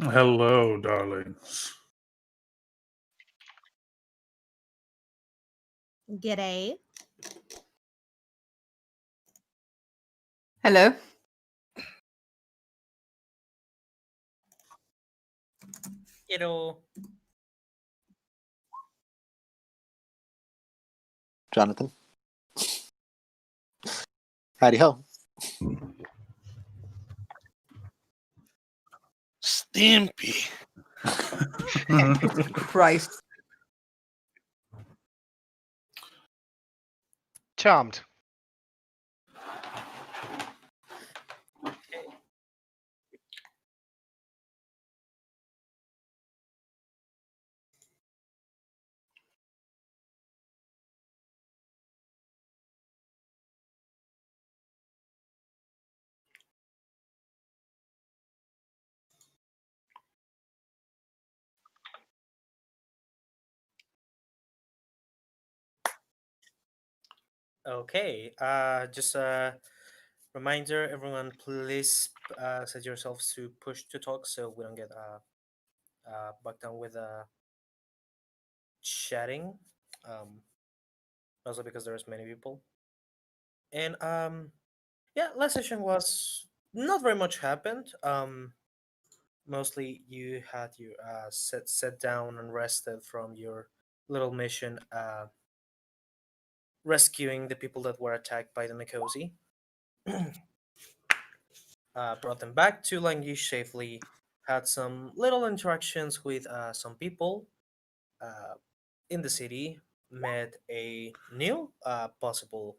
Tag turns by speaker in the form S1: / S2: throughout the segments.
S1: Hello, darlings.
S2: G'day.
S3: Hello.
S4: Hello.
S5: Jonathan. Howdy ho.
S6: Stimpy.
S3: Christ.
S7: Charmed.
S4: Okay. Just reminder, everyone, please set yourselves to push to talk so we don't get bogged down with chatting. Also because there's many people. And yeah, last session was not very much happened. Mostly you had your set down and rested from your little mission, rescuing the people that were attacked by the Nikosi. Brought them back to Langish safely. Had some little interactions with some people in the city. Met a new possible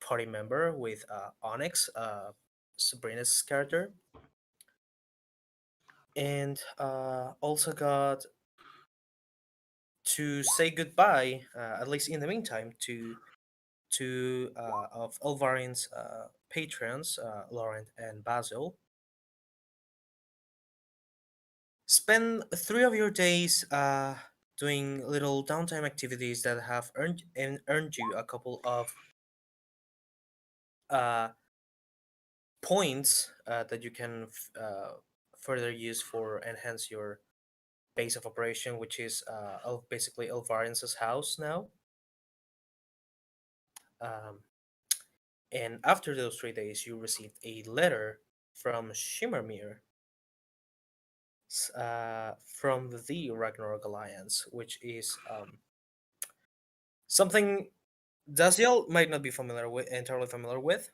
S4: party member with Onyx, Sabrina's character, and also got to say goodbye, at least in the meantime, to two of Elvarin's patrons, Laurent and Basil. Spend 3 of your days doing little downtime activities that have earned you a couple of points that you can further use for enhance your base of operation, which is basically Elvarin's house now. And after those 3 days, you received a letter from Shimmermere from the Ragnarok Alliance, which is something Dazielle might not be entirely familiar with.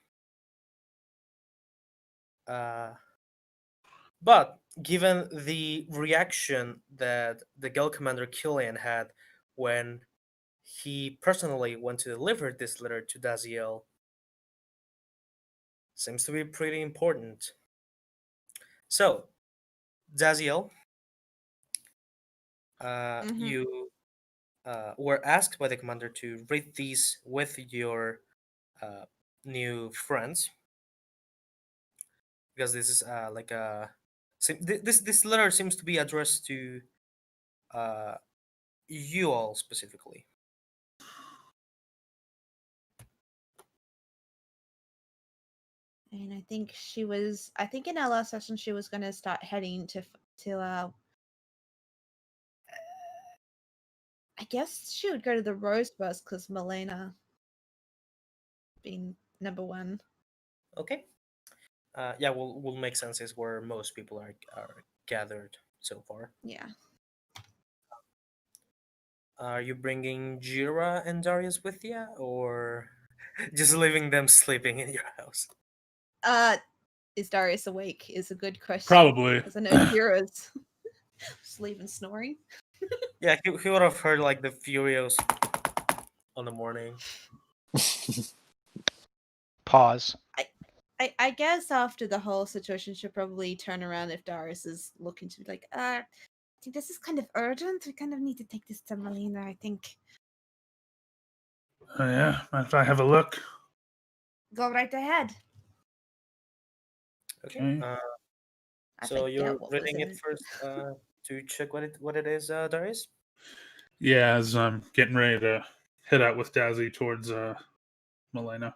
S4: But given the reaction that the Guild Commander Killian had when he personally went to deliver this letter to Dazielle, seems to be pretty important. So, Dazielle, you were asked by the commander to read these with your new friends, because this is like a this letter seems to be addressed to you all specifically.
S2: And I think in our last session she was going to start heading to I guess she would go to the Rose first because Melaina being number one.
S4: Okay. Yeah, will make sense. Is where most people are gathered so far.
S2: Yeah.
S4: Are you bringing Jeera and Darius with you, or just leaving them sleeping in your house?
S2: Is Darius awake? Is a good question.
S1: Probably.
S2: Because I know Jeera's sleeping snoring.
S4: Yeah, he would have heard like the Furios on the morning.
S7: Pause.
S2: I guess after the whole situation, she'll probably turn around if Darius is looking to be like, I think this is kind of urgent. We kind of need to take this to Melaina, I think.
S1: Oh, yeah, mind if I have a look?
S2: Go right ahead.
S4: Okay.
S1: Okay.
S2: I
S4: So
S2: forget
S4: you're
S2: what was
S4: reading
S2: in
S4: it first to check what it is, Darius?
S1: Yeah, as I'm getting ready to head out with Dazzy towards Melaina.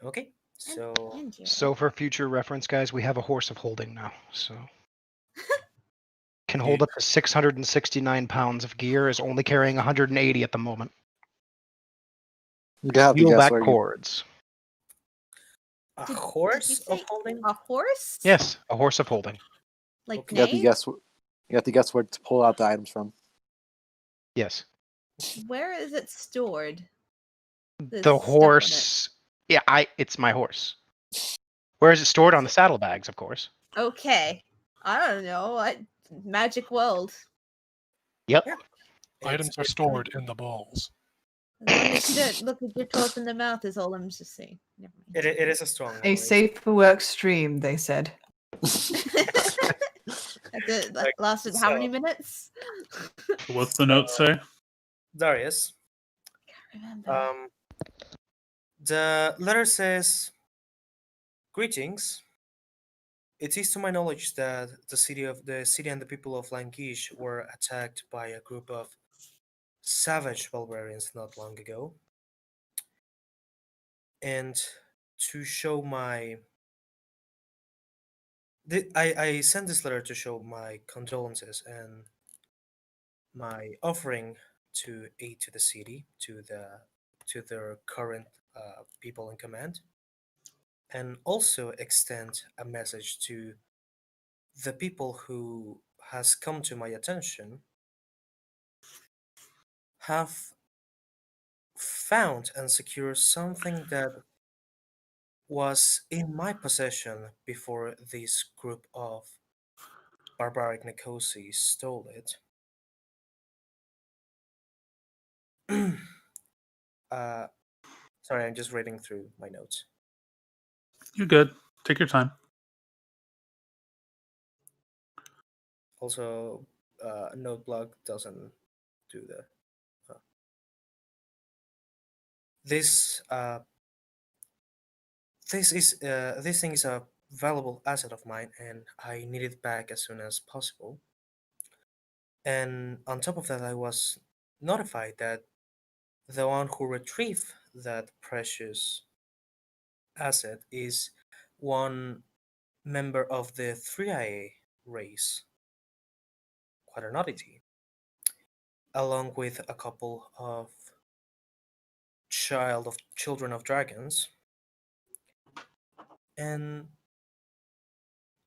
S4: Okay. So
S2: And Jeera.
S3: So for future reference, guys, we have a horse of holding now. So can hold
S1: Yeah.
S3: up to 669 pounds of gear. Is only carrying 180 at the moment.
S5: You have to
S3: Wheel
S5: guess
S3: back
S5: where you.
S3: cords.
S4: a
S2: Did you
S4: horse of
S2: say
S4: holding?
S2: a horse?
S3: Yes, a horse of holding.
S2: Like
S4: Okay.
S5: You have to
S2: name?
S5: guess. You have to guess where to pull out the items from.
S3: Yes.
S2: Where is it stored?
S3: The
S2: stuff on it.
S3: horse. Yeah, it's my horse. Where is it stored? On the saddlebags, of course.
S2: Okay. I don't know. Magic world.
S3: Yep.
S4: Yeah.
S6: Items are stored in the balls.
S2: As long as you don't look at your toes in the mouth is all I'm just saying. Never mind.
S4: It is a strong
S7: A
S4: memory.
S7: safe for work stream, they said.
S2: That lasted how many minutes?
S1: What's the note say?
S4: Darius,
S2: Remember.
S4: the letter says, "Greetings. It is to my knowledge that the city and the people of Languish were attacked by a group of savage barbarians not long ago. And to show my I sent this letter to show my condolences and my offering to aid to the city, to their current people in command, and also extend a message to the people who has come to my attention have found and secured something that was in my possession before this group of barbaric Nicosi stole it. uh, sorry, I'm just reading through my notes.
S1: You're good. Take your time.
S4: Also, note block doesn't do the. This this thing is a valuable asset of mine, and I need it back as soon as possible. And on top of that, I was notified that the one who retrieved that precious asset is one member of the Thriae race. Quite an oddity. Along with a couple of children of dragons. And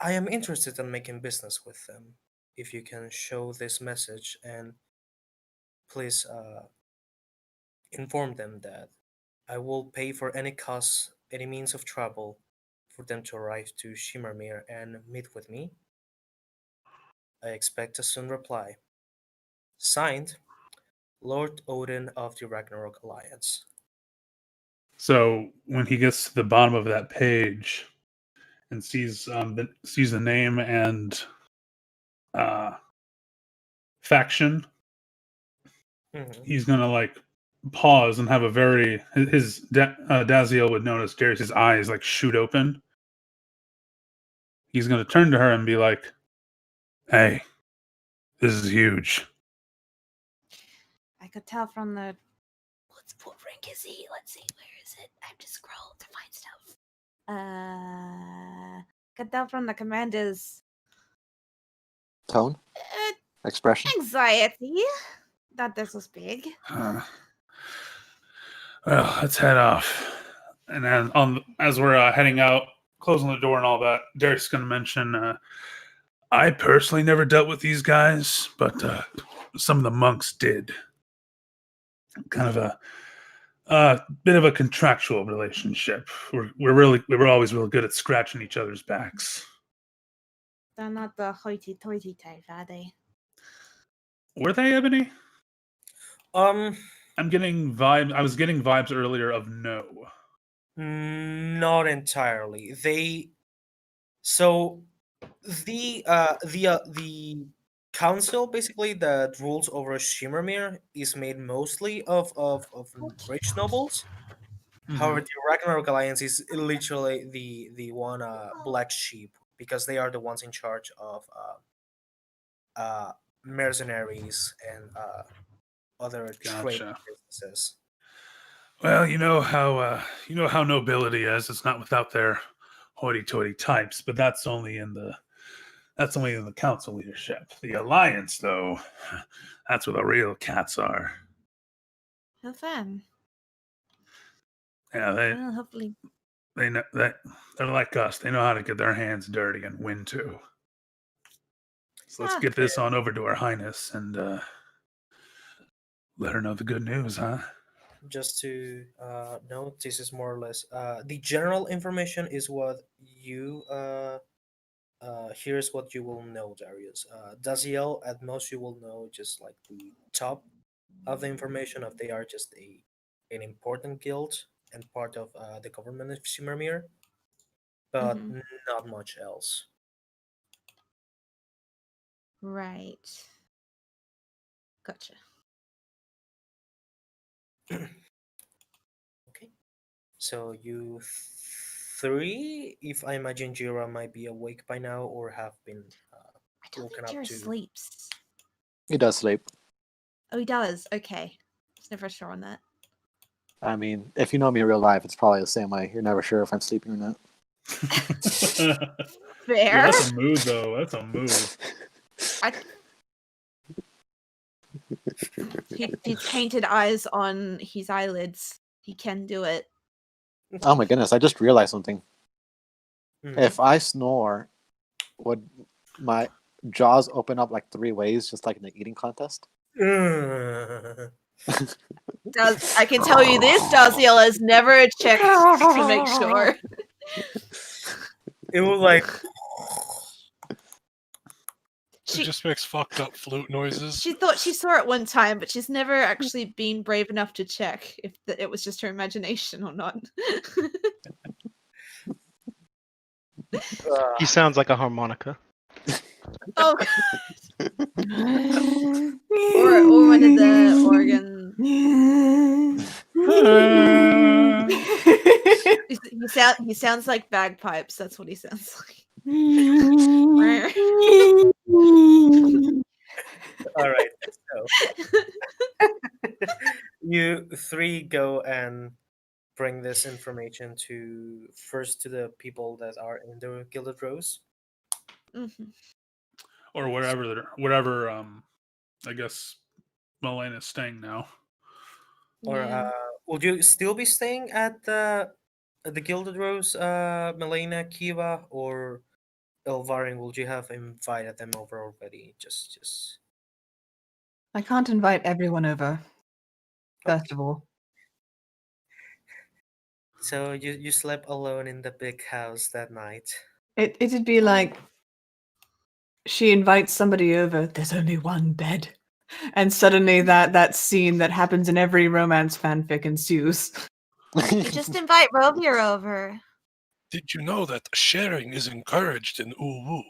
S4: I am interested in making business with them. If you can show this message and please inform them that I will pay for any cost, any means of travel for them to arrive to Shimmermere and meet with me. I expect a soon reply. Signed, Lord Odin of the Ragnarok Alliance.
S1: So when he gets to the bottom of that page and sees the name and faction,
S4: Mhm.
S1: he's gonna like pause and have a very Dazielle would notice Darius's eyes like shoot open. He's gonna turn to her and be like, "Hey, this is huge."
S2: I could tell from the. What rank is he? Let's see. Where is it? I have to scroll to find stuff. Could tell from the commander's
S5: Tone, expression.
S2: anxiety that this was big.
S1: Well, let's head off. And then as we're heading out, closing the door and all that, Darius is going to mention, I personally never dealt with these guys, but some of the monks did. Kind of a bit of a contractual relationship. We were always real good at scratching each other's backs.
S2: They're not the hoity-toity type, are they?
S1: Were they, Ebony?
S4: Um,
S1: I'm getting vibes. I was getting vibes earlier of no.
S4: Not entirely. The council basically that rules over Shimmermere is made mostly of rich nobles. However, the Ragnarok Alliance is literally the one black sheep because they are the ones in charge of mercenaries and other trading
S1: Gotcha.
S4: businesses.
S1: Well, you know how nobility is. It's not without their hoity-toity types, but that's only in the council leadership. The alliance, though, that's where the real cats are.
S2: How fun.
S1: Yeah,
S2: Well, hopefully.
S1: they know that they're like us. They know how to get their hands dirty and win too. So let's get this on over to Her Highness and let her know the good news, huh?
S4: Just to note, this is more or less the general information is what you here's what you will know, Darius. Dazielle, at most you will know just like the top of the information of they are just an important guild and part of the government of Shimmermere, but
S2: Mhm.
S4: not much else.
S2: Right. Gotcha.
S4: Okay, so you three, if I imagine Jeera might be awake by now or have been
S2: I don't
S4: woken
S2: think
S4: up
S2: Jared
S4: to.
S2: sleeps.
S5: He does sleep.
S2: Oh, he does. Okay. I was never sure on that.
S5: I mean, if you know me in real life, it's probably the same way. You're never sure if I'm sleeping or not.
S2: Fair.
S1: Yeah, that's a mood, though. That's a mood.
S2: He's painted eyes on his eyelids. He can do it.
S5: Oh my goodness, I just realized something.
S4: Mhm.
S5: If I snore, would my jaws open up like 3 ways, just like in the eating contest?
S2: I can tell you this, Dazielle has never checked to make sure.
S4: It was like
S6: It just makes fucked up flute noises.
S2: She thought she saw it one time, but she's never actually been brave enough to check if it was just her imagination or not.
S3: He sounds like a harmonica.
S2: Oh, or one of the organs. He sounds like bagpipes. That's what he sounds like.
S4: all right. So you three go and bring this information to first to the people that are in the Gilded Rose.
S2: Mhm.
S1: Or wherever I guess Melaina's staying now.
S4: Or
S2: Yeah.
S4: would you still be staying at the Gilded Rose, Melaina, Kiva, or Elvarin? Would you have invited them over already? Just.
S7: I can't invite everyone over, first of all.
S4: So you slept alone in the big house that night.
S7: It'd be like she invites somebody over, there's only one bed. And suddenly that scene that happens in every romance fanfic ensues.
S2: You just invite Rovia over.
S6: Did you know that sharing is encouraged in Uwu?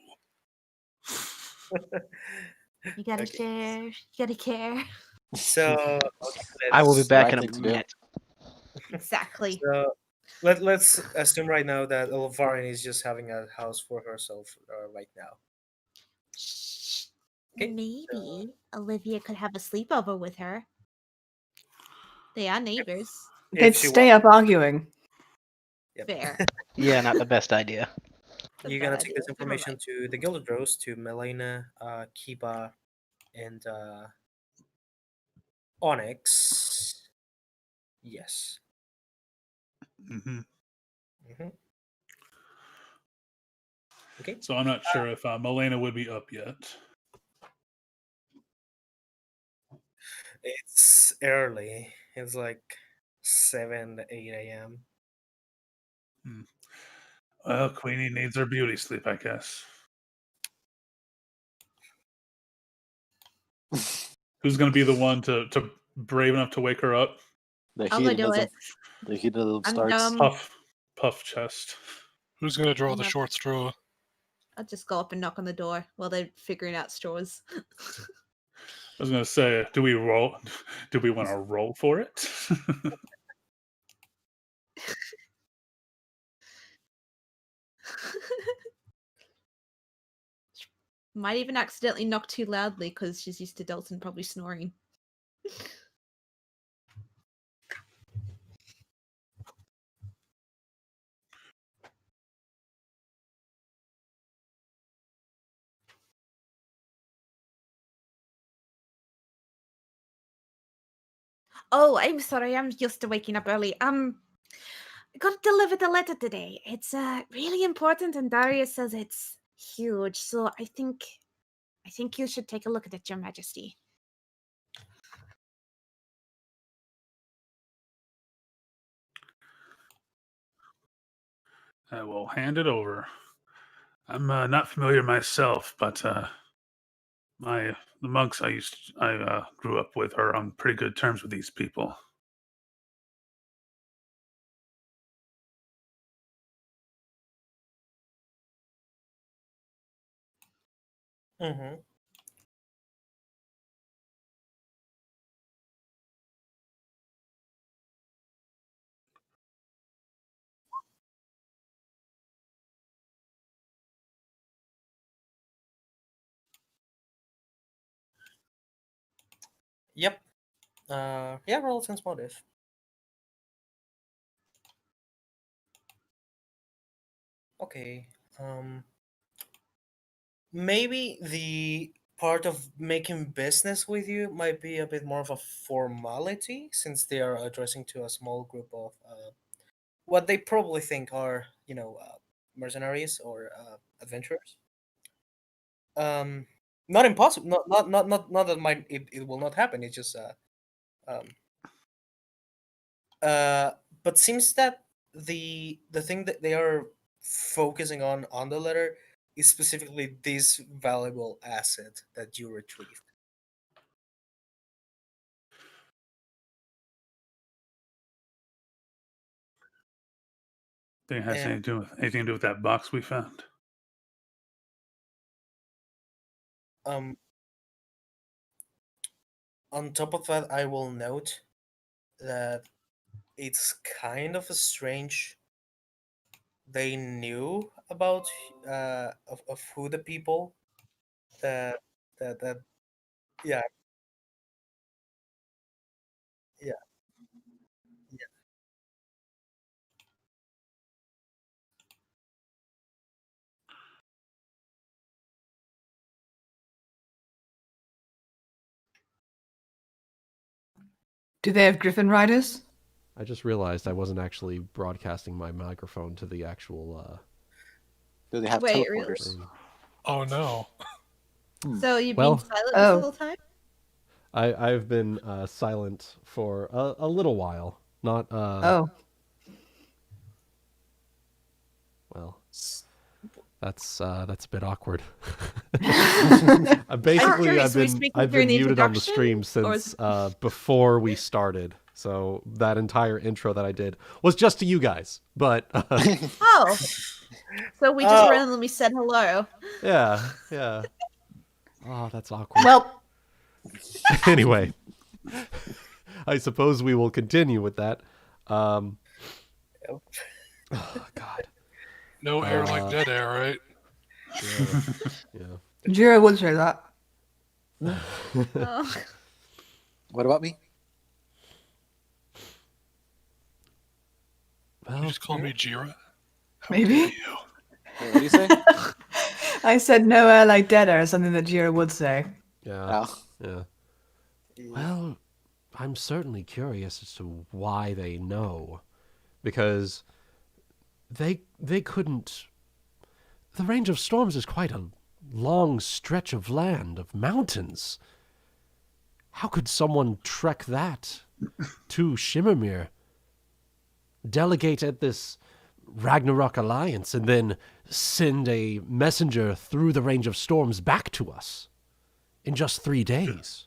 S2: You gotta
S4: Okay.
S2: share. You gotta care.
S4: So
S3: I will be
S4: let's-
S3: back
S5: right
S3: in a
S5: thing to do.
S3: minute.
S2: Exactly.
S4: So let's assume right now that Elvarin is just having a house for herself right now. Okay,
S2: Maybe Olivia could have a sleepover with her. They are neighbors.
S7: They'd stay up arguing.
S4: Yep.
S2: Fair.
S3: Yeah, not the best idea.
S2: That's a
S4: You're
S2: bad
S4: gonna take
S2: idea.
S4: this
S2: Never
S4: information
S2: mind.
S4: to the Gilded Rose, to Melaina, Kiba, and Onyx. Yes.
S1: Hmm.
S4: hmm Okay.
S1: So I'm not sure if Melaina would be up yet.
S4: It's early. It's like 7 to 8 a.m.
S1: Well, Queenie needs her beauty sleep, I guess. Who's going to be the one to brave enough to wake her up?
S5: The
S2: I'll go do
S5: hedonism,
S2: it.
S5: the hedonism
S2: I'm
S5: starts.
S2: dumb.
S1: Puff. puff chest.
S6: Who's gonna draw the
S2: Yep.
S6: short straw?
S2: I'll just go up and knock on the door while they're figuring out straws.
S1: I was gonna say, do we roll? Do we want to roll for it?
S2: Might even accidentally knock too loudly because she's used to Dalton probably snoring. Oh, I'm sorry. I'm used to waking up early. I got to deliver the letter today. It's really important, and Darius says it's huge. So I think you should take a look at it, Your Majesty.
S1: I will hand it over. I'm not familiar myself, but the monks I grew up with are on pretty good terms with these people.
S4: Mm-hmm. Yep. Yeah, roll sense motive. Okay. Maybe the part of making business with you might be a bit more of a formality, since they are addressing to a small group of what they probably think are, mercenaries or adventurers. Um, Not impossible. Not that it will not happen. It's just um, uh, but seems that the thing that they are focusing on the letter is specifically this valuable asset that you retrieved.
S1: Think it has
S4: And
S1: anything to do with that box we found?
S4: um, on top of that, I will note that it's kind of a strange. They knew about of who the people that that yeah yeah yeah.
S7: Do they have Griffin Riders?
S8: I just realized I wasn't actually broadcasting my microphone to the actual
S5: Do they have
S2: Wait,
S5: teleporters?
S2: really?
S8: thing.
S6: Oh no.
S2: So you've
S8: Well-
S2: been silent
S7: Oh.
S2: this whole time?
S8: I've been silent for a little while. Not
S7: Oh.
S8: well. That's a bit awkward.
S2: I'm
S8: Basically,
S2: curious, were you speaking
S8: I've
S2: during
S8: been
S2: the
S8: muted on the
S2: introduction,
S8: stream
S2: or
S8: since before we started. So that entire intro that I did was just to you guys. But
S2: Oh. So we just
S4: Oh.
S2: randomly said hello.
S8: yeah. Oh, that's awkward.
S7: Well,
S8: Anyway, I suppose we will continue with that. Oh God.
S6: No air like dead air, right?
S8: Yeah.
S7: Jeera would say that.
S2: Oh.
S5: What about me?
S6: You
S8: Well,
S6: just call me Jeera. How
S7: Maybe.
S6: dare you?
S5: Wait, what do you say?
S7: I said no air like dead air, something that Jeera would say.
S8: yeah.
S5: Oh.
S8: Yeah. Well, I'm certainly curious as to why they know, because they couldn't. The range of storms is quite a long stretch of land, of mountains. How could someone trek that to Shimmermere, delegate at this Ragnarok alliance, and then send a messenger through the range of storms back to us in just 3 days?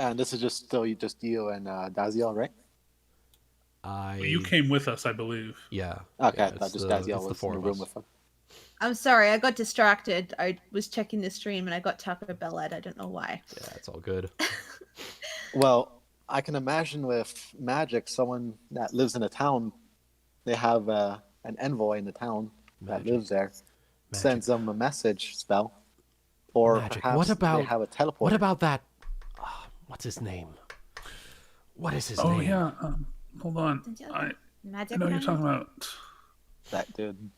S5: And this is just you and Dazielle, right?
S1: You came with us, I believe.
S8: Yeah.
S5: Okay,
S8: yeah,
S5: I thought
S8: it's
S5: just
S8: the-
S5: Dazielle
S8: it's the
S5: was
S8: four
S5: in the
S8: of
S5: room
S8: us.
S5: with him.
S2: I'm sorry, I got distracted. I was checking the stream and I got Taco Bell ad. I don't know why.
S8: Yeah, it's all good.
S5: Well, I can imagine with magic, someone that lives in a town, they have an envoy in the town that
S8: Magic.
S5: lives there,
S8: Magic.
S5: sends them a message spell, or
S8: Magic.
S5: perhaps
S8: What
S5: they
S8: about
S5: have a teleporter.
S8: What about that? What's his name? What is his
S1: Oh
S8: name?
S1: yeah. Hold on. I
S2: Magic
S1: know you're
S2: man?
S1: talking about
S5: that dude?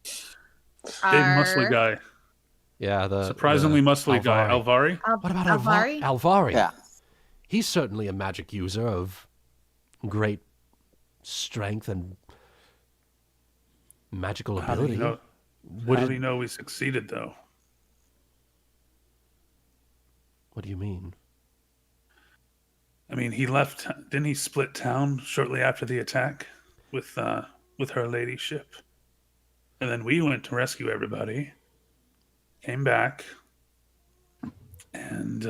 S1: big muscly
S2: Arr.
S1: guy.
S8: Yeah, the
S1: Surprisingly muscly guy.
S8: Alvari.
S1: Alvari?
S8: What about
S2: Alvari?
S8: Alvari?
S5: Yeah.
S8: He's certainly a magic user of great strength and magical
S1: How do
S8: ability.
S1: you know?
S8: Would
S1: How
S8: it-
S1: do you know we succeeded though?
S8: What do you mean?
S1: I mean, he left. Didn't he split town shortly after the attack with her ladyship? And then we went to rescue everybody. Came back, and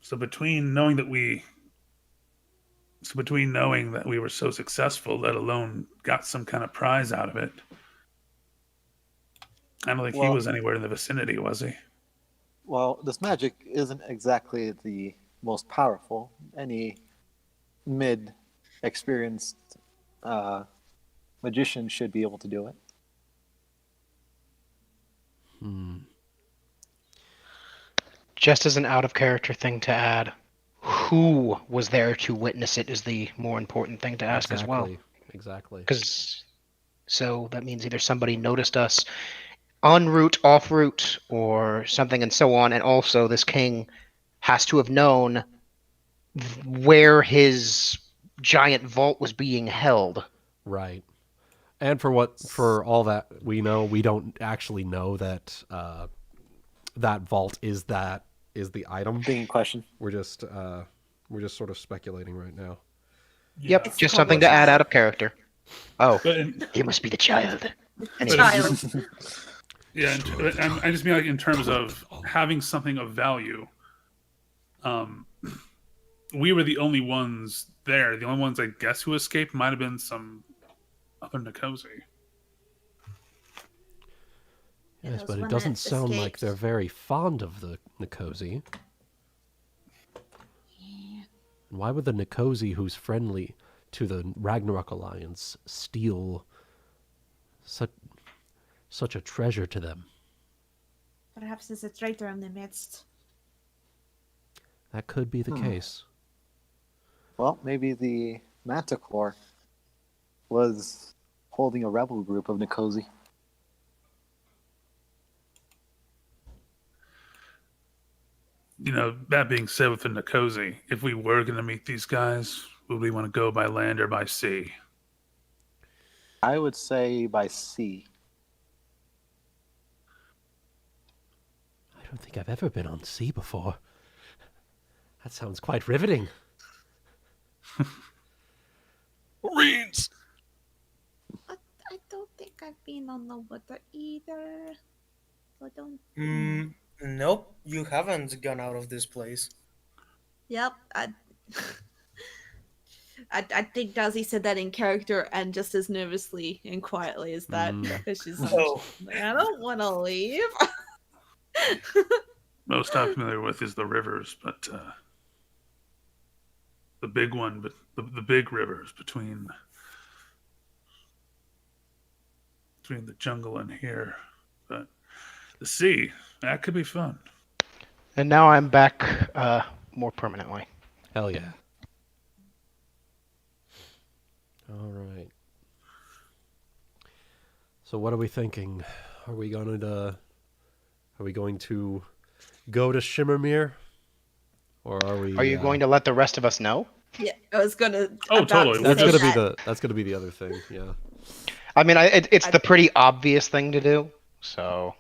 S1: so between knowing that we were so successful, let alone got some kind of prize out of it, I don't think he
S5: Well-
S1: was anywhere in the vicinity, was he?
S5: Well, this magic isn't exactly the most powerful. Any mid-experienced magician should be able to do it.
S3: Just as an out of character thing to add, who was there to witness it is the more important thing to ask as well.
S8: Exactly.
S3: Because so that means either somebody noticed us en route, off route, or something, and so on. And also, this king has to have known where his giant vault was being held.
S8: Right. And for all that we know, we don't actually know that that vault is the item.
S5: Thing in question.
S8: We're just sort of speculating right now.
S3: Yep,
S2: It's
S3: just
S2: called
S3: something
S2: the
S3: to add
S2: child.
S3: out of character. Oh,
S1: But in,
S3: he must be the child. Anyway.
S2: Child.
S1: yeah, I just mean like in terms of having something of value. We were the only ones there. The only ones I guess who escaped might have been some other Nikosi.
S2: Yeah,
S8: Yes,
S2: there
S8: but
S2: was
S8: it
S2: one
S8: doesn't
S2: that
S8: sound like
S2: escaped.
S8: they're very fond of the Nikosi. And why would the Nikosi, who's friendly to the Ragnarok Alliance, steal such a treasure to them?
S2: Perhaps there's a traitor in the midst.
S8: That could be the case.
S5: Well, maybe the Manticore was holding a rebel group of Nikosi.
S1: You know, that being said, with the Nikosi, if we were going to meet these guys, would we want to go by land or by sea?
S5: I would say by sea.
S8: I don't think I've ever been on sea before. That sounds quite riveting.
S6: Marines!
S2: I don't think I've been on the water either. So don't.
S4: Nope, you haven't gone out of this place.
S2: Yep. I think Dazzy said that in character and just as nervously and quietly as that. Because she's like,
S4: Oh.
S2: I don't want to leave.
S1: Most I'm familiar with is the rivers, but the big one, but the big rivers between the jungle and here. But the sea, that could be fun.
S3: And now I'm back more permanently.
S8: Hell yeah. All right. So what are we thinking? Are we going to go to Shimmermere? Or are we
S3: Are you going to let the rest of us know?
S2: Yeah, I was gonna.
S1: Oh,
S2: about
S1: totally.
S2: to
S1: We're
S8: That's
S2: say
S8: gonna
S2: that.
S8: be the other thing, yeah.
S3: I mean, it's the pretty obvious thing to do. So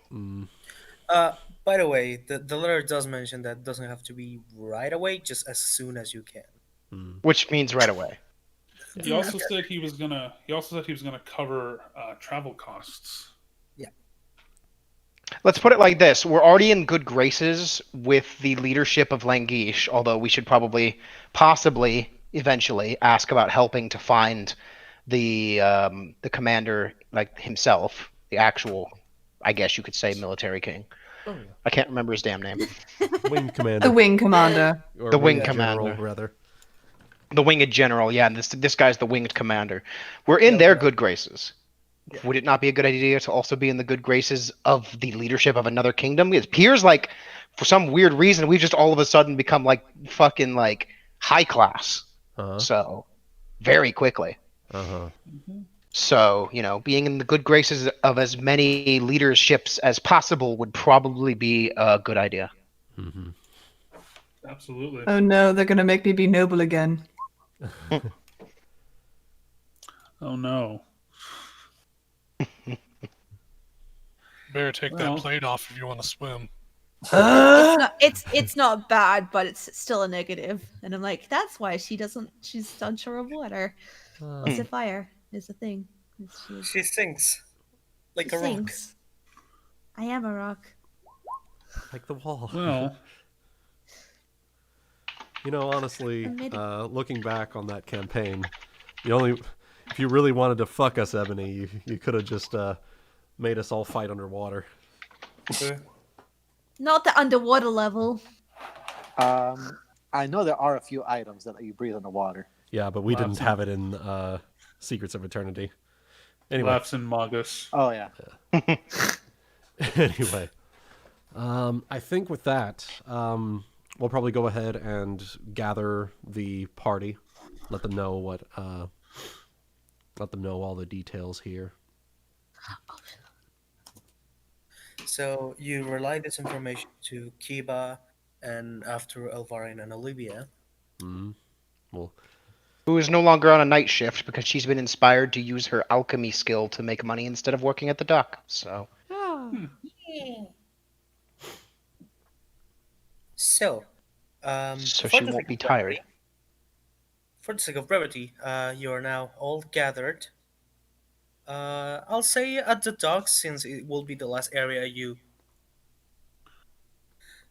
S4: By the way, the letter does mention that it doesn't have to be right away, just as soon as you can.
S3: which means right away.
S1: He also said he was gonna. He also said he was gonna cover travel costs.
S3: Let's put it like this. We're already in good graces with the leadership of Languish, although we should probably, possibly, eventually ask about helping to find the commander, like himself, the actual, I guess you could say, military king.
S8: Oh, yeah.
S3: I can't remember his damn name.
S8: Wing commander.
S7: The wing commander.
S8: Or
S3: The wing
S8: general,
S3: commander.
S8: rather.
S3: The winged general, yeah, and this guy's the winged commander. We're in their good graces.
S4: Yeah.
S3: Would it not be a good idea to also be in the good graces of the leadership of another kingdom? It appears like, for some weird reason, we've just all of a sudden become like fucking like high class.
S8: Uh-huh.
S3: So, very quickly.
S8: Uh-huh.
S3: So, being in the good graces of as many leaderships as possible would probably be a good idea.
S8: Mm-hmm.
S1: Absolutely.
S7: Oh no, they're gonna make me be noble again.
S1: Oh no.
S6: Better take
S1: Well.
S6: that plate off if you want to swim.
S2: It's not bad, but it's still a negative. And I'm like, that's why she's unsure of water. What's a fire is the thing.
S4: She sinks like
S2: She
S4: a rock.
S2: sinks. I am a rock.
S8: Like the wall.
S1: Well,
S8: Honestly,
S2: I made
S8: looking back on that campaign, if you really wanted to fuck us, Ebony, you could have just made us all fight underwater.
S2: Not the underwater level.
S5: I know there are a few items that you breathe underwater.
S8: Yeah, but we didn't
S1: Awesome.
S8: have it in Secrets of Eternity. Anyway.
S1: laughs in Magus.
S5: Oh yeah.
S8: Anyway. I think with that, we'll probably go ahead and gather the party. Let them know all the details here.
S4: So you relay this information to Kiba and after Elvarin and Olivia.
S8: Mm-hmm. Well,
S3: Who is no longer on a night shift because she's been inspired to use her alchemy skill to make money instead of working at the dock. So,
S4: So,
S3: so
S4: for
S3: she
S4: the
S3: won't
S4: sake
S3: be
S4: of
S3: tired.
S4: brevity- For the sake of brevity, you are now all gathered. I'll say at the dock, since it will be the last area you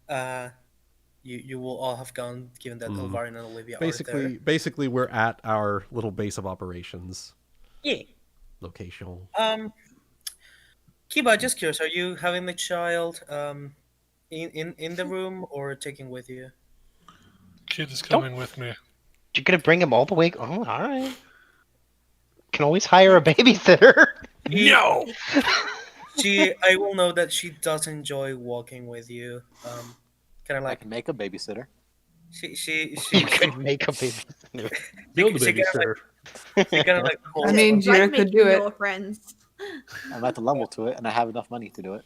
S4: will all have gone, given that
S8: Mhm.
S4: Elvarin and Olivia are there.
S8: basically, we're at our little base of operations
S4: Yeah.
S8: location.
S4: Kiba, just curious, are you having the child in the room or taking with you?
S6: Kid is coming with me.
S3: You're gonna bring him all the way? Oh, all right. Can always hire a babysitter.
S6: No!
S4: I will know that she does enjoy walking with you. Kind of
S5: I
S4: like
S5: can make a babysitter.
S4: she
S3: You could make a babysitter.
S1: Build the
S4: she
S1: babysitter.
S4: kind of like holds
S7: I mean,
S4: on-
S7: Jeera could do it.
S2: Your friends.
S5: I'm at the level to it, and I have enough money to do it.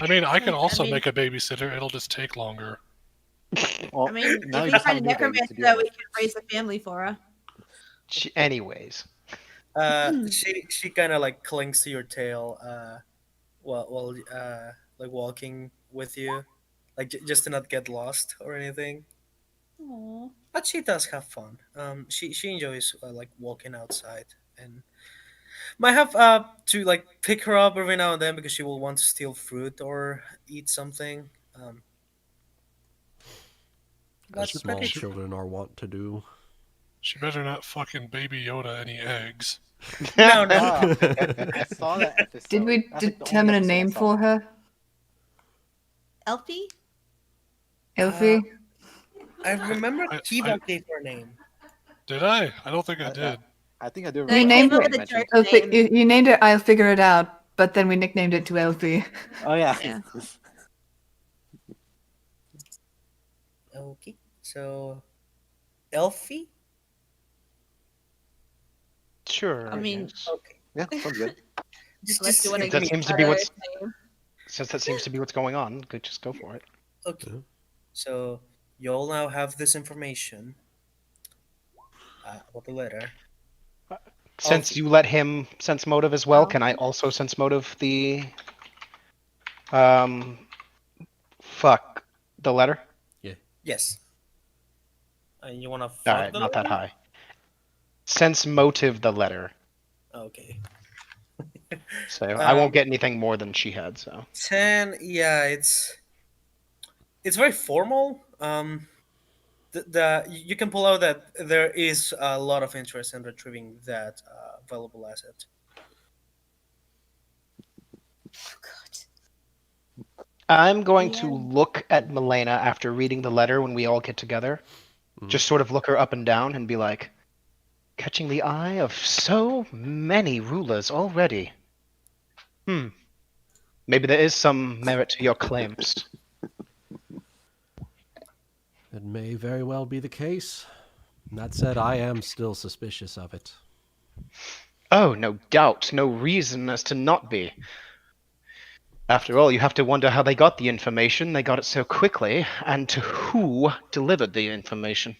S6: I mean, I can also
S2: mean-
S6: make a babysitter. It'll just take longer.
S5: Well,
S2: I mean,
S5: now
S2: if
S5: you
S2: we
S5: just have
S2: find
S5: a
S2: a
S5: new baby to
S2: necromancer
S5: deal
S2: that we
S5: with.
S2: can raise a family for her.
S3: Anyways.
S4: she kind of like clings to your tail while like walking with you, like just to not get lost or anything.
S2: Aww.
S4: But she does have fun. She enjoys like walking outside and might have to like pick her up every now and then because she will want to steal fruit or eat something.
S8: As
S4: That's
S8: small
S4: pretty true.
S8: children are wont to do.
S6: She better not fucking Baby Yoda any eggs.
S4: No, no.
S5: Ah, I saw that episode.
S7: Did we
S5: That's, like, the only
S7: determine a
S5: episode I
S7: name
S5: saw.
S7: for her?
S2: Elfie?
S7: Elfie?
S4: I remember
S6: I-
S4: Kiba gave her a name.
S6: Did I? I don't think I did.
S5: I think I do.
S2: No,
S7: You
S2: you
S7: named
S2: came up
S7: it.
S2: with a
S5: mentioned.
S2: jerk
S7: Elfie.
S2: name.
S7: You named it I'll Figure It Out, but then we nicknamed it to Elfie.
S5: Oh yeah.
S2: Yeah.
S4: Okay, so Elfie.
S3: Sure.
S2: I mean,
S3: guess.
S4: Okay,
S5: Yeah, sounds good.
S2: Unless you want to
S3: that
S2: give
S3: seems
S2: me
S3: to be
S2: a
S3: what's-
S2: name.
S3: Since that seems to be what's going on, good, just go for it.
S4: okay.
S8: Yeah.
S4: So you all now have this information about the letter.
S3: Since
S4: Elfie.
S3: you let him sense motive as well,
S2: Oh.
S3: can I also sense motive the the letter?
S4: Yes. And you want to
S3: All right, not that high. Sense motive the letter.
S4: Okay.
S3: So I won't get anything more than she had. So
S4: 10, yeah, it's very formal. You can pull out that there is a lot of interest in retrieving that valuable asset.
S2: Oh, God.
S3: I'm going to
S2: Yeah.
S3: look at Melaina after reading the letter when we all get together. Just sort of look her up and down and be like, catching the eye of so many rulers already. Maybe there is some merit to your claims.
S8: It may very well be the case. That said, I am still suspicious of it.
S3: Oh, no doubt. No reason as to not be. After all, you have to wonder how they got the information. They got it so quickly, and to who delivered the information.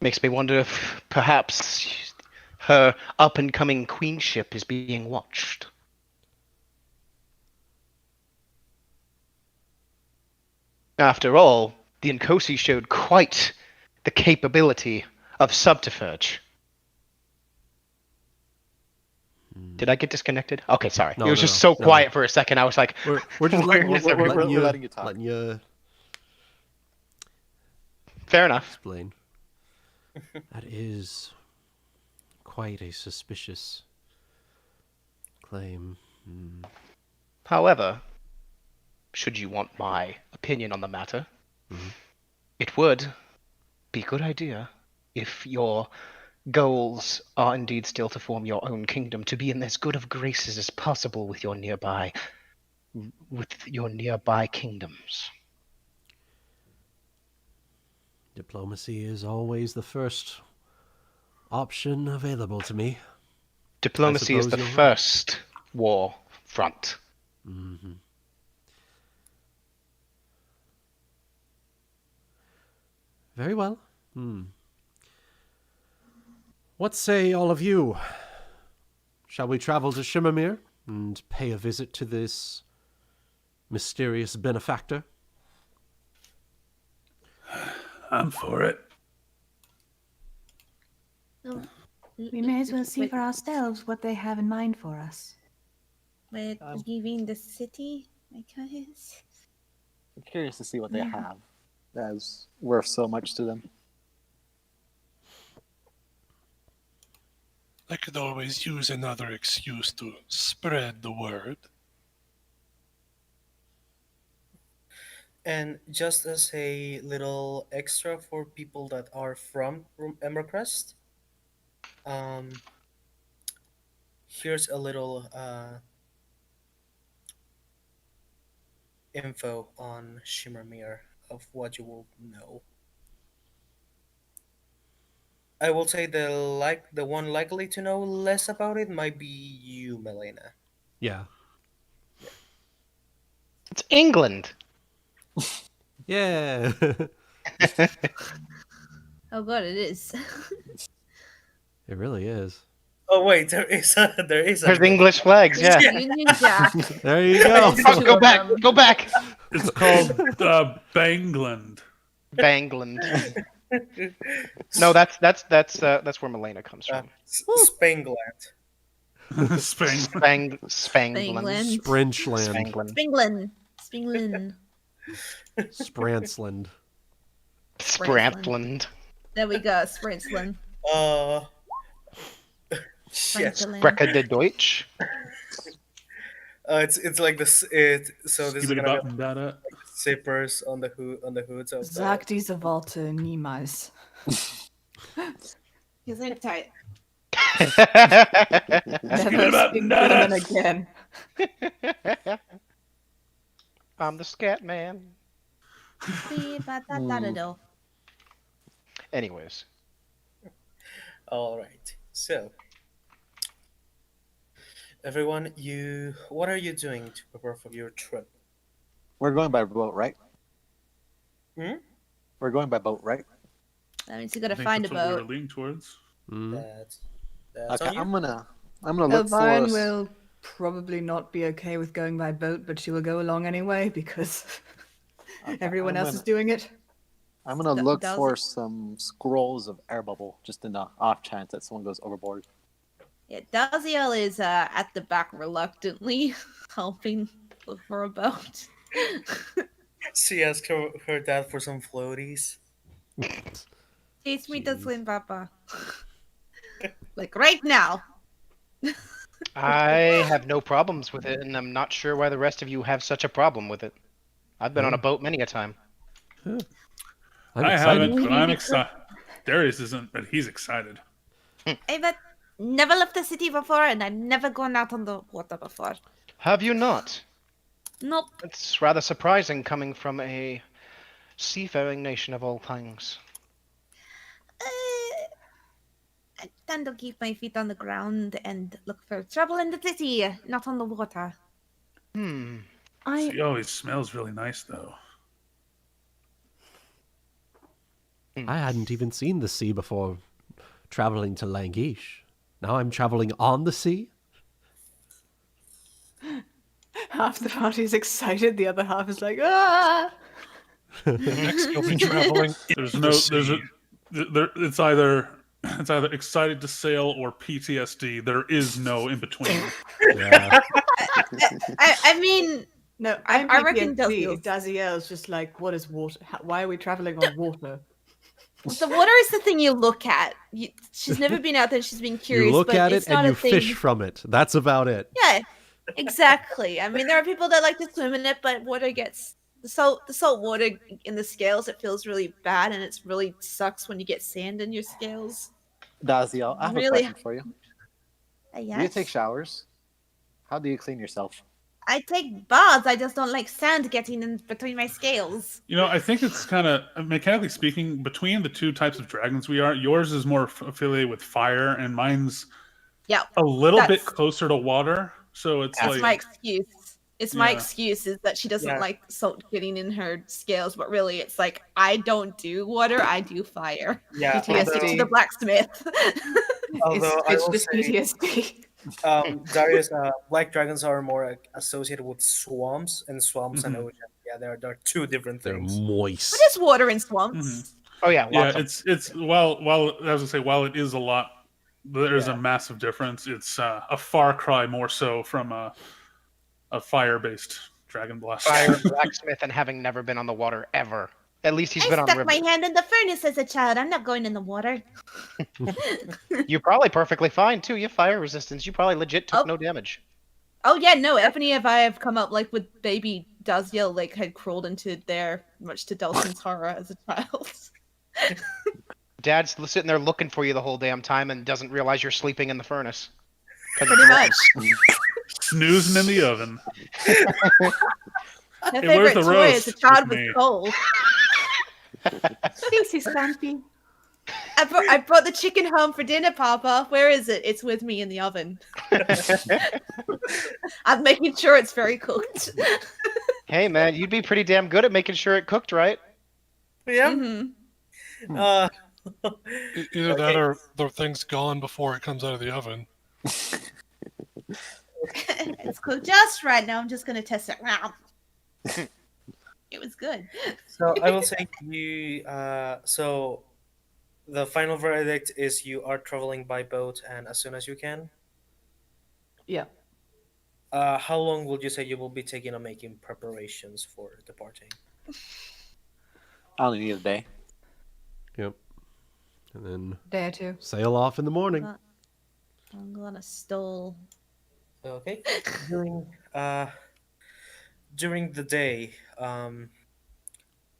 S3: Makes me wonder if perhaps her up-and-coming queenship is being watched. After all, the Nkosi showed quite the capability of subterfuge. Did I get disconnected? Okay, sorry.
S8: No,
S3: it was
S8: no,
S3: just
S8: no,
S3: so
S8: no.
S3: quiet for a second. I was like,
S8: We're just letting,
S3: Where is
S8: letting
S3: everyone?
S8: you,
S5: We're letting you talk.
S8: letting you
S3: fair enough.
S8: explain. That is quite a suspicious claim.
S3: However, should you want my opinion on the matter, it would be a good idea if your goals are indeed still to form your own kingdom, to be in as good of graces as possible with your nearby kingdoms.
S8: Diplomacy is always the first option available to me.
S3: Diplomacy is
S8: suppose
S3: the
S8: you're right.
S3: first war front.
S8: Very well. What say all of you? Shall we travel to Shimmermere and pay a visit to this mysterious benefactor?
S1: I'm for it.
S2: No,
S7: We may as well see for ourselves what they have in mind for us.
S2: We're leaving the city, I guess.
S5: I'm curious to see what they have that's worth so much to them.
S6: I could always use another excuse to spread the word.
S4: And just as a little extra for people that are from Embercrest, here's a little info on Shimmermere of what you will know. I will say the one likely to know less about it might be you, Melaina.
S8: Yeah.
S3: It's England.
S8: Yeah.
S2: Oh god, it is.
S8: It really is.
S4: Oh wait, there is
S3: There's English flags, yeah.
S2: Union Jack.
S8: There you go.
S2: Two
S3: Go
S2: of
S3: back,
S2: them.
S3: go back.
S1: It's called Bangland.
S3: Bangland. No, that's where Melaina comes from.
S4: Spangland.
S1: Spangland.
S3: Spangland.
S8: Sprinchland.
S3: Spangland.
S2: Spinglin. Spinglin.
S8: Spransland.
S3: Sprantland.
S2: There we go, Sprinslin.
S4: Shit.
S3: Sprecher de Deutsch.
S4: It's like this. So this is gonna be zippers on the hoods of the.
S7: Sag diese Worte niemals.
S2: He's in tight.
S7: Never speak German again.
S3: I'm the scat man. Anyways.
S4: All right. So, everyone, what are you doing to prepare for your trip?
S5: We're going by boat, right? We're going by boat, right?
S2: That means you gotta
S1: I think
S2: find a
S1: that's what we
S2: boat.
S1: were leaning towards.
S4: That's
S5: Okay,
S4: on you.
S5: I'm gonna look
S7: Elvarin
S5: for.
S7: will probably not be okay with going by boat, but she will go along anyway because everyone else is doing it.
S5: I'm gonna
S2: Th-
S5: look
S2: does
S5: for
S2: it-
S5: some scrolls of air bubble, just in the off chance that someone goes overboard.
S2: Yeah, Dazielle is at the back reluctantly helping look for a boat.
S4: She asked her dad for some floaties.
S2: Teach me to
S8: Jeez.
S2: swim, Papa. Like right now.
S3: I have no problems with it, and I'm not sure why the rest of you have such a problem with it. I've been on a boat many a time.
S8: I'm
S1: I
S8: excited.
S1: haven't, but I'm excited. Darius isn't, but he's excited.
S2: I've never left the city before, and I've never gone out on the water before.
S3: Have you not?
S2: Nope.
S3: It's rather surprising coming from a seafaring nation of all things.
S2: I tend to keep my feet on the ground and look for trouble in the city, not on the water.
S1: She always smells really nice, though.
S8: I hadn't even seen the sea before traveling to Languish. Now I'm traveling on the sea?
S7: Half the party's excited, the other half is like, ah!
S6: Next, you'll be traveling.
S1: There's
S6: in
S1: no,
S6: the sea.
S1: it's either excited to sail or PTSD. There is no in between.
S8: Yeah.
S2: I mean,
S7: No,
S2: I reckon
S7: Dazielle's just like, what is water? Why are we traveling on water?
S2: the water is the thing you look at. She's never been out there. She's been curious.
S8: You look
S2: but
S8: at
S2: it's
S8: it
S2: not
S8: and you
S2: a thing.
S8: fish from it. That's about it.
S2: Yeah, exactly. I mean, there are people that like to swim in it, but water gets the salt water in the scales. It feels really bad, and it's really sucks when you get sand in your scales.
S5: Dazielle, I have a
S2: Really?
S5: question for you.
S2: Yes.
S5: Do you take showers? How do you clean yourself?
S2: I take baths. I just don't like sand getting in between my scales.
S1: You know, I think it's kind of mechanically speaking between the two types of dragons we are. Yours is more affiliated with fire, and mine's
S2: Yeah,
S1: a little bit
S2: that's-
S1: closer to water. So it's
S2: that's
S1: like
S2: my excuse. It's my
S1: Yeah.
S2: excuse is that she doesn't
S4: Yeah.
S2: like salt getting in her scales, but really, it's like I don't do water. I do fire.
S4: Yeah,
S2: I stick to the blacksmith.
S4: although I
S7: It's
S4: will
S7: just
S4: say,
S7: PTSD.
S4: Darius, black dragons are more associated with swamps and and
S1: Mhm.
S4: ocean. Yeah, they're two different
S8: They're
S4: things.
S8: moist.
S2: What is water in swamps?
S3: Oh yeah,
S1: yeah,
S3: lots of
S1: it's while I was gonna say while it is a lot, there's
S4: Yeah.
S1: a massive difference. It's a far cry more so from a fire-based Dragonblessed.
S3: fire blacksmith and having never been on the water ever. At least he's
S2: I
S3: been on
S2: stuck
S3: river.
S2: my hand in the furnace as a child. I'm not going in the water.
S3: You're probably perfectly fine too. You have fire resistance. You probably legit took
S2: Oh.
S3: no damage.
S2: Oh yeah, no. Ebony and I have come up like with baby Dazielle, like had crawled into there, much to Delson's horror as a child.
S3: Dad's sitting there looking for you the whole damn time and doesn't realize you're sleeping in the furnace. 'Cause
S2: Pretty much.
S1: Snoozing in the oven.
S2: My
S1: Hey, where's
S2: favorite
S1: the
S2: toy as a
S1: roast
S2: child
S1: with
S2: was
S1: me?
S2: coal.
S7: Thinks he's fancy.
S2: I brought the chicken home for dinner, Papa. Where is it? It's with me in the oven. I'm making sure it's very cooked.
S3: Hey man, you'd be pretty damn good at making sure it cooked right.
S4: Yeah.
S2: Mhm.
S4: Uh,
S6: Either that or the thing's gone before it comes out of the oven.
S2: It's cooked just right now. I'm just gonna test it. It was good.
S4: so I will say you. So the final verdict is you are traveling by boat and as soon as you can.
S7: Yeah.
S4: How long would you say you will be taking on making preparations for departing?
S5: I only need a day.
S8: Yep. And then
S7: Day or two.
S8: sail off in the morning.
S2: I'm gonna stole.
S4: Okay. During the day, are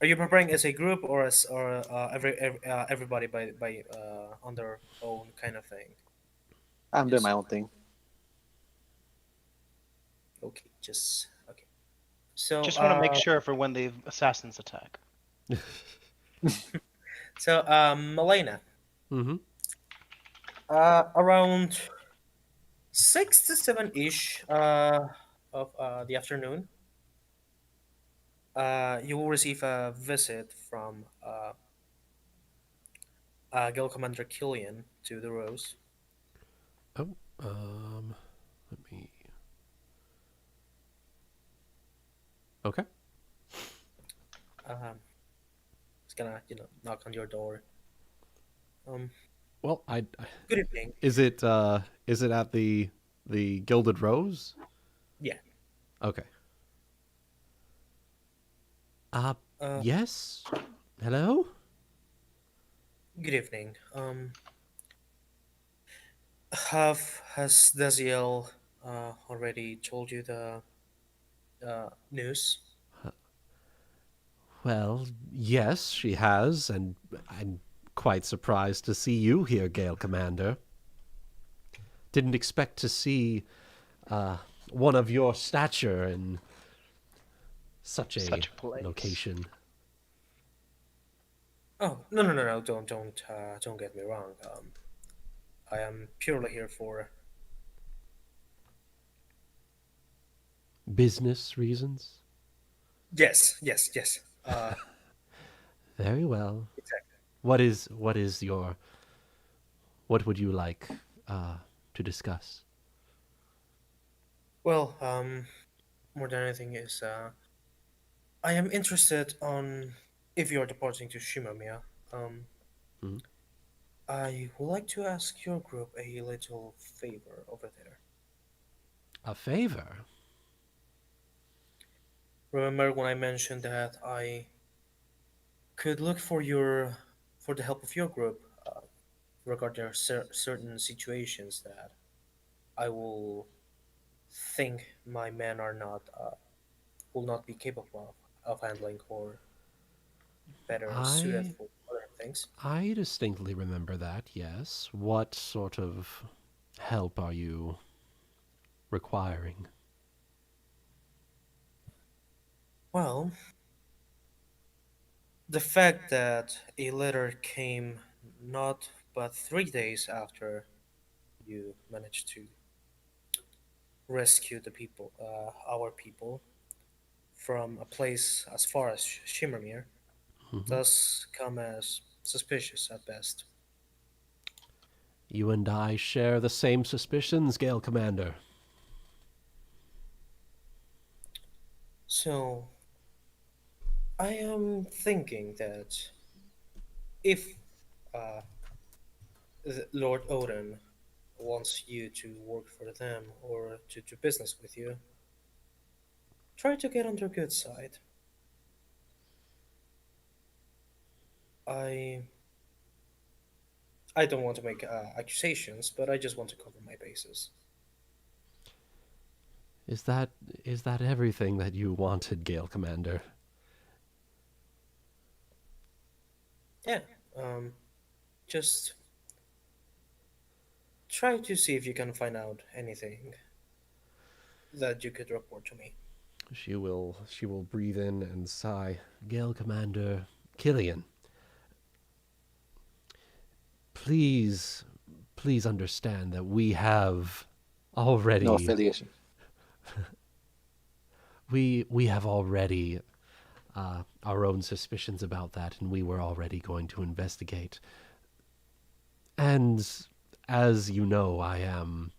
S4: you preparing as a group or everybody by on their own kind of thing?
S5: I'm doing my own thing.
S4: Okay, okay. So
S3: Just want to make sure for when the assassins attack.
S4: So Melaina,
S8: Mm-hmm.
S4: around 6 to 7 ish of the afternoon, you will receive a visit from Guild Commander Killian to the Rose.
S8: Oh, let me. Okay.
S4: He's gonna knock on your door.
S8: Well,
S4: Good evening.
S8: is it at the Gilded Rose?
S4: Yeah.
S8: Okay.
S4: Uh,
S8: Yes. Hello?
S4: Good evening. Has Dazielle already told you the news?
S8: Well, yes, she has, and I'm quite surprised to see you here, Gale Commander. Didn't expect to see one of your stature in such a
S3: place.
S8: location.
S4: Oh, no! Don't get me wrong. I am purely here for.
S8: Business reasons?
S4: Yes.
S8: Very well.
S4: Exactly.
S8: What is your... What would you like to discuss?
S4: Well, more than anything is, I am interested on if you are departing to Shimamia.
S8: Hmm?
S4: I would like to ask your group a little favor over there.
S8: A favor?
S4: Remember when I mentioned that I could look for the help of your group regarding certain situations that I will think my men are not will not be capable of handling or better suited
S8: I
S4: for other things.
S8: I distinctly remember that, yes. What sort of help are you requiring?
S4: Well, the fact that a letter came not but 3 days after you managed to rescue the people, our people, from a place as far as Shimmermere,
S8: Hmm.
S4: does come as suspicious at best.
S8: You and I share the same suspicions, Gale Commander.
S4: So, I am thinking that if uh, Lord Odin wants you to work for them or to do business with you, try to get on their good side. I I don't want to make accusations, but I just want to cover my bases.
S8: Is that everything that you wanted, Gale Commander?
S4: Yeah, just try to see if you can find out anything that you could report to me.
S8: She will breathe in and sigh. Gale Commander Killian, please understand that we have already
S5: No affiliation.
S8: we have already our own suspicions about that, and we were already going to investigate. And as you know, I am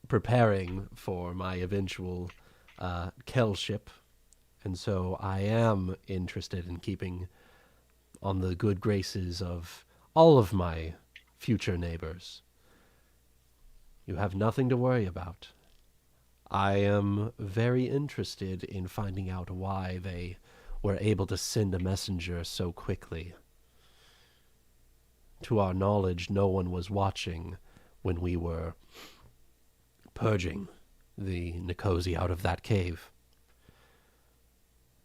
S8: preparing for my eventual Kelship, and so I am interested in keeping on the good graces of all of my future neighbors. You have nothing to worry about. I am very interested in finding out why they were able to send a messenger so quickly. To our knowledge, no one was watching when we were purging the Nikosi out of that cave.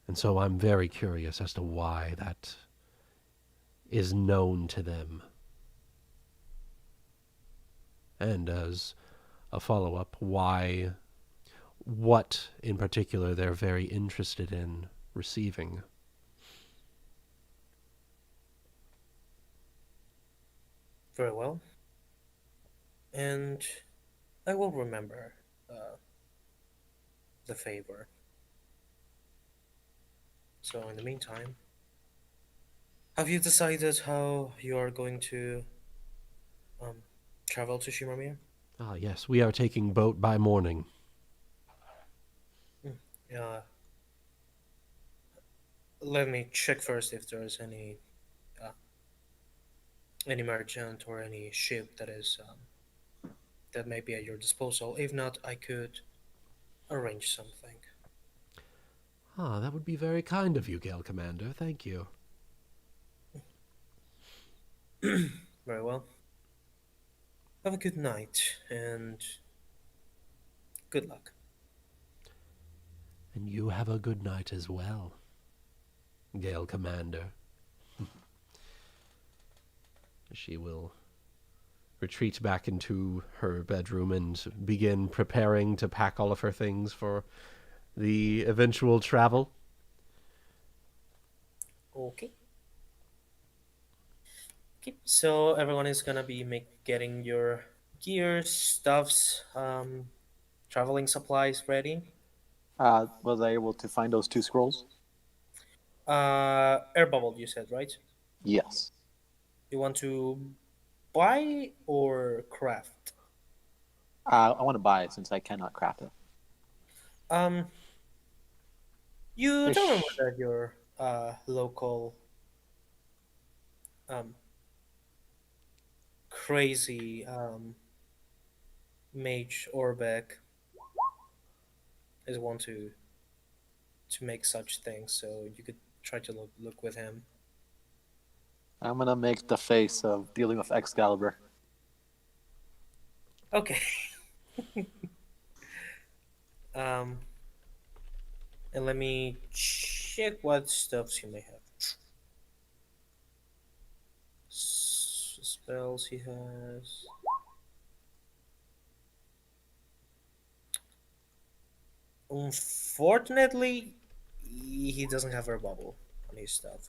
S8: And so I'm very curious as to why that is known to them. And as a follow-up, what in particular they're very interested in receiving.
S4: Very well. And I will remember the favor. So, in the meantime, have you decided how you are going to um, travel to Shimamir?
S8: Ah, yes, we are taking boat by morning.
S4: Uh, Let me check first if there is any any merchant or any ship that is that may be at your disposal. If not, I could arrange something.
S8: Ah, that would be very kind of you, Gale Commander. Thank you.
S4: Very well. Have a good night and good luck.
S8: And you have a good night as well, Gale Commander. She will retreat back into her bedroom and begin preparing to pack all of her things for the eventual travel.
S4: Okay. Okay. So everyone is gonna be getting your gear, stuffs, traveling supplies ready.
S5: Was I able to find those 2 scrolls?
S4: Air bubble, you said, right?
S5: Yes.
S4: You want to buy or craft?
S5: I want to buy it since I cannot craft it.
S4: You don't remember
S5: Ish.
S4: that your local crazy mage Orbeck is one to make such things, so you could try to look with him.
S5: I'm gonna make the face of dealing with Excalibur.
S4: Okay. And let me check what stuffs you may have. Spells he has. Unfortunately, he doesn't have a bubble on his stuff.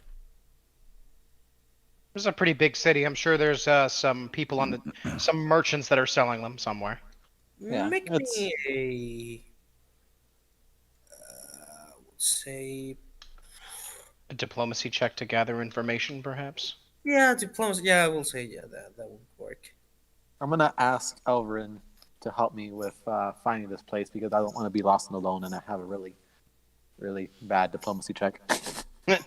S3: This is a pretty big city. I'm sure there's some people on some merchants that are selling them somewhere.
S5: Yeah,
S4: Make
S5: it's-
S4: me a, say,
S3: A diplomacy check to gather information, perhaps.
S4: yeah, diplomacy. Yeah, I will say that would work.
S5: I'm gonna ask Elvarin to help me with finding this place because I don't want to be lost and alone, and I have a really, really bad diplomacy check.
S1: I'm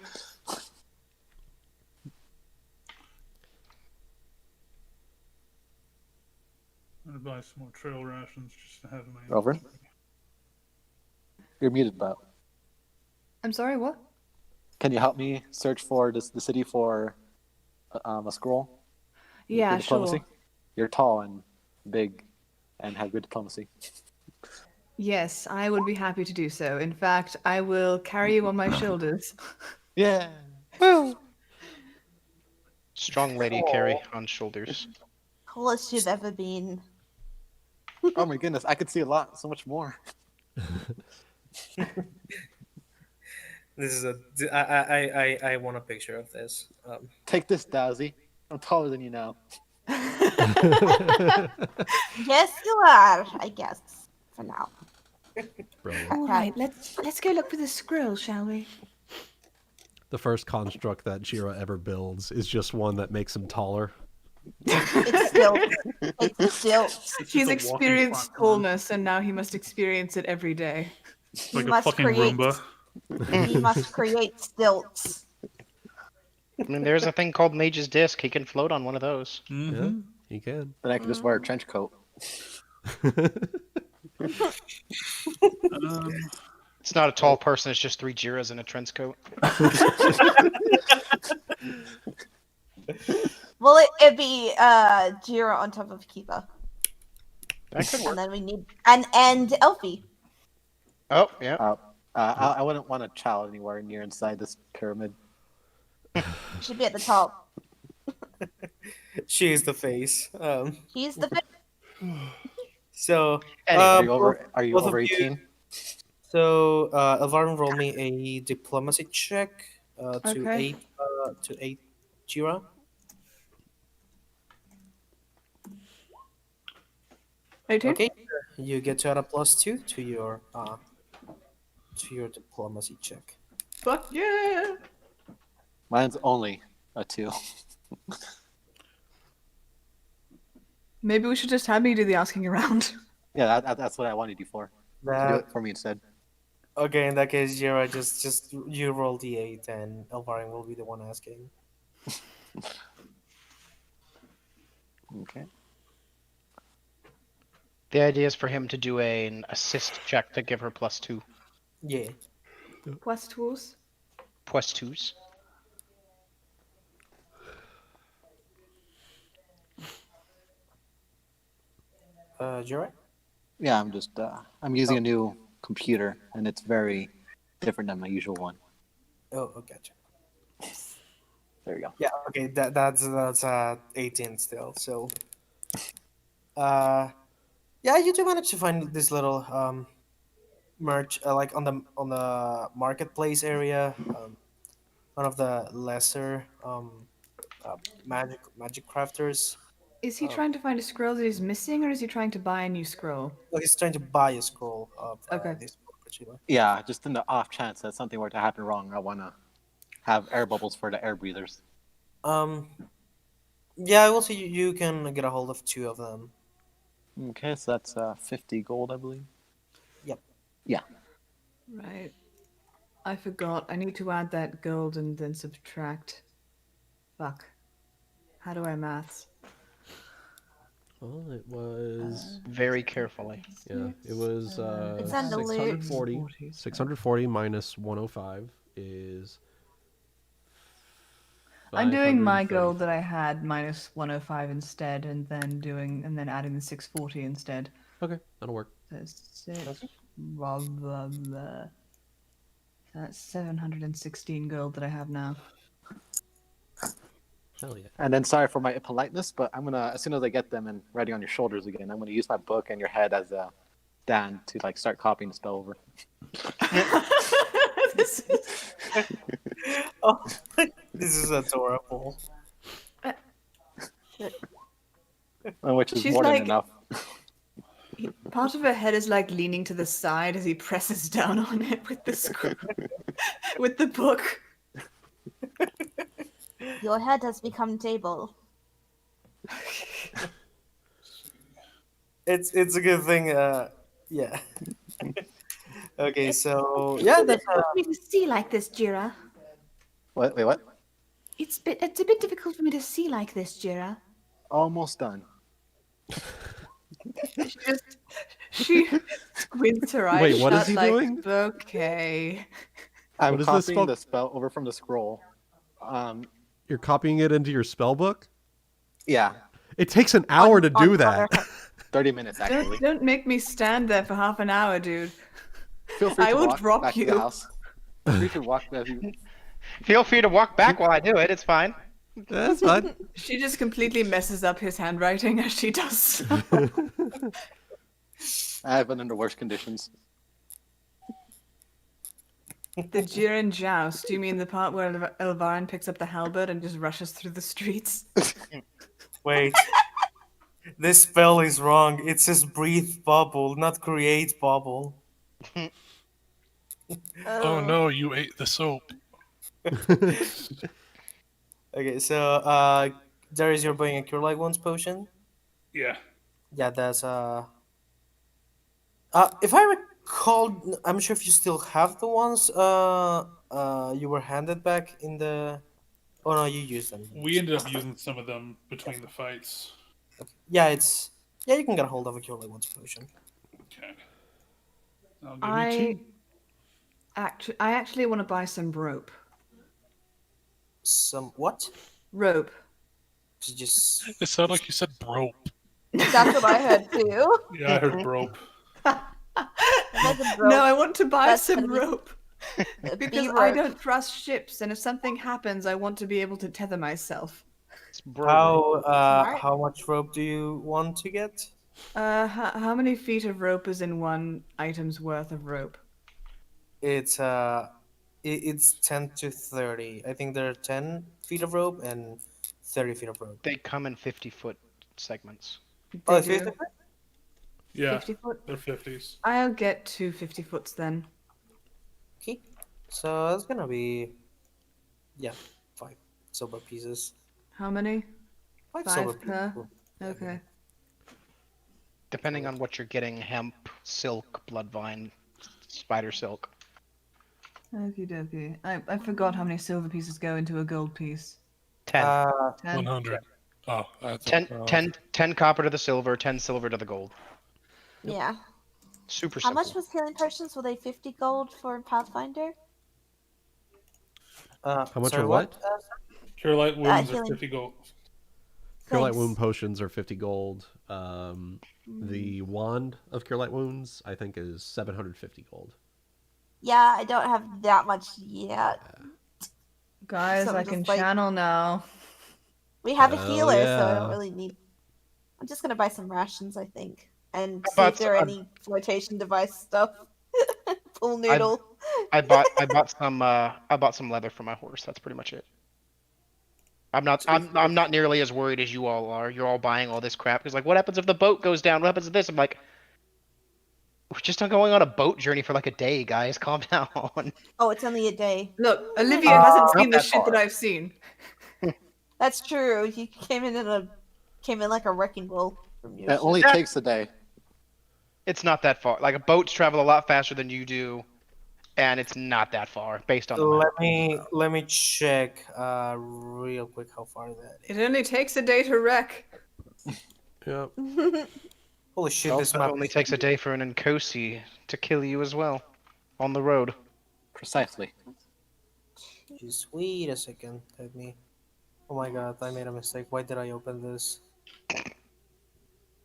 S1: gonna buy some more trail rations just to have in my
S5: Elvarin? You're muted, but
S7: I'm sorry, what?
S5: can you help me search for the city for a scroll?
S7: Yeah,
S5: for diplomacy?
S7: sure.
S5: You're tall and big and have good diplomacy.
S7: Yes, I would be happy to do so. In fact, I will carry you on my shoulders.
S5: Yeah.
S3: Strong lady carry on shoulders.
S2: Coolest you've ever been.
S5: Oh my goodness, I could see a lot, so much more.
S4: This is I want a picture of this.
S5: Take this, Dazzy. I'm taller than you now.
S2: Yes, you are, I guess, for now.
S8: Brilliant.
S7: All right, let's go look for the scroll, shall we?
S8: The first construct that Jeera ever builds is just one that makes him taller.
S2: It's still, it's still.
S1: It's just
S7: He's
S1: a walking
S7: experienced
S1: platform.
S7: tallness, and now he must experience it every day.
S1: It's like
S2: You
S1: a
S2: must
S1: fucking
S2: create-
S1: Roomba.
S2: You must create stilts.
S3: I mean, there's a thing called Mage's Disc. He can float on one of those.
S1: Mm-hmm.
S8: Yeah, he can.
S5: Then I can just wear a trench coat.
S3: It's not a tall person. It's just 3 Jeeras in a trench coat.
S2: Well, it'd be Jeera on top of Kiva.
S3: That could work.
S2: And then we need and Elfie.
S3: Oh, yeah.
S5: I wouldn't want a child anywhere near inside this pyramid.
S2: Should be at the top.
S4: She is the face.
S2: He's the
S4: So
S3: Anyway,
S5: Are you
S4: both of
S5: over
S4: you-
S5: 18?
S4: So Elvarin, roll me a diplomacy check to
S7: Okay.
S4: aid Jeera.
S7: 18?
S4: Okay, you get to add a +2 to your diplomacy check.
S7: Fuck yeah!
S5: Mine's only a 2.
S7: Maybe we should just have me do the asking around.
S5: Yeah, that's what I wanted you for. Do
S4: That,
S5: it for me instead.
S4: okay, in that case, Jeera, just you roll the 8, and Elvarin will be the one asking.
S5: Okay.
S3: The idea is for him to do an assist check to give her +2.
S4: Yeah.
S7: Plus tools.
S3: +2s.
S4: Jeera?
S5: Yeah, I'm just I'm using a new computer, and it's very different than my usual one.
S4: Oh, gotcha.
S5: There you go.
S4: Yeah, okay, that's 18 still. So, yeah, you do manage to find this little merch like on the marketplace area. One of the lesser magic crafters.
S7: Is he
S4: Oh.
S7: trying to find a scroll that is missing, or is he trying to buy a new scroll?
S4: Well, he's trying to buy a scroll of
S7: Okay.
S4: this particular.
S5: Yeah, just in the off chance that something were to happen wrong, I want to have air bubbles for the air breathers.
S4: Yeah, I will say you can get a hold of 2 of them.
S5: Okay, so that's 50 gold, I believe.
S4: Yep.
S5: Yeah.
S7: Right. I forgot. I need to add that gold and then subtract. Fuck. How do I maths?
S8: Well, it was
S3: Very carefully.
S8: yeah, it was
S2: It's on the loop.
S8: 640. 640 minus 105 is.
S7: I'm doing my
S8: 530.
S7: gold that I had minus 105 instead, and then adding the 640 instead.
S8: Okay, that'll work.
S7: That's 6. Blah, blah, blah. That's 716 gold that I have now.
S8: Hell yeah.
S5: And then sorry for my impoliteness, but I'm gonna, as soon as I get them and ready on your shoulders again, I'm gonna use my book and your head as a stand to like start copying the spell over.
S7: This is-
S4: Oh, this is adorable.
S5: Which is
S7: She's
S5: more
S7: like-
S5: than enough.
S7: Part of her head is like leaning to the side as he presses down on it with the with the book.
S2: Your head has become table.
S4: It's a good thing. Yeah. Okay, so yeah, that's
S2: difficult for me to see like this, Jeera.
S5: What? Wait, what?
S2: It's a bit difficult for me to see like this, Jeera.
S5: Almost done.
S7: She squints her eyes.
S8: Wait, what is
S7: shut,
S8: he
S7: like,
S8: doing?
S7: Okay.
S5: I'm
S8: What is this
S5: copying
S8: spell?
S5: the spell over from the scroll.
S8: You're copying it into your spell book?
S5: Yeah,
S8: It takes an hour to do that.
S5: 30 minutes actually.
S7: Don't make me stand there for half an hour, dude.
S5: Feel free
S7: I
S5: to
S7: will
S5: walk
S7: drop
S5: back to
S7: you.
S5: the house. Feel free to walk back.
S3: Feel free to walk back while I do it. It's fine.
S8: That's fine.
S7: She just completely messes up his handwriting as she does so.
S5: I have been under worse conditions.
S7: The Jiren joust. Do you mean the part where Elvarin picks up the halberd and just rushes through the streets?
S4: wait. This spell is wrong. It says breathe bubble, not create bubble.
S6: Oh no, you ate the soap.
S4: Okay, so Darius, you're buying a cure light wounds potion.
S1: Yeah.
S4: Yeah, that's if I recall, I'm sure if you still have the ones you were handed back in the. Oh no, you used them.
S1: We ended up using some of them between the fights.
S4: Yeah, you can get a hold of a cure light wounds potion.
S1: Okay. I'll give you 2.
S7: I actually want to buy some rope.
S4: Some what?
S7: Rope.
S4: Just
S6: It sounded like you said brope.
S2: That's what I heard too.
S1: Yeah, I heard rope.
S7: No, I want to buy
S2: That's
S7: some
S2: gonna be-
S7: rope. Because I don't trust ships, and if something happens, I want to be able to tether myself.
S3: It's broke.
S4: how much rope do you want to get?
S7: How many feet of rope is in one item's worth of rope?
S4: It's it's 10 to 30. I think there are 10 feet of rope and 30 feet of rope.
S3: They come in 50-foot segments.
S4: Oh,
S7: They
S4: it's
S7: do.
S4: 50 feet?
S1: Yeah,
S7: 50 foot?
S1: they're 50s.
S7: I'll get 2 50 foots then.
S4: Okay. So that's gonna be 5 silver pieces.
S7: How many?
S4: 5
S7: 5
S4: silver
S7: per?
S4: pieces.
S7: Okay.
S3: Depending on what you're getting, hemp, silk, bloodvine, spider silk.
S7: Okie dokie. I forgot how many silver pieces go into a gold piece.
S3: 10.
S7: 10.
S6: 100. Oh, I thought,
S3: 10 copper to the silver, 10 silver to the gold.
S2: Yeah.
S3: Super
S2: How
S3: simple.
S2: much was healing potions? Were they 50 gold for Pathfinder?
S8: How much
S4: sorry,
S8: are what?
S1: Cure light wounds are
S2: healing.
S1: 50 gold.
S8: Cure Light
S2: Thanks.
S8: Wound potions are 50 gold. The wand of Cure Light Wounds, I think, is 750 gold.
S2: Yeah, I don't have that much yet.
S7: Guys,
S2: So
S7: I
S2: I'm
S7: can
S2: just like-
S7: channel now.
S2: We have a
S8: Hell
S2: healer, so I
S8: yeah.
S2: don't really need. I'm just gonna buy some rations, I think, and
S3: I
S2: see
S3: bought
S2: if there are
S3: some-
S2: any flotation device stuff. Pool noodle.
S3: I bought some leather for my horse. That's pretty much it. I'm not nearly as worried as you all are. You're all buying all this crap because like, what happens if the boat goes down? What happens if this? I'm like, we're just not going on a boat journey for like a day, guys. Calm down.
S2: Oh, it's only a day.
S7: Look, Olivia hasn't
S3: not
S7: seen the
S3: that
S7: shit that
S3: far.
S7: I've seen.
S2: That's true. You came in like a wrecking ball from your
S5: It
S2: ship.
S5: only takes a day.
S3: It's not that far. Like boats travel a lot faster than you do, and it's not that far based on the map.
S4: Let me check real quick how far that is.
S7: It only takes a day to wreck.
S8: Yep.
S4: Holy shit,
S3: It
S4: this
S3: also
S4: map
S3: only
S4: is
S3: takes a day for an Nkosi to kill you as well on the road.
S5: Precisely.
S4: Just wait a second. Let me. Oh my god, I made a mistake. Why did I open this?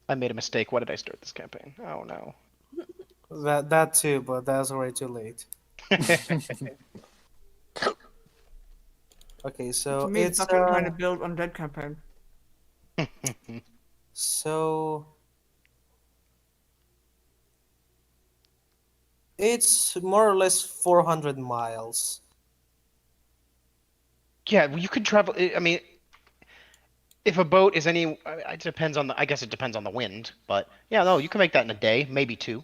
S3: I made a mistake. Why did I start this campaign? Oh no.
S4: That too, but that's already too late. Okay, so
S7: To me,
S4: it's
S7: fucking trying to build undead campaign.
S4: so it's more or less 400 miles.
S3: Yeah, well, you could travel. I mean, if a boat is any, it depends on the. I guess it depends on the wind, but yeah, no, you can make that in a day, maybe two.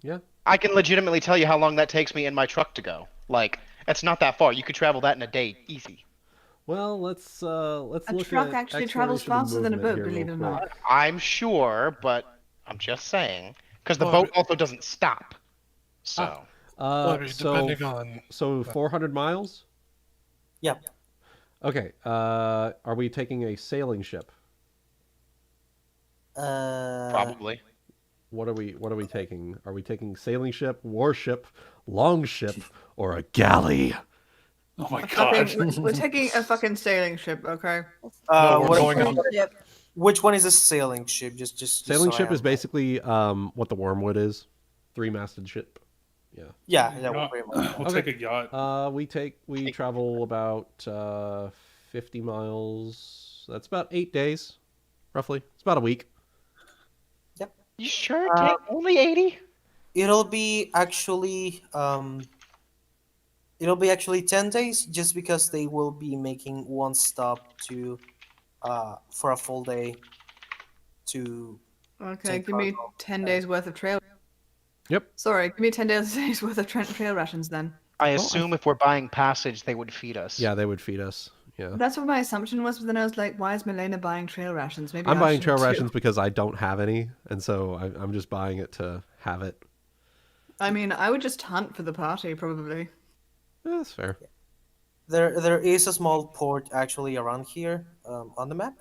S8: Yeah.
S3: I can legitimately tell you how long that takes me in my truck to go. Like, it's not that far. You could travel that in a day, easy.
S8: Well, let's
S7: A
S8: look
S7: truck
S8: at
S7: actually travels
S8: exploration and
S7: faster than a
S8: movement
S7: boat,
S8: here
S7: believe
S8: real
S7: it or
S8: quick.
S7: not.
S3: I'm sure, but I'm just saying because the
S6: Well,
S3: boat also doesn't stop. So
S6: I mean,
S8: So
S6: depending on
S8: 400 miles.
S4: Yeah.
S8: Okay. Are we taking a sailing ship?
S3: probably.
S8: What are we taking? Are we taking sailing ship, warship, longship, or a galley?
S1: Oh my god.
S7: We're taking a fucking sailing ship, okay?
S6: No, we're going on.
S2: Yep.
S4: Which one is a sailing ship? Just
S8: Sailing
S4: so I
S8: ship is
S4: have-
S8: basically what the Wyrmwood is, 3-masted ship. Yeah.
S4: Yeah,
S1: Yacht.
S4: pretty much.
S1: We'll take a yacht.
S8: We travel about 50 miles. That's about 8 days, roughly. It's about a week.
S3: You sure? Take only 80?
S4: It'll be actually 10 days just because they will be making one stop to for a full day to
S7: Okay,
S4: Take
S7: give me
S4: cargo.
S7: 10 days worth of trail.
S8: Yep.
S7: Sorry, give me 10 days worth of trail rations then.
S3: I assume if we're buying passage, they would feed us.
S8: Yeah, they would feed us. Yeah.
S7: That's what my assumption was, but then I was like, why is Melaina buying trail rations? Maybe
S8: I'm
S7: I
S8: buying
S7: should
S8: trail
S7: too.
S8: rations because I don't have any, and so I'm just buying it to have it.
S7: I mean, I would just hunt for the party, probably.
S8: Yeah, that's fair.
S4: There is a small port actually around here on the map.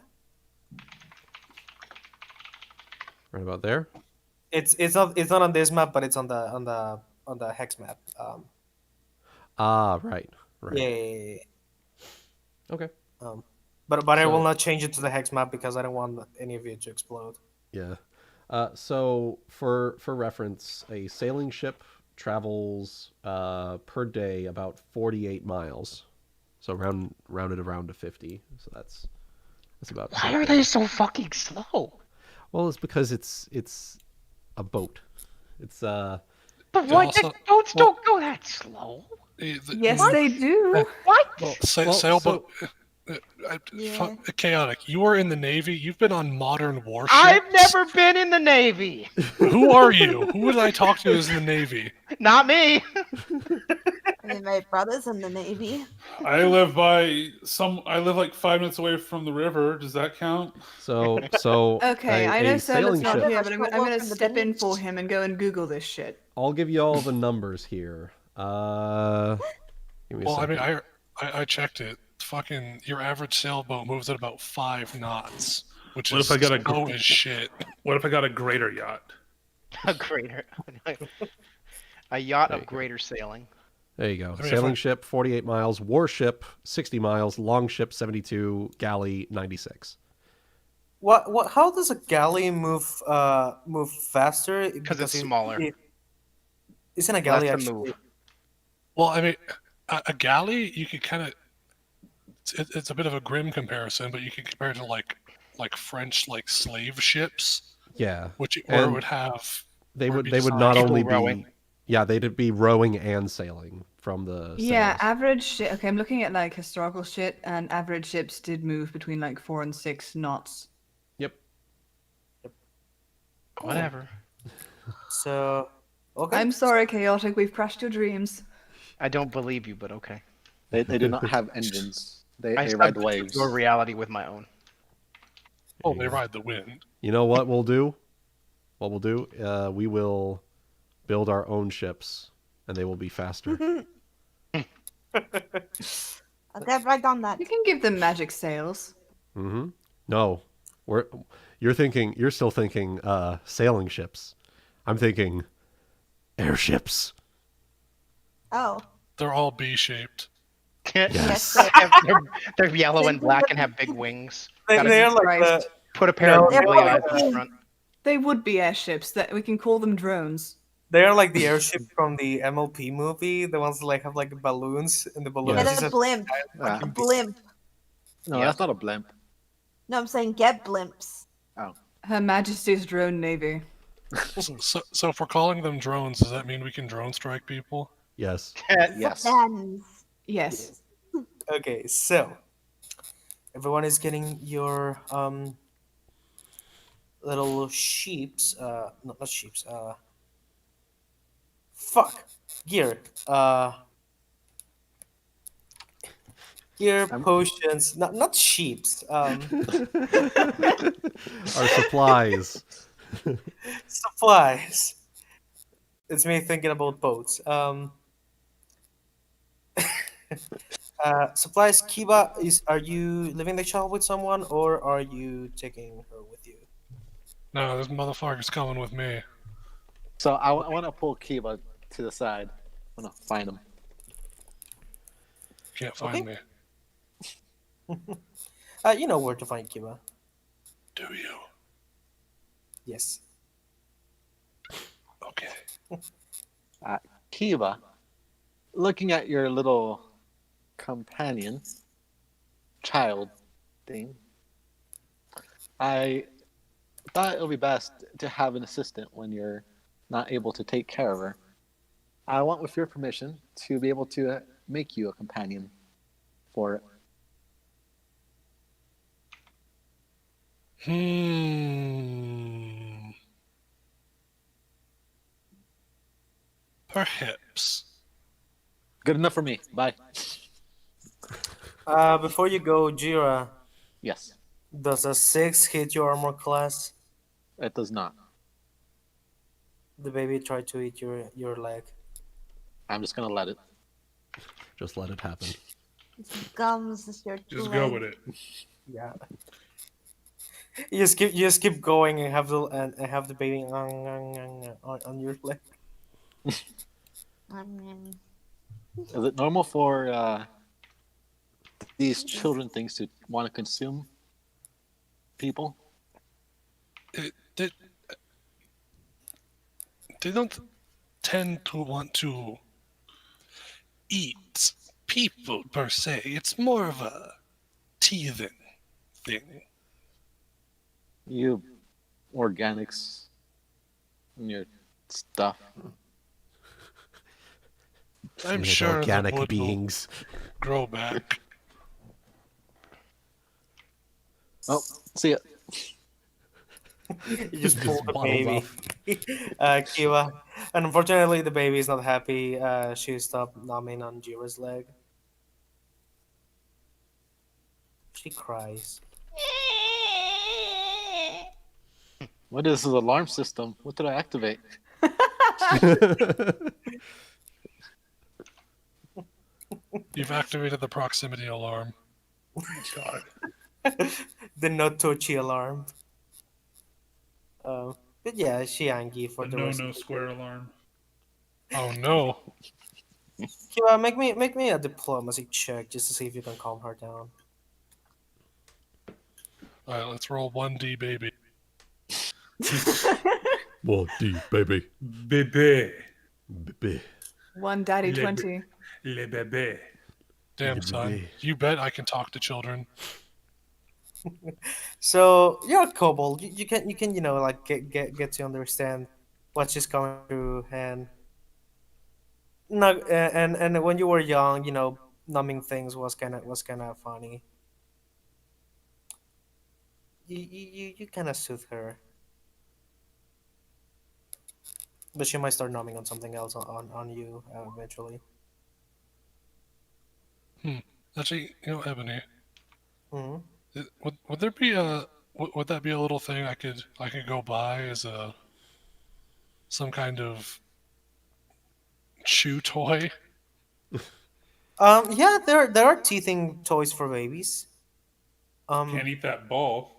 S8: Right about there.
S4: It's not on this map, but it's on the hex map.
S8: Right.
S4: Yeah.
S8: Okay.
S4: But I
S8: So-
S4: will not change it to the hex map because I don't want any of it to explode.
S8: Yeah. So for reference, a sailing ship travels per day about 48 miles. So rounded around to 50. So that's about.
S3: Why are they so fucking slow?
S8: Well, it's because it's a boat. It's
S3: But why
S6: also-
S3: boats don't go that slow?
S7: Yes, they do.
S3: What?
S8: well,
S6: Sailboat.
S2: Yeah.
S6: Chaotic. You are in the Navy. You've been on modern warships.
S3: I've never been in the Navy.
S6: Who are you? Who would I talk to as in the Navy?
S3: Not me.
S2: I mean, my brother's in the Navy.
S1: I live like 5 minutes away from the river. Does that count?
S8: so
S7: Okay, I
S8: a
S7: know Serlet's
S8: sailing
S7: not
S8: ship.
S7: here, but I'm
S2: Work
S7: going
S2: in
S7: to
S2: the
S7: step in
S2: village.
S7: for him and go and Google this shit.
S8: I'll give you all the numbers here. Give me a
S6: Well, I
S8: second.
S6: mean, I checked it. fucking your average sailboat moves at about 5 knots, which
S1: What
S6: is
S1: if I got a
S6: slow as shit.
S1: What if I got a greater yacht?
S3: A greater, a yacht
S8: There
S3: of
S8: you go.
S3: greater sailing.
S8: There you go.
S6: I mean, if
S8: Sailing
S6: I-
S8: ship, 48 miles. Warship, 60 miles. Longship, 72. Galley, 96.
S4: What? How does a galley move faster?
S3: Because it's smaller.
S4: Isn't a
S3: Less
S4: galley
S3: to
S4: actually?
S3: move.
S6: Well, I mean, a galley, you could kind of. It's a bit of a grim comparison, but you can compare it to like French slave ships,
S8: Yeah.
S6: which where it
S8: And
S6: would have.
S8: They
S6: where
S8: would
S6: it'd be
S8: they would
S6: just
S8: not
S3: people
S8: only
S3: rowing.
S8: be yeah, they'd be rowing and sailing from the
S7: Yeah,
S8: sails.
S7: average ship. Okay, I'm looking at like historical shit, and average ships did move between like 4 and 6 knots.
S8: Yep.
S3: Whatever.
S4: So okay.
S7: I'm sorry, chaotic. We've crushed your dreams.
S3: I don't believe you, but okay.
S5: They do not have engines. They
S3: I
S5: ride
S3: substitute
S5: waves.
S3: your reality with my own.
S6: Oh, they ride the wind.
S8: You know what we'll do? What we'll do? We will build our own ships, and they will be faster.
S2: I'll get right on that.
S7: You can give them magic sails.
S8: Mm-hmm. No, you're still thinking sailing ships. I'm thinking airships.
S2: Oh,
S6: They're all B-shaped.
S8: Yes.
S3: They're yellow and black and have big wings. Gotta
S4: They're like
S7: Christ.
S3: Put a pair
S4: No,
S3: of
S2: they're
S3: googly eyes
S2: all-
S3: in the front.
S7: They would be airships. That we can call them drones.
S4: they're like the airship from the MLP movie. The ones that have balloons, and the balloons.
S2: get
S8: Yes.
S2: a
S4: just-
S2: blimp.
S5: Ah,
S2: A blimp.
S5: no,
S3: Yeah.
S5: that's not a blimp.
S2: No, I'm saying get blimps.
S7: Her Majesty's drone navy.
S6: So if we're calling them drones, does that mean we can drone strike people?
S8: Yes.
S5: Yes.
S2: Then
S7: Yes.
S4: Okay, so everyone is getting your little sheeps. No, not sheeps. Fuck gear. Gear potions. Not sheeps.
S8: Our supplies.
S4: Supplies. It's me thinking about boats. Supplies. Kiba, are you living the child with someone, or are you taking her with you?
S6: No, this motherfucker's coming with me.
S5: So I want to pull Kiba to the side. I want to find him.
S6: Can't find me.
S4: You know where to find Kiba.
S6: Do you?
S4: Yes.
S6: Okay.
S5: Kiba, looking at your little companion, child thing, I thought it would be best to have an assistant when you're not able to take care of her. I want, with your permission, to be able to make you a companion for it.
S6: Perhaps.
S5: Good enough for me. Bye.
S4: Before you go, Jeera,
S5: Yes,
S4: does a 6 hit your armor class?
S5: it does not.
S4: The baby tried to eat your leg.
S5: I'm just gonna let it.
S8: Just let it happen.
S2: gums is your
S1: Just go with it.
S4: Yeah. You just keep going and have the baby on your leg.
S5: Is it normal for these children things to want to consume people?
S6: They don't tend to want to eat people per se. It's more of a teething thing.
S5: You organics and your stuff.
S6: I'm
S8: These
S6: sure
S8: organic
S6: the wood
S8: beings.
S6: will grow back.
S5: Oh, see ya.
S4: You just
S8: Just
S4: pull the
S8: waddles
S4: baby.
S8: off.
S4: Kiva. And unfortunately, the baby is not happy. She stopped numbing on Jeera's leg. She cries.
S5: What is this alarm system? What did I activate?
S6: You've activated the proximity alarm.
S1: God.
S4: The no touchy alarm. But yeah, she angry for
S1: The
S4: the rest of
S1: no
S4: the
S1: square alarm.
S6: Oh no.
S4: Kira, make me a diplomacy check just to see if you can calm her down.
S6: All right, let's roll 1D, baby.
S8: Well, D, baby.
S1: Bébé.
S8: Baby.
S7: One daddy
S1: Le
S7: 20.
S1: Le bébé.
S6: Damn,
S8: Yeah,
S6: son.
S8: baby.
S6: You bet I can talk to children.
S4: So you're a kobold. You can like get to understand what's just coming through, and no, and when you were young, numbing things was kind of funny. You kind of soothe her, but she might start numbing on something else on you eventually.
S6: Actually, Ebony,
S4: Hmm.
S6: would there be a would that be a little thing I could go buy as some kind of chew toy?
S4: Yeah, there are teething toys for babies.
S1: Can't eat that ball.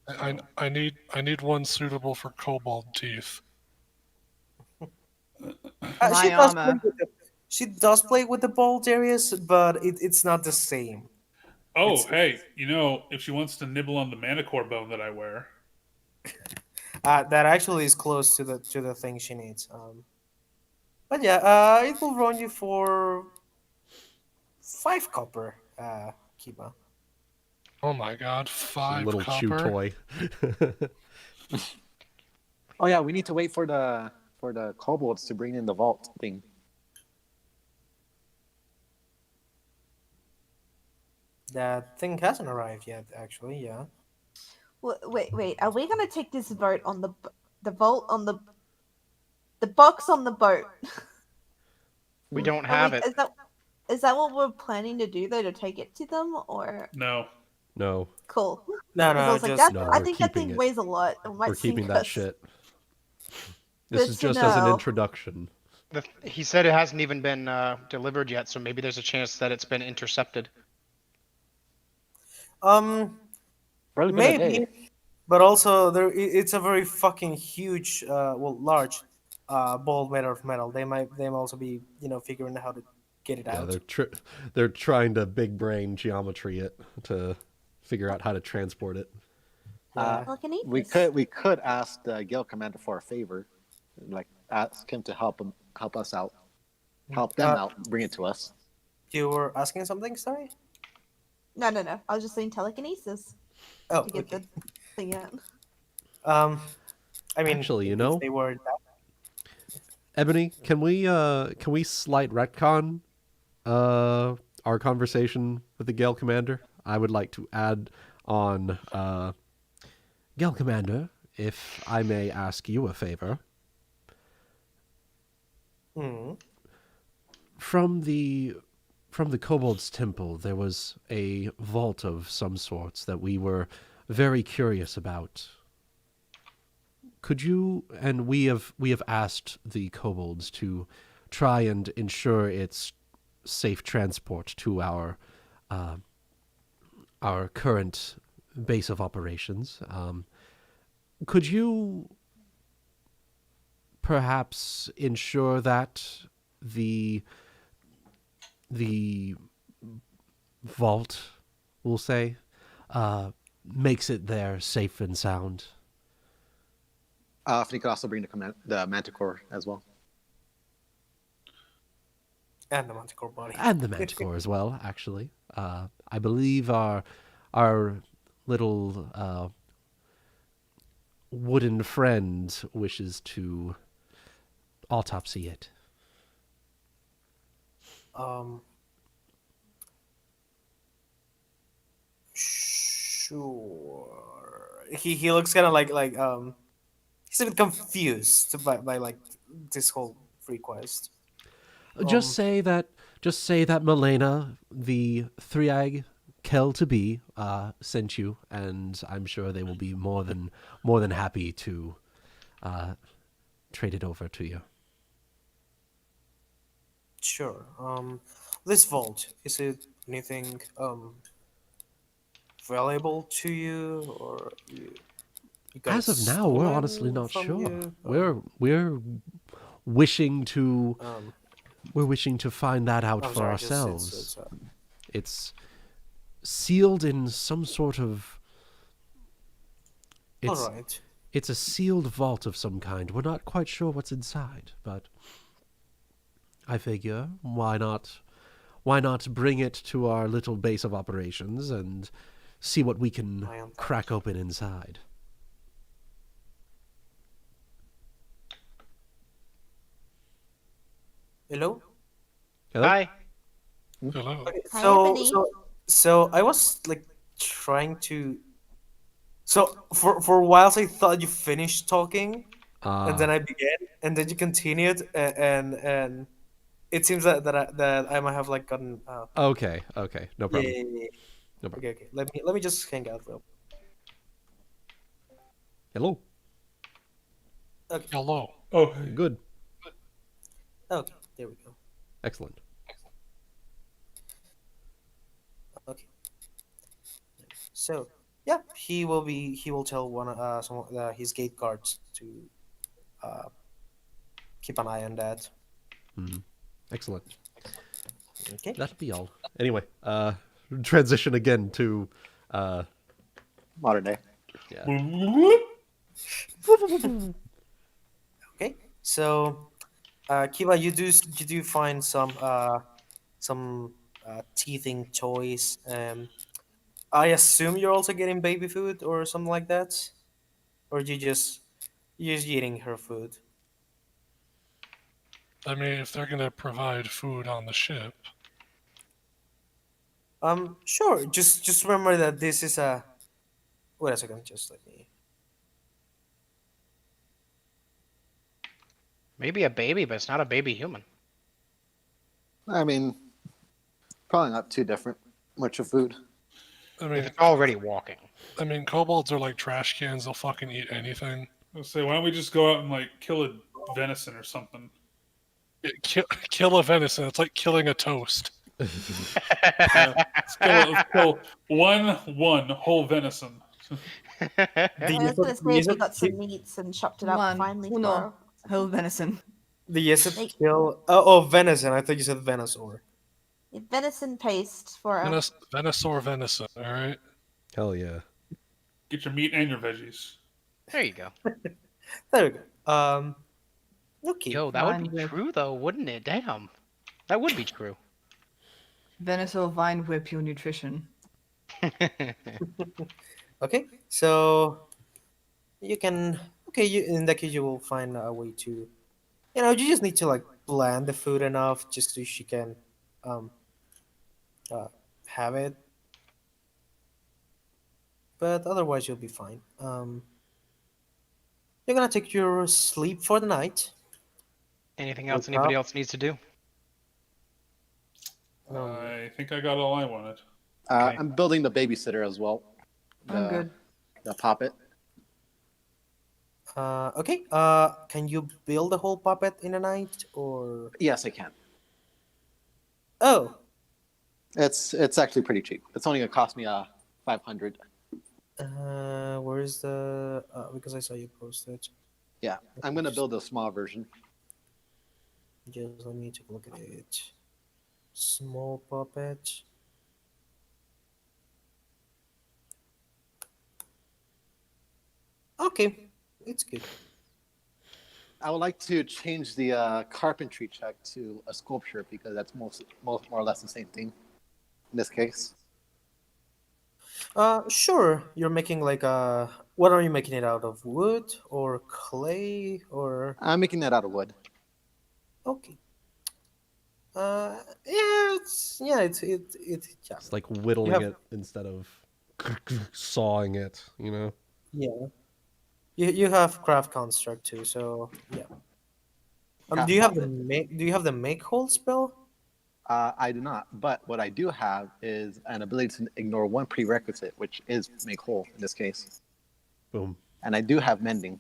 S6: I need one suitable for kobold teeth.
S7: My
S4: She does play
S7: armor.
S4: with the ball, Darius, but it's not the same.
S1: Oh,
S4: It's
S1: hey, if she wants to nibble on the manicore bone that I wear.
S4: that actually is close to the thing she needs. But yeah, it will run you for 5 copper, Kiba.
S6: Oh my god,
S8: It's a
S6: 5
S8: little chew
S6: copper.
S8: toy.
S5: Oh yeah, we need to wait for the kobolds to bring in the vault thing.
S4: That thing hasn't arrived yet, actually. Yeah.
S2: Wait. Are we gonna take this vote on the vault on the box on the boat?
S3: We don't
S2: Are
S3: have
S2: we,
S3: it.
S2: is that what we're planning to do though, to take it to them, or
S1: No.
S8: No,
S2: cool?
S4: No,
S2: Because I
S4: no,
S2: was like,
S4: just
S8: No,
S2: I
S8: we're
S2: think that
S8: keeping
S2: thing
S8: it.
S2: weighs a lot. It might
S8: we're keeping
S2: sink
S8: that
S2: us.
S8: shit. This
S2: Good
S8: is
S2: to
S8: just as an
S2: know.
S8: introduction.
S3: He said it hasn't even been delivered yet, so maybe there's a chance that it's been intercepted.
S5: Probably been a day.
S4: maybe, but also it's a very fucking huge, large, ball made of metal. They might also be figuring out how to get it
S8: Yeah,
S4: out.
S8: they're trying to big brain geometry it to figure out how to transport it.
S4: Yeah.
S5: We could ask the guild commander for a favor, like ask him to help us out, help them out, bring it to us.
S4: You were asking something, sorry?
S2: No. I was just saying telekinesis
S4: Oh,
S2: to get
S4: okay.
S2: the thing out.
S4: I mean,
S8: Actually,
S4: if they were
S8: Ebony, can we slight retcon our conversation with the Gale Commander? I would like to add on Gale Commander, if I may ask you a favor. From the Kobold's Temple, there was a vault of some sorts that we were very curious about. Could you, and we have asked the kobolds to try and ensure its safe transport to our current base of operations. Could you perhaps ensure that the vault, we'll say, makes it there safe and sound?
S5: If he could also bring the manticore as well.
S4: and the manticore body.
S8: And the Manticore as well, actually. I believe our little wooden friend wishes to autopsy it.
S4: Sure. He looks kind of like he's a bit confused by like this whole request.
S8: Just say that Melaina, the Thriae Kel to be, sent you, and I'm sure they will be more than happy to trade it over to you.
S4: Sure. This vault, is it anything valuable to you, or you got
S8: As
S4: it
S8: of now, we're
S4: stolen
S8: honestly not
S4: from
S8: sure.
S4: you?
S8: We're wishing to find that out
S4: I'm
S8: for
S4: sorry,
S8: ourselves.
S4: it's
S8: It's sealed in some sort of.
S4: all
S8: It's
S4: right.
S8: it's a sealed vault of some kind. We're not quite sure what's inside, but I figure why not bring it to our little base of operations and see what we can
S4: I am
S8: crack open inside.
S4: Hello.
S8: Hello?
S3: Hi.
S6: Hello.
S4: Okay,
S2: Hi,
S4: so
S2: Ebony.
S4: so I was like trying to. So for a while I thought you finished talking, and then I began, and then you continued, and it seems that I might have like gotten.
S8: Okay, no problem.
S4: Yeah.
S8: No problem.
S4: Okay. Let me just hang out real.
S8: Hello.
S6: Hello.
S1: Oh,
S8: Good.
S4: Okay. There we go.
S8: Excellent.
S4: Okay. So yeah, he will tell one some of his gate guards to uh keep an eye on that.
S8: Excellent.
S4: Okay.
S8: That'll be all. Anyway, transition again to
S5: Modern day.
S8: yeah.
S4: Okay. So Kiba, you do find some teething toys. I assume you're also getting baby food or something like that, or you're just eating her food.
S6: I mean, if they're gonna provide food on the ship,
S4: Sure. Just remember that this is a. Wait a second. Just let me.
S3: Maybe a baby, but it's not a baby human.
S5: I mean, probably not too different. Much of food.
S6: I
S3: If
S6: mean,
S3: it's already walking.
S6: kobolds are like trash cans. They'll fucking eat anything.
S1: let's say, why don't we just go out and like kill a venison or something?
S6: Kill a venison. It's like killing a toast.
S1: Let's kill one whole venison.
S2: I was going to say if you got some
S4: kill,
S2: meats and chopped it up
S7: One,
S2: finely
S7: uno,
S2: tomorrow.
S7: whole venison.
S4: kill. Oh, venison. I thought you said venusaur.
S2: Venison paste for a
S6: Venusaur venison. All right.
S8: Hell yeah.
S1: Get your meat and your veggies.
S3: There you go.
S4: There we go. Okay.
S3: Yo, that would be
S7: Vine whip.
S3: true though, wouldn't it? Damn. That would be true.
S7: Venusaur vine whip your nutrition.
S4: Okay. So you can. Okay. You in that case you will find a way to. You just need to like bland the food enough just so she can, um, have it. But otherwise you'll be fine. You're gonna take your sleep for the night.
S3: Anything else
S4: Wake
S3: anybody
S4: up.
S3: else needs to do?
S1: I think I got all I wanted.
S3: Okay.
S5: I'm building the babysitter as well.
S7: I'm good.
S5: The puppet.
S4: Okay. Can you build a whole puppet in a night, or?
S5: Yes, I can.
S4: Oh.
S5: It's actually pretty cheap. It's only gonna cost me 500.
S4: Where is the? Because I saw you post it.
S5: Yeah, I'm gonna build a small version.
S4: Just let me take a look at it. Small puppet. Okay, it's good.
S5: I would like to change the carpentry check to a sculpture because that's more or less the same thing in this case.
S4: Sure. You're making like a. What are you making it out of? Wood or clay or?
S5: I'm making that out of wood.
S4: Okay. Yeah, yeah.
S8: It's like whittling
S4: have-
S8: it instead of sawing it, you know?
S4: Yeah. You have craft construct too, so yeah.
S5: Craft
S4: Do you have
S5: puppet.
S4: do you have the make hole spell?
S5: I do not, but what I do have is an ability to ignore one prerequisite, which is make whole in this case.
S8: Boom.
S5: And I do have mending.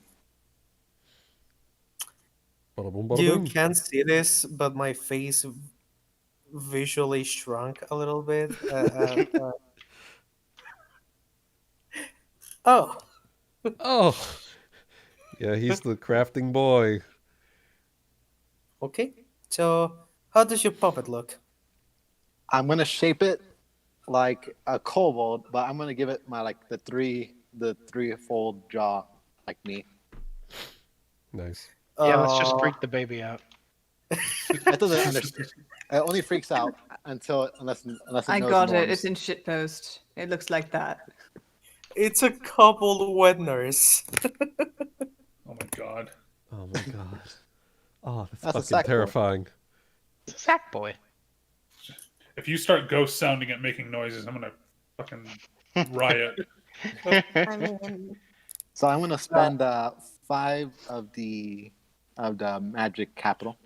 S8: Bada boom, bada
S4: You
S8: boom.
S4: can't see this, but my face visually shrunk a little bit. Oh,
S8: Oh, yeah, he's the crafting boy.
S4: okay. So, how does your puppet look?
S5: I'm gonna shape it like a kobold, but I'm gonna give it my the three-fold jaw like me.
S8: Nice.
S3: Yeah, let's just
S4: Uh,
S3: freak the baby out.
S5: It doesn't understand. It only freaks out unless it
S7: I
S5: knows
S7: got it.
S5: norms.
S7: It's in shitpost. It looks like that.
S4: It's a kobold wet nurse.
S1: Oh my god.
S8: Oh my god. Oh, that's
S5: That's a
S8: fucking
S5: sack boy.
S8: terrifying.
S3: It's a sack boy.
S1: If you start ghost sounding at making noises, I'm gonna fucking riot.
S2: I mean,
S5: So I'm gonna spend 5 of the magic capital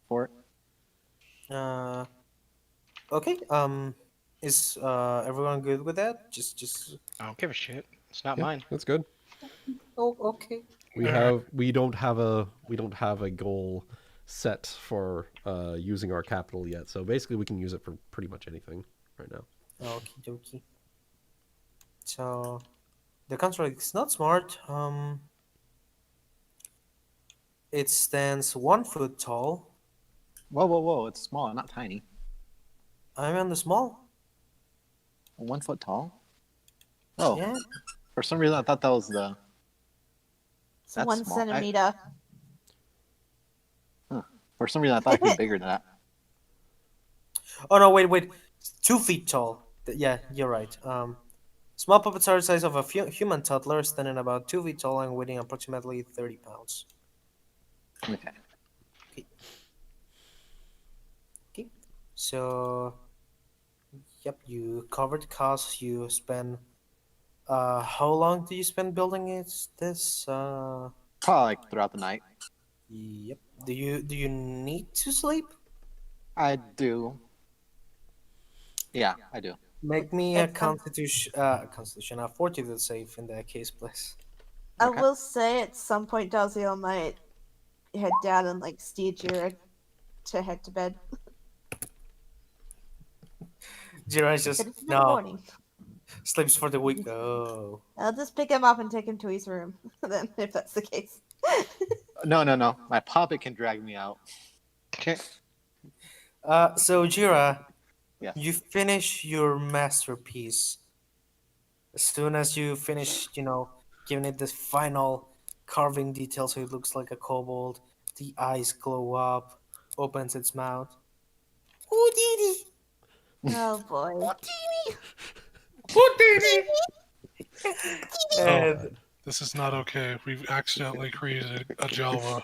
S5: for it.
S4: Okay. Is everyone good with that? Just.
S3: I don't give a shit. It's not
S8: Yeah,
S3: mine.
S8: that's good.
S4: Oh, okay.
S8: We don't have a goal set for using our capital yet. So basically, we can use it for pretty much anything right now.
S4: Okie dokie. So, the construct is not smart. It stands 1 foot tall.
S5: Whoa, whoa, whoa! It's small, not tiny.
S4: I'm on the small.
S5: 1 foot tall. Oh,
S4: Yeah.
S5: for some reason I thought that was the.
S2: it's
S5: That's
S2: 1
S5: small.
S2: centimeter.
S5: For some reason I thought it could be bigger than that.
S4: Oh no! Wait. 2 feet tall. Yeah, you're right. Small puppets are the size of a human toddler, standing about 2 feet tall and weighing approximately 30 pounds.
S5: Okay.
S4: Okay. So, yep, you covered costs. You spend. How long do you spend building this?
S5: Probably throughout the night.
S4: Yep. Do you need to sleep?
S5: I do. Yeah, I do.
S4: Make me a
S2: It's, um,
S4: constitution, a fortitude save in that case, please.
S2: I
S5: Okay.
S2: will say at some point Dazielle might head down and steer Jeera to head to bed.
S4: Jeera is just
S2: But it's in the
S4: no
S2: morning.
S4: sleeps for the week. Oh.
S2: I'll just pick him up and take him to his room then, if that's the case.
S5: No. My puppet can drag me out.
S4: So Jeera,
S5: Yes.
S4: you finish your masterpiece. As soon as you finish, giving it this final carving detail so it looks like a kobold, the eyes glow up, opens its mouth. Ooh, dee
S2: Oh boy.
S6: Oh,
S4: And
S6: this is not okay. We've accidentally created a Java.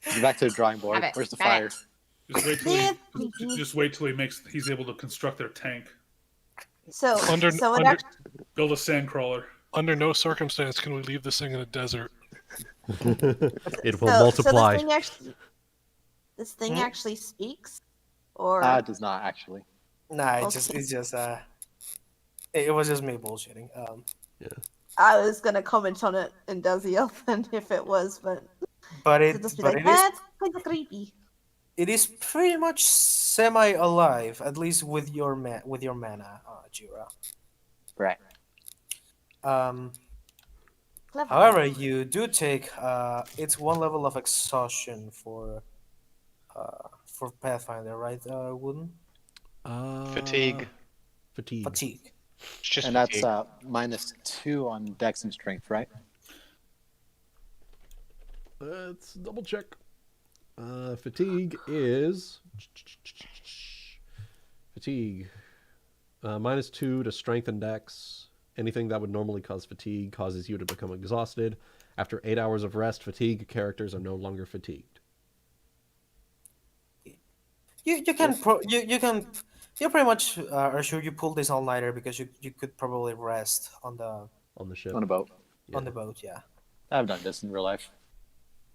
S5: Get back to the drawing board.
S2: Have it,
S5: Where's the
S2: have
S5: fire?
S2: it.
S1: Just wait till he's able to construct their tank.
S2: So,
S6: Under-
S2: so it
S6: under-
S2: actually,
S1: Build a sand crawler.
S6: Under no circumstance can we leave this thing in a desert.
S8: It will
S2: so
S8: multiply.
S2: this thing
S4: Hmm?
S2: actually speaks, or
S5: It does not actually.
S4: nah,
S2: Okay.
S4: it's just it was just me bullshitting.
S2: I was gonna comment on it in Dazielle then if it was, but
S4: But
S2: it'll just be like,
S4: it is
S2: that's kind of creepy.
S4: it is pretty much semi-alive, at least with your mana, Jeera.
S5: Right.
S2: Clever.
S4: However, you do take it's 1 level of exhaustion for Pathfinder, right, Wooden?
S3: Fatigue.
S8: Fatigue.
S4: Fatigue.
S3: It's just
S5: And
S3: fatigue.
S5: that's -2 on Dex and Strength, right?
S8: Let's double check. Fatigue is fatigue. -2 to strength and dex. Anything that would normally cause fatigue causes you to become exhausted. After 8 hours of rest, fatigue characters are no longer fatigued.
S4: You can you pretty much are sure you pulled this all nighter because you could probably rest on the
S8: On the ship.
S5: On a boat.
S4: on the boat, yeah.
S5: I've done this in real life.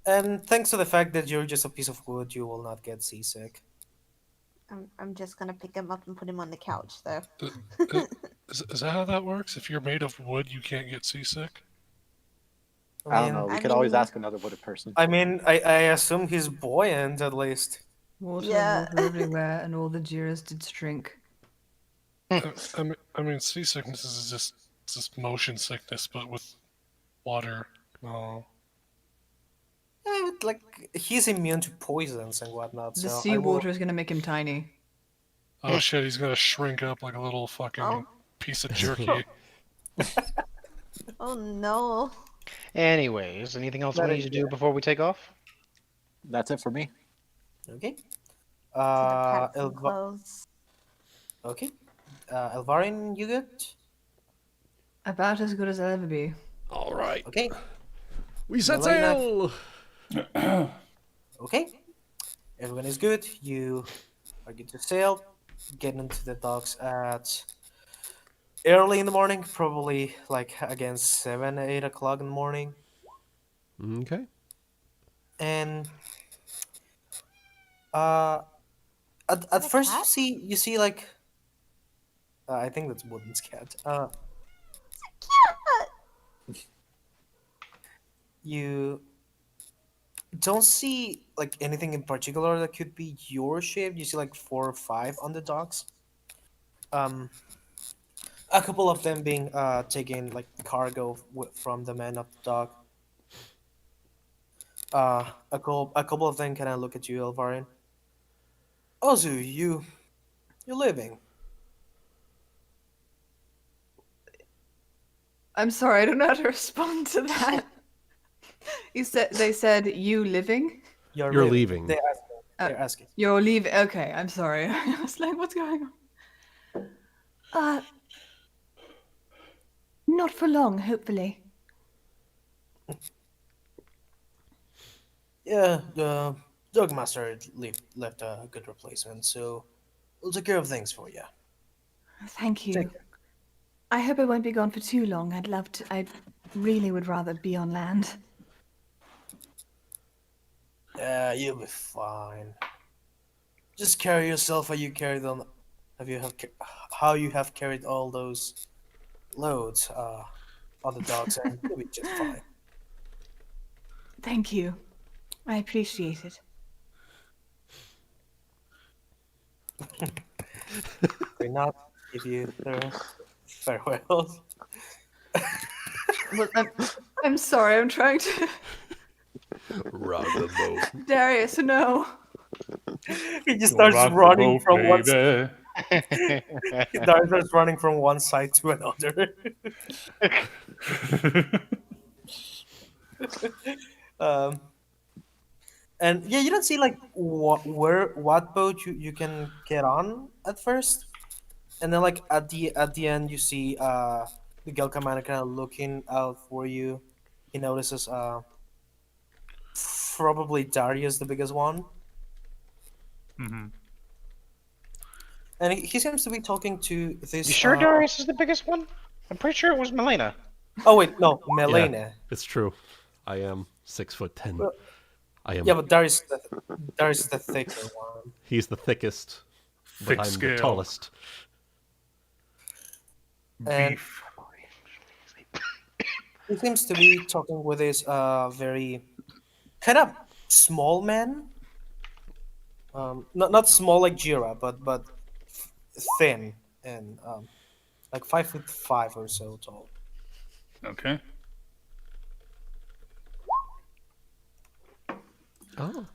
S4: And thanks to the fact that you're just a piece of wood, you will not get seasick.
S2: I'm just gonna pick him up and put him on the couch, though.
S6: Is that how that works? If you're made of wood, you can't get seasick?
S5: I don't know. We
S2: I
S5: could always
S2: mean-
S5: ask another wooded person.
S4: I mean, I assume he's buoyant at least.
S7: Water,
S2: Yeah.
S7: water everywhere, and all the Jeeras did shrink.
S6: I mean, seasickness is just motion sickness, but with water. No.
S4: Like he's immune to poisons and whatnot.
S7: The
S4: So I
S7: seawater
S4: will.
S7: is going to make him tiny.
S6: Oh shit, he's gonna shrink up like a little fucking
S2: Oh.
S6: piece of jerky.
S2: Oh no.
S3: Anyways, anything else
S4: That
S3: we
S4: is-
S3: need to do before we take off?
S5: That's it for me.
S4: Okay.
S2: To the pets and
S4: Elva-
S2: clothes.
S4: okay. Elvarin, you good?
S7: About as good as I'll ever be.
S8: All right.
S4: Okay.
S8: We set
S4: Melaina.
S8: sail!
S4: Okay. Everyone is good. You are good to sail. Get into the docks at early in the morning, probably like again 7, 8 o'clock in the morning.
S8: Okay.
S4: And at
S2: The
S4: first
S2: cat?
S4: you see like I think that's Wuten's cat. You don't see like anything in particular that could be your ship. You see like 4 or 5 on the docks. A couple of them being taking like cargo from the men of the dock. A couple of them kind of look at you, Elvarin. Ozu, you're leaving.
S7: I'm sorry, I don't know how to respond to that. They said you living?
S8: You're leaving.
S4: They're asking.
S7: You're leaving. Okay, I'm sorry. I was like, what's going on? Not for long, hopefully.
S4: Yeah, the Dogmaster left a good replacement, so we'll take care of things for you.
S7: Thank you.
S4: Take care.
S7: I hope I won't be gone for too long. I really would rather be on land.
S4: Yeah, you'll be fine. Just carry yourself how you carried on. How you have carried all those loads on the dogs, and you'll be just fine.
S7: Thank you. I appreciate it.
S4: We're not give you their farewells.
S7: Well, I'm sorry. I'm trying to.
S8: Rock the boat.
S7: Darius, no.
S4: He just starts running from one. Darius starts running from one side to another. And yeah, you don't see like what boat you can get on at first, and then like at the end you see the Gel commander kind of looking out for you. He notices probably Darius, the biggest one.
S1: Mm-hmm.
S4: And he seems to be talking to this.
S3: You sure Darius is the biggest one? I'm pretty sure it was Melaina.
S4: Oh wait, no, Melaina.
S8: It's true. I am 6'10".
S4: Well,
S8: I am.
S4: Yeah, but Darius is the thicker one.
S8: He's the thickest, but
S1: Thick
S8: I'm
S1: scale.
S8: the tallest.
S4: And
S1: Beef.
S4: he seems to be talking with this very kind of small man. Not small like Jeera, but thin and like 5'5" or so tall.
S1: Okay.
S8: Oh.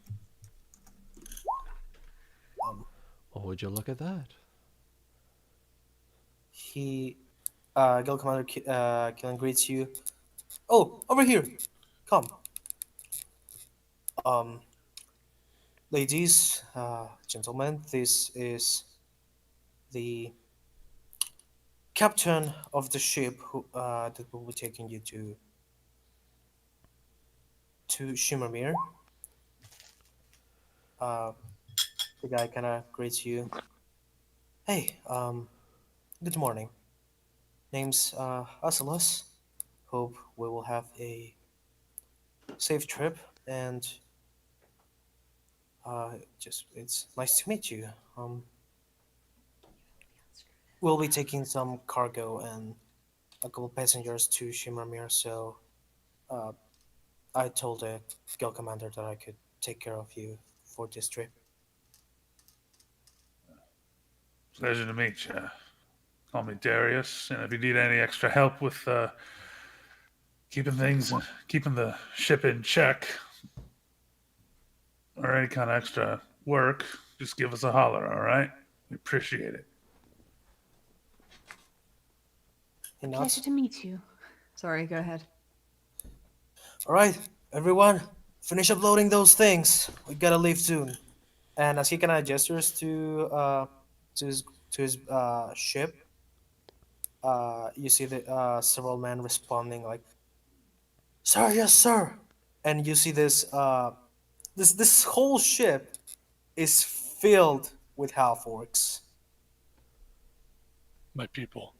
S8: Oh, would you look at that?
S4: He, Guild Commander Killen greets you. Oh, over here, come. Ladies, gentlemen, this is the captain of the ship who that will be taking you to Shimmermere. The guy kind of greets you. Hey, good morning. Name's Asilas. Hope we will have a safe trip, and it's nice to meet you. We'll be taking some cargo and a couple passengers to Shimmermere, so I told the guild commander that I could take care of you for this trip.
S1: Pleasure to meet you. call me Darius. And if you need any extra help with keeping the ship in check, or any kind of extra work, just give us a holler, all right? We appreciate it.
S4: He
S7: Pleasure
S4: nods.
S7: to meet you. Sorry, go ahead.
S4: All right, everyone, finish uploading those things. We gotta leave soon. And as he kind of gestures to his ship, you see the several men responding like, "Sir, yes, sir." And you see this this whole ship is filled with half orcs.
S6: My people.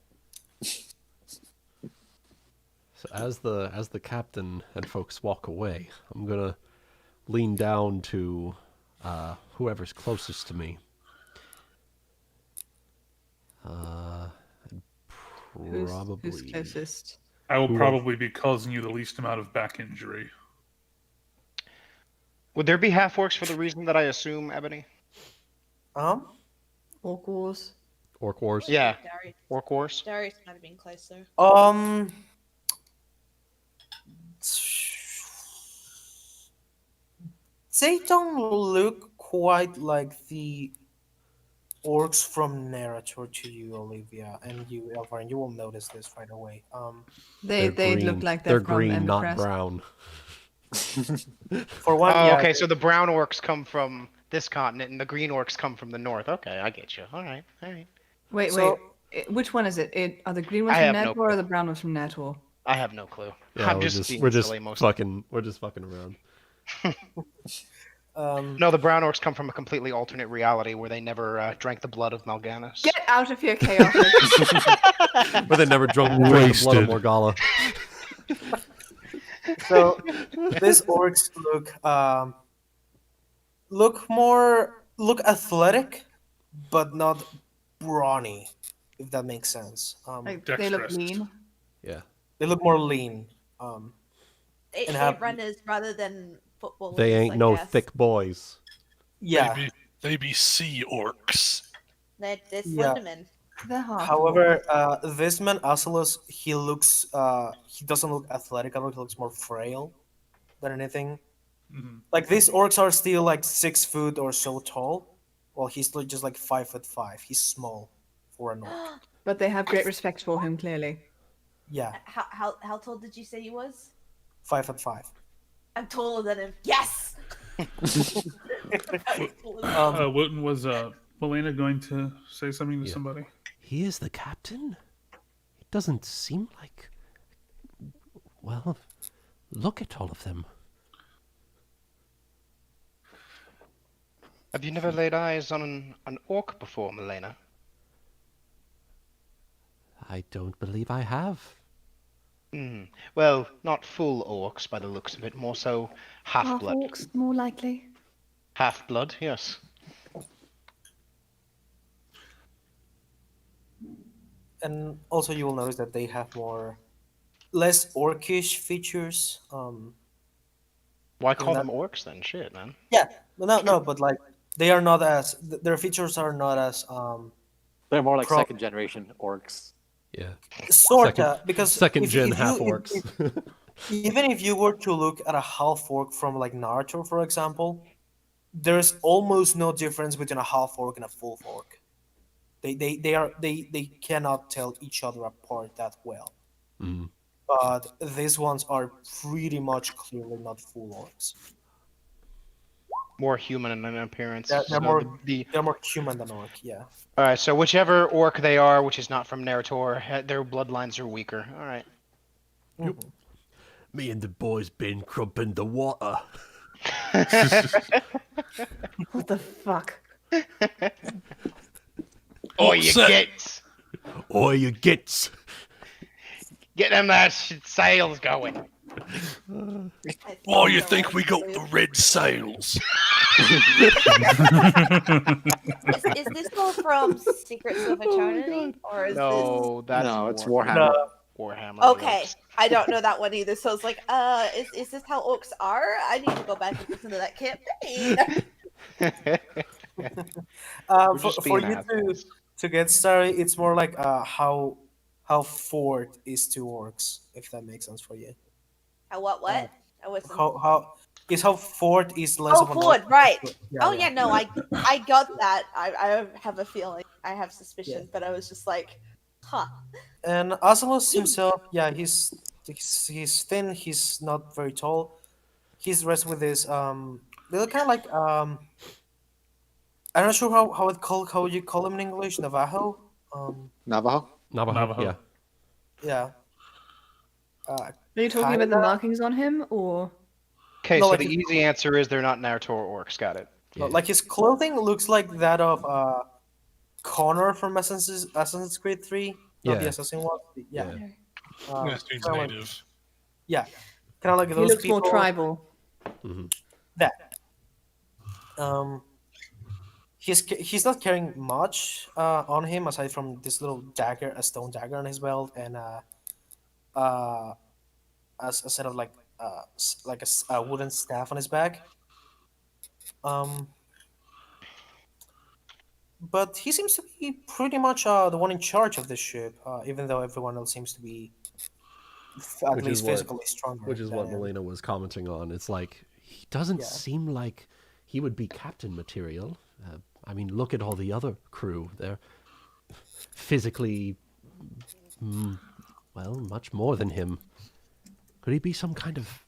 S8: So as the captain and folks walk away, I'm gonna lean down to whoever's closest to me. Probably.
S7: Who's closest?
S1: I will
S8: Who
S1: probably be causing you the least amount of back injury.
S3: Would there be half orcs for the reason that I assume, Ebony?
S7: Orc Wars.
S8: Orc Wars.
S3: Yeah,
S2: Darius,
S3: orc wars.
S2: Darius might have been closer.
S4: They don't look quite like the orcs from Narr'tor to you, Olivia, and you, Elvarin. You will notice this right away.
S7: They
S8: green.
S7: look like they're from
S8: green, not
S7: Embercrest.
S8: brown.
S4: For one,
S3: Oh,
S4: yeah,
S3: okay, so the brown orcs come from this continent, and the green orcs come from the north. Okay, I get you. All right.
S7: Wait,
S4: So-
S7: which one is it? Are the green ones
S3: I
S7: from
S3: have no
S7: Narr'tor or
S3: clue.
S7: the brown ones from Narr'tor?
S3: I have no clue.
S8: Yeah,
S3: I'm
S8: we're
S3: just
S8: just
S3: being
S8: we're just
S3: silly most.
S8: fucking around.
S3: No, the brown orcs come from a completely alternate reality where they never drank the blood of Mal'Ganis.
S7: Get out of here, chaotic!
S8: But they never drank the blood of Morgala.
S4: So these orcs look athletic, but not brawny, if that makes sense.
S7: Like, they look
S1: Dexterous.
S7: lean.
S8: Yeah.
S4: They look more lean.
S2: They're
S4: have-
S2: runners rather than footballers.
S8: They ain't
S2: I
S8: no
S2: guess.
S8: thick boys.
S4: Yeah.
S6: They be sea orcs.
S2: They're
S4: Yeah.
S2: Slendermen.
S7: They're half.
S4: However, this man Asalus, he doesn't look athletic. I think he looks more frail than anything.
S1: Mhm.
S4: Like these orcs are still like 6 foot or so tall. Well, he's like just like 5'5". He's small for an orc.
S7: But they have great respect for him, clearly.
S4: Yeah,
S2: How tall did you say he was?
S4: 5'5".
S2: I'm taller than him. Yes.
S1: Wuten, was Melaina going to say something to
S8: Yeah.
S1: somebody?
S8: He is the captain? It doesn't seem like... Well, look at all of them.
S3: Have you never laid eyes on an orc before, Melaina?
S8: I don't believe I have.
S3: Well, not full orcs by the looks of it, more so
S7: Half
S3: half-blood.
S7: orcs, more likely.
S3: Half-blood, yes.
S4: and also you will notice that they have less orcish features.
S3: Why call
S4: that-
S3: them orcs then? Shit, man.
S4: Yeah, no, but like they are not as their features are not as
S5: They're more like
S4: Pro-
S5: second generation orcs.
S8: Yeah.
S4: sorta because
S8: Second
S4: if-
S8: gen
S4: if you-
S8: half
S4: if-
S8: orcs.
S4: even if you were to look at a half orc from like Narr'tor, for example, there's almost no difference between a half orc and a full orc. They cannot tell each other apart that well.
S8: Mm.
S4: But these ones are pretty much clearly not full orcs.
S3: More human in appearance.
S4: They're
S3: so
S4: more-
S3: the
S4: They're more human than orc, yeah.
S3: All right, so whichever orc they are, which is not from Narr'tor, their bloodlines are weaker. All right.
S4: Mhm.
S8: Me and the boys been crumping the water.
S7: What the fuck?
S3: Oh, you
S6: Set.
S3: get
S8: Or you gets.
S3: get them that sails going.
S6: Oh, you think we got the red sails?
S2: Is this all from Secrets of Eternity, or is
S3: No, that's
S5: No, it's
S3: Warhammer.
S5: Warhammer.
S3: Warhammer.
S2: this? Okay,
S3: yes.
S2: I don't know that one either. So it's like, is this how orcs are? I need to go back and listen to that campaign.
S3: We're just
S4: For
S3: being
S4: you to
S3: assholes.
S4: to get started, it's more like how fort is to orcs, if that makes sense for you.
S2: What?
S4: Uh,
S2: I wasn't.
S4: how fort is less
S2: Oh,
S4: of an
S2: Ford,
S4: orc.
S2: right.
S4: Yeah,
S2: Oh,
S4: yeah.
S2: yeah, no, I got that. I have a feeling. I have suspicion, but I was just like, huh.
S4: And Azalos himself, yeah, he's thin. He's not very tall. He's dressed with this they look kind of like I'm not sure how you call him in English, Navajo.
S5: Navajo?
S8: Navajo. Yeah.
S4: Yeah.
S7: Are you talking about the
S4: Kinda.
S7: markings on him, or
S3: Okay,
S4: No,
S3: so
S4: like
S3: the easy answer is they're not Narr'tor orcs. Got it.
S4: No,
S8: Yeah.
S4: like his clothing looks like that of Connor from Assassin's Creed 3. Not the
S8: Yeah.
S4: assassin one. Yeah.
S6: This dude's
S4: kinda like-
S6: native.
S4: yeah. Kind of like
S7: he
S4: those
S7: looks
S4: people.
S7: more tribal?
S4: That. He's not carrying much on him aside from this little dagger, a stone dagger on his belt, and a set of like a wooden staff on his back. But he seems to be pretty much the one in charge of this ship, even though everyone else seems to be at
S8: Which
S4: least
S8: is what-
S4: physically stronger.
S8: Which is
S4: than
S8: what
S4: him.
S8: Melaina was commenting on. It's like, he doesn't
S4: Yeah.
S8: seem like he would be captain material. I mean, look at all the other crew. They're physically, well, much more than him. Could he be some kind of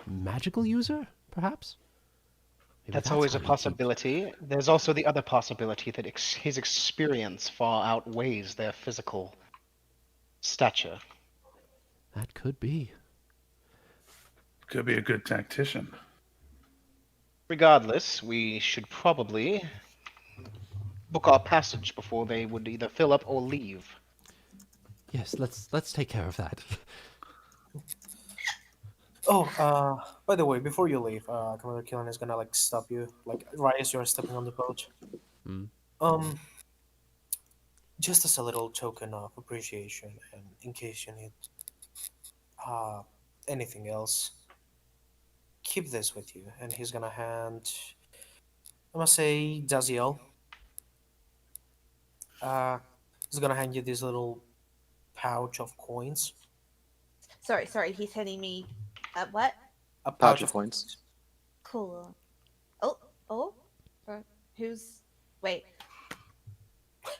S8: magical user, perhaps? Maybe
S3: That's always
S8: how
S3: a
S8: he
S3: possibility. There's also the other possibility that his experience far outweighs their physical stature.
S8: That could be.
S1: Could be a good tactician.
S3: Regardless, we should probably book our passage before they would either fill up or leave.
S8: Yes, let's take care of that.
S4: Oh, by the way, before you leave, Commander Killen is gonna like stop you, like right as you're stepping on the boat. Just as a little token of appreciation, and in case you need anything else, keep this with you. And he's gonna hand, I must say, Dazielle. He's gonna hand you this little pouch of coins.
S2: Sorry, he's handing me what?
S4: A
S5: Pouch of coins.
S2: Cool. Oh, who's wait?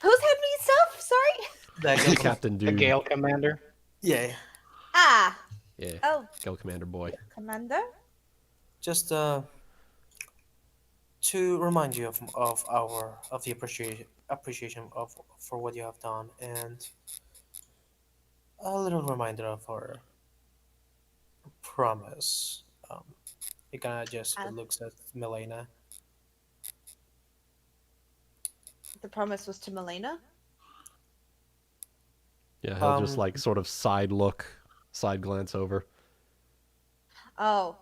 S2: Who's handing me stuff? Sorry.
S4: That goes-
S8: Captain
S3: The
S8: Dude.
S3: Gale Commander.
S4: Yeah,
S2: Ah.
S8: Yeah.
S2: Oh,
S8: Go Commander boy.
S2: Commander.
S4: just to remind you of the appreciation of for what you have done, and a little reminder of our promise. He kind of just looks at Melaina.
S2: The promise was to Melaina.
S8: Yeah, he'll just
S4: Um,
S8: like sort of side glance over.
S2: Oh,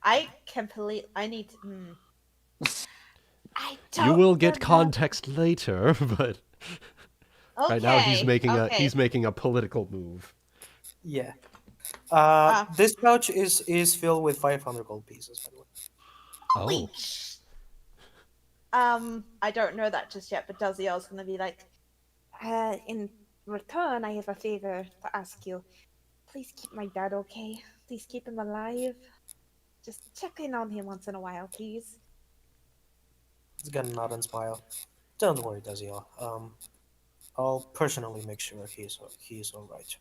S2: I need. I don't.
S8: You will get
S2: remember.
S8: context later, but right now he's
S2: Okay.
S8: making a political move.
S4: Yeah. This pouch is filled with 500 gold pieces, by the way.
S2: Holy I don't know that just yet, but Dazielle's gonna be like, in return, I have a favor to ask you. Please keep my dad okay. Please keep him alive. Just check in on him once in a while, please.
S4: He's gonna nod and smile. Don't worry, Dazielle. I'll personally make sure he's all right.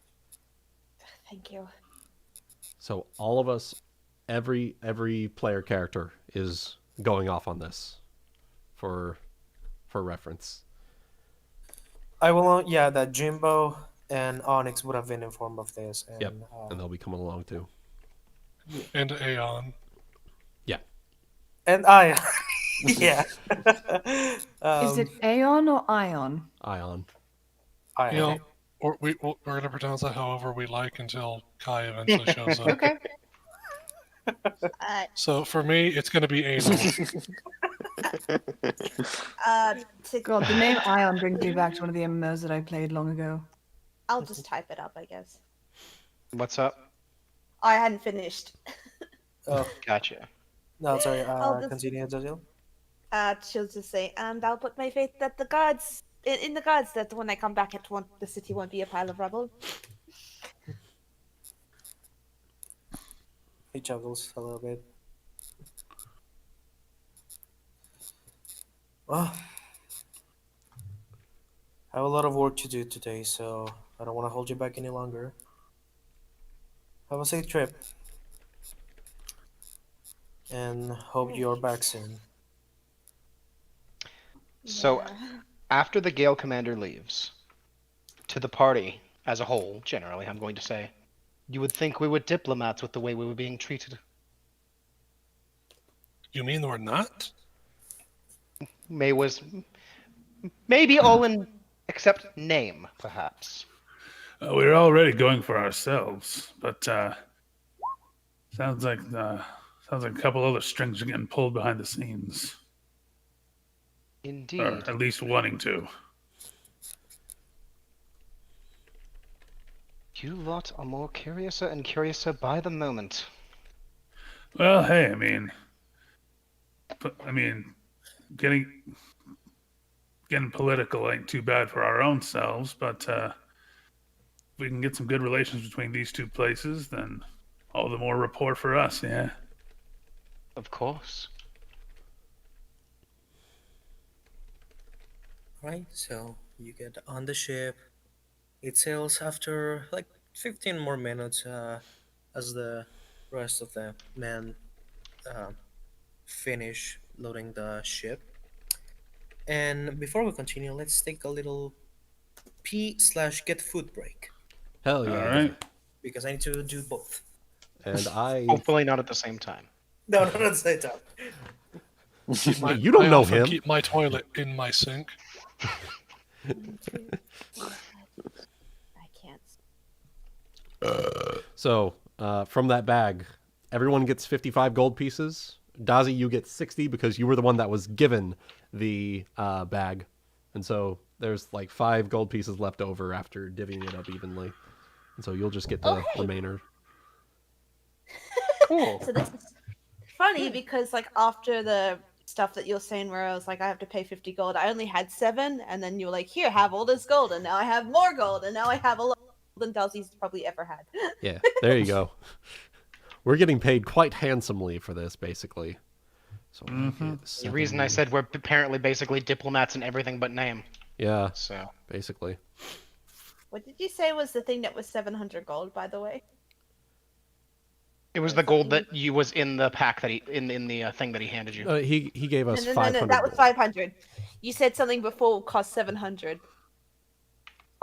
S2: Thank you.
S8: So all of us, every player character is going off on this for reference.
S4: I will. Yeah, that Jimbo and Onyx would have been informed of this. And,
S8: Yep, and they'll be coming along too.
S6: And Aeon.
S8: Yeah.
S4: And I. Yeah.
S7: Is it Aeon or Ion?
S8: Ion.
S4: I.
S6: You know, we're going to pronounce that however we like until Kai eventually shows up.
S7: Okay.
S6: So for me, it's going to be Anal.
S7: God, the name Ion brings me back to one of the MMOs that I played long ago.
S2: I'll just type it up, I guess.
S3: What's up?
S2: I hadn't finished.
S4: Oh,
S3: Gotcha.
S4: no, sorry.
S2: I'll just-
S4: Continue, Dazielle.
S2: She'll just say, and I'll put my faith that the gods in the gods that when I come back, the city won't be a pile of rubble.
S4: He chuckles a little bit. Well, I have a lot of work to do today, so I don't want to hold you back any longer. Have a safe trip. And hope you're back soon.
S3: So,
S2: Yeah.
S3: after the Gale Commander leaves, to the party as a whole, generally, I'm going to say, you would think we were diplomats with the way we were being treated.
S6: You mean we're not?
S3: May was maybe all in except name, perhaps.
S1: We were already going for ourselves, but sounds like a couple other strings are getting pulled behind the scenes, or
S3: Indeed.
S1: at least wanting to.
S3: You lot are more curiouser and curiouser by the moment.
S1: Well, hey, I mean, getting political ain't too bad for our own selves, but if we can get some good relations between these two places, then all the more rapport for us, yeah?
S3: Of course.
S4: Right, so you get on the ship. It sails after like 15 more minutes as the rest of the men uh, finish loading the ship. And before we continue, let's take a little pee/get food break
S8: Hell
S1: All
S8: yeah.
S1: right.
S4: because I need to do both.
S8: And I.
S3: Hopefully not at the same time.
S4: No, not at the same time.
S8: You don't
S6: I
S8: know
S6: often
S8: him.
S6: keep my toilet in my sink.
S2: I can't.
S8: So, from that bag, everyone gets 55 gold pieces. Dazi, you get 60 because you were the one that was given the bag. And so there's like 5 gold pieces left over after divvying it up evenly. And so you'll just get the remainder.
S3: Cool.
S2: So this is funny because like after the stuff that you're saying where I was like I have to pay 50 gold, I only had 7, and then you were like, here, have all this gold, and now I have more gold, and now I have a lot more than Dalsy's probably ever had.
S8: Yeah, there you go. We're getting paid quite handsomely for this, basically. So I get
S3: The reason I
S8: 7.
S3: said we're apparently basically diplomats in everything but name.
S8: Yeah,
S3: So
S8: basically.
S2: What did you say was the thing that was 700 gold, by the way?
S3: it was the gold that you was in the pack that he in the thing that he handed you.
S8: He gave us
S2: No,
S8: 500
S2: that was
S8: gold.
S2: 500. You said something before cost 700.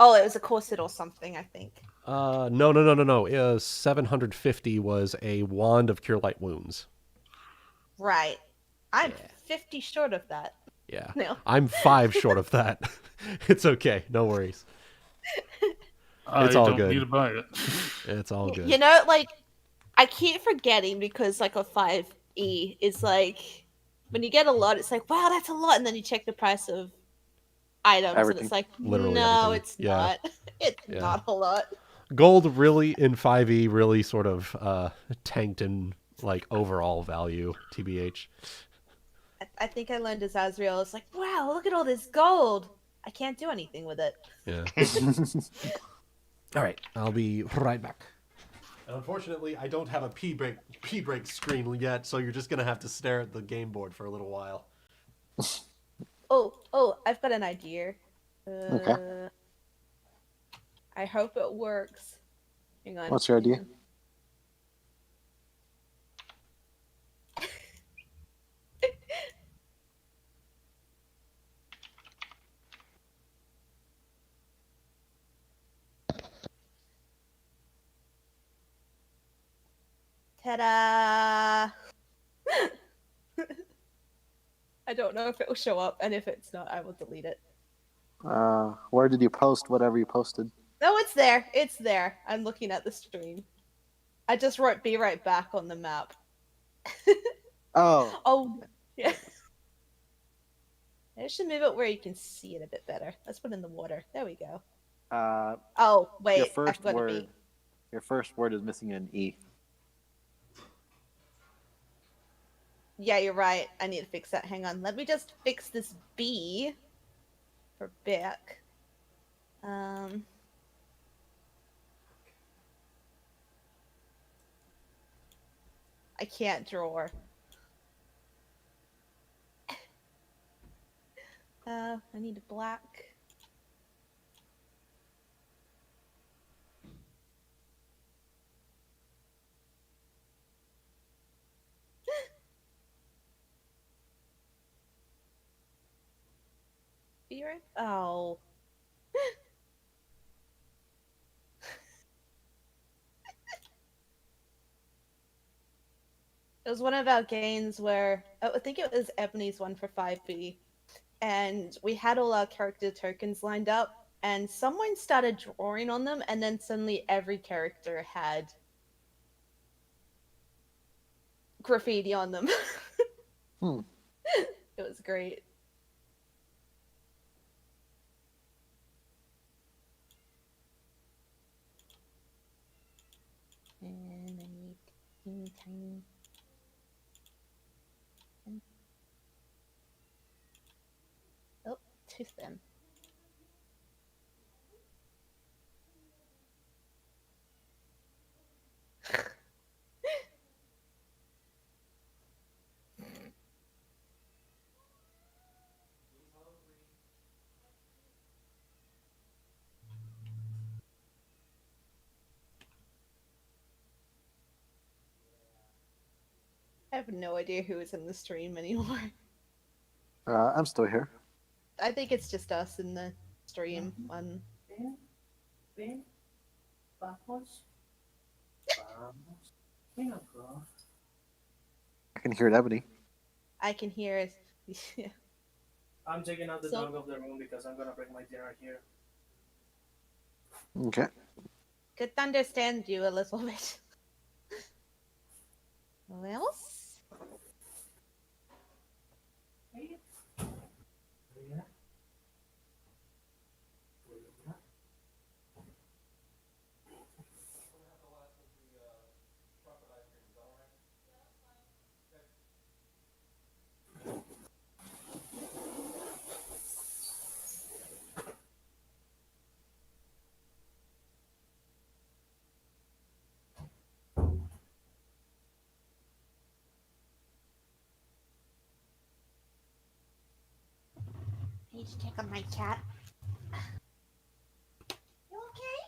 S2: Oh, it was a corset or something, I think.
S8: No. 750 was a wand of cure light wounds.
S2: Right. I'm
S8: Yeah.
S2: 50 short of that.
S8: Yeah.
S2: No.
S8: I'm 5 short of that. It's okay. No worries. It's
S1: You
S8: all
S1: don't
S8: good.
S1: need to buy it.
S8: It's all good.
S2: You know, like, I keep forgetting because, like, a 5E is like, when you get a lot, it's like, wow, that's a lot. And then you check the price of items
S5: Everything.
S2: and it's like,
S8: Literally
S2: no,
S8: everything.
S2: it's
S8: Yeah.
S2: not. It's
S8: Yeah.
S2: not a lot.
S8: Gold really in 5e really sort of tanked in like overall value, TBH.
S2: I think I learned as Azrael. It's like, wow, look at all this gold. I can't do anything with it.
S8: Yeah. All right, I'll be right back. Unfortunately, I don't have a pee break screen yet, so you're just gonna have to stare at the game board for a little while.
S2: Oh, I've got an idea.
S5: Okay.
S2: I hope it works. Hang on.
S5: What's your idea?
S2: Ta-da! I don't know if it will show up, and if it's not, I will delete it.
S5: Where did you post whatever you posted?
S2: No, it's there. It's there. I'm looking at the stream. I just wrote "be right back" on the map.
S5: Oh,
S2: Oh, yeah. I should move it where you can see it a bit better. Let's put it in the water. There we go. Oh, wait.
S5: your
S2: I
S5: first
S2: forgot to
S5: word.
S2: be.
S5: Your first word is missing an E.
S2: Yeah, you're right. I need to fix that. Hang on. Let me just fix this B her back. I can't draw. I need a black. Fear? Oh. It was one of our games where I think it was Ebony's one for 5B, and we had all our character tokens lined up, and someone started drawing on them, and then suddenly every character had graffiti on them. It was great. And I need teeny tiny. Oh, too thin. I have no idea who is in the stream anymore.
S5: I'm still here.
S2: I think it's just us in the stream one.
S5: I can hear it, Ebony.
S2: I can hear it.
S4: I'm taking out the
S2: So-
S4: dog of the room because I'm gonna bring my dinner here.
S5: Okay.
S2: Could understand you a little bit. What else? I need to check on my cat. You okay?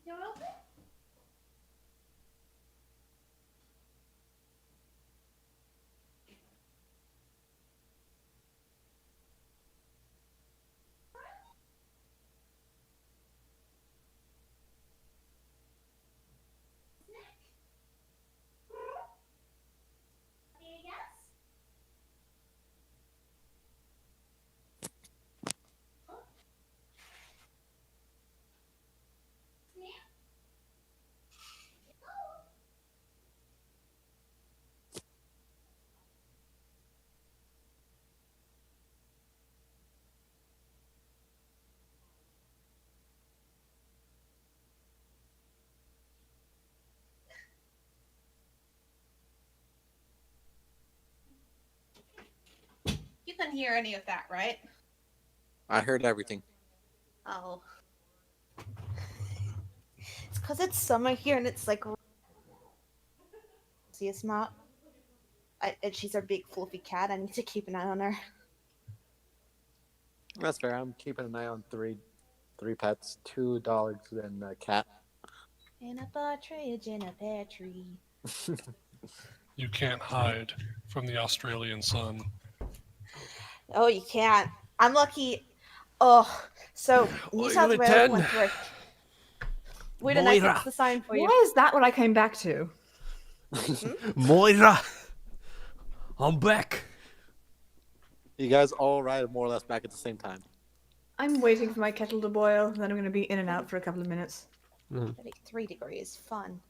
S2: You're okay? You couldn't hear any of that, right?
S5: I heard everything.
S2: Oh. It's because it's summer here and it's like. See, Aasimar? And she's our big fluffy cat. I need to keep an eye on her.
S5: That's fair. I'm keeping an eye on three pets, 2 dogs and a cat.
S2: In a partridge in a pear tree.
S6: You can't hide from the Australian sun.
S2: Oh, you can't. I'm lucky. Oh, so New
S8: What are
S2: South
S8: you
S2: Wales
S8: at,
S2: went
S8: Ten?
S2: through. Wait a night,
S8: Moira.
S2: fix the sign for you.
S7: Why is that what I came back to?
S8: Moira, I'm back.
S5: You guys all arrive more or less back at the same time.
S7: I'm waiting for my kettle to boil, then I'm going to be in and out for a couple of minutes.
S2: 33 degrees. Fun.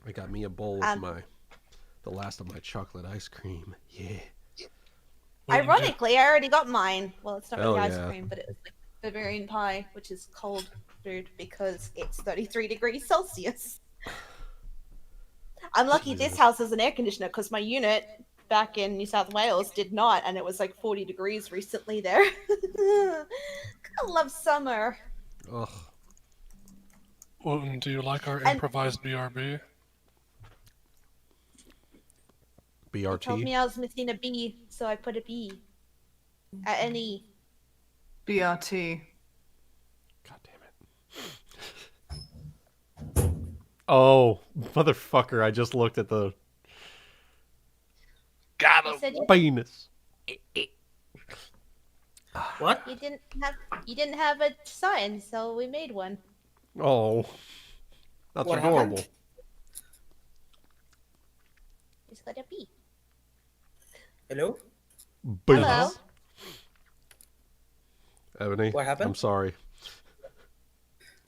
S8: I got me a bowl of the last of my chocolate ice cream. Yeah.
S2: Ironically, I already got mine. Well, it's not really
S8: Hell
S2: ice
S8: yeah.
S2: cream, but it was like Bavarian pie, which is cold food because it's 33 degrees Celsius. I'm lucky this house has an air conditioner because my unit back in New South Wales did not, and it was like 40 degrees recently there. I love summer.
S8: Ugh.
S6: Wuten, do you like our
S2: And-
S6: improvised BRB?
S2: He told
S8: BRT.
S2: me I was missing a B, so I put a B. An E.
S7: BRT.
S8: God damn it. Oh, motherfucker! I just looked at the
S6: Got
S2: You
S6: him!
S2: said
S8: penis.
S4: What?
S2: you didn't have a sign, so we made one.
S8: Oh, that's
S4: What
S8: adorable.
S4: happened?
S2: It's got a B.
S4: Hello?
S8: Penis.
S2: Hello.
S8: Ebony,
S4: What happened?
S8: I'm sorry.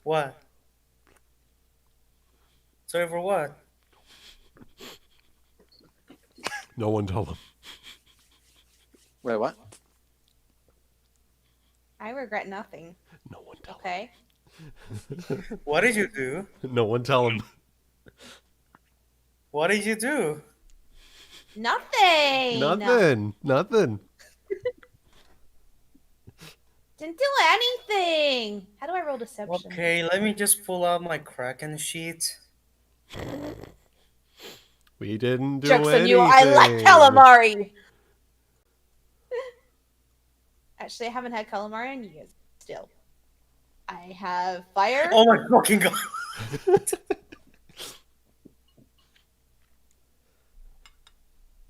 S4: What? Sorry for what?
S8: No one tell him.
S5: Wait, what?
S2: I regret nothing.
S8: No one tell
S2: Okay.
S4: What did you do?
S8: him. No one tell him.
S4: What did you do?
S2: Nothing.
S8: Nothing. Nothing.
S2: Didn't do anything. How do I roll deception?
S4: Okay, let me just pull out my Kraken sheet.
S8: We didn't do
S2: Jokes on
S8: anything.
S2: you. I like calamari. Actually, I haven't had calamari in years. Still, I have fire.
S4: Oh my fucking god!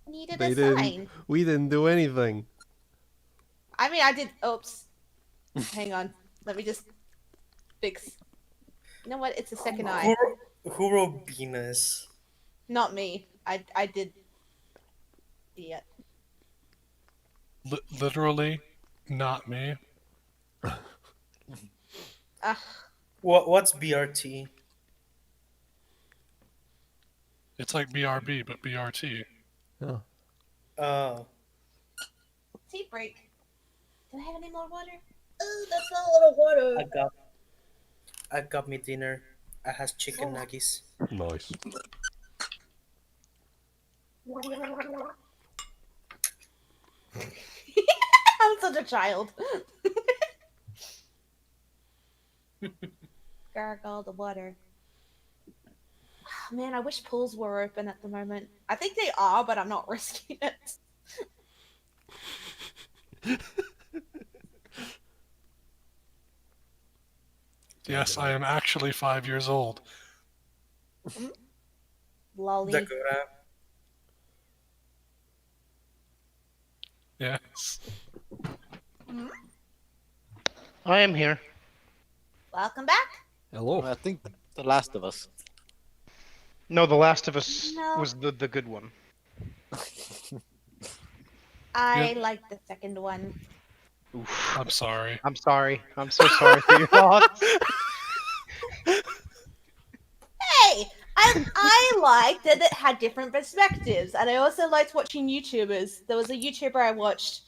S2: Needed
S8: They
S2: a
S8: didn't.
S2: sign.
S8: We didn't do anything.
S2: I mean, I did. Oops. Hang on. Let me just fix. You know what? It's a second eye.
S4: Who wrote Venus?
S2: Not me. I did. Yeah.
S6: Literally, not me.
S2: Ugh.
S4: What's BRT?
S6: It's like BRB, but BRT.
S8: Oh.
S4: Oh.
S2: Tea break. Do I have any more water? Oh, that's not a little water.
S4: I got me dinner. I has chicken nuggets.
S8: Nice.
S2: I'm such a child. Gargle the water. Man, I wish pools were open at the moment. I think they are, but I'm not risking it.
S6: Yes, I am actually 5 years old.
S2: Lolly.
S4: Dakota.
S6: Yes.
S3: I am here.
S2: Welcome back.
S8: Hello.
S5: I think The Last of Us.
S3: No, The Last of Us
S2: No.
S3: was the good one.
S2: I like the second one.
S3: Oof.
S6: I'm sorry.
S3: I'm sorry. I'm so sorry for your loss.
S2: Hey, I liked that it had different perspectives, and I also liked watching YouTubers. There was a YouTuber I watched,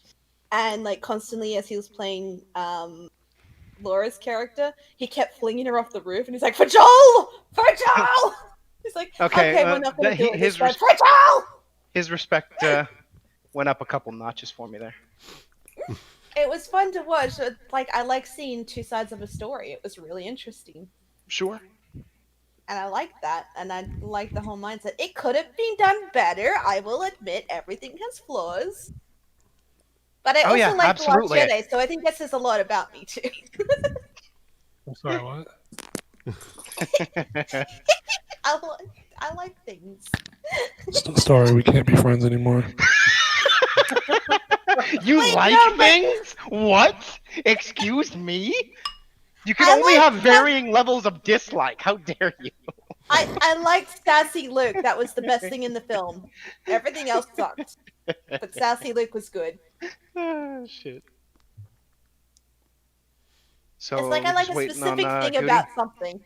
S2: and like constantly as he was playing Laura's character, he kept flinging her off the roof, and he's like, "For Joel, for Joel." He's like,
S3: Okay,
S2: we're not gonna
S3: that-
S2: do it
S3: his
S2: this time. For Joel."
S3: His respect went up a couple notches for me there.
S2: It was fun to watch. Like, I like seeing two sides of a story. It was really interesting.
S3: Sure.
S2: And I like that. And I like the whole mindset. It could have been done better. I will admit everything has flaws. But I
S3: Oh,
S2: also
S3: yeah,
S2: like
S3: absolutely.
S2: Last Jedi, so I think that says a lot about me too.
S6: I'm sorry, what?
S2: I like things.
S6: Sorry, we can't be friends anymore.
S3: You
S2: Wait,
S3: like
S2: no, but-
S3: things? What? Excuse me? You can
S2: I
S3: only
S2: like
S3: have
S2: them.
S3: varying levels of dislike. How dare you?
S2: I liked Sassy Luke. That was the best thing in the film. Everything else sucked. But Sassy Luke was good.
S3: Oh, shit. So
S2: It's like I like
S3: just
S2: a
S3: waiting
S2: specific
S3: on,
S2: thing
S3: Goody?
S2: about something.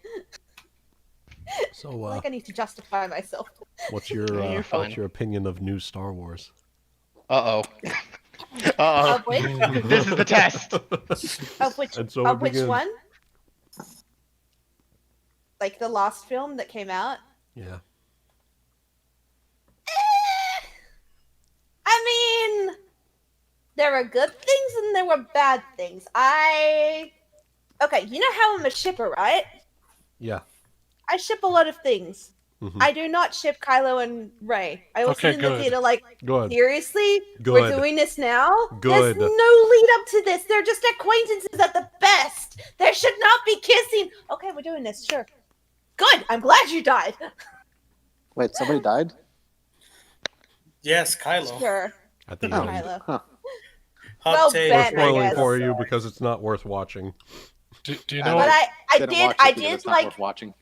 S8: So,
S2: Like I need to justify myself.
S8: what's your
S3: Yeah, you're fine.
S8: what's your opinion of new Star Wars?
S3: Uh-oh. Uh-oh.
S2: Of which?
S3: This is the test.
S2: Of which?
S8: And so
S2: Of
S8: it
S2: which
S8: begins.
S2: one? Like the last film that came out?
S8: Yeah.
S2: I mean, there were good things and there were bad things. Okay, you know how I'm a shipper, right?
S8: Yeah.
S2: I ship a lot of things.
S8: Mhm.
S2: I do not ship Kylo and Rey. I was
S6: Okay,
S2: in the
S6: good.
S2: theater like,
S8: Good.
S2: seriously?
S8: Good.
S2: We're doing this now?
S8: Good.
S2: There's no lead up to this. They're just acquaintances at the best. There should not be kissing. Okay, we're doing this, sure. Good. I'm glad you died.
S5: Wait, somebody died?
S4: Yes, Kylo.
S2: Sure,
S8: I think
S5: Oh.
S2: Kylo.
S5: Huh.
S4: Hot
S2: Well,
S4: take.
S8: we're
S2: Ben, I
S8: spoiling
S2: guess.
S8: for you because it's not worth watching.
S6: Do you
S5: I
S6: know?
S2: But
S5: like-
S2: I
S5: Didn't
S2: did
S5: watch it because
S2: did
S5: it's not
S2: like
S5: worth watching.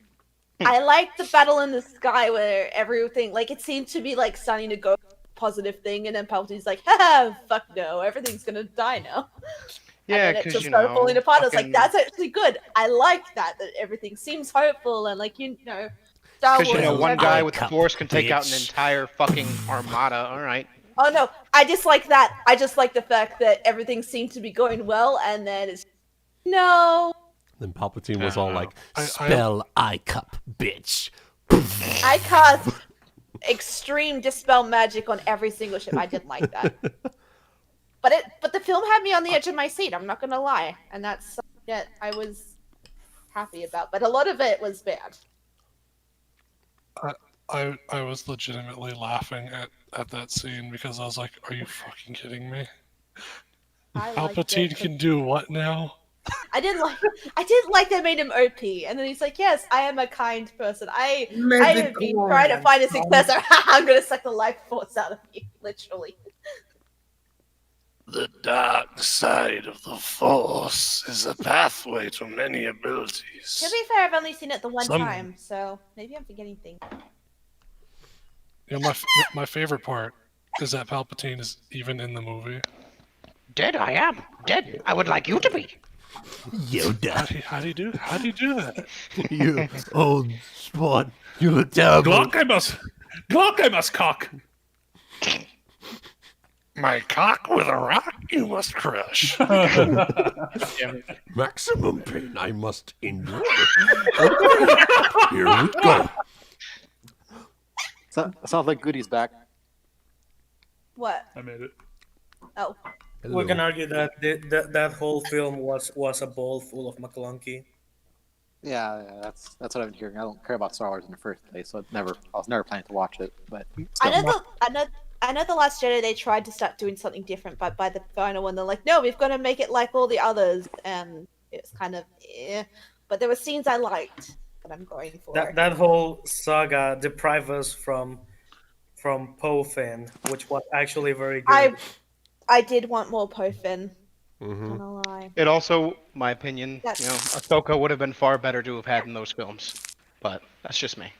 S2: I liked the battle in the sky where everything like it seemed to be like starting to go positive thing, and then Palpatine's like, haha, fuck no, everything's gonna die now.
S3: Yeah,
S2: and then it
S3: because
S2: just
S3: you
S2: started
S3: know,
S2: falling apart. I was like,
S3: fucking-
S2: that's actually good. I like that everything seems hopeful and like you know, Star Wars.
S3: Because you know,
S2: is
S3: one
S2: everything.
S3: guy with the
S8: Cup,
S3: Force can take out an
S8: bitch.
S3: entire fucking armada. All right.
S2: Oh no, I just like that. I just like the fact that everything seemed to be going well, and then it's no.
S8: Then Palpatine was all like,
S6: I-
S8: "Spell I cup, bitch."
S2: I cast extreme dispel magic on every single ship. I didn't like that. But the film had me on the edge of my seat, I'm not gonna lie. And that's something that I was happy about. But a lot of it was bad.
S6: I was legitimately laughing at that scene because I was like, "Are you fucking kidding me?
S2: I liked
S6: Palpatine
S2: it.
S6: can do what now?"
S2: I didn't like they made him OP. And then he's like, yes, I am a kind person. I have been trying to find a successor. I'm gonna suck the life force out of you, literally.
S6: The dark side of the Force is a pathway to many abilities.
S2: To be fair, I've only seen it the one
S6: Some-
S2: time, so maybe I'm forgetting things.
S6: You know, my favorite part is that Palpatine is even in the movie.
S3: Dead I am. Dead I would like you to be.
S8: Yoda,
S6: How do you do that?
S8: you old sport, you look terrible.
S1: Glock I must cock.
S6: My cock with a rock you must crush.
S8: Maximum pain I must endure. Okay, here we go.
S5: Sounds like Goody's back.
S2: What?
S1: I made it.
S2: Oh.
S4: We can argue that that whole film was a bowl full of McClunky.
S5: Yeah, that's what I've been hearing. I don't care about Star Wars in the first place, so I was never planning to watch it. But
S2: I know the Last Jedi they tried to start doing something different, but by the final one they're like, no, we've got to make it like all the others, and it's kind of But there were scenes I liked that I'm going for.
S4: That whole saga deprived us from Poe Finn, which was actually very good.
S2: I did want more Poe Finn.
S8: Mm-hmm.
S2: Not gonna lie.
S3: It also, my opinion,
S2: That's-
S3: you know, Ahsoka would have been far better to have had in those films. But that's just me.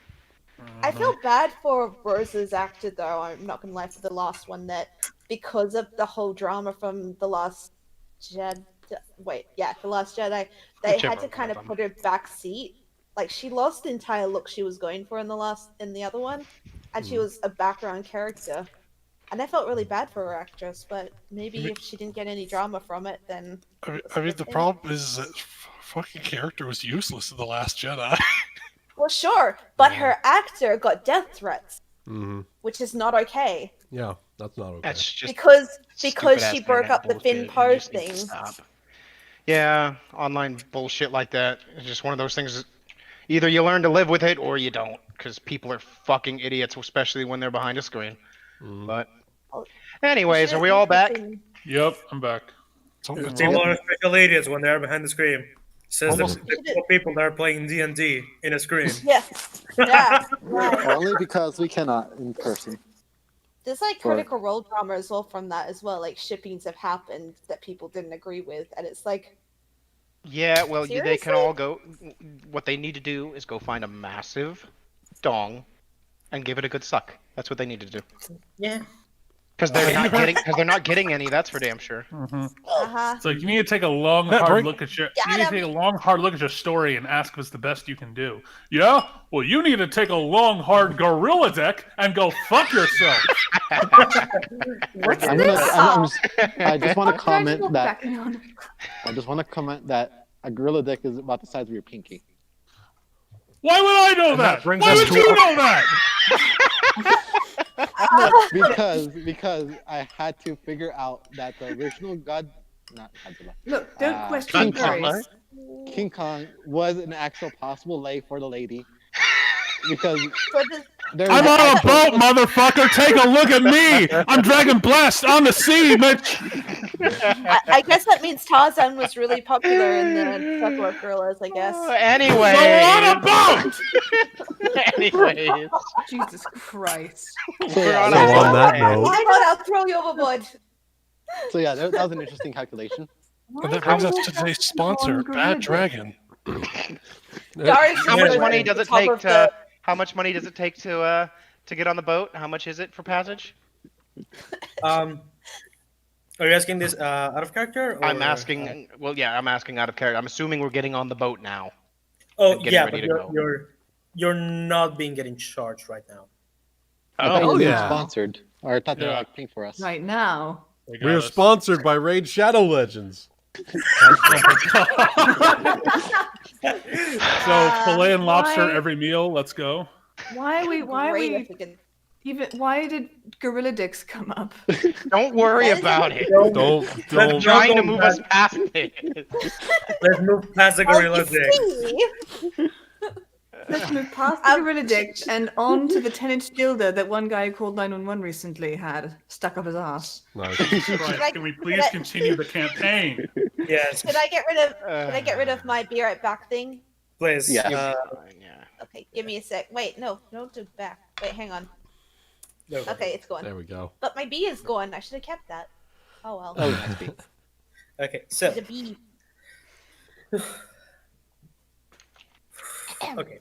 S2: I feel bad for Rose's actor though. I'm not gonna lie, for the last one, that because of the whole drama from the Last Jedi. The Last Jedi. They
S3: Whichever
S2: had to
S3: one
S2: kind
S3: of
S2: of
S3: them.
S2: put her back seat. Like she lost the entire look she was going for in the other one, and she was a background character. And I felt really bad for her actress, but maybe if she didn't get any drama from it, then
S6: I mean, the problem is that fucking character was useless in The Last Jedi.
S2: well, sure. But her actor got death threats,
S8: Mm-hmm.
S2: which is not okay.
S8: Yeah, that's not okay.
S3: That's just
S2: Because
S3: stupid-ass
S2: she broke
S3: internet
S2: up the
S3: bullshit,
S2: Finn
S3: and you
S2: Poe
S3: just need to
S2: thing.
S3: stop. Yeah, online bullshit like that. It's just one of those things. That either you learn to live with it or you don't, because people are fucking idiots, especially when they're behind a screen.
S8: Mhm.
S3: But,
S2: Oh,
S3: anyways, are we all back?
S1: Yep, I'm back.
S6: It's
S4: People
S6: all-
S4: are special idiots when they're behind the screen. Says
S6: Almost-
S4: the people that are playing D&D in a screen.
S2: Yeah, yeah, right.
S5: only because we cannot in person.
S2: There's like
S5: Or-
S2: critical role drama as well from that as well. Like shippings have happened that people didn't agree with, and it's like,
S3: Yeah, well, they can
S2: Seriously?
S3: all go. What they need to do is go find a massive dong and give it a good suck. That's what they need to do.
S4: Yeah.
S3: Because they're not getting any. That's for damn sure.
S2: Uh-huh.
S1: So you need to take a long,
S6: Yeah,
S1: hard
S6: bring-
S1: look at your.
S2: Got
S1: You need to
S2: him.
S1: take a long, hard look at your story and ask if it's the best you can do. Yeah. Well, you need to take a long, hard gorilla deck and go fuck yourself.
S2: What's
S5: I'm
S2: this?
S5: I just want to
S7: I'm trying to
S5: comment
S7: look
S5: that
S7: back on.
S5: I just want to comment that a gorilla deck is about the size of your pinky.
S1: Why would I know
S6: And
S1: that?
S6: that brings
S1: Why
S6: us
S1: would
S6: to
S1: you
S6: our-
S1: know that?
S5: because I had to figure out that the original not Godzilla,
S7: Look, don't question
S5: King Kong.
S7: Darius.
S5: King Kong was an actual possible lay for the lady because
S2: For the
S5: there's
S1: I'm on a
S5: actual-
S1: boat, motherfucker. Take a look at me. I'm Dragonblessed on the sea, bitch.
S2: I guess that means Tarzan was really popular in the circle of gorillas, I guess.
S3: Anyway.
S1: So on a boat.
S3: Anyways.
S7: Jesus Christ.
S5: So yeah,
S8: So on that note,
S2: Why not? I'll throw you overboard.
S5: so yeah, that was an interesting calculation.
S6: And that brings us to today's sponsor, Bad Dragon.
S2: Darius
S3: How
S2: is
S3: much
S2: the-
S3: money does
S2: the
S3: it
S2: top
S3: take
S2: of
S3: to?
S2: the-
S3: How much money does it take to get on the boat? How much is it for passage?
S4: Are you asking this out of character? Or,
S3: I'm asking. Well, yeah, I'm asking out of character. I'm assuming we're getting on the boat now.
S4: oh
S3: getting
S4: yeah,
S3: ready
S4: but
S3: to go.
S4: you're not being getting charged right now.
S5: I thought you
S8: Oh,
S5: were being
S8: yeah.
S5: sponsored, or I thought they were
S1: Yeah.
S5: like paying for us.
S7: Right now.
S1: We
S8: we are
S1: got us.
S8: sponsored by Raid Shadow Legends.
S1: So filet and lobster
S7: why-
S1: every meal. Let's go.
S7: Why are we
S2: Great if we could-
S7: why did Gorilla Dicks come up?
S3: Don't worry
S2: That is-
S3: about it.
S8: Don't.
S3: I'm trying to move us past it.
S4: Let's move past the
S2: Oh,
S4: gorilla
S2: you
S4: dick.
S2: see?
S7: Let's move past the Gorilla Dick and on to the 10-inch dildo that one guy who called 911 recently had stuck up his ass.
S8: Nice.
S1: Christ, can we please continue the campaign?
S4: Yes,
S2: Should I get rid of my be right back thing?
S4: please.
S5: Yeah.
S3: Yeah.
S2: Okay, give me a sec. Wait, no, don't do back. Wait, hang on.
S4: No.
S2: Okay, it's gone.
S8: There we go.
S2: But my bee is gone. I should have kept that. Oh well.
S5: Oh, nice beat.
S4: Okay, so
S2: The bee.
S4: okay,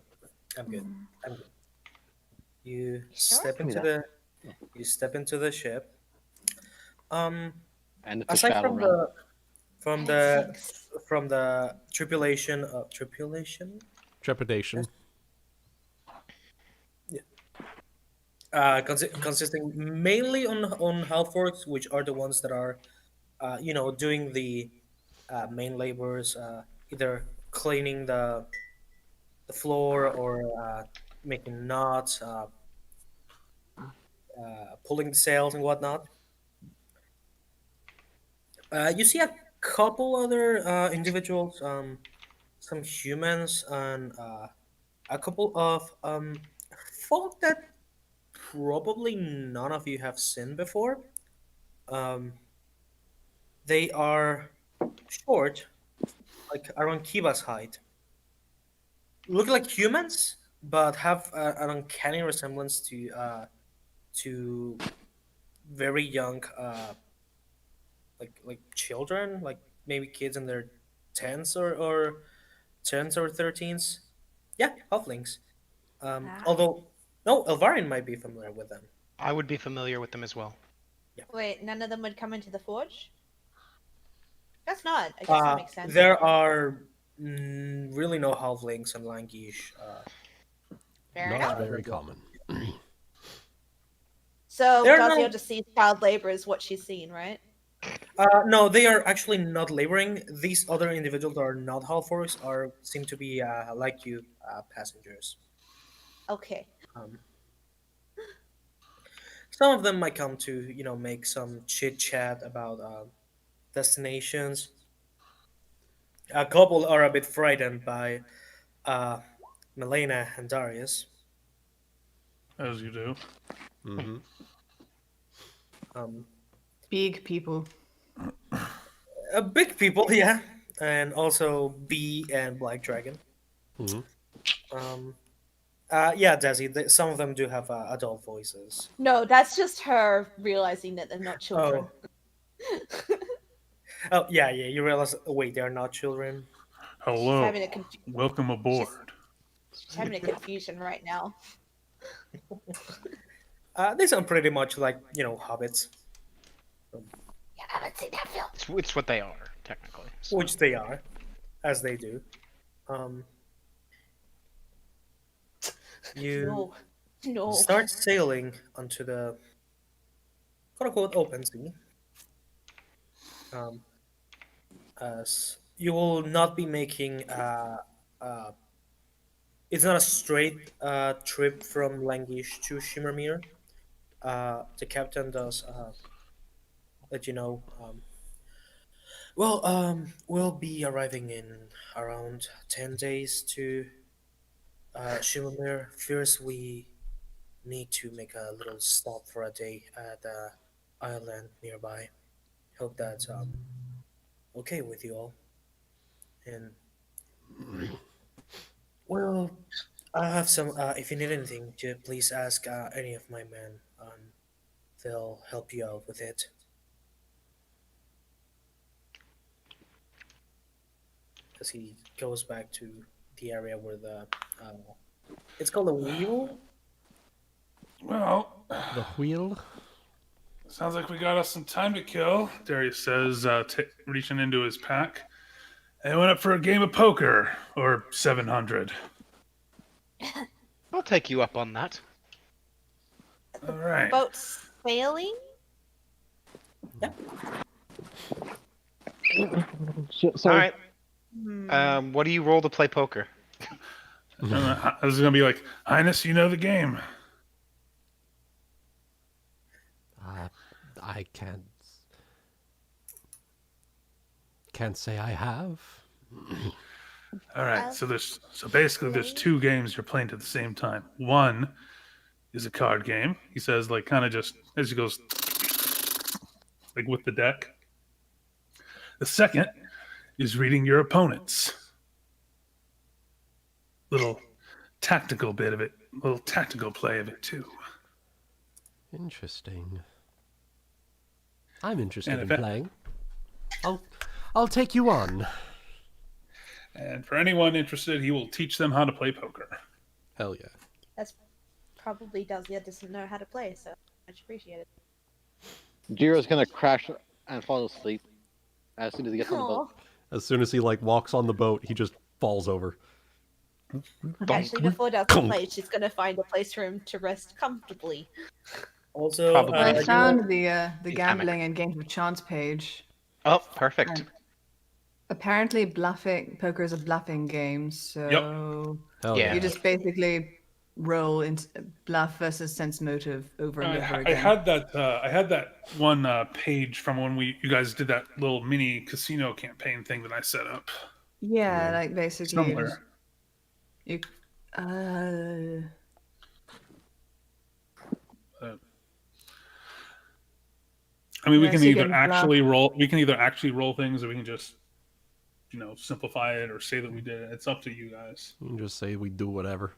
S4: I'm good. I'm good. You
S2: Sure?
S4: step
S5: Give me
S4: into the ship.
S5: And it's a
S4: Aside
S5: shadow
S4: from
S5: realm.
S4: from the tripulation.
S8: Trepidation.
S4: Consisting mainly on half-orcs, which are the ones that are, doing the main labors, either cleaning the floor or making knots, pulling the sails and whatnot. You see a couple other individuals, some humans, and a couple of folk that probably none of you have seen before. They are short, like around Kiva's height. Look like humans, but have an uncanny resemblance to very young, like children, like maybe kids in their 10s or 10s or 13s. Yeah, halflings. Although, no, Elvarin might be familiar with them.
S3: I would be familiar with them as well.
S2: Wait, none of them would come into the forge? That's not. I guess that makes sense.
S4: There are really no halflings in Langish.
S2: Fair
S8: Not
S2: enough.
S8: very common.
S2: So
S4: They're
S2: Dazielle
S4: not-
S2: just sees child labor is what she's seen, right?
S4: No, they are actually not laboring. These other individuals are not half-orcs, seem to be like you, passengers.
S2: Okay.
S4: Some of them might come to make some chit chat about destinations. A couple are a bit frightened by Melaina and Darius.
S1: As you do.
S8: Hmm.
S7: Big people.
S4: Big people, yeah, and also Bee and Black Dragon.
S8: Hmm.
S4: Yeah, Desi. Some of them do have adult voices.
S2: No, that's just her realizing that they're not children.
S4: Oh, yeah. You realize? Wait, they are not children.
S1: Hello.
S2: Having a
S1: Welcome aboard.
S2: She's having a confusion right now.
S4: They sound pretty much like, hobbits,
S2: Yeah, I haven't seen that film.
S3: It's what they are, technically. So.
S4: which they are, as they do. You
S2: No.
S4: start sailing onto the quote-unquote open sea. As you will not be making it's not a straight trip from Langish to Shimmermere. The captain does let you know. We'll be arriving in around 10 days to Shimmermere. First, we need to make a little stop for a day at the island nearby. Hope that's okay with you all. And well, I have some. If you need anything, please ask any of my men. They'll help you out with it. As he goes back to the area where the it's called a wheel.
S1: Well,
S8: The wheel?
S1: sounds like we got us some time to kill, Darius says, reaching into his pack. I went up for a game of poker, or 700.
S3: I'll take you up on that.
S1: All right.
S2: Boat sailing?
S5: So,
S3: All right.
S2: Hmm.
S3: What do you roll to play poker?
S1: I was going to be like, Highness, you know the game.
S8: I can't say I have.
S1: All right. So basically there's two games you're playing at the same time. One is a card game. He says, like, kind of just as he goes, like with the deck. The second is reading your opponents. Little tactical bit of it, little tactical play of it too.
S8: Interesting. I'm interested
S1: And
S8: in
S1: if it-
S8: playing. I'll take you on.
S1: And for anyone interested, he will teach them how to play poker.
S8: Hell yeah.
S2: That's probably Dazielle doesn't know how to play, so much appreciated.
S5: Jeera's gonna crash and fall asleep as soon as he gets on the boat.
S8: As soon as he walks on the boat, he just falls over.
S2: Actually, before Dazielle plays, she's gonna find a place for him to rest comfortably.
S4: Also,
S3: Probably.
S7: I
S3: you
S7: found the
S3: He's
S7: gambling and games of chance page.
S3: Oh, perfect.
S7: And apparently, poker is a bluffing game. So
S8: Hell
S3: Yeah.
S7: you just basically roll into bluff versus sense motive over and over
S1: I
S7: again.
S1: had that one page from when you guys did that little mini casino campaign thing that I set up.
S7: Yeah, like basically
S1: Somewhere.
S7: you.
S1: I mean, we
S7: Yeah,
S1: can
S7: so you
S1: either
S7: can bluff.
S1: actually roll. We can either actually roll things, or we can just, simplify it or say that we did it. It's up to you guys.
S8: You can just say we do whatever.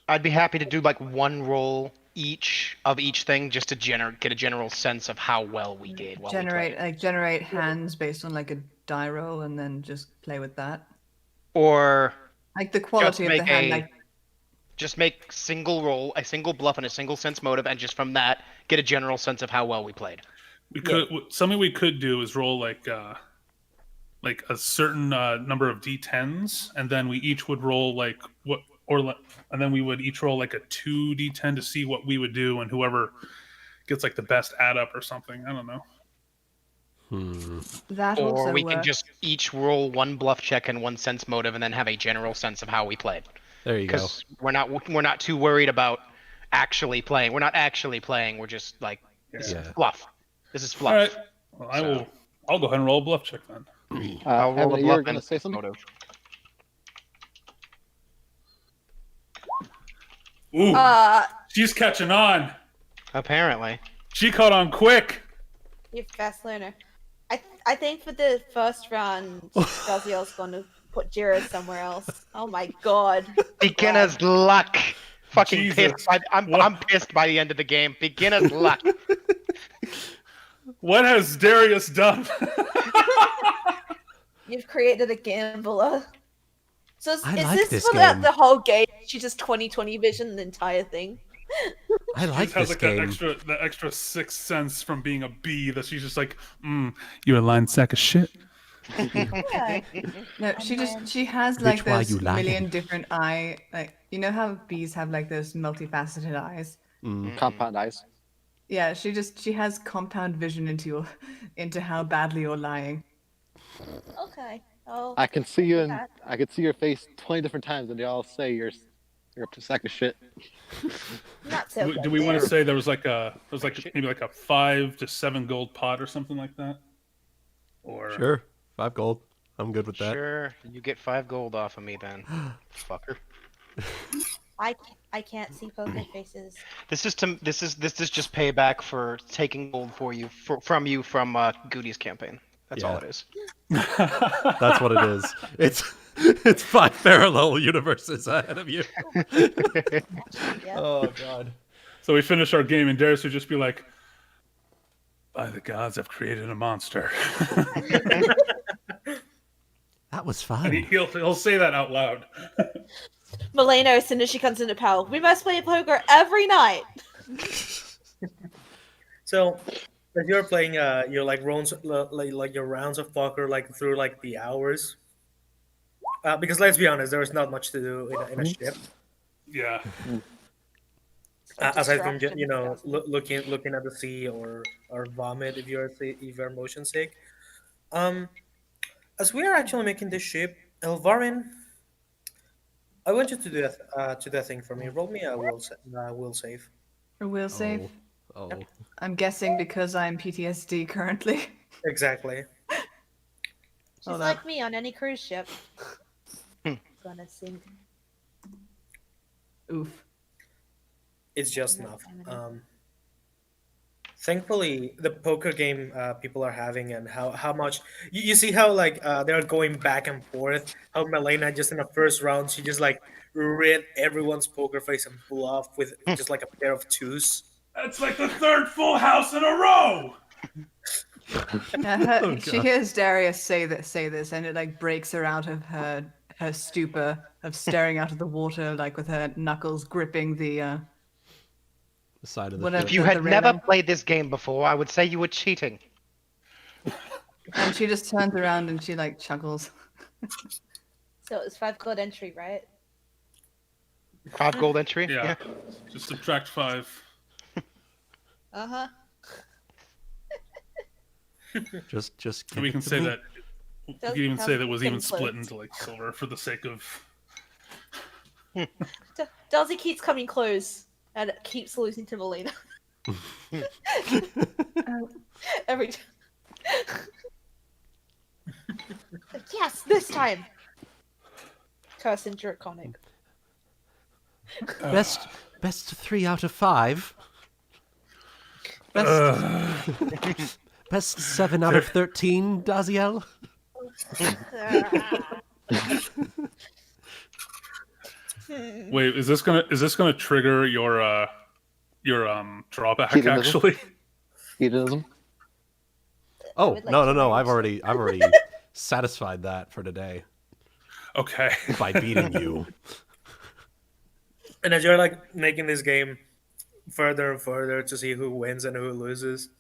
S3: I'd be happy to do like one roll each of each thing just to get a general sense of how well we did while we played.
S7: generate hands based on like a die roll and then just play with that.
S3: Or
S7: Like the quality of the hand.
S3: just make a single bluff and a single sense motive, and just from that get a general sense of how well we played.
S1: We could something we could do is roll like a certain number of d10s, and then we each would roll and then we would each roll like a 2d10 to see what we would do, and whoever gets like the best add up or something. I don't know.
S7: That
S3: Or
S7: also
S3: we can
S7: works.
S3: just each roll one bluff check and one sense motive, and then have a general sense of how we played.
S8: There you go.
S3: Because we're not too worried about actually playing. We're not actually playing. We're just like this
S8: Yeah.
S3: is fluff. This is fluff.
S1: All right. Well, I'll go ahead and roll a bluff check then.
S3: I'll roll
S5: Ebony,
S3: a
S5: you're
S3: bluff
S5: gonna
S3: and
S5: say something?
S3: motive.
S1: Ooh, she's catching on.
S3: Apparently.
S1: She caught on quick.
S2: You're a fast learner. I think for the first round, Dazielle's going to put Jeera somewhere else. Oh my god.
S3: Beginner's luck. Fucking
S1: Jesus.
S3: pissed. I'm pissed by the end of the game. Beginner's luck.
S1: What has Darius done?
S2: You've created a gambler. So
S8: I
S2: is
S8: like
S2: this
S8: this
S2: for
S8: game.
S2: the whole game? She just 20/20 vision the entire thing?
S8: I like
S1: She has
S8: this
S1: like
S8: game.
S1: that extra sixth sense from being a bee that she's just like, you're a lying sack of shit.
S2: Yeah.
S7: No,
S2: And
S7: she
S2: then-
S7: just she has
S8: Which
S7: like
S8: why
S7: those
S8: you lying?
S7: million different eye, like you know how bees have like those multifaceted eyes.
S5: Compound eyes.
S7: Yeah, she has compound vision into how badly you're lying.
S2: Okay. Oh,
S5: I can see you in.
S2: that.
S5: I can see your face 20 different times, and they all say you're a sack of shit.
S2: Not so good.
S1: Do we want
S2: there.
S1: to say there was maybe like a 5 to 7 gold pot or something like that? Or
S8: Sure, 5 gold. I'm good with that.
S3: Sure, you get 5 gold off of me then, fucker.
S2: I can't see poker faces.
S3: This is just payback for taking gold from you from Goody's campaign. That's all
S8: Yeah.
S3: it is.
S8: That's what it is. It's 5 parallel universes ahead of you.
S2: Yeah.
S8: Oh god.
S1: so we finish our game, and Darius would just be like, "By the gods, I've created a monster."
S8: That was
S1: And
S8: fun.
S1: he'll say that out loud.
S2: Melaina, as soon as she comes into power, we must play poker every night.
S4: So, as you're playing, your like rounds, like your rounds of poker, like through like the hours. Because let's be honest, there is not much to do in a ship.
S1: Yeah.
S4: Aside from
S2: Distraction.
S4: looking at the sea or vomit if you're motion sick. As we are actually making this ship, Elvarin, I want you to do that thing for me. Roll me a will save.
S7: Or will save.
S8: Oh.
S7: I'm guessing because I'm PTSD currently.
S4: Exactly.
S2: She's
S7: Hold
S2: like
S7: up.
S2: me on any cruise ship. Gonna sink.
S7: Oof.
S4: It's just enough. Thankfully, the poker game people are having, and how much you see how like they're going back and forth. How Melaina just in the first round she just like read everyone's poker face and bluff with just like a pair of twos.
S1: That's like the 3rd full house in a row.
S7: Yeah,
S8: Oh,
S7: she
S8: God.
S7: hears Darius say this, and it like breaks her out of her stupor of staring out of the water, like with her knuckles gripping the.
S8: The side of the
S7: Whatever.
S8: ship.
S3: If you
S7: The
S3: had never
S7: railing.
S3: played this game before, I would say you were cheating.
S7: And she just turns around and she like chuckles.
S2: So it was 5 gold entry, right?
S3: 5 gold entry.
S1: Yeah. Just subtract 5.
S2: Uh-huh.
S8: Just
S1: And we can say that. We can even say that was even split
S2: close.
S1: into like silver for the sake of.
S2: Dalsy keeps coming close and it keeps losing to Melaina. Every time. Yes, this time. Cursing draconic.
S8: best 3 out of 5. Best 7 out of 13, Dazielle.
S1: Wait, is this gonna trigger your drawback?
S5: Hedonism?
S1: Actually,
S5: Hedonism.
S8: Oh,
S2: would like
S8: no.
S2: to
S8: I've already satisfied that for today
S1: okay.
S8: by beating you.
S4: And as you're like making this game further and further to see who wins and who loses,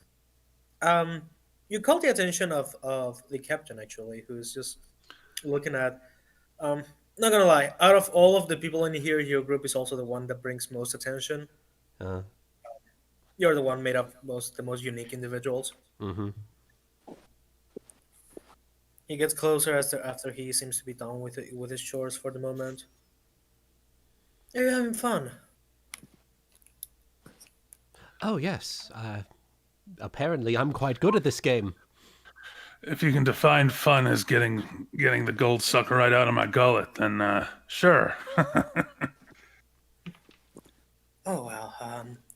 S4: you call the attention of the captain actually, who's just looking at. Not gonna lie, out of all of the people in here, your group is also the one that brings most attention.
S8: Uh,
S4: You're the one made up the most unique individuals.
S8: mm-hmm.
S4: He gets closer after he seems to be done with his chores for the moment. Are you having fun?
S8: Oh yes. Apparently, I'm quite good at this game.
S1: If you can define fun as getting the gold sucker right out of my gullet, then sure.
S4: Oh well,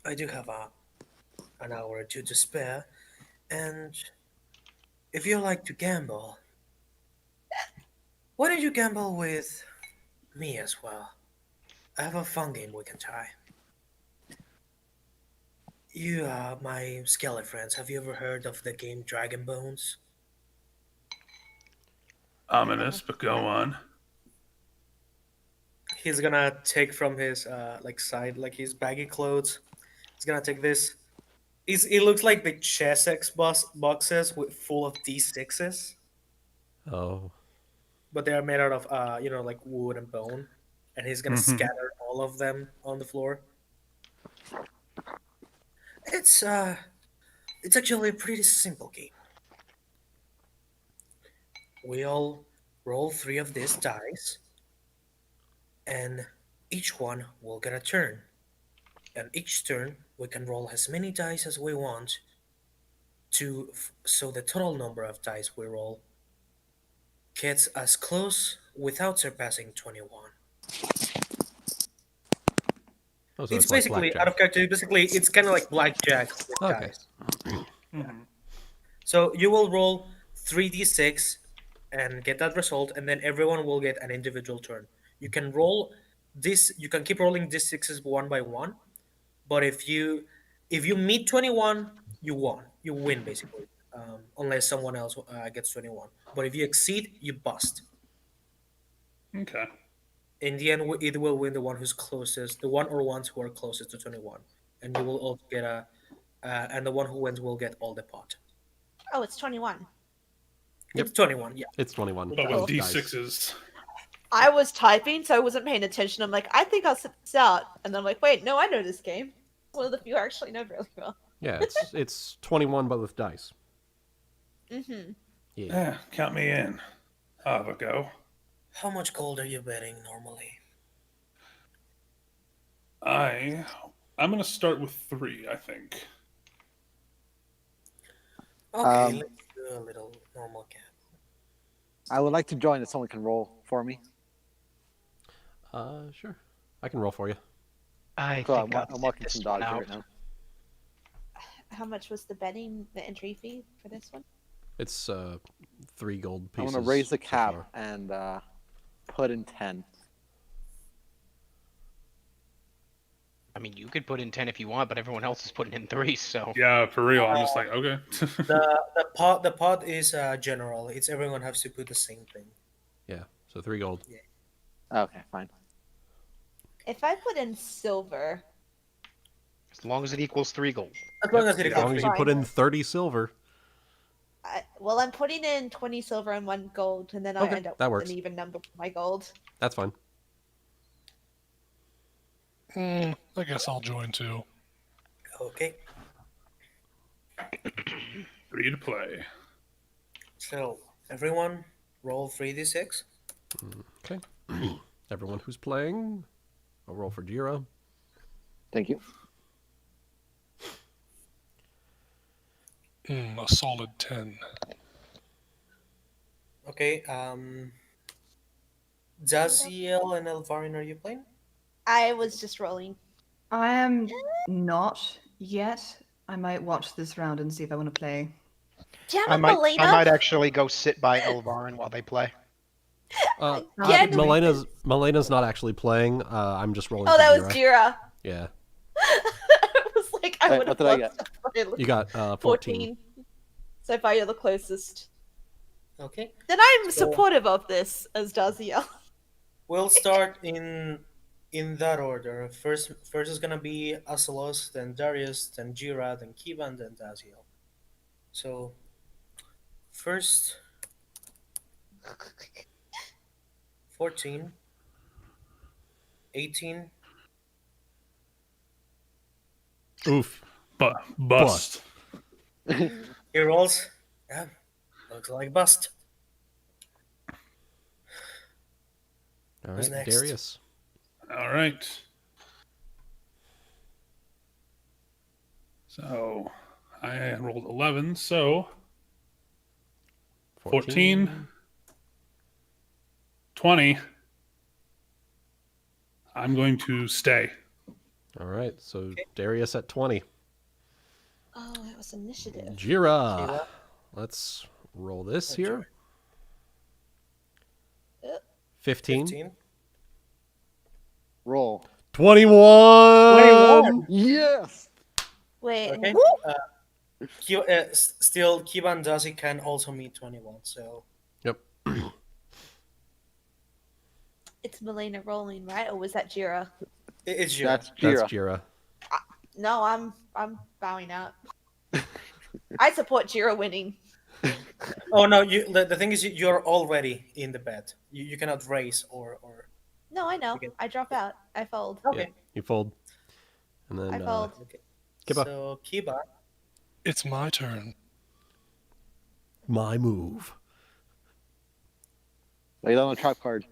S4: I do have an hour or two to spare, and if you like to gamble, why don't you gamble with me as well? I have a fun game we can try. You, my skelly friends, have you ever heard of the game Dragon Bones?
S1: Ominous, but go on.
S4: he's gonna take from his side, like his baggy clothes. He's gonna take this. It looks like the chess X boxes with full of D6s,
S8: Oh.
S4: but they are made out of like wood and bone, and he's gonna scatter all of them on the floor. It's actually a pretty simple game. We all roll 3 of these dice, and each one will get a turn. And each turn, we can roll as many dice as we want so the total number of dice we roll gets as close without surpassing 21.
S8: Oh, so
S4: It's
S8: like
S4: basically
S8: blackjack.
S4: out of character. Basically, it's kind of like blackjack with
S8: Okay.
S4: dice. So you will roll 3d6 and get that result, and then everyone will get an individual turn. You can roll this. You can keep rolling d6s one by one, but if you meet 21, you won. You win basically, unless someone else gets 21. But if you exceed, you bust.
S1: Okay.
S4: In the end, it will win the one who's closest, the one or ones who are closest to 21, and you will all get and the one who wins will get all the pot.
S2: Oh, it's 21.
S8: Yep.
S4: It's 21, yeah.
S8: It's 21.
S1: But
S2: Cool.
S1: with D6s.
S2: I was typing, so I wasn't paying attention. I'm like, I think I'll sit this out. And then I'm like, wait, no, I know this game. One of the few I actually know really well.
S8: Yeah, it's 21 but with dice.
S2: Mm-hmm.
S8: Yeah.
S1: Yeah, count me in. I'll have a go.
S4: How much gold are you betting normally?
S1: I'm gonna start with 3, I think.
S4: Okay, let's do a little normal cap.
S5: I would like to join if someone can roll for me.
S8: Sure. I can roll for you.
S3: I
S5: So
S3: think
S5: I'm marking some dogs
S3: out.
S5: right now.
S2: How much was the entry fee for this one?
S8: It's 3 gold
S5: I'm
S8: pieces.
S5: going to raise the
S8: so
S5: cap
S8: far.
S5: and put in 10.
S3: I mean, you could put in 10 if you want, but everyone else is putting in 3, so.
S1: Yeah, for real. I'm just like, okay.
S4: The pot is general. It's everyone has to put the same thing.
S8: Yeah, so 3 gold.
S5: Okay, fine.
S2: If I put in silver,
S3: As long as it equals 3 gold.
S4: As long as it
S8: As long as you
S2: Fine.
S8: put in 30 silver.
S2: I'm putting in 20 silver and 1 gold, and then I
S8: Okay,
S2: end up
S8: that
S2: with
S8: works.
S2: an even number for my gold.
S8: That's fine.
S6: I guess I'll join too.
S4: Okay,
S1: 3 to play.
S4: so everyone roll 3d6.
S8: Okay. Everyone who's playing, I'll roll for Jeera.
S5: Thank you.
S6: A solid 10.
S4: Okay, Dazielle and Elvarin, are you playing?
S2: I was just rolling.
S7: I am not yet. I might watch this round and see if I want to play.
S2: Do you
S3: I
S2: have a
S3: might
S2: Melaina?
S3: actually go sit by Elvarin while they play.
S2: Again?
S8: Melaina's not actually playing. I'm just rolling
S2: Oh,
S8: for
S2: that was
S8: Jeera.
S2: Jeera.
S8: Yeah.
S2: I was like, I
S5: Wait,
S2: would have
S5: what did I
S2: loved to play
S8: You got 14.
S2: 14. So far, you're the closest.
S4: Okay,
S2: Then I'm
S4: So-
S2: supportive of this as Dazielle.
S4: we'll start in that order. First is gonna be Asalos, then Darius, then Jeera, then Kivan, then Dazielle. So first 14, 18,
S8: Oof.
S1: But bust.
S4: he rolls. Yeah, looks like bust.
S8: All
S4: Who's
S8: right,
S4: next?
S8: Darius.
S1: All right. So I rolled 11, so 14, 20. I'm going to stay.
S8: All right, so Darius at 20.
S2: Oh, that was initiative.
S8: Jeera.
S4: Jeera.
S8: Let's roll this
S4: Enjoy.
S8: here.
S2: Uh,
S8: 15.
S4: 15.
S5: Roll.
S8: 21!
S5: Yes!
S2: Wait,
S4: Okay.
S2: woo!
S4: Still, Kivan Dazi can also meet 21. So
S8: Yep.
S2: It's Melaina rolling, right? Or was that Jeera?
S4: It's Jeera.
S5: That's
S8: That's
S5: Jeera.
S8: Jeera.
S2: No, I'm bowing out. I support Jeera winning.
S4: Oh no, the thing is you're already in the bed. You cannot raise or
S2: No, I know.
S4: Okay.
S2: I drop out. I fold.
S8: Yeah,
S4: okay.
S8: you fold. And then
S2: I fold.
S4: Okay.
S8: Kiba.
S4: So Kiba,
S6: It's my turn.
S8: My move.
S5: Lay down a trap card.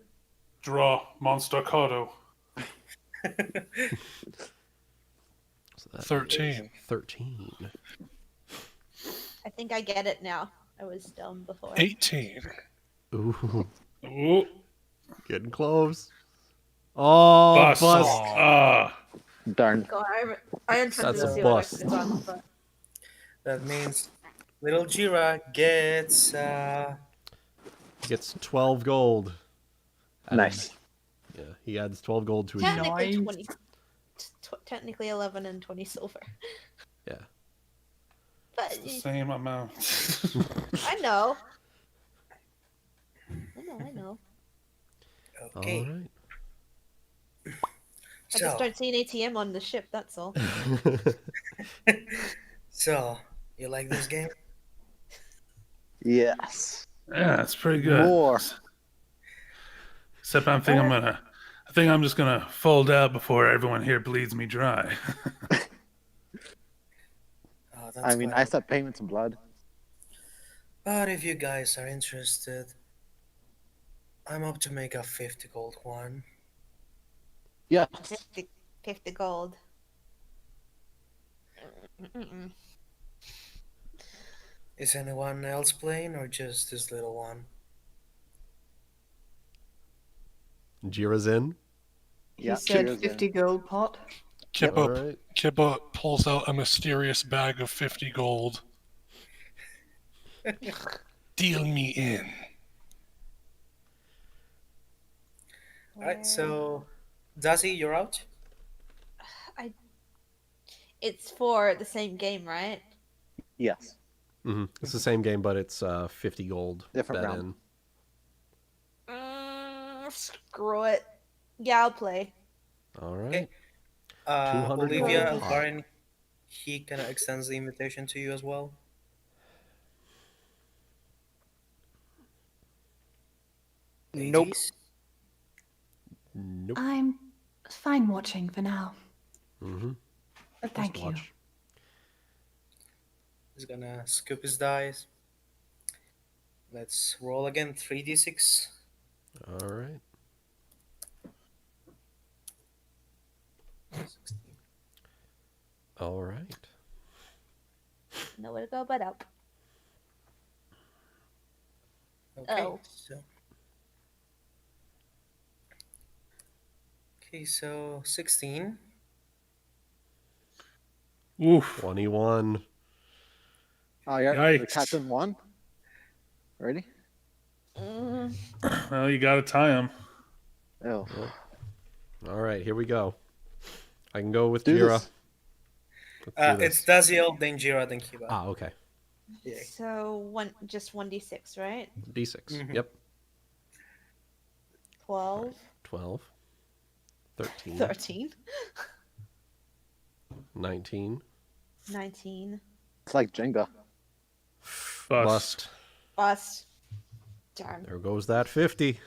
S1: Draw Monster Cardo.
S8: So that
S6: 13.
S8: 13.
S2: I think I get it now. I was dumb before.
S6: 18.
S8: Ooh,
S1: Ooh,
S8: getting close. Oh,
S1: bust.
S8: bust.
S1: Ah,
S5: Darn.
S2: God, I intended
S8: That's
S2: to
S8: a
S2: see what I
S8: bust.
S2: could have done, but
S4: that means little Jeera gets
S8: Gets 12 gold. Added-
S5: Nice.
S8: Yeah, he adds 12 gold to his
S2: technically
S7: Nice.
S2: 20. Technically 11 and 20 silver.
S8: Yeah.
S2: But
S1: the same amount.
S2: I know. I know.
S4: okay.
S8: All right.
S2: I just
S4: So
S2: don't see an ATM on the ship, that's all.
S4: so you like this game?
S5: Yes.
S1: Yeah, that's pretty good.
S5: More.
S1: Except I think I'm just gonna fold out before everyone here bleeds me dry.
S4: Oh, that's
S5: I mean,
S4: fine.
S5: I set payments in blood.
S4: But if you guys are interested, I'm up to make a 50 gold one.
S5: Yes.
S2: 50 gold. Mm-mm.
S4: Is anyone else playing or just this little one?
S8: Jira's in.
S7: He
S5: Yeah,
S7: said
S5: Jeera's
S7: 50
S5: in.
S7: gold pot.
S6: Kibba,
S8: All right.
S6: Kibba pulls out a mysterious bag of 50 gold. Deal me in.
S4: Alright, so Dazi, you're out?
S2: It's for the same game, right?
S5: Yes.
S8: It's the same game, but it's 50 gold.
S5: Different
S8: bet
S5: round.
S8: in.
S2: Screw it. Yeah, I'll play.
S8: All right.
S4: Okay.
S8: 200
S4: Olivia,
S8: gold.
S4: Elvarin, he kind of extends the invitation to you as well.
S3: Nope.
S4: Ladies?
S8: Nope.
S7: I'm fine watching for now.
S8: Mm-hmm.
S7: Thank you.
S8: Watch.
S4: He's gonna scoop his dice. Let's roll again, 3d6.
S8: All right.
S4: 16.
S8: All right.
S2: Nowhere to go but up.
S4: Okay,
S2: Oh.
S4: so 16.
S1: Oof.
S8: 21.
S5: Oh, yeah. The
S1: Yikes.
S5: captain won. Ready?
S1: Well, you gotta tie him.
S5: Oh.
S8: All right, here we go. I can go with
S5: Do
S8: Jeera.
S5: this.
S8: Let's do
S4: It's
S8: this.
S4: Dazielle, then Jeera, then Kiba.
S8: Ah, okay.
S4: Yeah.
S2: So just 1d6, right?
S8: D6.
S4: Mhm.
S8: Yep.
S2: 12,
S8: 12. 13.
S2: 13,
S8: 19.
S2: 19.
S5: It's like Jenga.
S8: Bust.
S2: Bust. Darn.
S8: There goes that 50.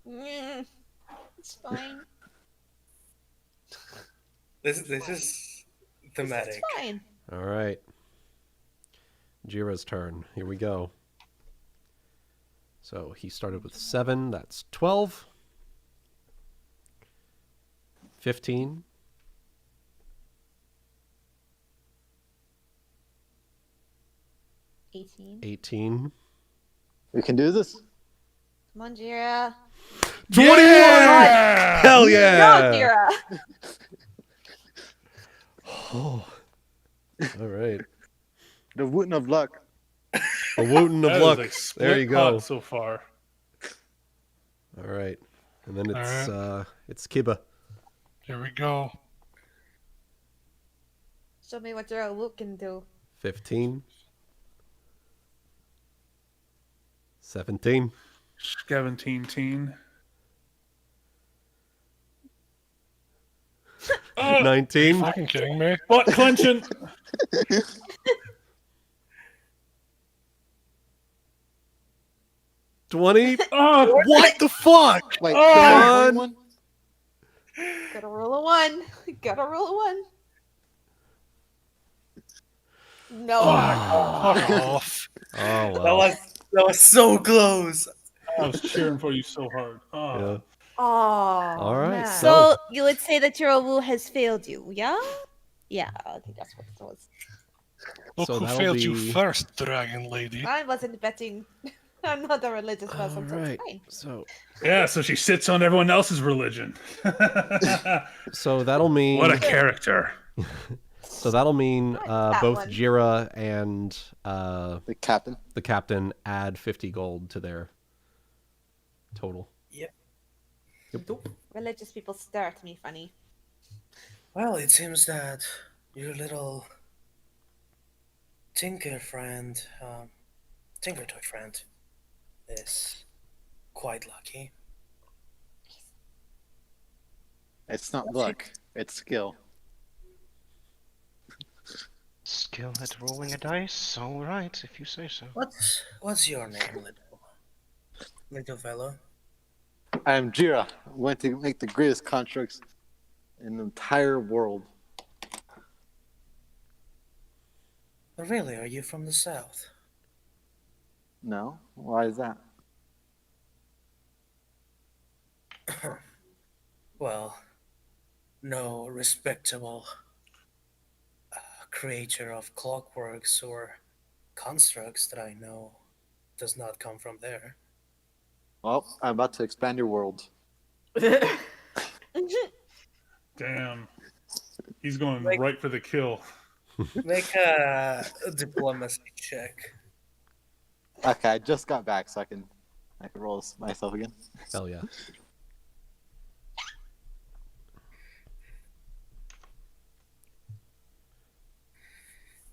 S2: It's fine.
S4: This is thematic.
S2: It's fine.
S8: All right. Jira's turn. Here we go. So he started with 7. That's 12. 15.
S2: 18.
S8: 18.
S5: We can do this.
S2: Come on, Jeera.
S8: 21! Hell yeah!
S2: No, Jeera.
S8: Oh. All right.
S5: The Wuten of luck.
S8: A Wooten of
S1: That is
S8: luck.
S1: a
S8: There
S1: split
S8: you go.
S1: pot so far.
S8: All right. And then it's
S6: All
S8: it's Kiba.
S6: Here we go.
S2: Show me what Jeera Luke can do.
S8: 15. 17.
S1: 17 teen.
S6: Are you
S8: 19.
S6: fucking kidding me?
S1: Butt clenching.
S8: 20.
S1: Oh,
S8: What the fuck?
S5: Wait,
S1: Oh!
S5: 21?
S2: Gotta roll a 1. Gotta roll a 1. No.
S6: Fuck off.
S8: Oh,
S4: That
S8: well.
S4: was so close.
S1: I was cheering for you so hard. Oh.
S8: Yeah.
S2: Oh.
S8: All right,
S2: man.
S8: so-
S2: So you would say that your woo has failed you, yeah? Yeah, I think that's what it was.
S6: Look
S8: So
S6: who
S8: that'll
S6: failed you
S8: be-
S6: first, Dragon Lady.
S2: I wasn't betting. I'm not a religious
S8: All
S2: person, so
S8: right.
S2: it's fine.
S8: So,
S1: Yeah, so she sits on everyone else's religion.
S8: so that'll mean
S1: What a character.
S8: so that'll mean
S2: That
S8: both
S2: one.
S8: Jeera and
S5: The captain.
S8: the captain add 50 gold to their total.
S2: Religious people stare at me funny.
S4: Well, it seems that your little Tinker friend, Tinker Toy friend, is quite lucky.
S5: It's not luck, it's skill.
S3: Skill at rolling a dice? Alright, if you say so.
S4: What's your name, little fellow?
S5: I am Jeera. I'm going to make the greatest constructs in the entire world.
S4: Really, are you from the south?
S5: No? Why is that?
S4: Well, no respectable creator of clockworks or constructs that I know does not come from there.
S5: Well, I'm about to expand your world.
S1: Damn. He's going
S4: Like-
S1: right for the kill.
S4: Make a diplomacy check.
S5: Okay, I just got back, so I can roll this myself again.
S8: Hell yeah.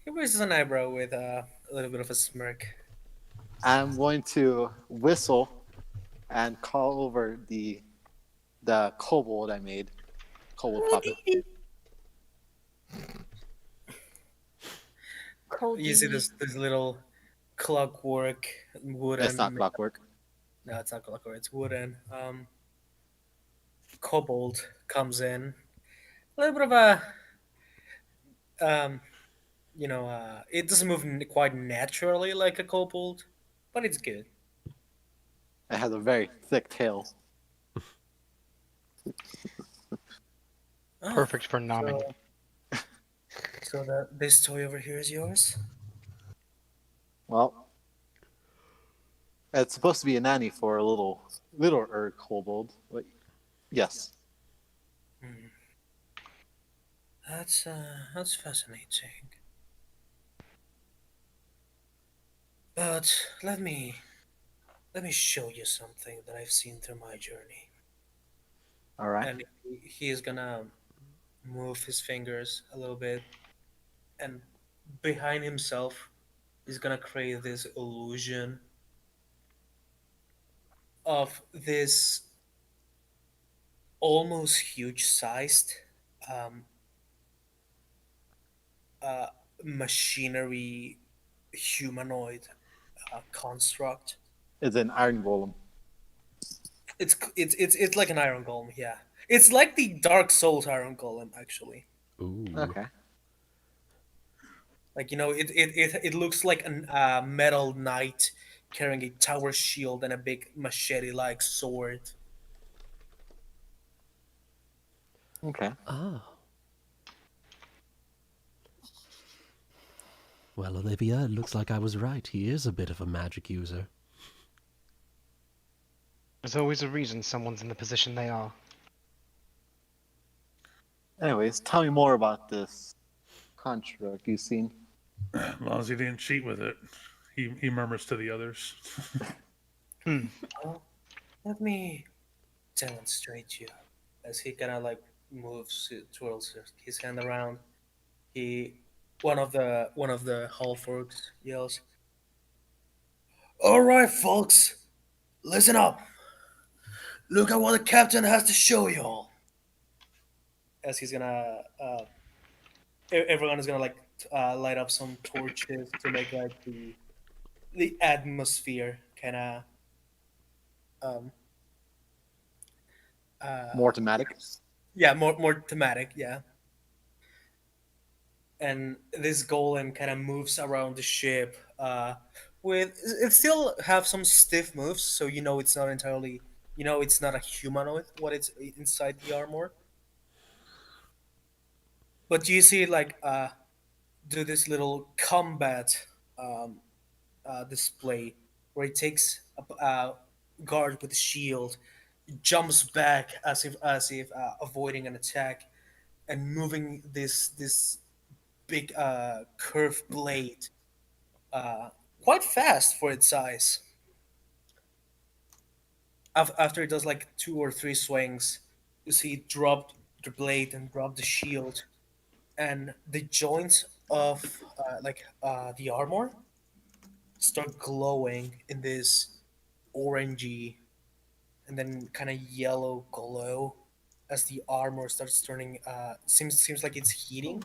S4: He raises an eyebrow with a little bit of a smirk.
S5: I'm going to whistle and call over the kobold I made. Kobold puppet.
S4: You see this little clockwork wooden.
S5: That's not clockwork.
S4: No, it's not clockwork. It's wooden. Kobold comes in. A little bit of a, it doesn't move quite naturally like a kobold, but it's good.
S5: It has a very thick tail.
S4: Oh,
S3: Perfect for nomming.
S4: So this toy over here is yours?
S5: Well, it's supposed to be a nanny for a littler kobold, but yes.
S4: That's fascinating. But let me show you something that I've seen through my journey.
S5: All right.
S4: And he's gonna move his fingers a little bit, and behind himself, he's gonna create this illusion of this almost huge-sized machinery humanoid construct.
S5: It's an iron golem.
S4: It's like an iron golem, yeah. It's like the Dark Souls iron golem, actually.
S8: Ooh.
S5: Okay.
S4: Like, it looks like a metal knight carrying a tower shield and a big machete-like sword.
S5: Okay.
S8: Ah. Well, Olivia, it looks like I was right. He is a bit of a magic user.
S3: There's always a reason someone's in the position they are.
S5: Anyways, tell me more about this construct you've seen.
S1: As long as he didn't cheat with it. He murmurs to the others.
S4: Well, let me demonstrate you. As he kind of like moves twirls his hand around, one of the half-orcs yells, "All right, folks, listen up. Look at what the captain has to show you all." as he's gonna everyone is gonna like light up some torches to make like the atmosphere kind of um
S5: More thematic.
S4: yeah, more thematic, yeah. And this golem kind of moves around the ship with it still have some stiff moves, so you know it's not entirely, you know it's not a humanoid what it's inside the armor, but you see it like do this little combat um, display where he takes a guard with a shield, jumps back as if avoiding an attack, and moving this big curved blade quite fast for its size. After it does like 2 or 3 swings, you see it drop the blade and drop the shield, and the joints of the armor start glowing in this orangey and then kind of yellow glow as the armor starts turning. Seems like it's heating,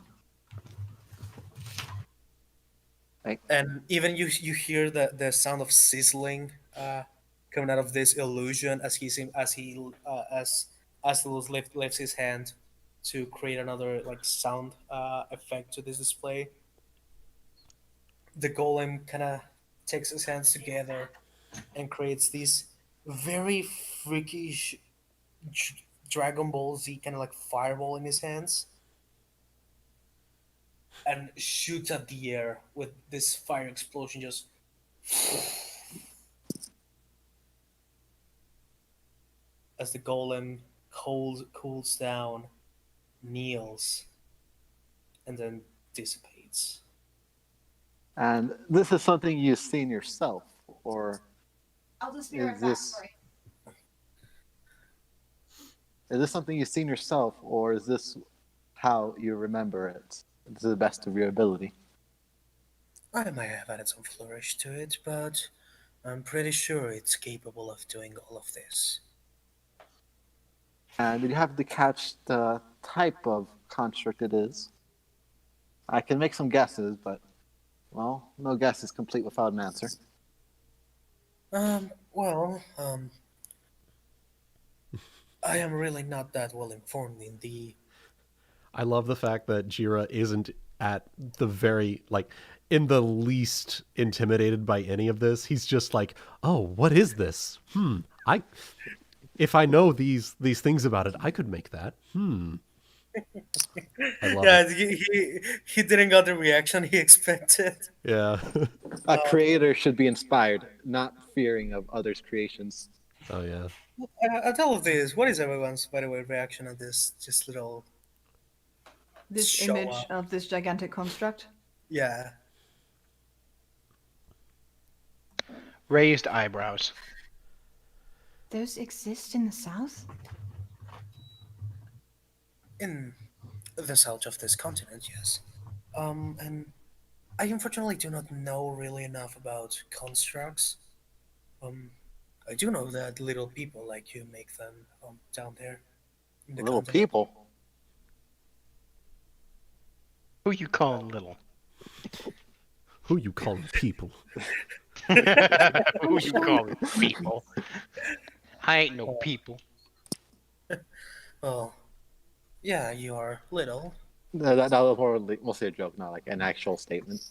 S5: Right.
S4: and even you hear the sound of sizzling coming out of this illusion as Astilus lifts his hand to create another like sound effect to this display. The golem kind of takes his hands together and creates this very freakish Dragon Ball Z kind of like fireball in his hands and shoots at the air with this fire explosion just as the golem cools down, kneels, and then dissipates.
S5: And this is something you've seen yourself, or
S7: I'll just
S5: be right back, sorry. Is this something you've seen yourself, or is this how you remember it to the best of your ability?
S4: I might have added some flourish to it, but I'm pretty sure it's capable of doing all of this.
S5: And did you have to catch the type of construct it is? I can make some guesses, but, well, no guess is complete without an answer.
S4: I am really not that well informed in the...
S8: I love the fact that Jeera isn't at the very, like, in the least intimidated by any of this. He's just like, oh, what is this? If I know these things about it, I could make that. I love it.
S4: He didn't get the reaction he expected.
S8: Yeah.
S5: A creator should be inspired, not fearing of others' creations.
S8: Oh, yeah.
S4: At all of this, what is everyone's, by the way, reaction on this just little...
S7: This
S4: show
S7: image
S4: up?
S7: of this gigantic construct.
S4: Yeah.
S3: Raised eyebrows.
S2: Those exist in the south?
S4: In the south of this continent, yes. And I unfortunately do not know really enough about constructs. I do know that little people like you make them down there. In the
S5: Little
S4: continent.
S5: people.
S3: Who you calling little?
S8: Who you calling people?
S3: Who you calling people? I ain't no people.
S4: Well, yeah, you are little.
S5: That was more mostly a joke, not like an actual statement.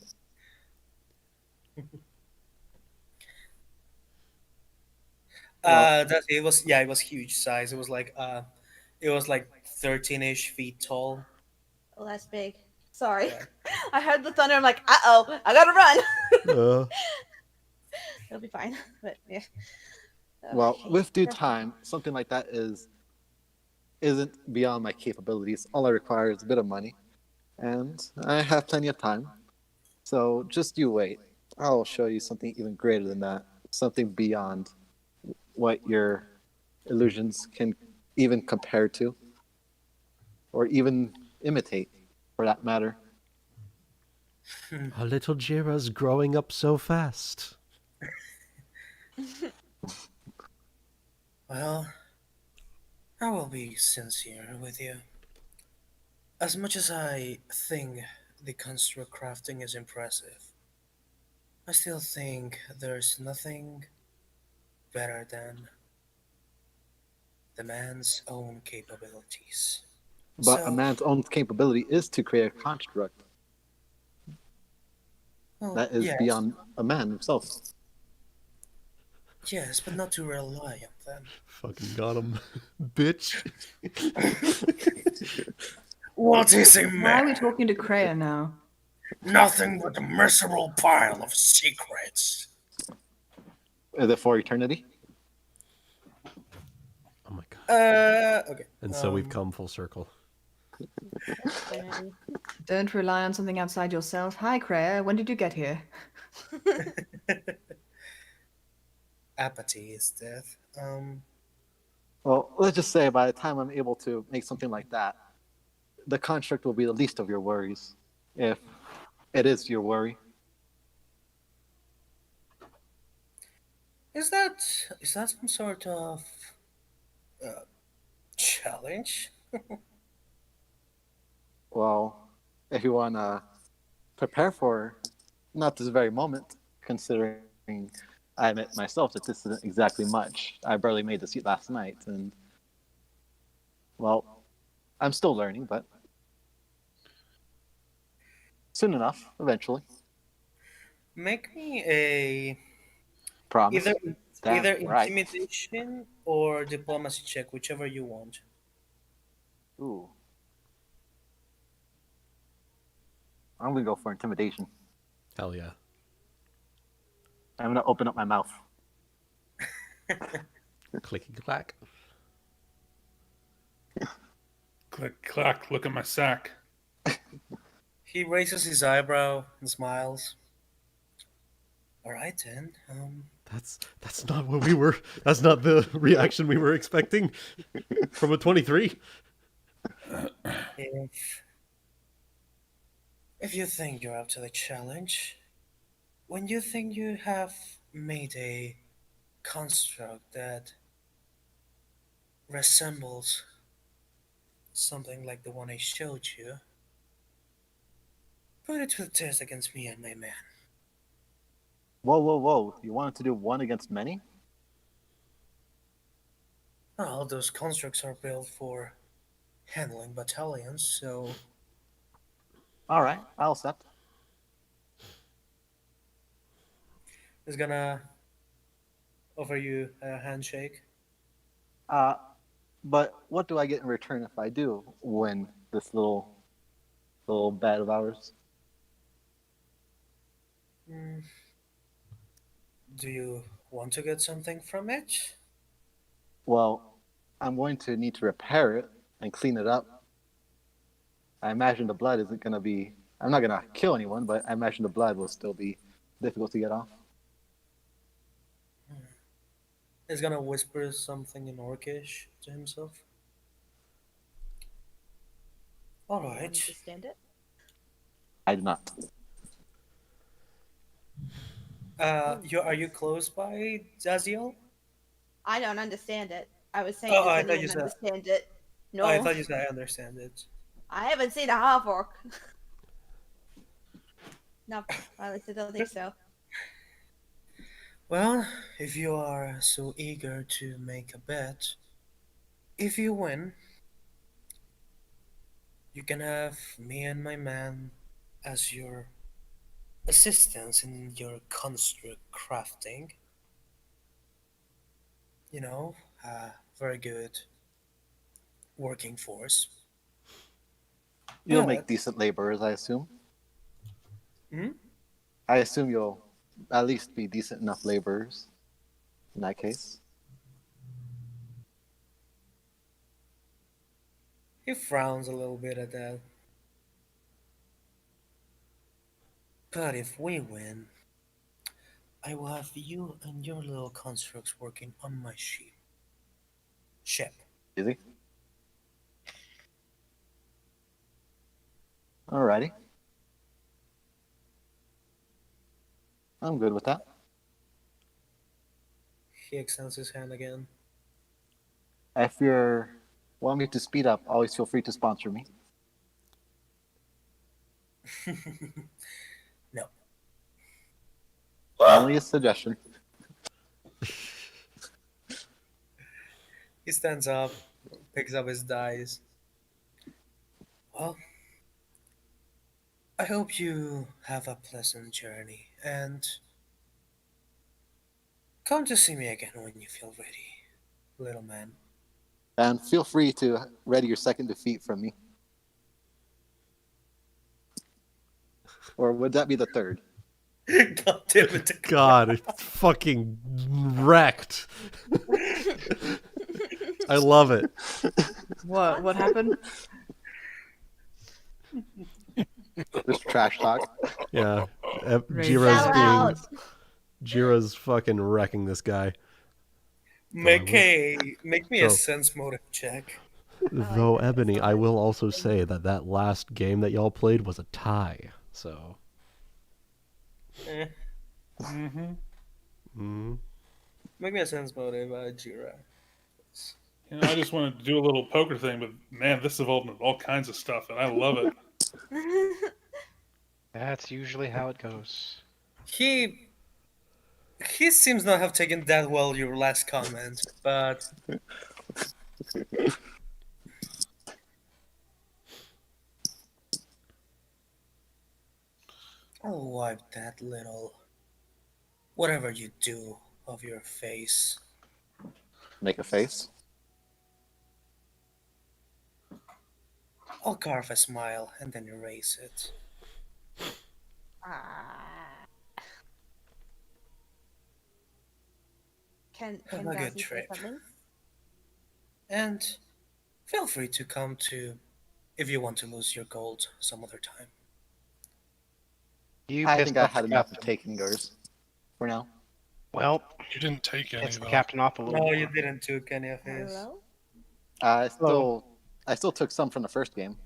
S4: It was huge size. It was like 13-ish feet tall.
S2: Oh, that's big. Sorry.
S4: Yeah.
S2: I heard the thunder. I'm like, uh-oh, I gotta run. It'll be fine. But yeah.
S5: Well,
S2: Okay.
S5: with due time, something like that isn't beyond my capabilities. All I require is a bit of money, and I have plenty of time. So just you wait. I'll show you something even greater than that. Something beyond what your illusions can even compare to, or even imitate, for that matter.
S8: Our little Jeera's growing up so fast.
S4: Well, I will be sincere with you. As much as I think the construct crafting is impressive, I still think there's nothing better than the man's own capabilities.
S5: But a
S4: So,
S5: man's own capability is to create a construct
S4: well,
S5: that is
S4: yes,
S5: beyond a man himself.
S4: yes, but not to rely on them.
S8: Fucking got him, bitch.
S4: What is a
S7: Why are
S4: man?
S7: we talking to Kreia now?
S4: Nothing but a miserable pile of secrets.
S5: Is it for eternity?
S8: Oh my god.
S4: Okay.
S8: And so we've come full circle.
S7: Don't rely on something outside yourself. Hi, Kreia. When did you get here?
S4: Apathy is death.
S5: Well, let's just say by the time I'm able to make something like that, the construct will be the least of your worries, if it is your worry.
S4: Is that some sort of challenge?
S5: Well, if you want to prepare for not this very moment, considering I admit myself that this isn't exactly much. I barely made this last night, and well, I'm still learning, but soon enough, eventually.
S4: Make me a
S5: Promise. Damn
S4: either
S5: right.
S4: intimidation or diplomacy check, whichever you want.
S5: Ooh. I'm gonna go for intimidation.
S8: Hell yeah.
S5: I'm gonna open up my mouth.
S8: Clicky clack.
S1: Click, clack, look at my sack.
S4: He raises his eyebrow and smiles. All right then.
S8: That's not what we were. That's not the reaction we were expecting from a 23.
S4: If you think you're up to the challenge, when you think you have made a construct that resembles something like the one I showed you, put it to the test against me and my man.
S5: Whoa, whoa, whoa. You wanted to do one against many?
S4: Well, those constructs are built for handling battalions, so
S5: Alright, I'll accept.
S4: he's gonna offer you a handshake.
S5: But what do I get in return if I do win this little bet of ours?
S4: Do you want to get something from it?
S5: Well, I'm going to need to repair it and clean it up. I imagine the blood isn't going to be... I'm not going to kill anyone, but I imagine the blood will still be difficult to get off.
S4: He's gonna whisper something in Orcish to himself. Alright.
S2: Understand it?
S5: I do not.
S4: Are you close by Dazielle?
S2: I don't understand it. I was saying,
S4: Oh,
S2: does
S4: I thought you
S2: anyone
S4: said-
S2: understand it? No,
S4: I thought you said I understand it.
S2: I haven't seen a half orc. No, I at least don't think so.
S4: Well, if you are so eager to make a bet, if you win, you can have me and my man as your assistants in your construct crafting. You know, very good working force.
S5: You'll
S4: Yeah,
S5: make
S4: that's-
S5: decent laborers, I assume.
S4: Hmm?
S5: I assume you'll at least be decent enough laborers in that case.
S4: He frowns a little bit at that. But if we win, I will have you and your little constructs working on my ship.
S5: Easy. Alrighty. I'm good with that.
S4: He extends his hand again.
S5: If you want me to speed up, always feel free to sponsor me.
S4: No.
S5: Only a suggestion.
S4: He stands up, picks up his dice. Well, I hope you have a pleasant journey, and come to see me again when you feel ready, little man.
S5: And feel free to ready your second defeat from me. Or would that be the third?
S4: God damn it.
S8: God, it's fucking wrecked. I love it.
S7: What happened?
S5: Just trash talk.
S8: Yeah.
S7: Rage.
S8: Jeera's
S2: Shout out.
S8: Jeera's fucking wrecking this guy.
S4: Make me a
S8: So-
S4: sense motive check.
S8: Though, Ebony, I will also say that last game that y'all played was a tie. So.
S4: Eh.
S1: Mm-hmm.
S4: Make me a sense motive, Jeera.
S1: You know, I just wanted to do a little poker thing, but man, this evolved into all kinds of stuff, and I love it.
S3: That's usually how it goes.
S4: He seems not have taken that well your last comment, but I'll wipe that little whatever you do of your face.
S5: Make a face.
S4: I'll carve a smile and then erase it.
S2: Can
S4: Have a good
S2: Darcy say
S4: trip.
S2: something?
S4: And feel free to come to if you want to lose your gold some other time.
S3: You
S5: I
S3: pissed
S5: think I
S3: off
S5: had
S3: the
S5: enough of
S3: captain.
S5: taking yours for now.
S3: Well,
S6: You didn't take any,
S3: it's the
S6: though.
S3: captain off a little
S4: No,
S3: more.
S4: you didn't took any of his.
S2: Hello?
S5: I
S3: Hello.
S5: still took some from the first game.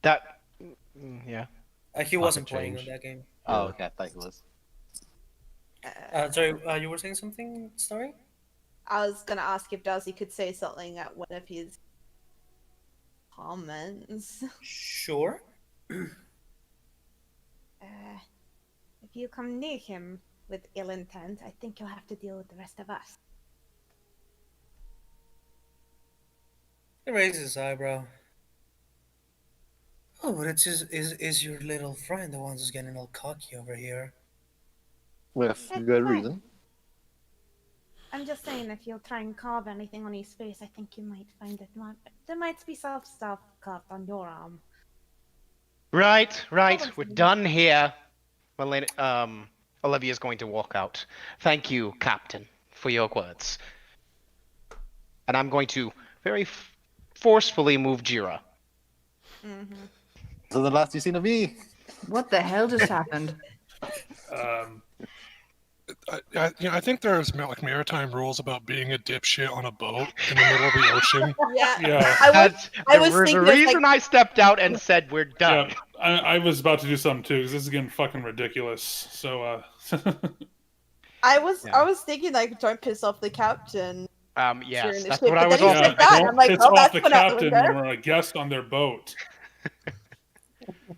S3: That, yeah.
S4: He wasn't playing
S8: change.
S4: on that game.
S5: Oh, okay. I thought he was.
S4: Sorry, you were saying something, Starry?
S2: I was gonna ask if Darcy could say something at one of his comments.
S4: Sure.
S2: If you come near him with ill intent, I think you'll have to deal with the rest of us.
S4: He raises his eyebrow. Oh, but it's is your little friend the one who's getting all cocky over here?
S5: With
S2: That's
S5: good
S2: fine.
S5: reason.
S2: I'm just saying, if you'll try and carve anything on his face, I think you might find it there might be some stuff carved on your arm.
S3: Right.
S2: Probably.
S3: We're done here. Melaina, Olivia's going to walk out. Thank you, Captain, for your words. And I'm going to very forcefully move Jeera.
S2: Mm-hmm.
S5: So the last you've seen of me.
S7: What the hell just happened?
S6: I think there's like maritime rules about being a dipshit on a boat in the middle of the ocean.
S2: Yeah.
S1: Yeah,
S2: I was
S3: There was a
S2: thinking of, like-
S3: reason I stepped out and said we're done.
S1: yeah. I was about to do something too because this is getting fucking ridiculous. So,
S2: I was thinking, like, don't piss off the captain.
S3: Yes,
S2: during the
S3: that's
S2: ship,
S3: what I
S2: but
S3: was
S2: then he
S3: also
S2: said that,
S3: thinking.
S2: I'm like,
S1: piss
S2: oh,
S1: off
S2: that's
S1: the
S2: gonna
S1: captain
S2: linger.
S1: when we're a guest on their boat.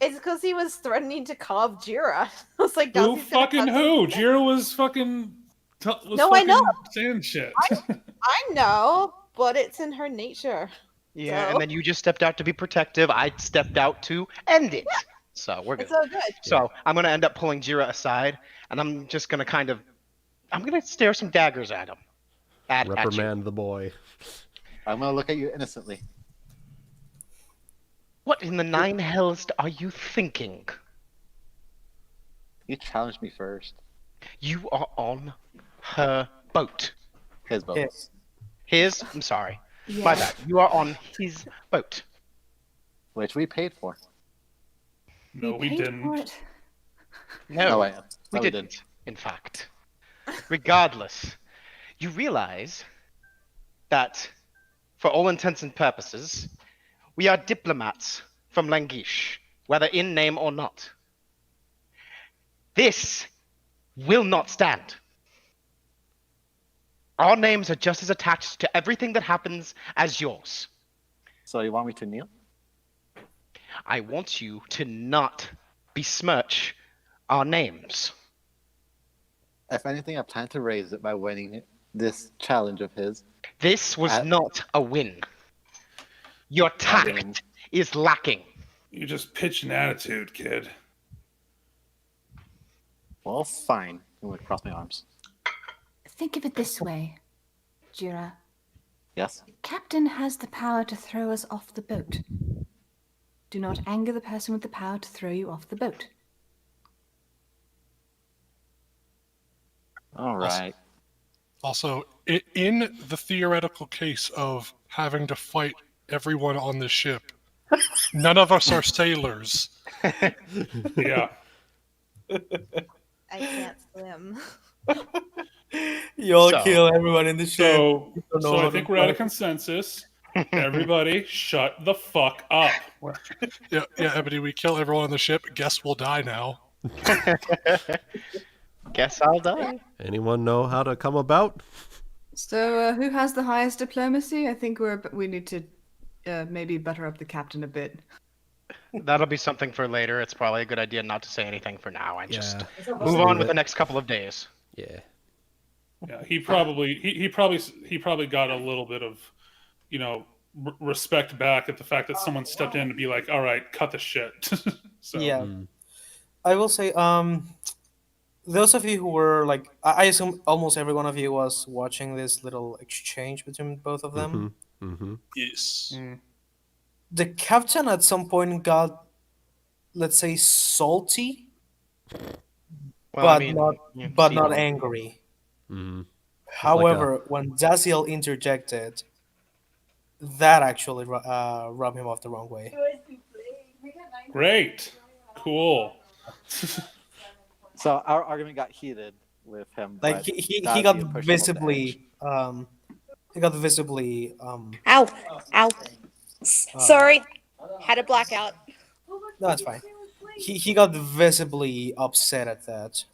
S2: It's because he was threatening to carve Jeera. I was like,
S1: Who
S2: Darcy's gonna
S1: fucking
S2: cut
S1: who?
S2: something.
S1: Jeera was fucking.
S2: No, I know.
S1: Saying shit.
S2: I know, but it's in her nature.
S3: Yeah,
S2: So-
S3: and then you just stepped out to be protective. I stepped out to end it. So we're good.
S2: It's all good.
S3: So I'm gonna end up pulling Jeera aside, and I'm just gonna I'm gonna stare some daggers at him. At you.
S8: Reprimand the boy.
S5: I'm gonna look at you innocently.
S3: What in the nine hells are you thinking?
S5: You challenged me first.
S3: You are on her boat.
S5: His boat.
S4: Yes.
S3: His? I'm sorry. My bad. You are on his boat.
S5: Which we paid for.
S1: No, we
S7: paid for
S1: didn't.
S7: it.
S3: No,
S5: Oh, I am.
S3: we
S5: No,
S3: didn't, in fact. Regardless, you realize that, for all intents and purposes, we are diplomats from Langish, whether in name or not. This will not stand. Our names are just as attached to everything that happens as yours.
S5: So you want me to kneel?
S3: I want you to not besmirch our names.
S5: If anything, I plan to raise it by winning this challenge of his.
S3: This was not a win. Your tact is lacking.
S1: You just pitch an attitude, kid.
S5: Well, fine. I'm going to cross my arms.
S9: Think of it this way, Jeera.
S5: Yes?
S9: The captain has the power to throw us off the boat. Do not anger the person with the power to throw you off the boat.
S5: All right.
S6: Also, in the theoretical case of having to fight everyone on the ship, none of us are sailors.
S1: Yeah.
S2: I can't swim.
S4: You all
S3: So-
S4: kill everyone in the ship.
S1: So,
S4: You don't know
S1: so
S4: how
S1: I
S4: to
S1: think we're at a
S4: fight.
S1: consensus. Everybody, shut the fuck up.
S6: Yeah, Ebony, we kill everyone on the ship. Guess we'll die now.
S3: Guess I'll die.
S8: Anyone know how to come about?
S7: So, who has the highest diplomacy? I think we need to maybe butter up the captain a bit.
S3: That'll be something for later. It's probably a good idea not to say anything for now and just
S8: Yeah.
S3: move on with the next couple of days.
S8: Yeah.
S1: Yeah, he probably got a little bit of, respect back at the fact that someone stepped in to be like, all right, cut the shit. So,
S4: Yeah. I will say, those of you who were like, I assume almost every one of you was watching this little exchange between both of them.
S8: Mm-hmm.
S6: Yes.
S4: The captain at some point got, let's say, salty,
S3: Well,
S4: but
S3: I mean,
S4: not
S3: you've
S4: but
S3: seen
S4: not
S3: them.
S4: angry.
S8: Mm-hmm.
S4: However, when Dazielle interjected, that actually rubbed him off the wrong way.
S1: great. Cool.
S5: So our argument got heated with him.
S4: Like
S5: but
S4: he
S5: Dazielle
S4: got
S5: pushed him off the edge.
S4: visibly
S10: Ow! Ow! Sorry, had a blackout.
S4: no, it's fine. He got visibly upset at that.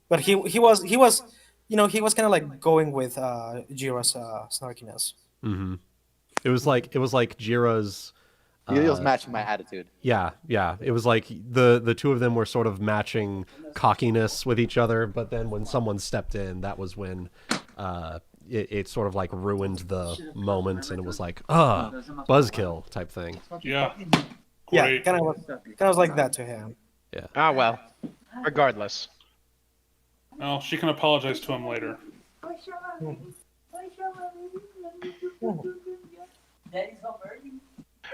S4: But he was kind of like going with Jeera's snarkiness.
S8: Mm-hmm. It was like Jeera's.
S5: He was matching my attitude.
S8: Yeah. It was like the two of them were sort of matching cockiness with each other, but then when someone stepped in, that was when it sort of like ruined the moment, and it was like, buzzkill type thing.
S1: Yeah.
S4: Yeah,
S1: Great.
S4: kind of like that to him.
S3: Ah, well. Regardless.
S1: Well, she can apologize to him later.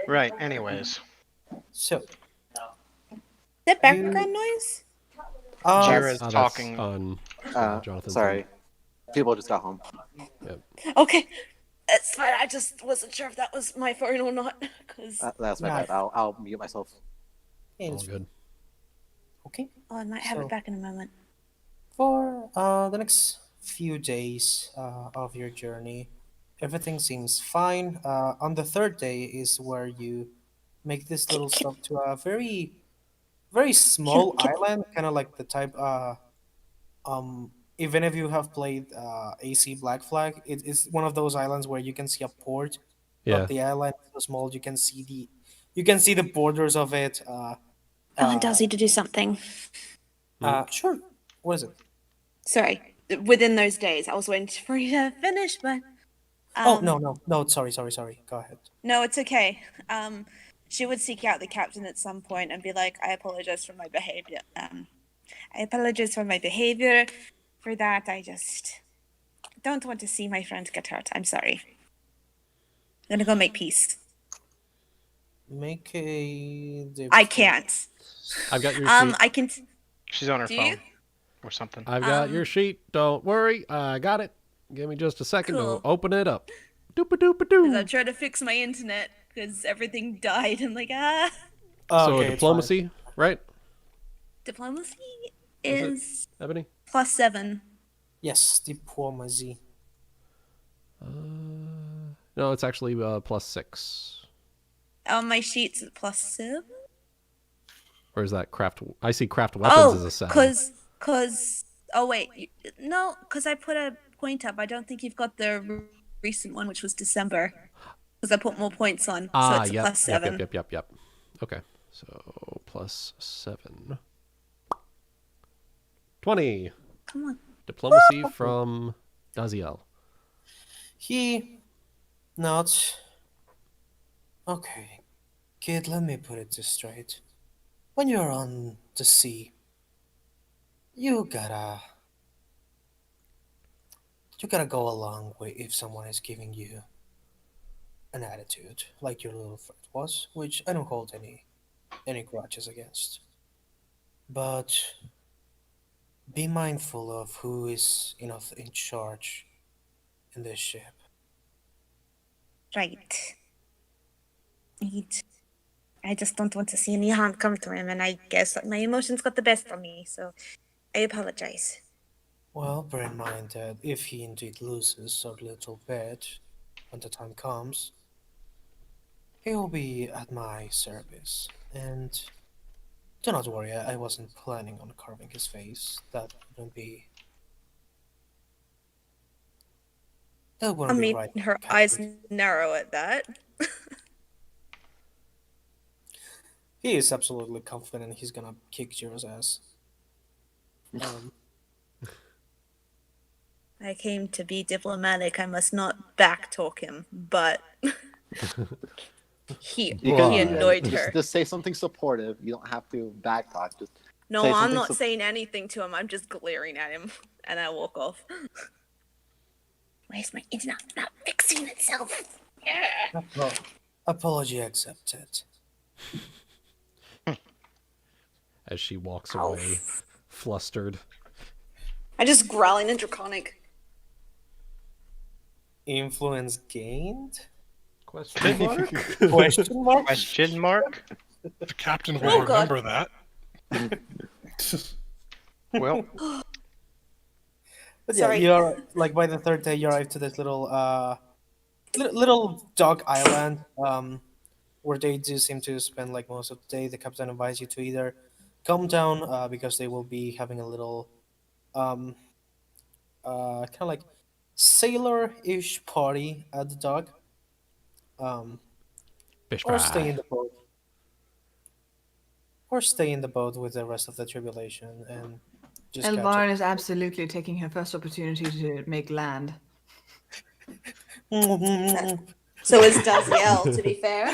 S3: Right, anyways.
S4: So,
S10: Is that background noise?
S3: Jeera's
S8: That's
S3: talking.
S8: on
S5: Uh,
S8: Jonathan's
S5: sorry. People just got home.
S10: Okay, it's fine. I just wasn't sure if that was my phone or not. Cause
S5: That's my
S4: Nice.
S5: bad. I'll mute myself.
S8: All good.
S4: okay.
S10: I might have
S4: So-
S10: it back in a moment.
S4: For the next few days of your journey, everything seems fine. On the third day is where you make this little stop to a very, very small island, kind of like the type. If any of you have played AC Black Flag, it's one of those islands where you can see a port.
S8: Yeah.
S4: But the island is so small, you can see the borders of it.
S10: I want Dazzy to do something.
S4: Sure. What is it?
S10: Sorry, within those days, I was waiting for you to finish, but.
S4: Oh no! Sorry. Go ahead.
S10: No, it's okay. She would seek out the captain at some point and be like, "I apologize for my behavior. I apologize for my behavior. For that, I just don't want to see my friend get hurt. I'm sorry. I'm gonna go make peace.
S4: Make a.
S10: I can't.
S8: I've got your sheet.
S10: I can.
S3: She's on her
S10: Do
S3: phone.
S10: you?
S3: Or something.
S8: I've got your sheet. Don't worry. I got it. Give me just a second
S10: Cool.
S8: to open it up. Doopa doopa
S10: 'Cause I'm
S8: doo.
S10: trying to fix my internet because everything died. I'm like,
S8: So
S4: Okay, it's
S8: diplomacy, right,
S10: Diplomacy
S8: it?
S10: is
S8: Ebony?
S10: +7.
S4: Yes, diplomacy.
S8: No, it's actually +6.
S10: On my sheets, it's +7.
S8: Or is that craft? I see craft weapons as a 7.
S10: Cause. Oh wait, no, because I put a point up. I don't think you've got the recent one, which was December. Because I put more points on, so it's a +7.
S8: Yep. Okay, so plus 7. 20.
S10: Come on.
S8: Diplomacy from Dazielle.
S4: He nods. Okay, kid, let me put it this straight. When you're on the sea, you gotta go along with if someone is giving you an attitude, like your little friend was, which I don't hold any grudges against. But be mindful of who is in charge in this ship.
S10: Right. I just don't want to see any harm come to him, and I guess my emotions got the best of me, so I apologize.
S4: Well, bear in mind that if he indeed loses a little bit when the time comes, he will be at my service. And do not worry, I wasn't planning on carving his face. That wouldn't be right.
S10: Her eyes narrow at that.
S4: He is absolutely confident he's gonna kick Jeera's ass.
S10: I came to be diplomatic. I must not backtalk him, but he annoyed her.
S5: Just say something supportive. You don't have to backtalk. Just
S10: No,
S5: say
S10: I'm
S5: something
S10: not saying anything to him. I'm just glaring at him, and I walk off. Where's my internet not fixing itself? Yeah.
S4: Apology accepted.
S8: As she walks away, flustered.
S10: I just growling in Draconic.
S4: Influence gained?
S8: Question mark?
S4: Question mark?
S3: Question mark?
S6: The captain will
S10: Oh, God.
S6: remember that.
S3: Well,
S4: But yeah,
S10: Sorry.
S4: you're like by the third day you arrive to this little little dog island where they do seem to spend like most of the day. The captain advises you to either come down because they will be having a little kind of like sailor-ish party at the dock, or stay in the boat, with the rest of the tribulation and just catch
S7: Elvarin
S4: up.
S7: is absolutely taking her first opportunity to make land.
S10: So is Dazielle, to be fair.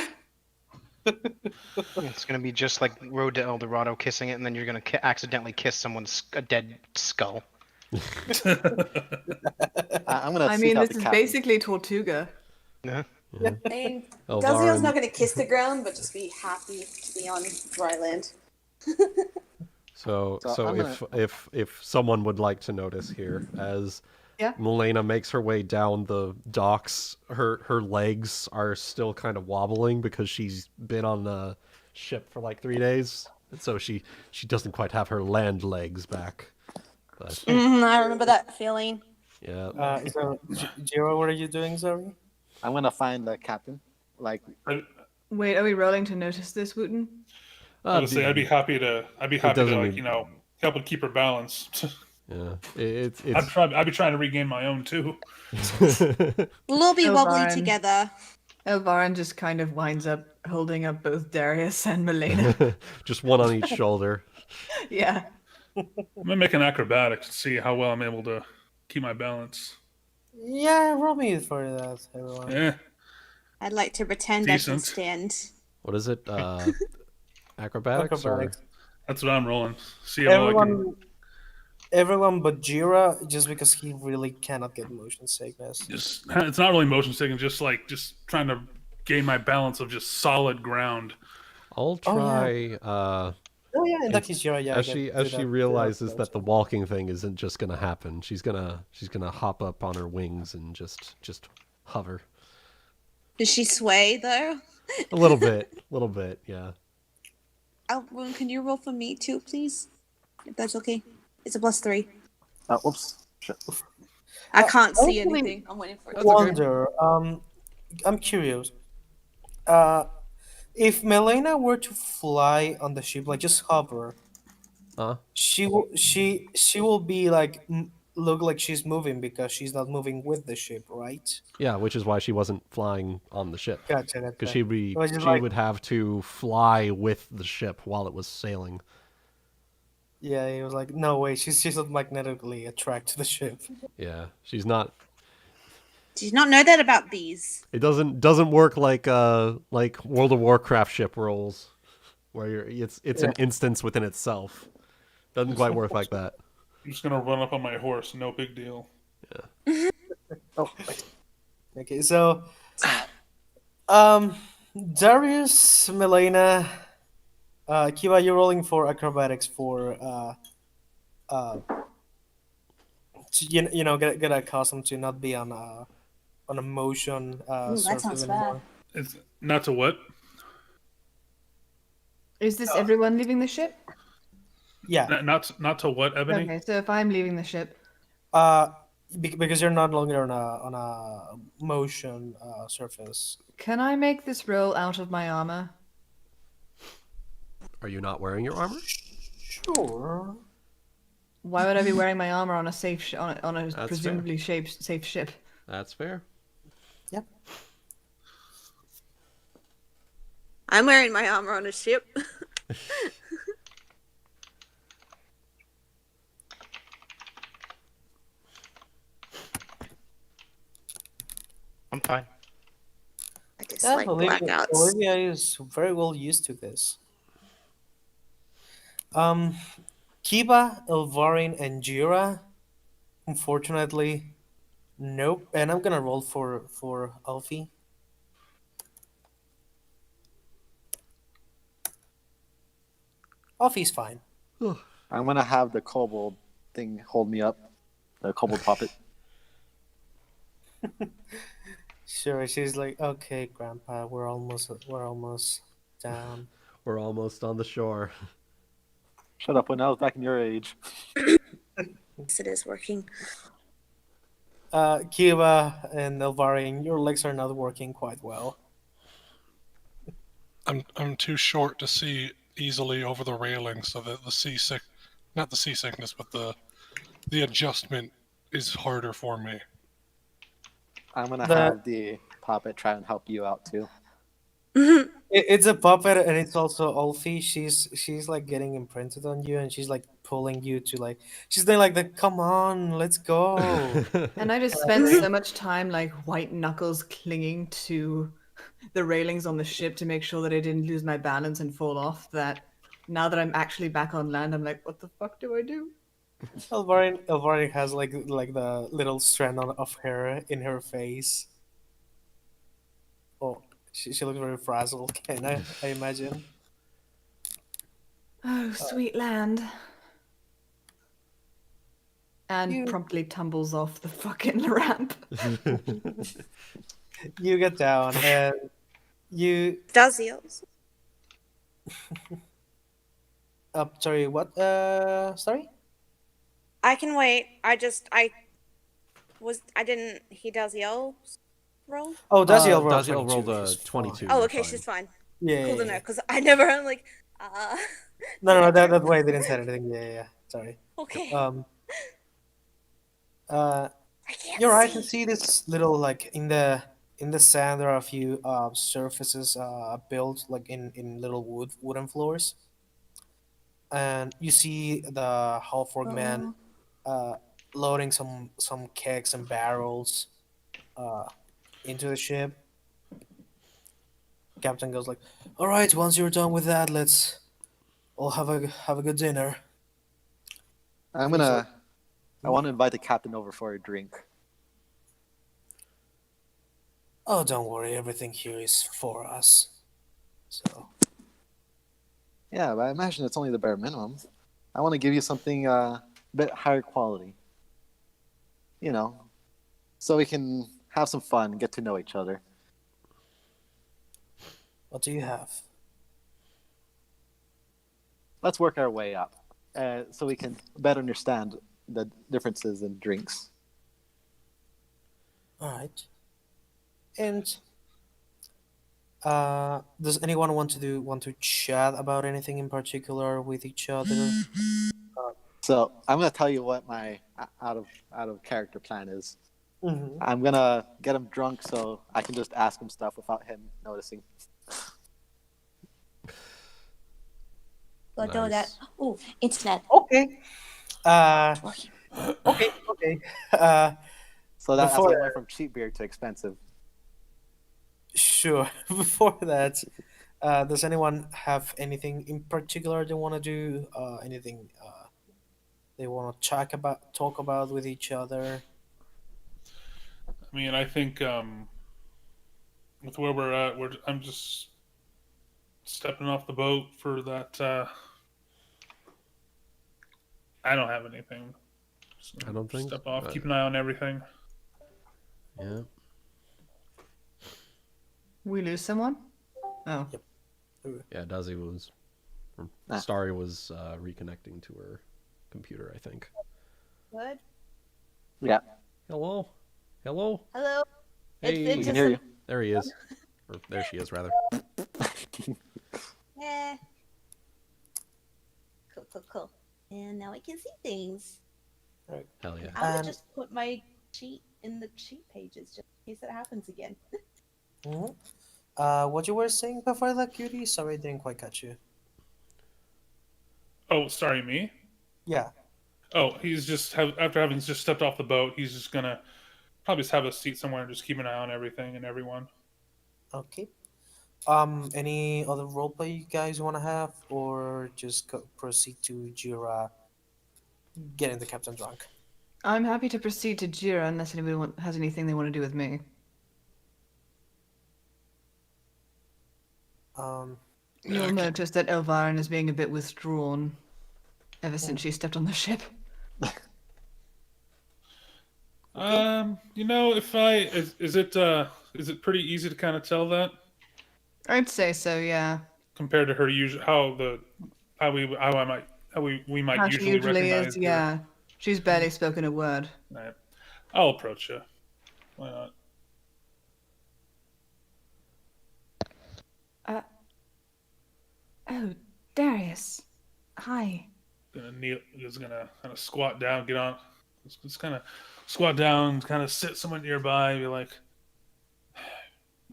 S3: it's going to be just like Road to El Dorado kissing it, and then you're going to accidentally kiss someone's a dead skull.
S5: I'm gonna.
S7: I
S5: seek
S7: mean,
S5: out
S7: this
S5: the
S7: is
S5: captain.
S7: basically Tortuga.
S3: Yeah.
S8: Yeah.
S10: I mean,
S8: Elvarin-
S10: Dazielle's not going to kiss the ground, but just be happy to be on dry land.
S8: So
S5: So I'm
S8: if someone would like to notice here, as
S7: Yeah.
S8: Melaina makes her way down the docks, her legs are still kind of wobbling because she's been on the ship for like 3 days, and so she doesn't quite have her land legs back. But
S10: I remember that feeling.
S8: yeah,
S4: So, Jeera, what are you doing, sorry?
S5: I'm gonna find the captain. Like,
S7: Wait, are we rolling to notice this, Wooten?
S1: I would say I'd be happy to
S8: doesn't
S1: like,
S8: need-
S1: help her keep her balance.
S8: yeah, it's
S1: I'd be trying to regain my own too.
S10: We'll be wobbly
S7: Elvarin.
S10: together.
S7: Elvarin just kind of winds up holding up both Darius and Melaina.
S8: just one on each shoulder.
S7: Yeah.
S1: I'm gonna make an acrobatics to see how well I'm able to keep my balance.
S4: Yeah, roll me for that, everyone.
S1: Yeah,
S10: I'd like to pretend I can
S1: Decent.
S10: stand.
S8: What is it? Acrobatics or
S4: Acrobatics.
S1: that's what I'm rolling. See how well I can.
S4: Everyone but Jeera, just because he really cannot get motion sickness.
S1: It's not really motion sickness, just trying to gain my balance of just solid ground.
S8: I'll
S4: Oh,
S8: try.
S4: Oh yeah, in that case, Jeera, yeah.
S8: As she realizes that the walking thing isn't just gonna happen, she's gonna hop up on her wings and just hover
S10: Does she sway though?
S8: a little bit, yeah.
S10: Well, can you roll for me too, please? If that's okay. It's a +3.
S5: whoops. Shit.
S10: I can't see
S4: actually-
S10: anything. I'm waiting for it.
S8: That's okay.
S4: Wonder. I'm curious. If Melaina were to fly on the ship, like just hover,
S8: Huh?
S4: she will be like look like she's moving because she's not moving with the ship, right?
S8: Yeah, which is why she wasn't flying on the ship.
S4: Gotcha.
S8: Because
S4: Gotcha.
S8: she
S4: It was just like,
S8: would have to fly with the ship while it was sailing.
S4: yeah, he was like, no way, she's not magnetically attracted to the ship.
S8: Yeah, she's not.
S10: Did you not know that about bees?
S8: It doesn't work like World of Warcraft ship rolls, where it's an instance within itself. Doesn't quite work like that.
S1: I'm just gonna run up on my horse. No big deal.
S8: Yeah.
S4: Oh, okay. So, Darius, Melaina, Kiva, you're rolling for acrobatics for to, get accustomed to not be on a motion
S9: Ooh, that
S4: surface
S9: sounds
S4: anymore.
S1: It's not to what?
S7: Is this everyone leaving the ship?
S4: Yeah.
S1: Not to what, Ebony?
S7: Okay, so if I'm leaving the ship,
S4: Because you're not longer on a motion surface.
S7: can I make this roll out of my armor?
S8: Are you not wearing your armor?
S4: Sure.
S7: Why would I be wearing my armor on a safe on a
S8: That's
S7: presumably safe ship?
S8: That's fair.
S4: Yep.
S10: I'm wearing my armor on a ship.
S3: I'm fine.
S10: I dislike blackouts.
S4: Olivia is very well used to this. Kiba, Elvarin, and Jeera, unfortunately, nope. And I'm gonna roll for Alfie. Alfie's fine.
S5: I'm gonna have the kobold thing hold me up. The kobold puppet.
S4: Sure, she's like, okay, Grandpa, we're almost down.
S8: We're almost on the shore.
S5: Shut up, when I was back in your age.
S10: Yes, it is working.
S4: Kiva and Elvarin, your legs are not working quite well.
S6: I'm too short to see easily over the railing, so that not the seasickness, but the adjustment is harder for me.
S5: I'm gonna have the puppet try and help you out too.
S4: It's a puppet, and it's also Alfie. She's like getting imprinted on you, and she's like pulling you to like. She's there like the come on, let's go.
S7: And I just spent so much time like white knuckles clinging to the railings on the ship to make sure that I didn't lose my balance and fall off, that now that I'm actually back on land, I'm like, what the fuck do I do?
S4: Elvarin has like the little strand of hair in her face. Oh, she looks very frazzled. Can I imagine?
S7: Oh, sweet land. And
S4: You-
S7: promptly tumbles off the fucking ramp.
S4: You get down and you.
S10: Dazielle.
S4: Sorry, what? Sorry.
S10: I can wait. I didn't. He Dazielle roll.
S4: Oh, Dazielle rolled.
S8: Dazielle
S4: 22,
S8: rolled a
S4: she's fine.
S8: 22.
S10: Oh,
S8: you're
S10: okay,
S8: fine.
S10: she's fine.
S4: Yeah.
S10: Cool to
S4: yeah,
S10: know, because I never. I'm like,
S4: No, that way I didn't say anything. Yeah. Sorry.
S10: okay. I can't
S4: You're right. I can see this little like in the sand. There are a few surfaces built like in little wooden floors, and you see the half-orc man loading some kegs and barrels into the ship. Captain goes like, "All right, once you're done with that, let's all have a good dinner."
S5: I want to invite the captain over for a drink.
S4: Oh, don't worry. Everything here is for us. So.
S5: Yeah, but I imagine it's only the bare minimum. I want to give you something a bit higher quality. You know, so we can have some fun, get to know each other.
S4: What do you have?
S5: Let's work our way up, so we can better understand the differences in drinks.
S4: All right. And does anyone want to chat about anything in particular with each other?
S5: So I'm gonna tell you what my out of character plan is.
S4: Mm-hmm.
S5: I'm gonna get him drunk so I can just ask him stuff without him noticing.
S10: Go do that.
S8: Nice.
S10: Oh, internet.
S4: Okay. Okay.
S5: So that's
S4: Before
S5: why I went from cheap beer to expensive.
S4: Sure. Before that, does anyone have anything in particular they want to do? Anything they want to talk about with each other?
S1: I mean, I think with where we're at, I'm just stepping off the boat for that. I don't have anything. So
S8: I don't think.
S1: Step off. Keep an eye on everything.
S8: Yeah.
S7: We lose someone? Oh.
S8: Yeah, Dazielle was.
S5: Ah.
S8: Starry was reconnecting to her computer, I think.
S2: Good.
S5: Yeah,
S8: Hello? Hello?
S2: Hello.
S8: Hey.
S5: we can hear you.
S8: There he is. Or there she is, rather.
S2: Yeah. Cool. And now I can see things.
S8: Hell yeah.
S2: I would just put my cheat in the cheat pages just in case it happens again.
S4: Mm-hmm. What you were saying before that, Cutie? Sorry, I didn't quite catch you.
S1: Oh, sorry, me.
S4: Yeah.
S1: Oh, he's just after having just stepped off the boat, he's just gonna probably just have a seat somewhere and just keep an eye on everything and everyone.
S4: Okay. Any other roleplay you guys want to have, or just proceed to Jeera getting the captain drunk?
S7: I'm happy to proceed to Jeera unless anybody has anything they want to do with me. You'll notice that Elvarin is being a bit withdrawn ever since she stepped on the ship.
S1: You know, is it pretty easy to kind of tell that
S7: I'd say so, yeah.
S1: compared to her usual we might
S7: How she
S1: usually
S7: usually
S1: recognize
S7: is,
S1: her.
S7: yeah. She's barely spoken a word.
S1: Right. I'll approach you. Why not?
S9: Oh, Darius. Hi.
S1: He's gonna kind of squat down, get on, just kind of squat down, kind of sit somewhere nearby, be like,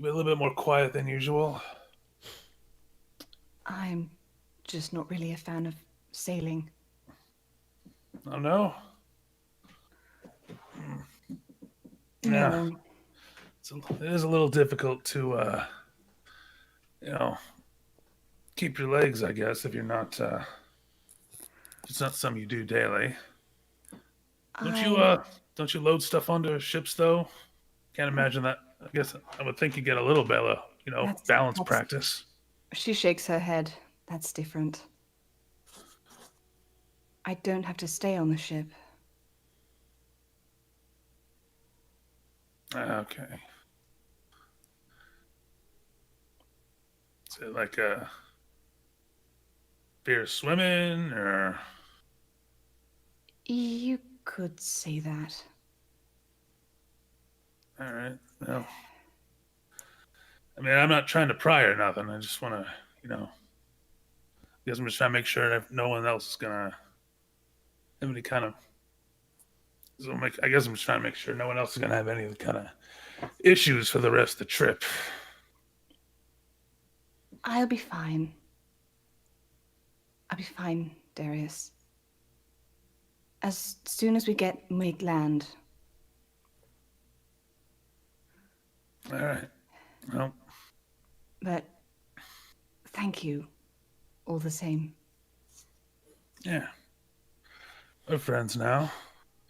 S1: be a little bit more quiet than usual.
S9: I'm just not really a fan of sailing.
S1: Oh no.
S9: No.
S1: Yeah. It is a little difficult to, keep your legs, I guess, if you're not. It's not something you do daily. Don't you load stuff onto ships though? Can't imagine that. I guess I would think you get a little bit of, balance practice.
S9: She shakes her head. That's different. I don't have to stay on the ship.
S1: Okay. Is it like a fear of swimming, or?
S9: You could say that.
S1: All right. Well, I mean, I'm not trying to pry or nothing. I just want to, I guess I'm just trying to make sure that no one else is gonna have any kind of. I guess I'm just trying to make sure no one else is gonna have any kind of issues for the rest of the trip.
S9: I'll be fine. I'll be fine, Darius. As soon as we make land.
S1: All right. Well.
S9: But thank you, all the same.
S1: Yeah. We're friends now.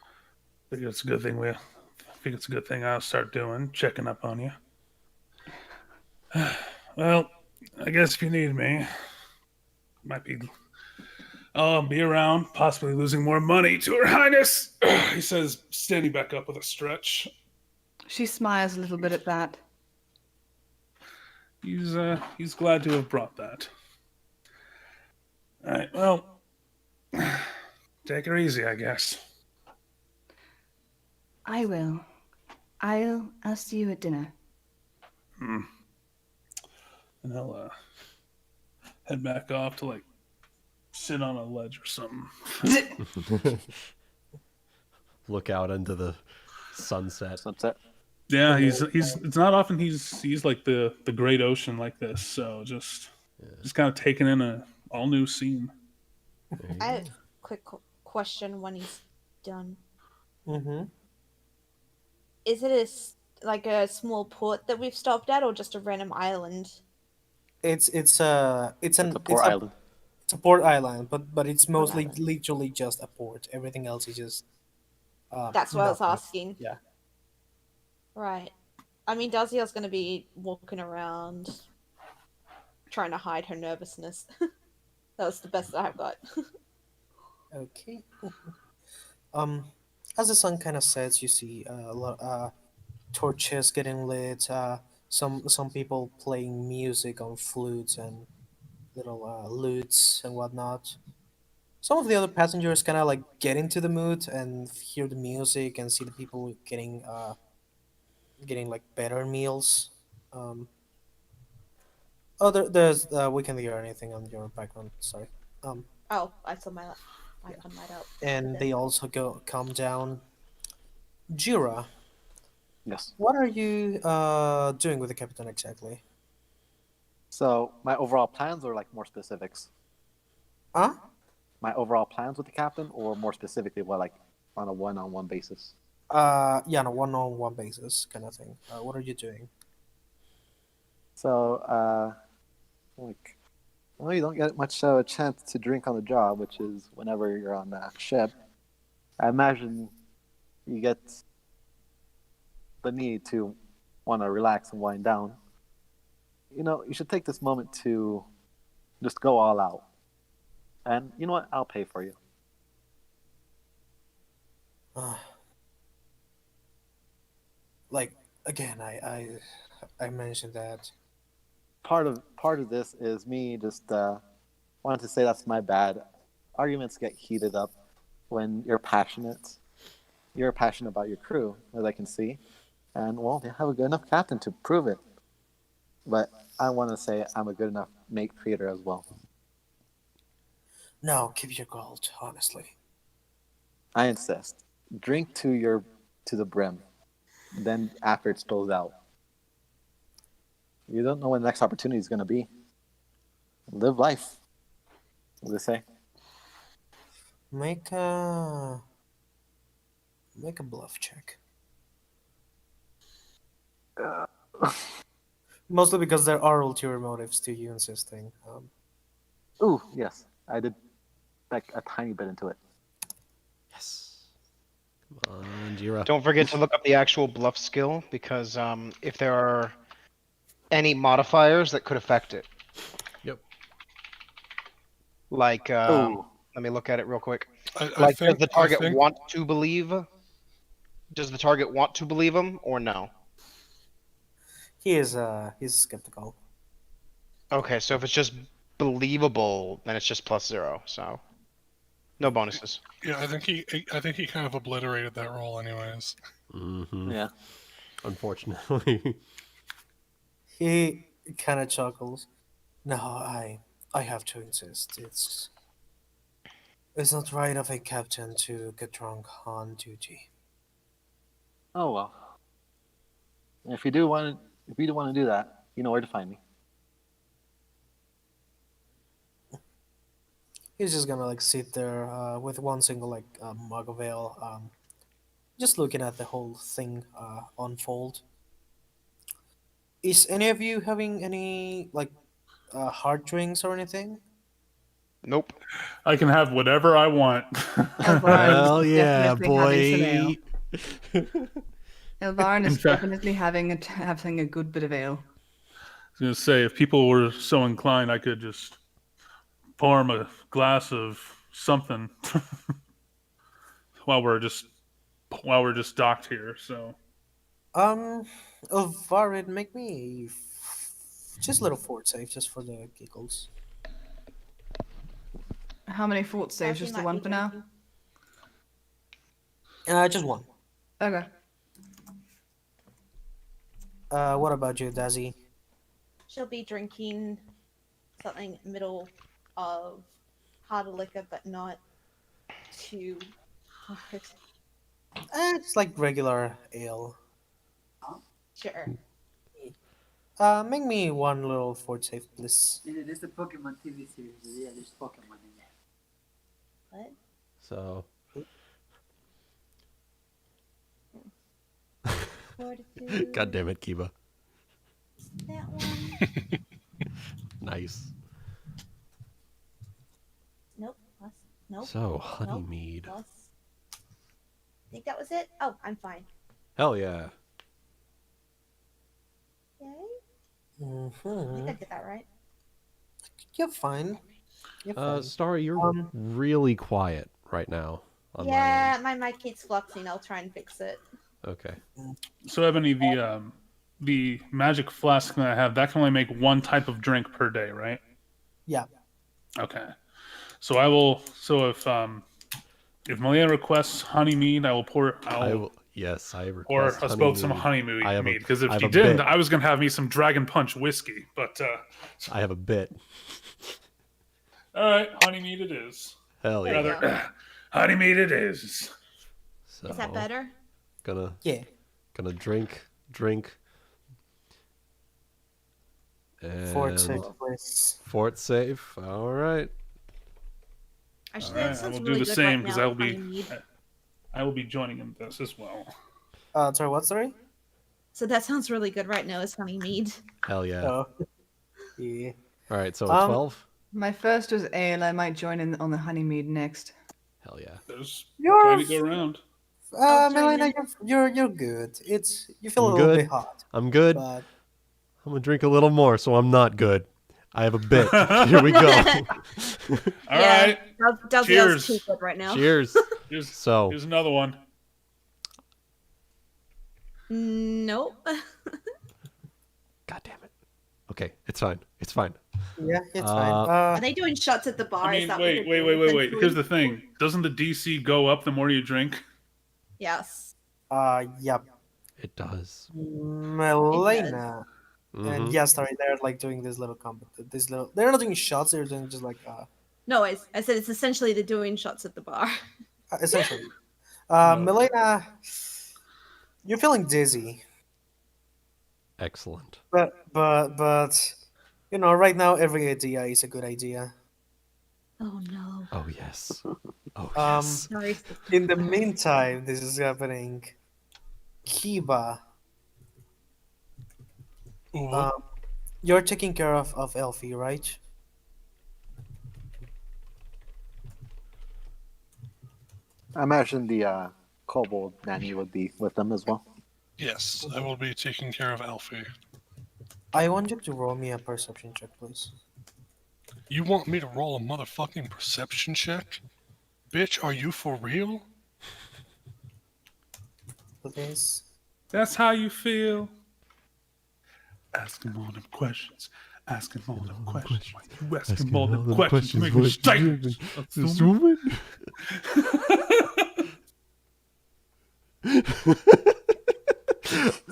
S1: I think it's a good thing I'll start doing, checking up on you. Well, I guess if you need me, I'll be around, possibly losing more money to Her Highness, he says, standing back up with a stretch.
S7: She smiles a little bit at that.
S1: He's glad to have brought that. All right, well, take her easy, I guess.
S9: I will. I'll see you at dinner.
S1: And I'll head back off to sit on a ledge or something.
S8: Look out into the sunset.
S5: Sunset.
S1: Yeah, he's it's not often he's like the great ocean like this, so just kind of taking in a all new scene.
S2: I have a quick question when he's done.
S4: Mm-hmm.
S2: Is it like a small port that we've stopped at, or just a random island?
S4: It's
S5: a port island.
S4: It's a port island, but it's mostly
S2: island.
S4: literally just a port. Everything else is just.
S2: That's what I was
S4: nothing.
S2: asking.
S4: Yeah.
S2: Right. I mean, Dazielle's going to be walking around, trying to hide her nervousness. That was the best that I've got.
S4: Okay. As the sun kind of sets, you see a lot torches getting lit. Some people playing music on flutes and little lutes and whatnot. Some of the other passengers kind of like get into the mood and hear the music and see the people getting like better meals. There's we can hear anything on your background. Sorry.
S2: Oh, I saw my icon light up.
S4: And they also come down. Jeera,
S5: Yes.
S4: what are you doing with the captain exactly?
S5: So my overall plans, or like more specifics?
S4: Huh?
S5: My overall plans with the captain, or more specifically, what, like on a one-on-one basis?
S4: Yeah, on a one-on-one basis kind of thing. What are you doing?
S5: So, like, well, you don't get much a chance to drink on the job, which is whenever you're on that ship. I imagine you get the need to want to relax and wind down. You know, you should take this moment to just go all out. And you know what? I'll pay for you.
S4: Like again, I mentioned that.
S5: Part of this is me just wanting to say that's my bad. Arguments get heated up when you're passionate. You're passionate about your crew, as I can see. And, well, they have a good enough captain to prove it. But I want to say I'm a good enough mate creator as well.
S4: No, keep your gold, honestly.
S5: I insist. Drink to the brim. Then after it spills out. You don't know when the next opportunity is going to be. Live life. What do they say?
S4: Make a bluff check. Mostly because there are ulterior motives to you insisting.
S5: Ooh, yes. I did like a tiny bit into it.
S8: Yes. Come on, Jeera.
S3: Don't forget to look up the actual bluff skill, because if there are any modifiers that could affect it.
S8: Yep.
S3: Like,
S5: Ooh.
S3: let me look at it real quick.
S6: I
S3: Does
S6: think
S3: the target
S6: I think,
S3: want to believe? Does the target want to believe him or no?
S4: He's skeptical.
S3: Okay, so if it's just believable, then it's just +0. So no bonuses.
S6: yeah, I think he kind of obliterated that roll, anyways.
S8: Mm-hmm.
S5: Yeah.
S8: Unfortunately.
S4: He kind of chuckles. No, I have to insist. It's not right of a captain to get drunk on duty.
S5: Oh well. If you do want to do that, you know where to find me.
S4: He's just gonna like sit there with one single like mug of ale, just looking at the whole thing unfold. Is any of you having any like hard drinks or anything?
S3: Nope.
S1: I can have whatever I want.
S8: Hell yeah,
S7: definitely having
S8: boy.
S7: Elvarin
S1: In
S7: is
S1: fact-
S7: definitely having a good bit of ale.
S1: I was gonna say, if people were so inclined, I could just pour him a glass of something while we're just docked here. So
S4: Elvarin, make me just a little fort save just for the giggles.
S7: How many fort saves?
S2: Dazi
S7: Just the
S2: might
S7: one
S2: be
S7: for now?
S2: drinking.
S4: Just one.
S7: Okay.
S4: What about you, Dazi?
S2: She'll be drinking something middle of harder liquor, but not too hard.
S4: It's like regular ale.
S2: Sure.
S4: Make me one little fort save, please.
S11: It is a Pokemon TV series. Yeah, there's Pokemon in there.
S2: What?
S8: So.
S2: Fortitude.
S8: God damn it, Kiba.
S2: That one.
S8: Nice.
S2: Nope. Plus. Nope.
S8: So, Honeymead.
S2: Plus. I think that was it. Oh, I'm fine.
S8: Hell yeah.
S2: Yay. I think I did that right.
S4: You're fine. You're fine.
S8: Starry, you're really quiet right now. On my end.
S2: my kid's fluxing. I'll try and fix it.
S8: Okay.
S1: So Ebony, the magic flask that I have, that can only make one type of drink per day, right?
S4: Yeah.
S1: Okay. So I will. So if Melaina requests honey mead, I will pour.
S8: I will. Yes, I
S1: Or
S8: request
S1: us
S8: honey
S1: both some
S8: mead.
S1: honey
S8: I
S1: mead.
S8: have
S1: Because if
S8: I have
S1: she
S8: a
S1: didn't,
S8: bit.
S1: I was gonna have me some Dragon Punch whiskey. But
S8: I have a bit.
S1: all right, honey mead it is.
S8: Hell yeah.
S1: Rather, honey mead it is.
S8: So,
S2: Is that better?
S8: Gonna drink. And
S4: Fort save, please.
S8: Fort safe. All right.
S2: Actually,
S1: All
S2: that
S1: right, I
S2: sounds
S1: will
S2: really
S1: do the
S2: good
S1: same
S2: right
S1: because
S2: now,
S1: I will be.
S2: honey mead.
S1: I will be joining in this as well.
S4: Sorry, what? Sorry.
S2: So that sounds really good right now. Is honey mead?
S8: Hell yeah.
S4: Oh. Yeah.
S8: All right. So a 12.
S7: My first was ale. I might join in on the honeymead next.
S8: Hell yeah.
S1: There's
S4: You're
S1: plenty to go around.
S4: Melaina, you're good. You feel
S8: I'm
S4: a little
S8: good.
S4: bit hot.
S8: I'm good.
S4: But
S8: I'm gonna drink a little more, so I'm not good. I have a bit. Here we go.
S1: All right.
S2: Dazielle's
S1: Cheers.
S2: too good right now.
S8: Cheers. So
S1: Here's another one.
S2: Nope.
S8: God damn it. Okay, it's fine. It's fine.
S4: yeah, it's
S8: Uh,
S4: fine.
S2: Are they doing shots at the bar?
S1: I
S2: Is
S1: mean,
S2: that what
S1: wait.
S2: they're doing,
S1: Here's the
S2: essentially?
S1: thing. Doesn't the DC go up the more you drink?
S2: Yes.
S4: Yep.
S8: It does.
S4: Melaina. And
S8: Mhm.
S4: yeah, sorry, they're like doing this little combat. They're not doing shots. They're doing just like
S2: No, I said it's essentially they're doing shots at the bar.
S4: essentially.
S1: No.
S4: Melaina, you're feeling dizzy,
S8: Excellent.
S4: but you know, right now every idea is a good idea.
S2: Oh no.
S8: Oh yes. Oh
S4: Um,
S8: yes.
S2: Sorry.
S4: In the meantime, this is happening. Kiba, you're taking care of Elfie, right?
S5: I imagine the kobold nanny would be with them as well.
S6: Yes, I will be taking care of Alfie.
S4: I want you to roll me a perception check, please.
S6: You want me to roll a motherfucking perception check? Bitch, are you for real?
S4: Please.
S1: That's how you feel. Ask him all them questions. Ask him all them questions. Why you ask him all them questions? Make me straight.
S8: Assuming?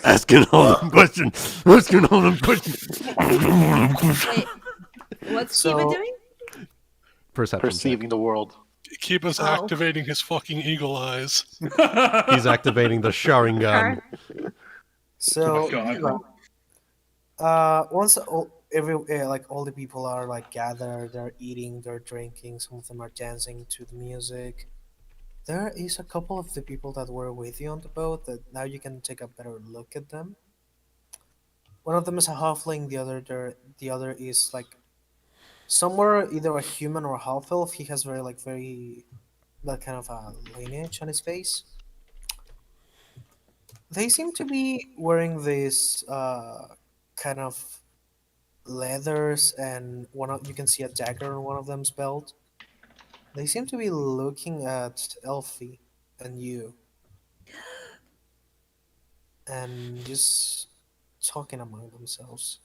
S8: Asking all them questions. Asking all them questions.
S2: Wait. What's
S4: So-
S2: Kiba doing?
S8: Perception.
S5: Perceiving the world.
S6: Keep us
S2: Oh.
S6: activating his fucking eagle eyes.
S8: check. He's activating the Sharingan.
S4: So,
S1: Oh my God.
S4: once all the people are like gathered, they're eating, they're drinking, some of them are dancing to the music. There is a couple of the people that were with you on the boat that now you can take a better look at them. One of them is a halfling, the other is like somewhere either a human or a half elf. He has very that kind of a lineage on his face. They seem to be wearing these kind of leathers, and you can see a dagger on one of them's belt. They seem to be looking at Elfie and you, and just talking among themselves.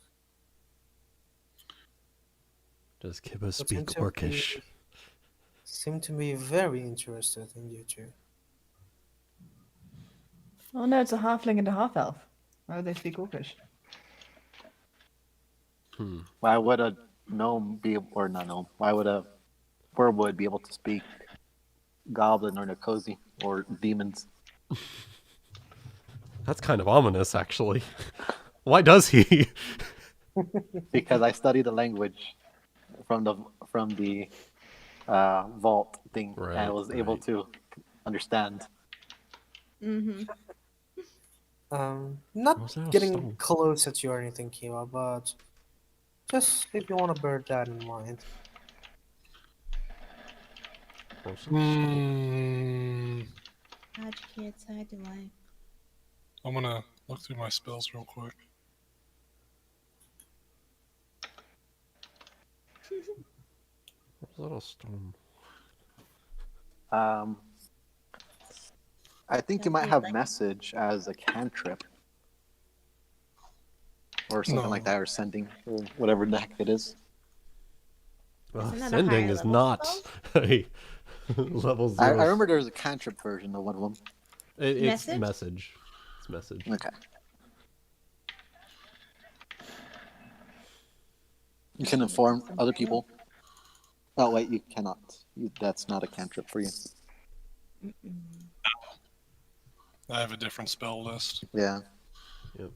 S8: Does Kiba
S4: But
S8: speak
S4: seem to
S8: Orcish?
S4: Seem to be very interested in you two.
S7: Oh no, it's a halfling and a half elf. Why would they speak Orcish?
S5: Why would a gnome be, or not gnome? Why would a Wyrwood be able to speak Goblin or Nikosi or demons?
S8: That's kind of ominous, actually. Why does he?
S5: Because I studied the language from the vault thing, and I was able to understand.
S2: Mm-hmm.
S4: Not getting close at you or anything, Kiwa, but just if you want to bear that in mind.
S2: How'd you get outside the way?
S6: I'm gonna look through my spells real quick.
S8: Little storm.
S5: I think you might have message as a cantrip. Or something like that, or sending, or whatever the heck it is.
S8: Well,
S2: Isn't that a
S8: sending
S2: higher
S8: is
S2: level
S8: not
S2: spell?
S8: a level 0.
S5: I remember there was a cantrip version of one of them.
S8: It's
S2: Message?
S8: message. It's message.
S5: Okay. You can inform other people. Oh wait, you cannot. That's not a cantrip for you.
S6: I have a different spell list.
S5: Yeah.
S8: Yep.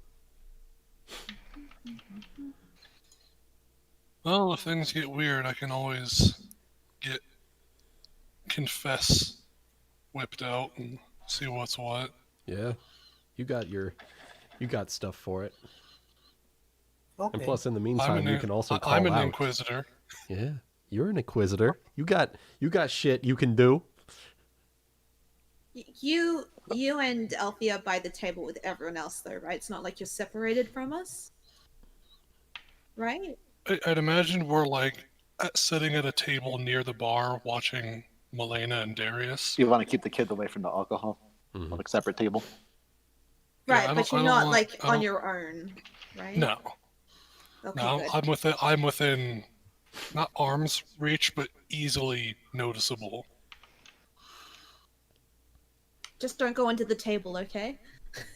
S6: Well, if things get weird, I can always get Confess whipped out and see what's what.
S8: Yeah. You got stuff for it.
S4: Okay.
S8: And plus, in the meantime, you can also call
S6: I'm an
S8: out.
S6: Inquisitor.
S8: Yeah, you're an Inquisitor. You got shit you can do.
S2: You and Alfie are by the table with everyone else, though, right? It's not like you're separated from us, right?
S6: I'd imagine we're like sitting at a table near the bar watching Melaina and Darius.
S5: You want to keep the kids away from the alcohol on a separate table.
S2: Right,
S6: Yeah,
S2: but you're not like on your own, right?
S6: No.
S2: Okay,
S6: No,
S2: good.
S6: I'm within not arm's reach, but easily noticeable.
S2: Just don't go into the table, okay?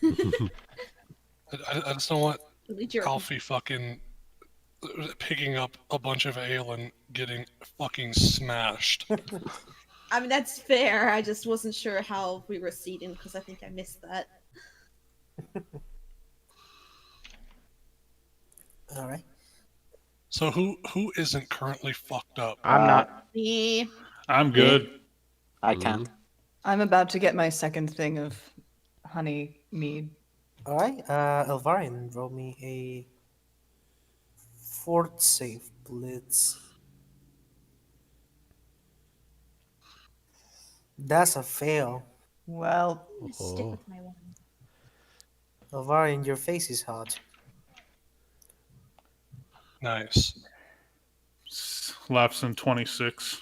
S6: I just don't want
S2: Really jerky.
S6: Alfie fucking picking up a bunch of ale and getting fucking smashed.
S2: I mean, that's fair. I just wasn't sure how we were seating because I think I missed that.
S4: All right.
S6: So who isn't currently fucked up?
S3: I'm not.
S2: Me.
S1: I'm good.
S5: I can't.
S7: I'm about to get my second thing of honey mead.
S4: All right. Elvarin, roll me a fort save, blitz. That's a fail.
S7: Well,
S2: I'm gonna stick with my one.
S4: Elvarin, your face is hot.
S6: Nice.
S1: Laps in 26.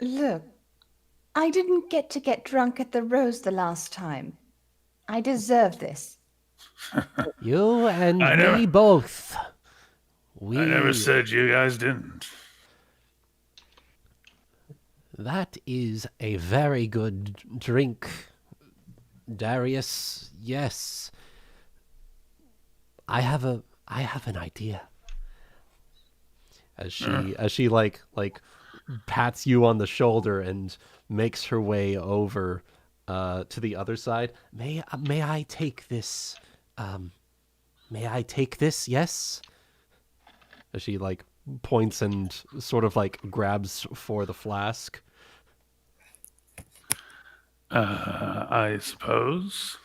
S9: Look, I didn't get drunk at the Rose the last time. I deserve this.
S8: You and
S1: I
S8: me
S1: never-
S8: both.
S1: I never said you guys didn't.
S8: That is a very good drink, Darius. Yes. I have an idea. As she like pats you on the shoulder and makes her way over to the other side. May I take this? May I take this? Yes. As she like points and sort of like grabs for the flask.
S1: I suppose.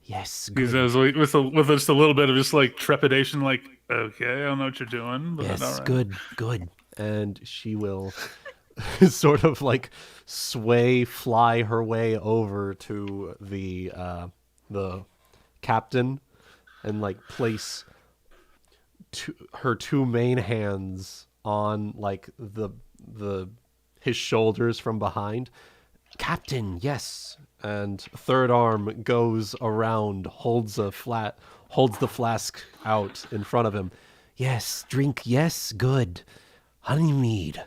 S8: Yes.
S1: He
S8: Good.
S1: says like, with just a little bit of just like trepidation, like, okay, I don't know what you're doing, but
S8: Yes.
S1: all right.
S8: Good. And she will sort of like fly her way over to the captain and like place her two main hands on like his shoulders from behind. Captain, yes. And third arm goes around, holds the flask out in front of him. Yes, drink, yes, good. Honey mead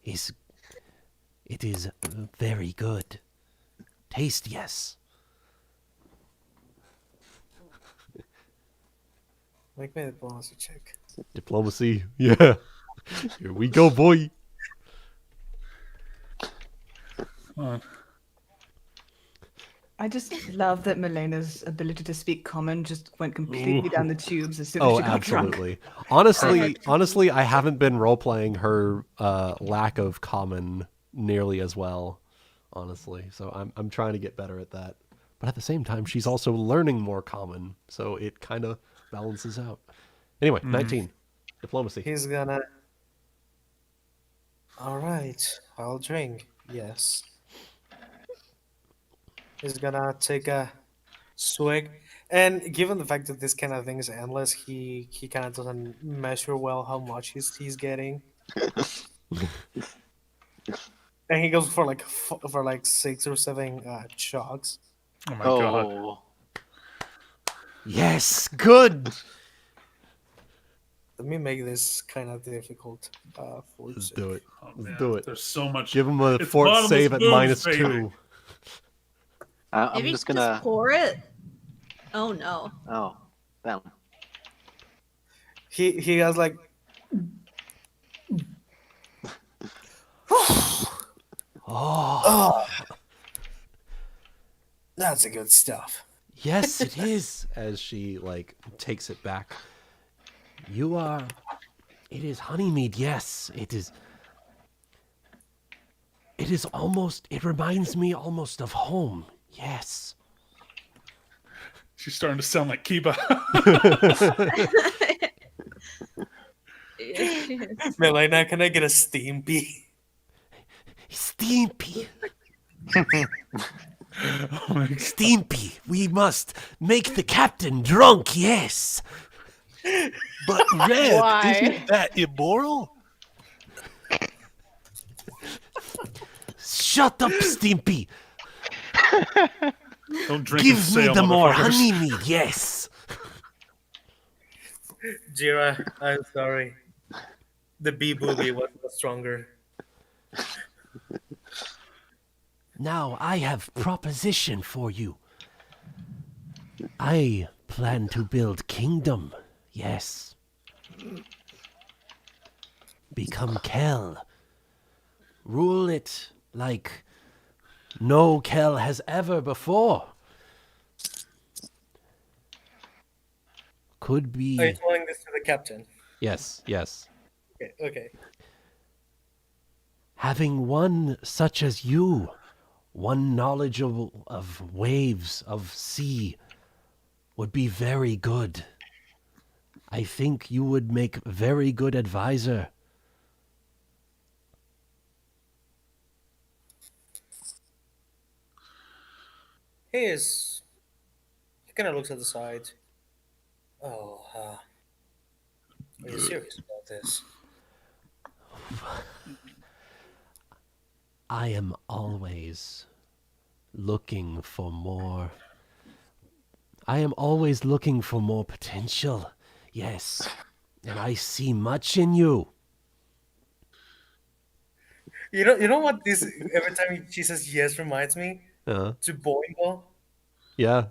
S8: is very good. Taste, yes.
S4: Make me a bonus check.
S8: Diplomacy. Yeah. Here we go, boy.
S7: I just love that Melaina's ability to speak common just went completely down the tubes as soon as
S8: Oh,
S7: she got
S8: absolutely.
S7: drunk.
S8: Honestly, I haven't been role-playing her lack of common nearly as well, honestly. So I'm trying to get better at that. But at the same time, she's also learning more common, so it kind of balances out. Anyway, 19. Diplomacy.
S4: He's gonna. All right, I'll drink. Yes. He's gonna take a swig, and given the fact that this kind of thing is endless, he kind of doesn't measure well how much he's getting, and he goes for like 6 or 7 chugs.
S1: Oh my god.
S8: Yes, good.
S4: Let me make this kind of difficult for you.
S8: Let's do it.
S1: Oh,
S8: Let's
S1: man.
S8: do it.
S1: There's so much.
S8: Give him a
S1: It's
S8: fort
S1: bottomless
S8: save at
S1: booze,
S8: -2.
S1: baby.
S5: I'm
S2: Maybe
S5: just gonna.
S2: pour it. Oh no.
S5: Oh, damn.
S4: He has like.
S8: Oh,
S4: That's a good stuff.
S8: yes, it is. As she takes it back. It is honeymead. Yes, it is. It is almost. It reminds me almost of home. Yes.
S1: She's starting to sound like Kiba.
S4: Melaina, can I get a steampy?
S8: Steampy.
S1: Oh my God.
S8: Steampy, we must make the captain drunk, yes.
S6: But Red,
S7: Why?
S6: isn't that immoral?
S8: Shut up, Steampy.
S1: Don't drink and
S8: Give me
S1: sail,
S8: the more
S1: motherfuckers.
S8: honeymead, yes.
S4: Jeera, I'm sorry. The bee booby was stronger.
S8: Now I have proposition for you. I plan to build kingdom, yes. Become Kel. Rule it like no Kel has ever before. Could
S4: Are
S8: be.
S4: you telling this to the captain?
S8: Yes, yes.
S4: Okay.
S8: Having one such as you, one knowledgeable of waves of sea, would be very good. I think you would make very good advisor.
S4: He kind of looks at the side. Oh, are you serious about this?
S8: I am always looking for more. I am always looking for more potential. Yes. And I see much in you.
S4: You know what this every time she says yes reminds me to Boingo.
S8: Yeah.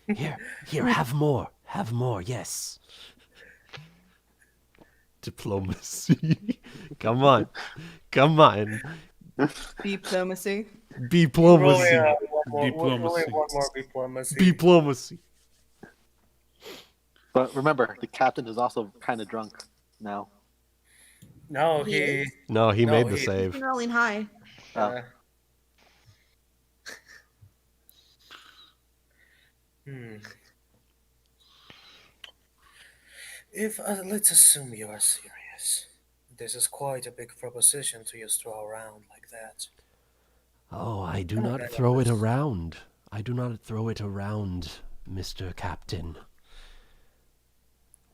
S4: Yeah.
S8: Here, have more. Have more, yes. Diplomacy. Come on. Come on.
S7: Diplomacy.
S8: Diplomacy.
S4: Rolling one more diplomacy.
S8: Diplomacy.
S5: But remember, the captain is also kind of drunk now.
S4: No, he.
S8: No, he
S4: No,
S8: made the
S4: he-
S8: save.
S2: Rolling high.
S4: If let's assume you are serious, this is quite a big proposition to just throw around like that.
S8: Oh, I do not throw it around. I do not throw it around, Mr. Captain.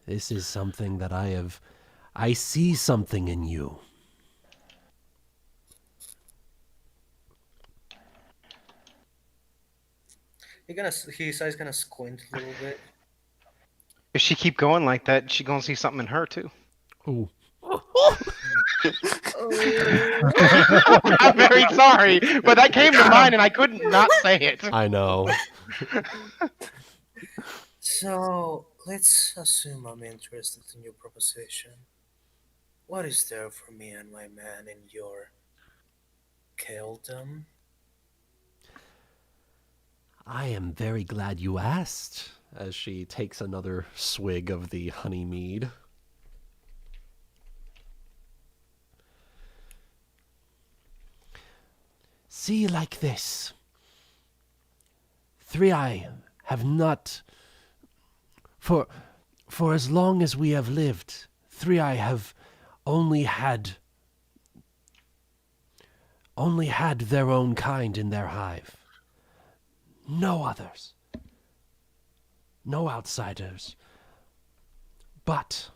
S8: This is something that I see something in you.
S4: His eyes gonna squint a little bit.
S3: If she keep going like that, she gonna see something in her too.
S8: Ooh.
S3: I'm very sorry, but that came to mind and I couldn't not say it.
S8: I know.
S4: So let's assume I'm interested in your proposition. What is there for me and my man in your kingdom?
S8: I am very glad you asked, as she takes another swig of the honey mead. See, like this. Thriae have not... For as long as we have lived, Thriae have only had their own kind in their hive. No others. No outsiders. But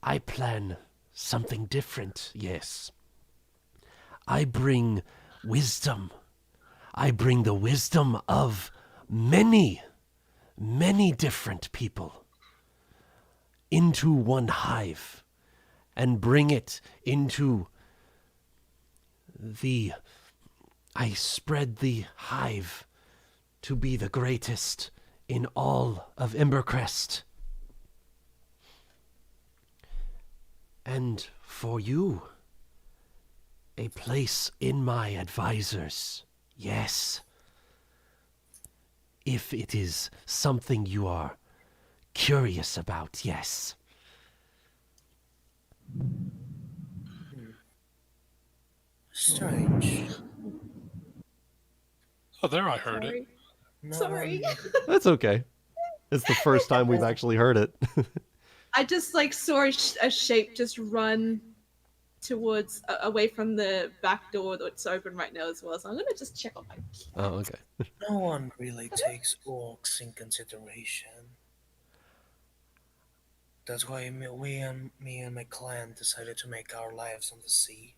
S8: I plan something different, yes. I bring wisdom. I bring the wisdom of many different people into one hive and bring it into I spread the hive to be the greatest in all of Embercrest. And for you, a place in my advisors, yes. If it is something you are curious about, yes.
S4: Strange.
S6: Oh, there I heard it.
S4: No
S7: Sorry.
S8: That's okay. It's the first time we've actually heard it.
S12: I just saw a shape just run towards away from the back door that's open right now as well. So I'm gonna just check on my.
S8: Oh, okay.
S4: No one really takes orcs in consideration. That's why me and my clan decided to make our lives on the sea.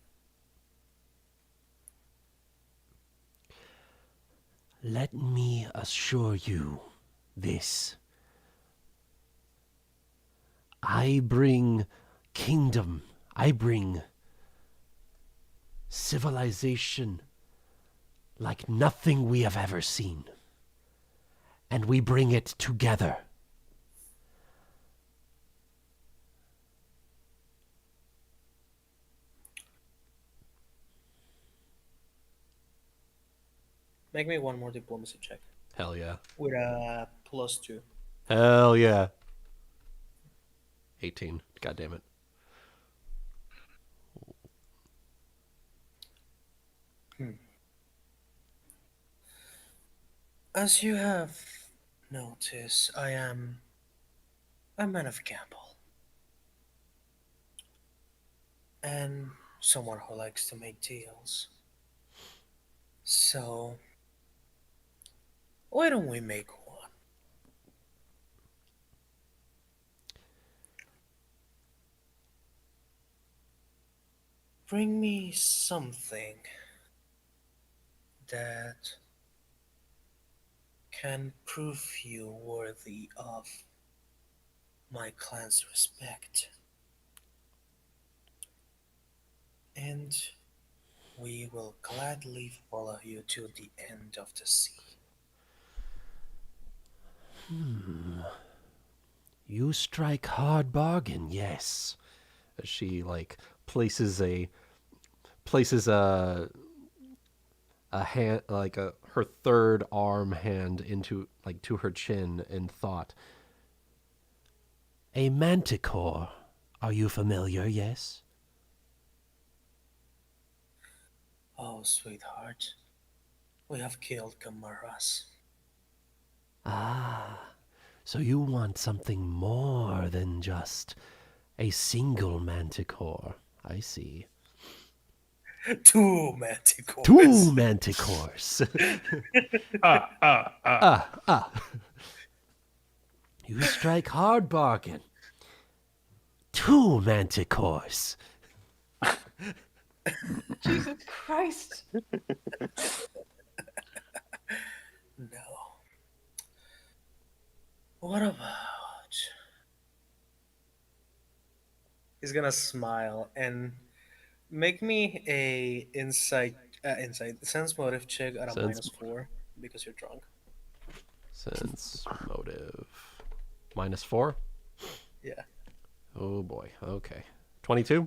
S8: Let me assure you this. I bring kingdom. I bring civilization like nothing we have ever seen. And we bring it together.
S4: Make me one more diplomacy check.
S8: Hell yeah.
S4: With a +2.
S8: Hell yeah. 18. God damn it.
S4: As you have noticed, I am a man of gamble. And someone who likes to make deals. So, why don't we make one? Bring me something that can prove you worthy of my clan's respect. And we will gladly follow you to the end of the sea.
S8: You strike hard bargain, yes. As she places a hand, her third arm hand into to her chin in thought. A manticore. Are you familiar? Yes.
S4: Oh, sweetheart, we have killed Gamaras.
S8: Ah, so you want something more than just a single manticore. I see.
S4: Two manticores.
S8: Two manticores. You strike hard bargain. Two manticores.
S7: Jesus Christ.
S4: No. What about... He's gonna smile and Make me a insight sense motive check at a
S8: Sense-
S4: -4 because you're drunk.
S8: Sense motive. -4?
S4: Yeah.
S8: Oh boy. Okay. 22?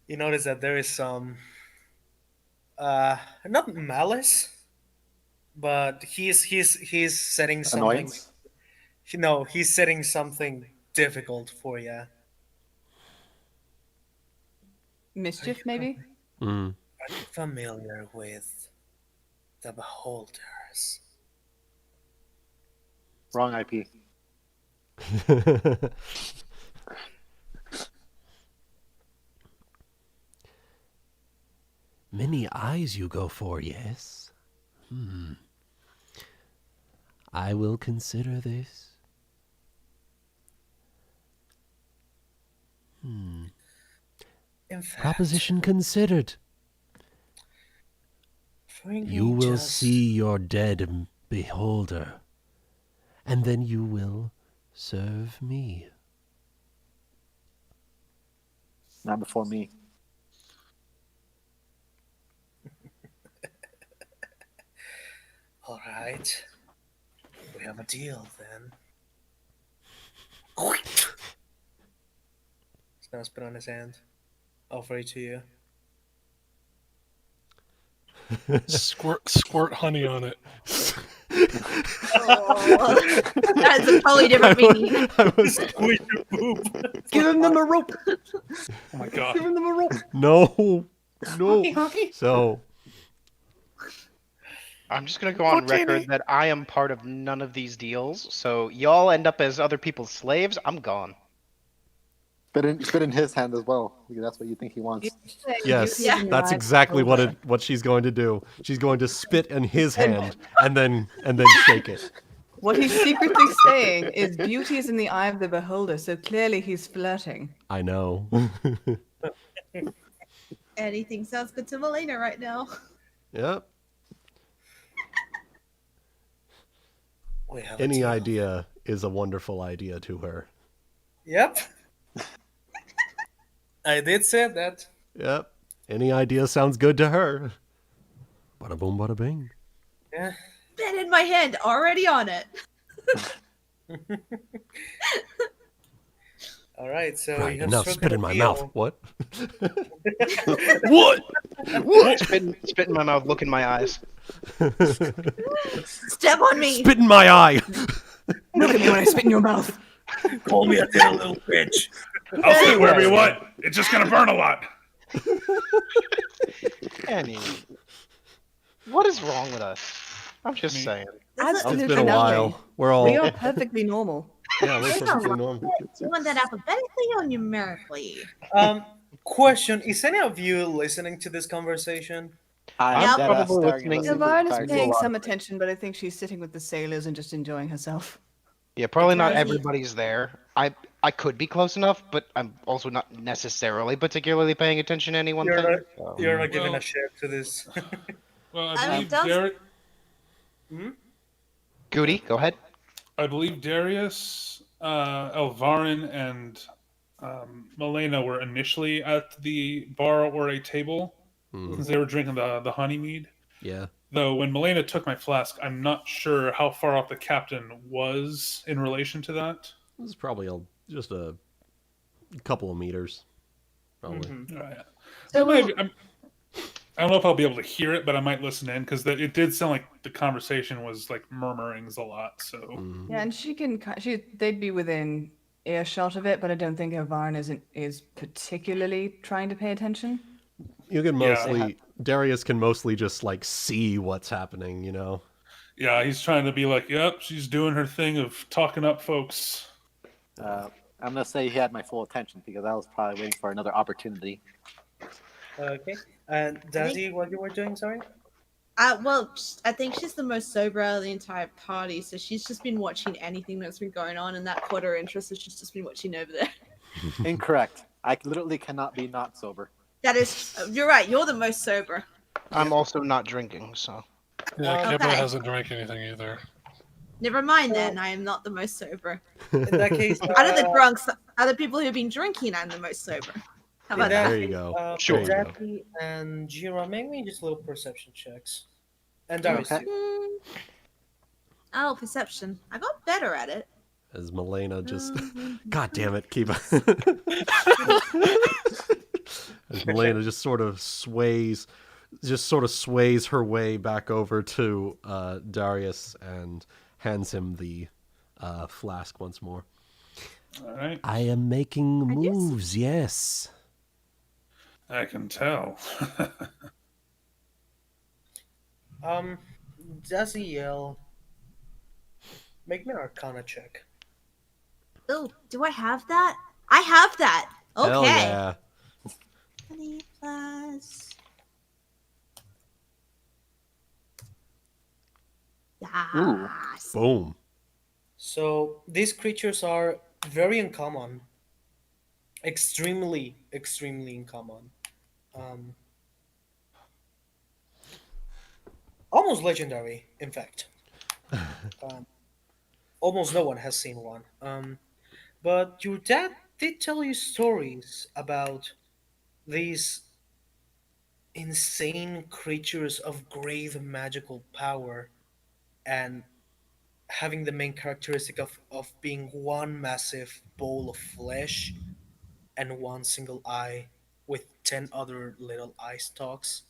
S4: You notice that there is some not malice, but he's setting something.
S5: Annoyance?
S4: No, he's setting something difficult for you.
S7: Mischief, maybe?
S8: Mm.
S4: Are you familiar with the Beholders?
S5: Wrong IP.
S8: Many eyes you go for, yes? I will consider this.
S4: In fact,
S8: Proposition considered.
S4: bring
S8: You
S4: me
S8: will
S4: just-
S8: see your dead beholder, and then you will serve me.
S5: Not before me.
S4: All right, we have a deal then. He's gonna spit on his hand. Offer it to you.
S6: Squirt honey on it.
S2: Oh, that's a totally different meaning.
S8: I was
S4: Squeeze your boob.
S7: Giving them a rope.
S1: Oh my god.
S7: Giving them a rope.
S8: no.
S7: Honky.
S8: So
S3: I'm just gonna go on record that I am part of none of these deals. So y'all end up as other people's slaves. I'm gone.
S5: Spit in his hand as well, because that's what you think he wants.
S8: yes,
S2: Yeah.
S8: that's exactly what she's going to do. She's going to spit in his hand and then shake it.
S7: What he's secretly saying is beauty is in the eye of the beholder, so clearly he's flirting.
S8: I know.
S12: Anything sounds good to Melaina right now.
S8: Yep.
S4: We have a
S8: Any
S4: deal.
S8: idea is a wonderful idea to her.
S4: Yep. I did say that.
S8: Yep. Any idea sounds good to her. Bada boom, bada bing.
S4: Yeah.
S12: Pen in my hand, already on it.
S4: All right, so
S8: Right,
S4: you have
S8: enough.
S4: struck
S8: Spit
S4: a
S8: in my
S4: deal.
S8: mouth. What?
S3: What? Spit in my mouth. Look in my eyes.
S2: Step on me.
S8: Spit in my eye.
S7: Look at me when I spit in your mouth.
S4: Call me a little bitch.
S1: I'll spit wherever you want. It's just gonna burn a lot.
S3: Annie, what is wrong with us? I'm just saying.
S7: Absolutely
S8: It's been a
S7: nothing.
S8: while. We're all
S7: We are perfectly normal.
S8: yeah, we're perfectly normal.
S2: Do you want that alphabetically or numerically?
S4: Question: is any of you listening to this conversation?
S5: I'm
S2: Yep.
S5: dead ass
S3: Probably
S5: staring at
S3: listening.
S5: us.
S7: Elvarin
S5: Fire
S7: is
S5: to a
S7: paying
S5: lot
S7: some
S5: of things.
S7: attention, but I think she's sitting with the sailors and just enjoying herself.
S3: Yeah, probably not
S2: Because he-
S3: everybody's there. I could be close enough, but I'm also not necessarily particularly paying attention to any one
S4: You're
S3: thing.
S4: not,
S3: so-
S4: you're not giving
S1: Well-
S4: a shit to this.
S1: Well,
S2: I mean,
S3: Goody, go ahead.
S1: I believe Darius, Elvarin, and Melaina were initially at the bar or a table because they were drinking the honey mead.
S8: Yeah.
S1: Though when Melaina took my flask, I'm not sure how far off the captain was in relation to that.
S8: This is probably just a couple of meters. Probably.
S2: So
S1: I don't know if I'll be able to hear it, but I might listen in because it did sound like the conversation was like murmurings a lot. So
S8: Mhm.
S7: Yeah, and they'd be within earshot of it, but I don't think Elvarin is particularly trying to pay attention.
S8: You can
S1: Yeah.
S8: mostly Darius can mostly just like see what's happening, you know.
S1: yeah, he's trying to be like, "Yep, she's doing her thing of talking up folks."
S5: I'm gonna say he had my full attention because I was probably waiting for another opportunity.
S4: Okay. And Dazzy, what you were doing? Sorry.
S12: Well, I think she's the most sober out of the entire party, so she's just been watching anything that's been going on, and that caught her interest, so she's just been watching over there.
S5: Incorrect. I literally cannot be not sober.
S12: That is, you're right, you're the most sober.
S3: I'm also not drinking, so.
S6: Yeah,
S12: Okay.
S6: Kibba hasn't drank anything either.
S12: Never mind then. I am not the most sober.
S4: In that case,
S12: Out of the drunks, out of the people who've been drinking, I'm the most sober. How
S4: in
S12: about
S4: that
S12: that?
S8: There you
S4: case,
S8: go.
S3: Sure.
S8: There you go.
S4: Jackie and Jeera, make me just little perception checks. And Darius,
S5: Okay.
S4: too.
S12: Oh, perception. I got better at it.
S8: As Melaina just, God damn it, keep. As Melaina just sort of sways her way back over to Darius and hands him the flask once more.
S1: All right.
S8: I am making moves, yes.
S1: I can tell.
S4: Dazielle, make me an Arcana check.
S12: Oh, do I have that? I have that. Okay.
S8: Hell yeah.
S12: 20 plus. Yes.
S8: Boom.
S4: So these creatures are very uncommon, extremely uncommon, almost legendary. In fact, almost no one has seen one. But your dad did tell you stories about these insane creatures of great magical power and having the main characteristic of being one massive bowl of flesh and one single eye with 10 other little eye stalks.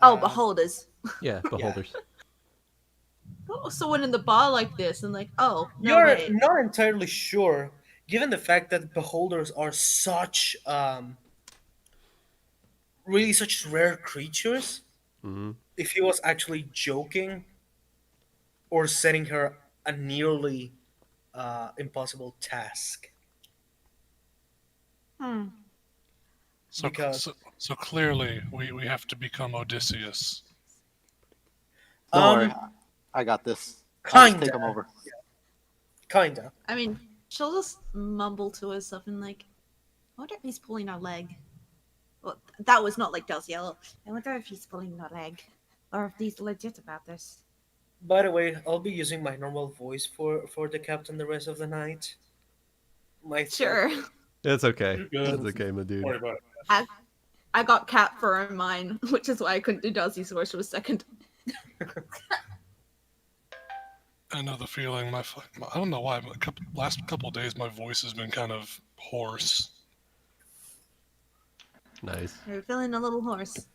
S12: Oh, beholders.
S8: Yeah, beholders.
S12: Oh, someone in the bar like this, and like, oh, no,
S4: You're
S12: wait.
S4: not entirely sure, given the fact that beholders are such really such rare creatures.
S8: Mm-hmm.
S4: If he was actually joking or setting her a nearly impossible task.
S6: So,
S4: Because-
S6: so clearly, we have to become Odysseus.
S5: Don't worry, I got this. I'll just take
S4: Kinda.
S5: him over.
S4: Kinda.
S12: I mean, she'll just mumble to herself and like, I wonder if he's pulling our leg. Well, that was not like Dazielle. I wonder if he's pulling our leg. Or if he's legit about this.
S4: By the way, I'll be using my normal voice for the captain the rest of the night. My
S12: Sure.
S8: It's okay.
S1: You're good.
S8: It's okay, my dude.
S1: Don't worry about it.
S12: I got Cat for mine, which is why I couldn't do Dazzy's voice for a second.
S6: I know the feeling. I don't know why, but last couple of days my voice has been kind of hoarse.
S8: Nice.
S12: You're feeling a little hoarse.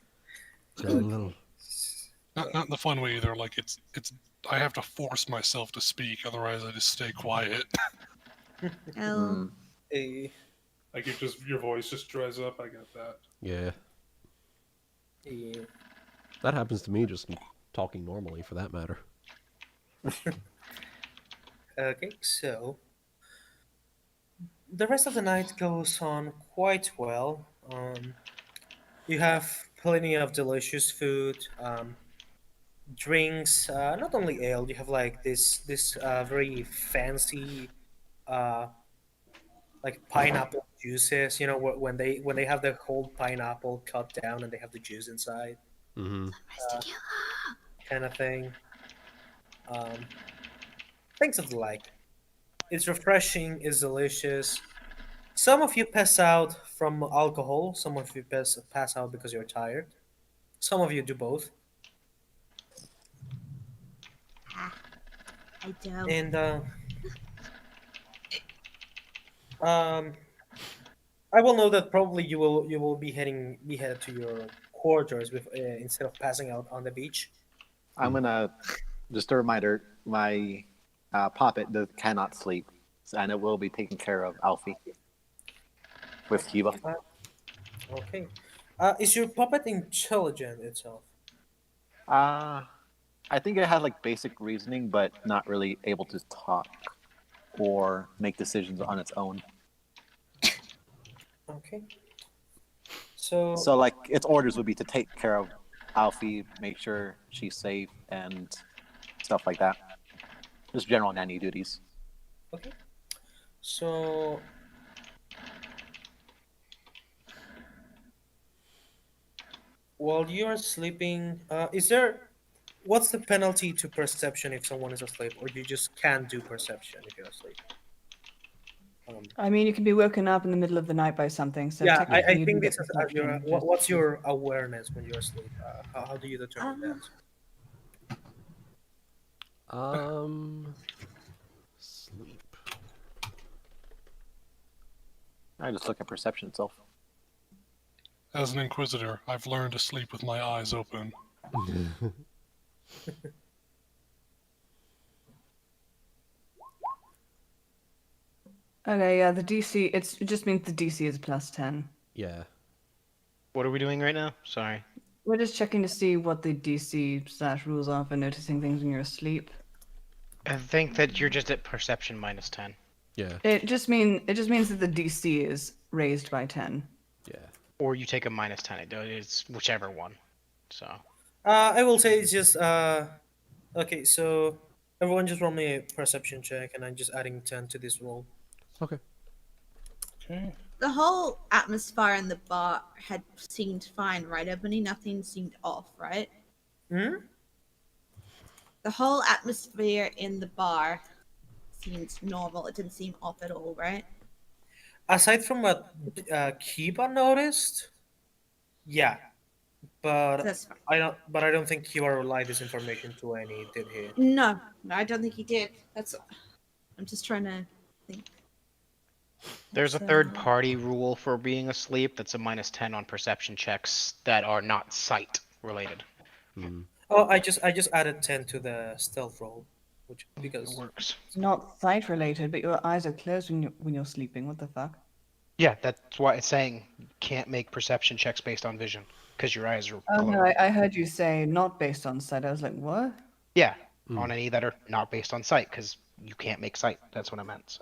S8: A little.
S6: Not in the fun way either. Like it's. I have to force myself to speak, otherwise I just stay quiet.
S12: Oh.
S1: Like your voice just dries up. I get that.
S8: Yeah.
S4: Yeah.
S8: That happens to me just talking normally, for that matter.
S4: Okay, so the rest of the night goes on quite well. You have plenty of delicious food, drinks. Not only ale. You have like this very fancy, like pineapple juices. You know when they have the whole pineapple cut down and they have the juice inside,
S8: Mm-hmm.
S4: kind of thing. Things of the like. It's refreshing. It's delicious. Some of you pass out from alcohol. Some of you pass out because you're tired. Some of you do both.
S12: I don't.
S4: And I will know that probably you will be headed to your quarters instead of passing out on the beach.
S5: I'm gonna just a reminder. My puppet cannot sleep, and it will be taking care of Alfie with Kiva.
S4: Okay. Is your puppet intelligent itself?
S5: I think it had like basic reasoning, but not really able to talk or make decisions on its own.
S4: Okay. So
S5: like its orders would be to take care of Alfie, make sure she's safe, and stuff like that. Just general nanny duties.
S4: okay. So while you are sleeping, is there what's the penalty to perception if someone is asleep, or you just can't do perception if you're asleep?
S7: I mean, you can be woken up in the middle of the night by something, so
S4: Yeah,
S7: technically
S4: I
S7: you
S4: think
S7: do
S4: this
S7: get
S4: is
S7: perception.
S4: what's your awareness when you're asleep? How do you determine that?
S8: Sleep.
S5: I just look at perception itself.
S6: As an Inquisitor, I've learned to sleep with my eyes open.
S7: Okay, yeah, the DC, it just means the DC is plus 10.
S8: Yeah.
S3: What are we doing right now? Sorry.
S7: We're just checking to see what the DC/rules are for noticing things when you're asleep.
S3: I think that you're just at perception minus 10.
S8: Yeah.
S7: It just means that the DC is raised by 10.
S8: Yeah.
S3: Or you take a minus 10. It's whichever one. So.
S4: I will say it's just okay. So everyone just roll me a perception check, and I'm just adding 10 to this roll.
S8: Okay.
S6: Okay.
S12: The whole atmosphere in the bar had seemed fine, right, Ebony? Nothing seemed off, right?
S4: Hmm.
S12: The whole atmosphere in the bar seemed normal. It didn't seem off at all, right?
S4: Aside from what Kiba noticed, yeah, but
S12: That's fine.
S4: I don't think Kiba relayed this information to any, did he?
S12: No, I don't think he did. I'm just trying to think.
S3: There's a third party rule for being asleep that's a minus 10 on perception checks that are not sight related.
S4: Oh, I just added 10 to the stealth roll, which because
S3: It works.
S7: It's not sight related, but your eyes are closed when you're sleeping. What the fuck?
S3: Yeah, that's why it's saying you can't make perception checks based on vision because your eyes are
S7: Oh
S3: closed.
S7: no, I heard you say not based on sight. I was like, what?
S3: Yeah, on any that are not based on sight because you can't make sight. That's what I meant.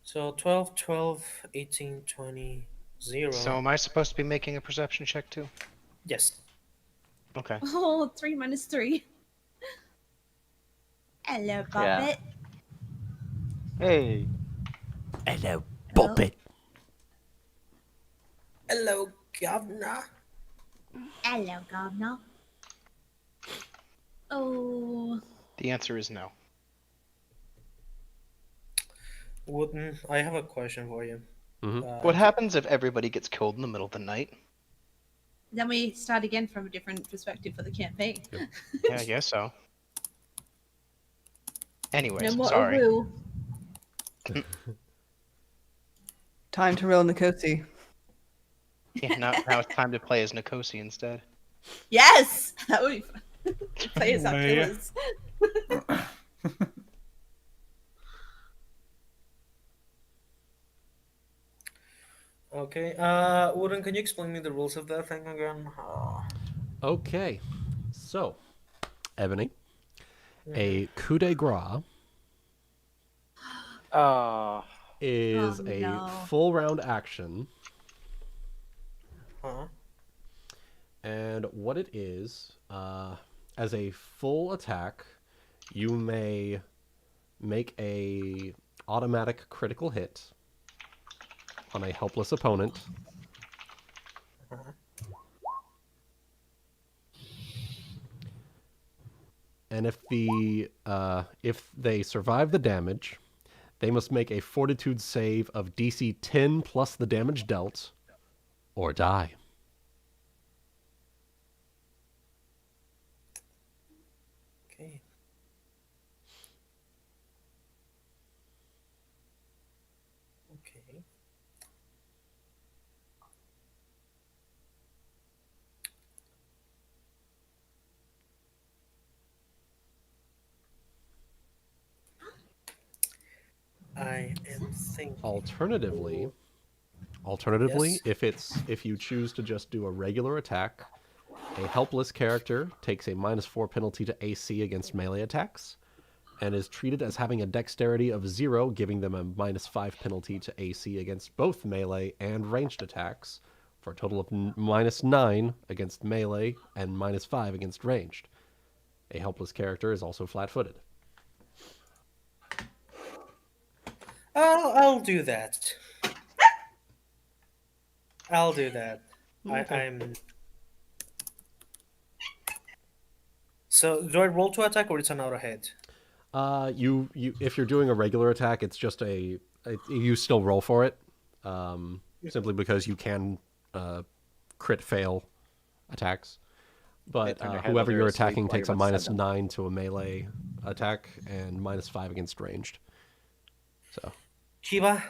S4: So 12, 12, 18, 20, 0.
S3: So am I supposed to be making a perception check too?
S4: Yes.
S3: Okay.
S12: Oh, 3 minus 3. Hello, Bobbit.
S5: Hey.
S8: Hello, Bobbit.
S4: Hello, Governor.
S12: Hello, Governor. Oh.
S3: The answer is no.
S4: Wooden, I have a question for you.
S3: What happens if everybody gets killed in the middle of the night?
S12: Then we start again from a different perspective for the campaign.
S3: Yeah, I guess so. Anyways,
S12: No more
S3: sorry.
S12: Aru.
S7: Time to roll Nikosi.
S3: Yeah, now it's time to play as Nikosi instead.
S12: Yes! That would be fun. Play as our
S1: Yeah.
S12: killers.
S4: Okay. Wooden, can you explain me the rules of that thing again?
S8: Okay. So, Ebony, a coup de grace is
S12: Oh,
S8: a
S12: no.
S8: full round action.
S4: Huh?
S8: And what it is, as a full attack, you may make a automatic critical hit on a helpless opponent. And if they survive the damage, they must make a fortitude save of DC 10 plus the damage dealt, or die.
S4: Okay. Okay. I am thinking.
S8: Alternatively,
S4: Yes.
S8: if you choose to just do a regular attack, a helpless character takes a -4 penalty to AC against melee attacks, and is treated as having a dexterity of 0, giving them a -5 penalty to AC against both melee and ranged attacks, for a total of -9 against melee and -5 against ranged. A helpless character is also flat-footed.
S4: I'll do that. I'll do that.
S8: Okay.
S4: I'm. So do I roll to attack or it's an auto hit?
S8: You if you're doing a regular attack, it's just you still roll for it, simply because you can crit fail attacks. But
S5: turn their head
S8: whoever
S5: while
S8: you're
S5: they're asleep
S8: attacking
S5: while
S8: takes
S5: you're
S8: a
S5: about to send them.
S8: -9 to a melee attack and -5 against ranged. So
S4: Kiva,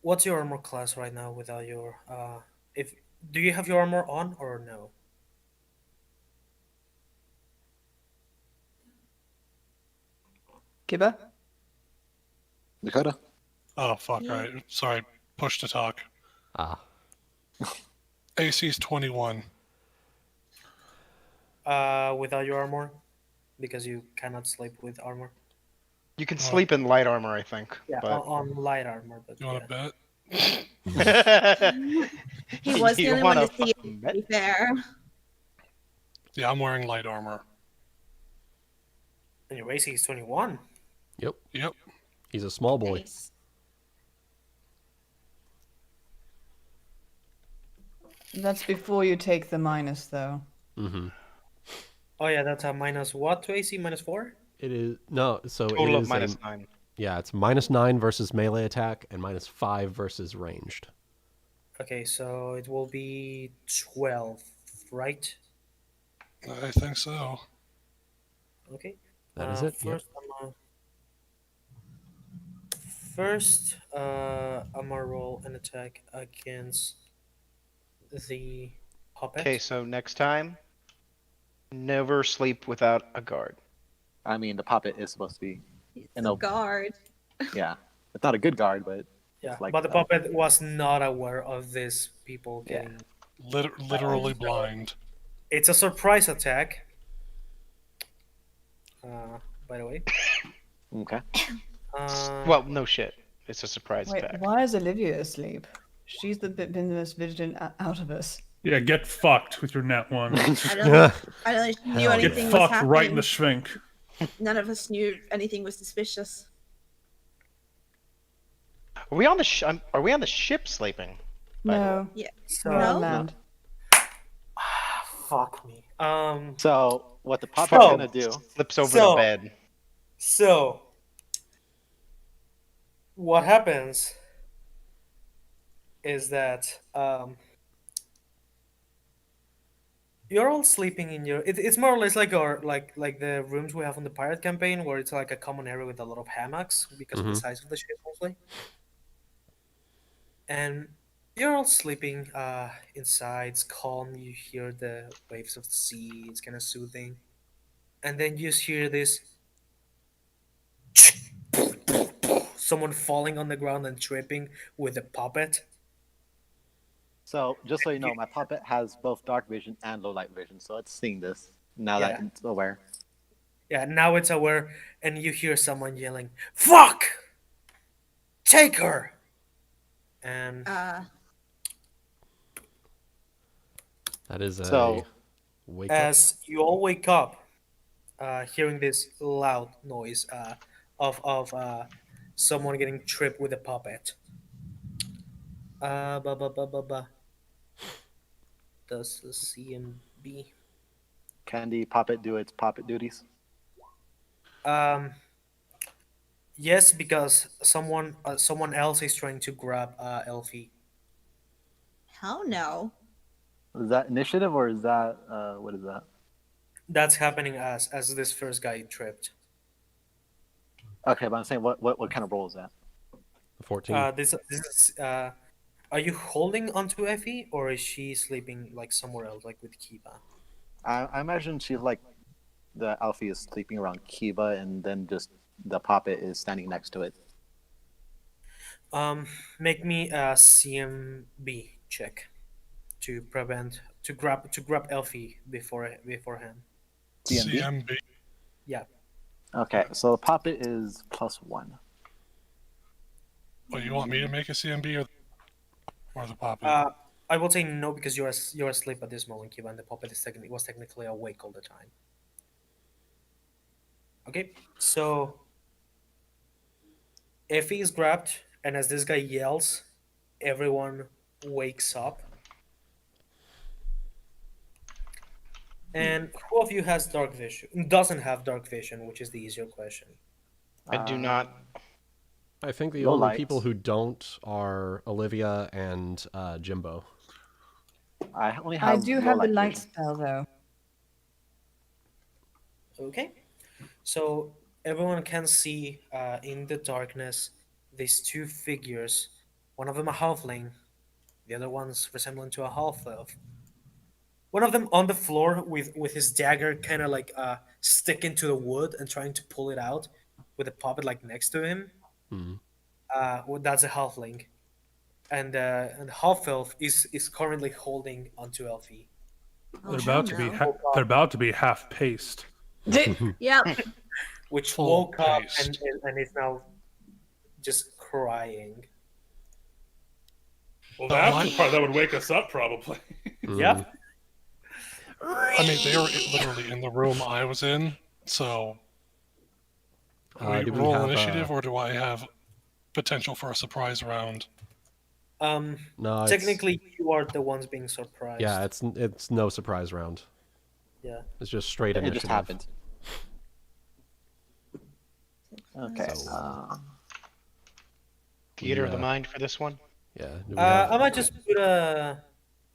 S4: what's your armor class right now without your if do you have your armor on or no?
S7: Kiba?
S5: Dakota?
S6: Oh fuck! Right. Sorry. Push to talk. AC's 21.
S4: Without your armor? Because you cannot sleep with armor.
S3: You can sleep in light armor, I think.
S4: Yeah,
S3: but...
S4: on light armor. But
S6: You want to bet?
S12: He was the
S3: You
S12: only one
S3: wanna
S12: to see it,
S3: fucking
S12: to be fair.
S6: Yeah, I'm wearing light armor.
S4: And your AC is 21.
S8: Yep.
S6: Yep.
S8: He's a small boy.
S12: Nice.
S7: That's before you take the minus, though.
S8: Mm-hmm.
S4: Oh yeah, that's a minus what to AC? -4?
S8: It is no. So
S3: Total
S8: it
S3: of
S8: is
S3: -9.
S8: Yeah, it's -9 versus melee attack and -5 versus ranged.
S4: Okay, so it will be 12, right?
S6: I think so.
S4: Okay.
S8: That is it. Yep.
S4: First, I'm gonna roll an attack against the puppet.
S3: Okay, so next time, never sleep without a guard.
S5: I mean, the puppet is supposed to be in
S12: The
S5: a
S12: guard.
S5: yeah. It's not a good guard, but
S4: Yeah,
S5: it's like
S4: but the puppet was not aware of this people
S5: Yeah.
S4: getting.
S6: Literally blind.
S4: It's a surprise attack. By the way.
S5: Okay.
S3: Well, no shit. It's a surprise
S7: Wait,
S3: attack.
S7: why is Olivia asleep? She's been the most vigilant out of us.
S1: Yeah, get fucked with your net one.
S12: I don't know if she knew
S8: Hell
S1: Get
S12: anything was
S1: fucked
S12: happening.
S1: right in the schwink.
S12: None of us knew anything was suspicious.
S3: Are we on the Are we on the ship sleeping? by the way?
S7: No,
S12: Yeah.
S4: So,
S7: we're on
S12: No?
S7: land.
S4: fuck me.
S5: So what the puppet's gonna do?
S3: Slips over
S4: So-
S3: the bed.
S4: So, what happens is that you're all sleeping in your. It's more or less like our like the rooms we have on the pirate campaign, where it's like a common area with a lot of hammocks because of the size of the ship, mostly. And you're all sleeping inside. It's calm. You hear the waves of the sea. It's kind of soothing, and then you just hear this. Someone falling on the ground and tripping with a puppet.
S5: So just so you know, my puppet has both dark vision and low light vision, so it's seeing this now that
S4: Yeah.
S5: it's aware.
S4: Yeah, now it's aware, and you hear someone yelling, "Fuck! Take her!" And
S8: That is a
S5: So-
S8: wake up.
S4: as you all wake up, hearing this loud noise of someone getting tripped with a puppet. Does the CMB?
S5: Can the puppet do its puppet duties?
S4: Yes, because someone else is trying to grab Elfie.
S12: Hell no.
S5: Is that initiative or is that what is that?
S4: That's happening as this first guy tripped.
S5: Okay, but I'm saying what kind of role is that?
S8: 14.
S4: This is. Are you holding onto Effie, or is she sleeping like somewhere else, like with Kiba?
S5: I imagine she's like the Alfie is sleeping around Kiba, and then just the puppet is standing next to it.
S4: Make me a CMB check to grab Elfie beforehand.
S5: CMB?
S6: CMB.
S4: Yeah.
S5: Okay, so the puppet is +1.
S6: Well, you want me to make a CMB or the puppet?
S4: I will say no because you're asleep at this moment, Kiba, and the puppet was technically awake all the time. Okay, so Effie is grabbed, and as this guy yells, everyone wakes up. And who of you has dark vision? Doesn't have dark vision, which is the easier question.
S3: I do not.
S8: I think the
S5: low
S8: only
S5: light.
S8: people who don't are Olivia and Jimbo.
S5: I only have
S9: I do have the
S5: low
S9: light
S5: vision.
S9: spell, though.
S4: Okay. So everyone can see in the darkness these two figures. One of them a halfling, the other one's resembling to a half elf. One of them on the floor with his dagger kind of like sticking to the wood and trying to pull it out with a puppet like next to him.
S8: Hmm.
S4: Well, that's a halfling. And half elf is currently holding onto Elfie.
S1: They're about to be they're about to be half paced.
S12: Yep.
S4: Which
S6: Full
S4: woke up
S6: paced.
S4: and is now just crying.
S1: Well,
S6: So
S1: that's
S6: my-
S1: the part that would wake us up, probably.
S4: Yep.
S6: I mean, they were literally in the room I was in, so do we
S8: Do we
S6: roll
S8: have,
S6: initiative, or do I have potential for a surprise round?
S8: No, it's-
S4: Technically, you are the ones being surprised.
S8: Yeah, it's no surprise round.
S4: Yeah.
S8: It's just straight
S5: It
S8: initiative.
S5: just happened. Okay.
S8: So-
S3: Theater of the
S8: Yeah.
S3: mind for this one.
S8: Yeah. do we have-
S4: I might just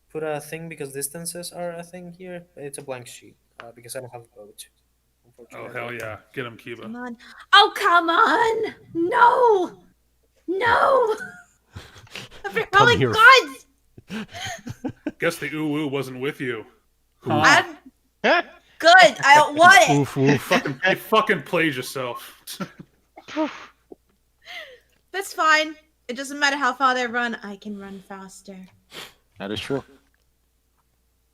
S4: put a thing because distances are a thing here. It's a blank sheet because I don't have a boat.
S1: Oh
S4: Unfortunately.
S1: hell yeah! Get him, Kiba.
S12: Come on. Oh, come on! No! No! Oh my
S8: here.
S12: god!
S1: Guess the ooh wasn't with you.
S12: I'm good. I don't want it.
S8: Oof, oof.
S1: You fucking played yourself.
S12: That's fine. It doesn't matter how far they run. I can run faster.
S5: That is true.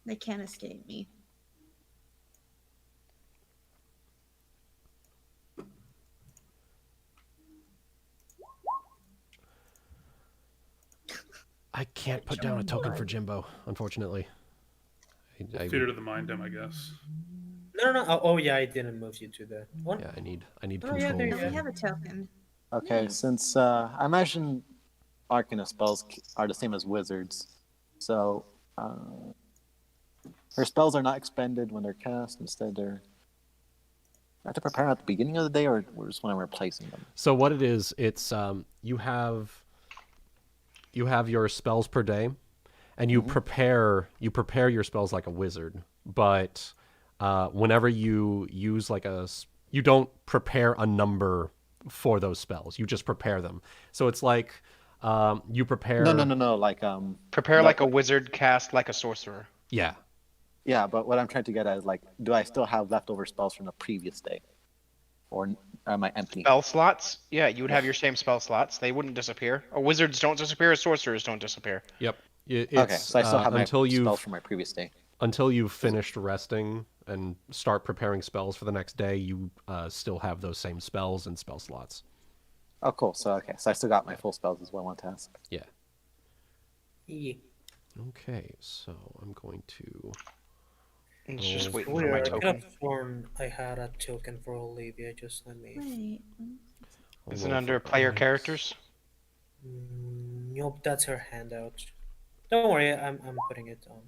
S12: They can't escape me.
S8: I can't put down a token for Jimbo, unfortunately.
S1: Theater of the mind, him, I guess.
S4: No. Oh yeah, I didn't move you to the one.
S8: Yeah, I need
S4: Oh, yeah,
S8: control.
S4: there you
S12: No,
S4: go.
S12: we have a token.
S5: Okay, since I imagine Arcanist spells are the same as wizards, so her spells are not expended when they're cast. Instead, they're I have to prepare at the beginning of the day, or just when I'm replacing them.
S8: So what it is, it's you have your spells per day, and you prepare your spells like a wizard. But whenever you use you don't prepare a number for those spells. You just prepare them. So it's like you prepare.
S5: No. Like
S3: Prepare like a wizard, cast like a sorcerer.
S8: Yeah.
S5: Yeah, but what I'm trying to get at is like, do I still have leftover spells from the previous day, or am I empty?
S3: Spell slots? Yeah, you would have your same spell slots. They wouldn't disappear. Wizards don't disappear. Sorcerers don't disappear.
S8: Yep.
S5: Okay, so I still have my
S8: until
S5: spells from my previous day.
S8: Until you've finished resting and start preparing spells for the next day, you still have those same spells and spell slots.
S5: Oh, cool. So so I still got my full spells is what I want to ask.
S8: Yeah.
S4: Yeah.
S8: Okay, so I'm going to.
S3: It's just
S8: roll
S3: waiting
S8: for
S3: for my
S4: I could
S3: token.
S4: have sworn I had a token for Olivia. Just let me.
S12: Wait.
S8: I'll
S3: Is it
S8: roll
S3: under
S8: for
S3: player
S8: eyes.
S3: characters?
S4: Nope, that's her handout. Don't worry, I'm putting it on.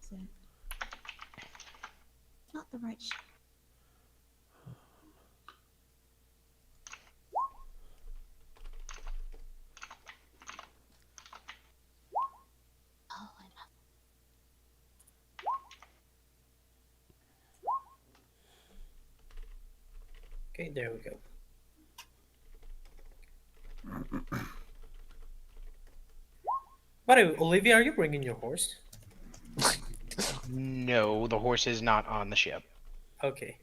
S12: Is it? Not the right sheet. Oh, I know.
S4: Okay, there we go. By the way, Olivia, are you bringing your horse?
S3: No, the horse is not on the ship.
S4: Okay.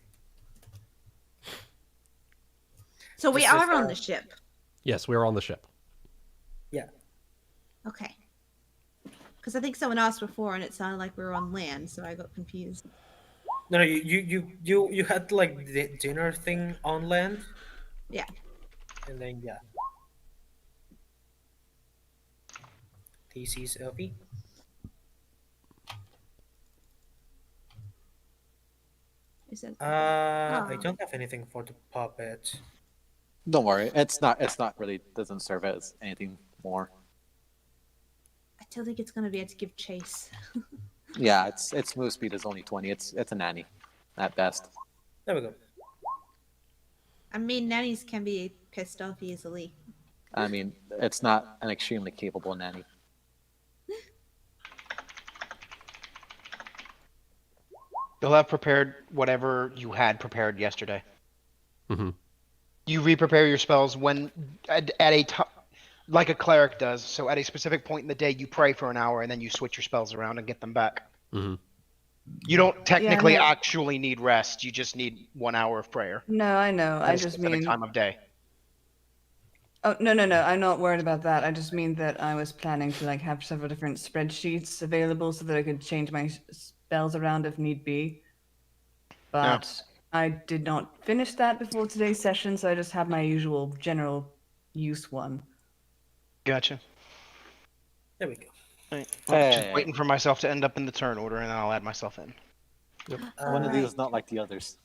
S12: So we
S4: This is,
S12: are on the ship.
S8: Yes, we're on the ship.
S4: Yeah.
S12: Okay. Because I think someone asked before and it sounded like we were on land, so I got confused.
S4: No, you had like the dinner thing on land.
S12: Yeah.
S4: And then yeah. This is Elfie.
S12: Is it?
S4: I
S12: Oh.
S4: don't have anything for the puppet.
S5: Don't worry, it's not really doesn't serve as anything more.
S12: I don't think it's going to be able to give chase.
S5: Yeah, its move speed is only 20. It's a nanny, at best.
S4: There we go.
S12: I mean, nannies can be pissed off easily.
S5: I mean, it's not an extremely capable nanny.
S3: You'll have prepared whatever you had prepared yesterday.
S8: Mm-hmm.
S3: You re-prepare your spells when at a like a cleric does. So at a specific point in the day, you pray for an hour and then you switch your spells around and get them back.
S8: Mm-hmm.
S3: You don't technically
S9: no.
S3: actually need rest. You just need 1 hour of prayer.
S9: No, I know.
S3: At
S9: I
S3: a
S9: just
S3: specific
S9: mean.
S3: time of day.
S9: Oh no. I'm not worried about that. I just mean that I was planning to like have several different spreadsheets available so that I could change my spells around if need be. But I did not finish that before today's session, so I just have my usual general use one.
S3: Gotcha.
S4: There we go.
S3: Right. I'm just
S5: Hey.
S3: waiting for myself to end up in the turn order, and then I'll add myself in.
S5: One of these is not like the others.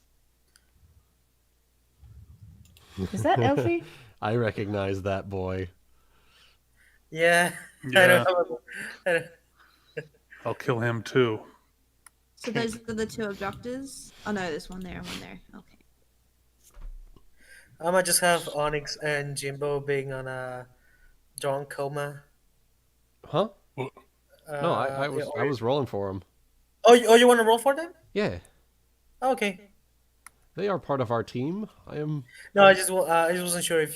S9: Is that Elfie?
S8: I recognize that boy.
S4: Yeah.
S1: Yeah.
S4: I don't
S1: I'll kill him too.
S12: So those are the two abductors? Oh no, there's one there, one there. Okay.
S4: I might just have Onyx and Jimbo being on a drunk coma.
S8: Huh? No, I was rolling for him.
S4: Oh, you want to roll for them?
S8: Yeah,
S4: Okay.
S8: they are part of our team. I am.
S4: No, I just wasn't sure if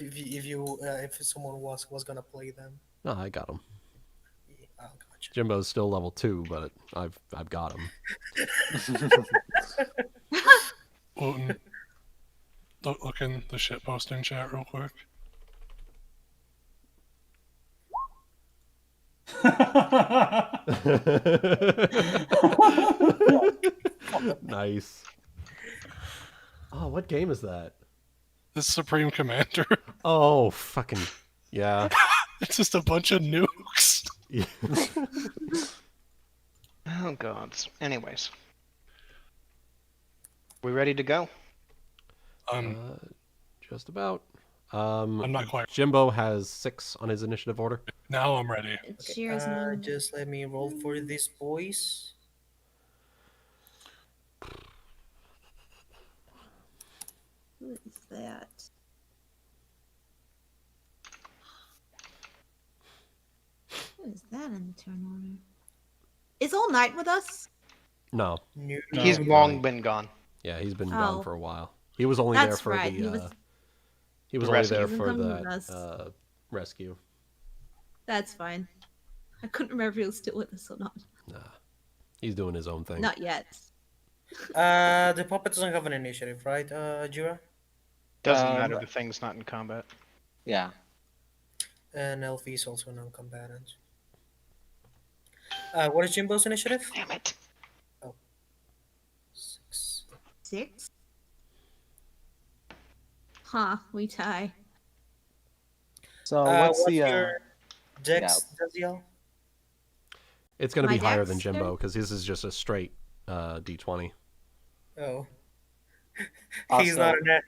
S4: someone was gonna play them.
S8: No, I got him.
S4: Yeah, oh, gotcha.
S8: Jimbo's still level 2, but I've got him.
S6: Wuten, look in the shitposting chat real quick.
S8: Nice. Oh, what game is that?
S6: The Supreme Commander.
S8: Oh, fucking yeah.
S6: It's just a bunch of nukes.
S8: Yeah.
S3: Oh gods. Anyways, we ready to go?
S8: Just about.
S6: I'm not quite.
S8: Jimbo has 6 on his initiative order.
S6: Now I'm ready.
S12: Jeera's name.
S4: Just let me roll for these boys.
S12: Who is that? Who is that in the turn order? Is All Night with us?
S8: No.
S4: No.
S3: He's long been gone.
S8: Yeah, he's been
S12: Oh.
S8: gone for a while. He was only there
S12: That's
S8: for
S12: right,
S8: the.
S12: he was-
S8: only
S3: rescue.
S8: there
S12: He
S8: for
S12: wasn't with us.
S8: that rescue.
S12: That's fine. I couldn't remember if he was still with us or not.
S8: Nah, he's doing his own thing.
S12: Not yet.
S4: The puppet doesn't have an initiative, right, Jeera?
S3: Doesn't matter. The thing's not in combat.
S5: Yeah.
S4: And Elfie is also non-combatant. What is Jimbo's initiative?
S3: Damn it.
S4: 6.
S12: 6? Huh, we tie.
S5: So what's the
S4: your dex, Dazielle?
S8: It's going to be
S12: My
S8: higher than
S12: dex,
S8: Jimbo because his is just a straight D20.
S4: Oh.
S5: Also-
S4: He's not a net.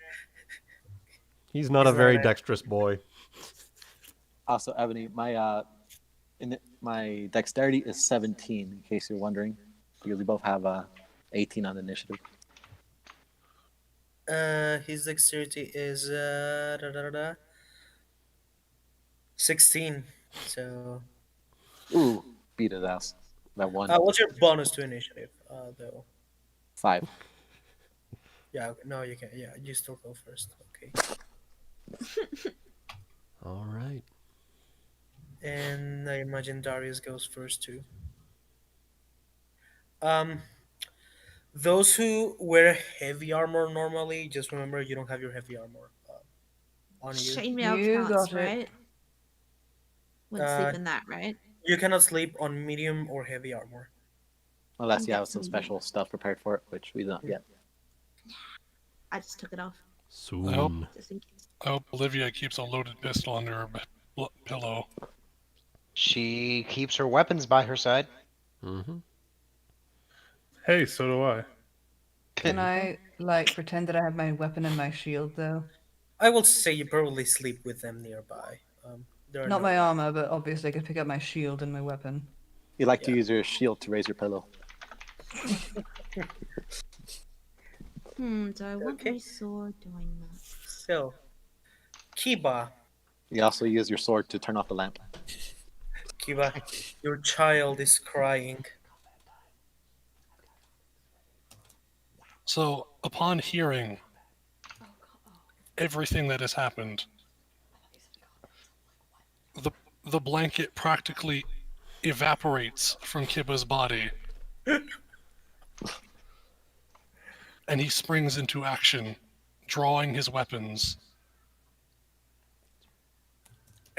S8: He's not a
S4: He's
S8: very
S4: not a-
S8: dexterous boy.
S5: Also, Ebony, my dexterity is 17, in case you're wondering, because we both have 18 on the initiative.
S4: His dexterity is 16. So,
S5: Ooh, beat his ass. That one.
S4: what's your bonus to initiative? Though.
S5: 5.
S4: Yeah. No, you can. Yeah, you still go first. Okay.
S8: All right.
S4: And I imagine Darius goes first too. Those who wear heavy armor normally, just remember you don't have your heavy armor on you.
S12: Chainmail
S9: You
S12: counts,
S9: got it.
S12: right? Wouldn't sleep in that, right?
S4: You cannot sleep on medium or heavy armor.
S5: Unless you
S12: I'll
S5: have
S12: get
S5: some
S12: some-
S5: special stuff prepared for it, which we don't yet.
S12: I just took it off,
S8: Soon.
S12: just in case.
S6: I hope Olivia keeps a loaded pistol under her pillow.
S3: She keeps her weapons by her side.
S8: Mm-hmm.
S1: Hey, so do I.
S9: Can I like pretend that I have my weapon and my shield though?
S4: I will say you probably sleep with them nearby. There are
S9: Not
S4: no-
S9: my armor, but obviously I could pick up my shield and my weapon.
S5: You like to
S4: Yeah.
S5: use your shield to raise your pillow.
S12: Do I want
S4: Okay.
S12: my sword? Do I not?
S4: So, Kiba,
S5: You also use your sword to turn off the lamp.
S4: Kiba, your child is crying.
S6: So, upon hearing everything that has happened, the blanket practically evaporates from Kiba's body. And he springs into action, drawing his weapons.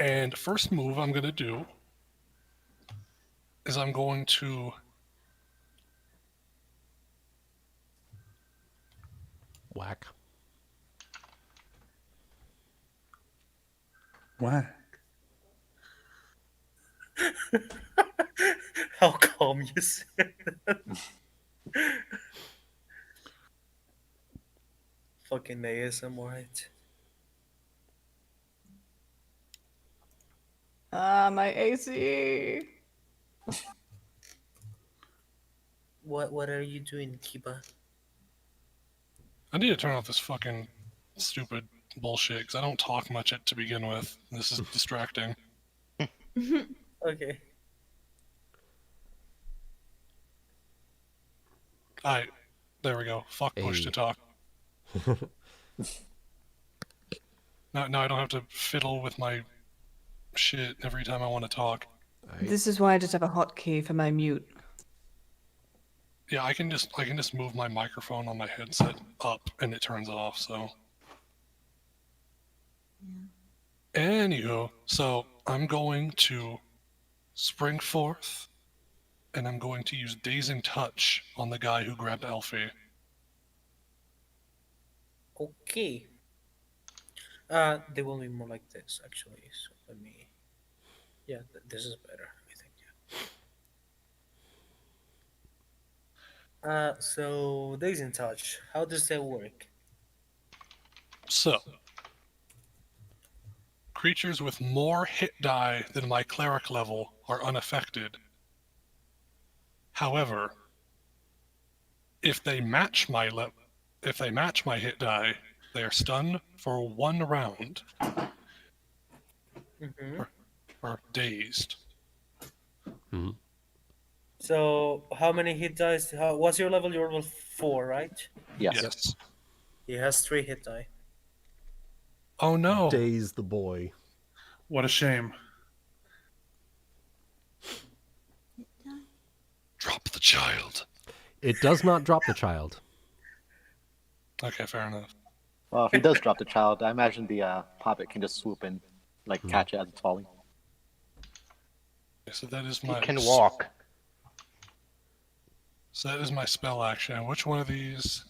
S6: And first move I'm going to do is I'm going to
S8: Whack.
S1: Whack.
S4: How calm you said that. Fucking ASMR.
S7: My AC.
S4: What are you doing, Kiba?
S6: I need to turn off this fucking stupid bullshit because I don't talk much to begin with. This is distracting.
S4: Okay.
S6: Alright, there we go. Fuck push to talk. Now I don't have to fiddle with my shit every time I want to talk.
S9: This is why I just have a hotkey for my mute.
S6: Yeah, I can just move my microphone on my headset up and it turns off, so. Anywho, so I'm going to spring forth and I'm going to use Dazing Touch on the guy who grabbed Elfie.
S4: Okay. They will be more like this, actually. So let me. Yeah, this is better, I think. Yeah. So Dazing Touch. How does that work?
S6: So, creatures with more hit die than my cleric level are unaffected. However, if they match my hit die, they are stunned for 1 round or dazed.
S8: Mm-hmm.
S4: So how many hit dice? What's your level? You're level 4, right?
S6: Yes.
S4: He has 3 hit die.
S6: Oh no!
S8: Daze the boy.
S1: What a shame.
S6: Drop the child.
S8: It does not drop the child.
S6: Okay, fair enough.
S5: Well, if he does drop the child, I imagine the puppet can just swoop in, like catch it as it's falling.
S6: So that is
S3: He
S6: my.
S3: can walk.
S6: So that is my spell action. Which one of these?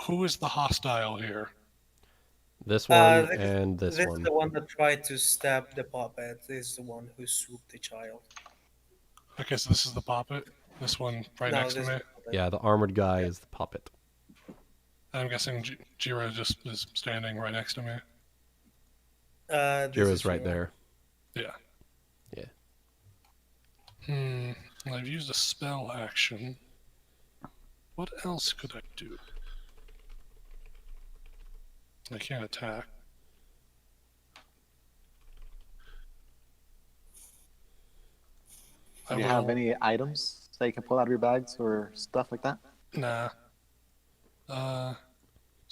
S6: Who is the hostile here?
S8: This one and this
S4: This
S8: one.
S4: is the one that tried to stab the puppet. This is the one who swooped the child.
S6: Okay, so this is the puppet. This one right
S4: No,
S6: next to
S4: this
S6: me.
S4: is the puppet.
S8: Yeah, the armored guy is the puppet.
S6: I'm guessing Jeera just is standing right next to me.
S4: This
S8: Jeera's
S4: is
S8: right
S4: your-
S8: there.
S6: Yeah.
S8: Yeah.
S6: I've used a spell action. What else could I do? I can't attack.
S5: Do you have any items that you can pull out of your bags or stuff like that?
S6: Nah. So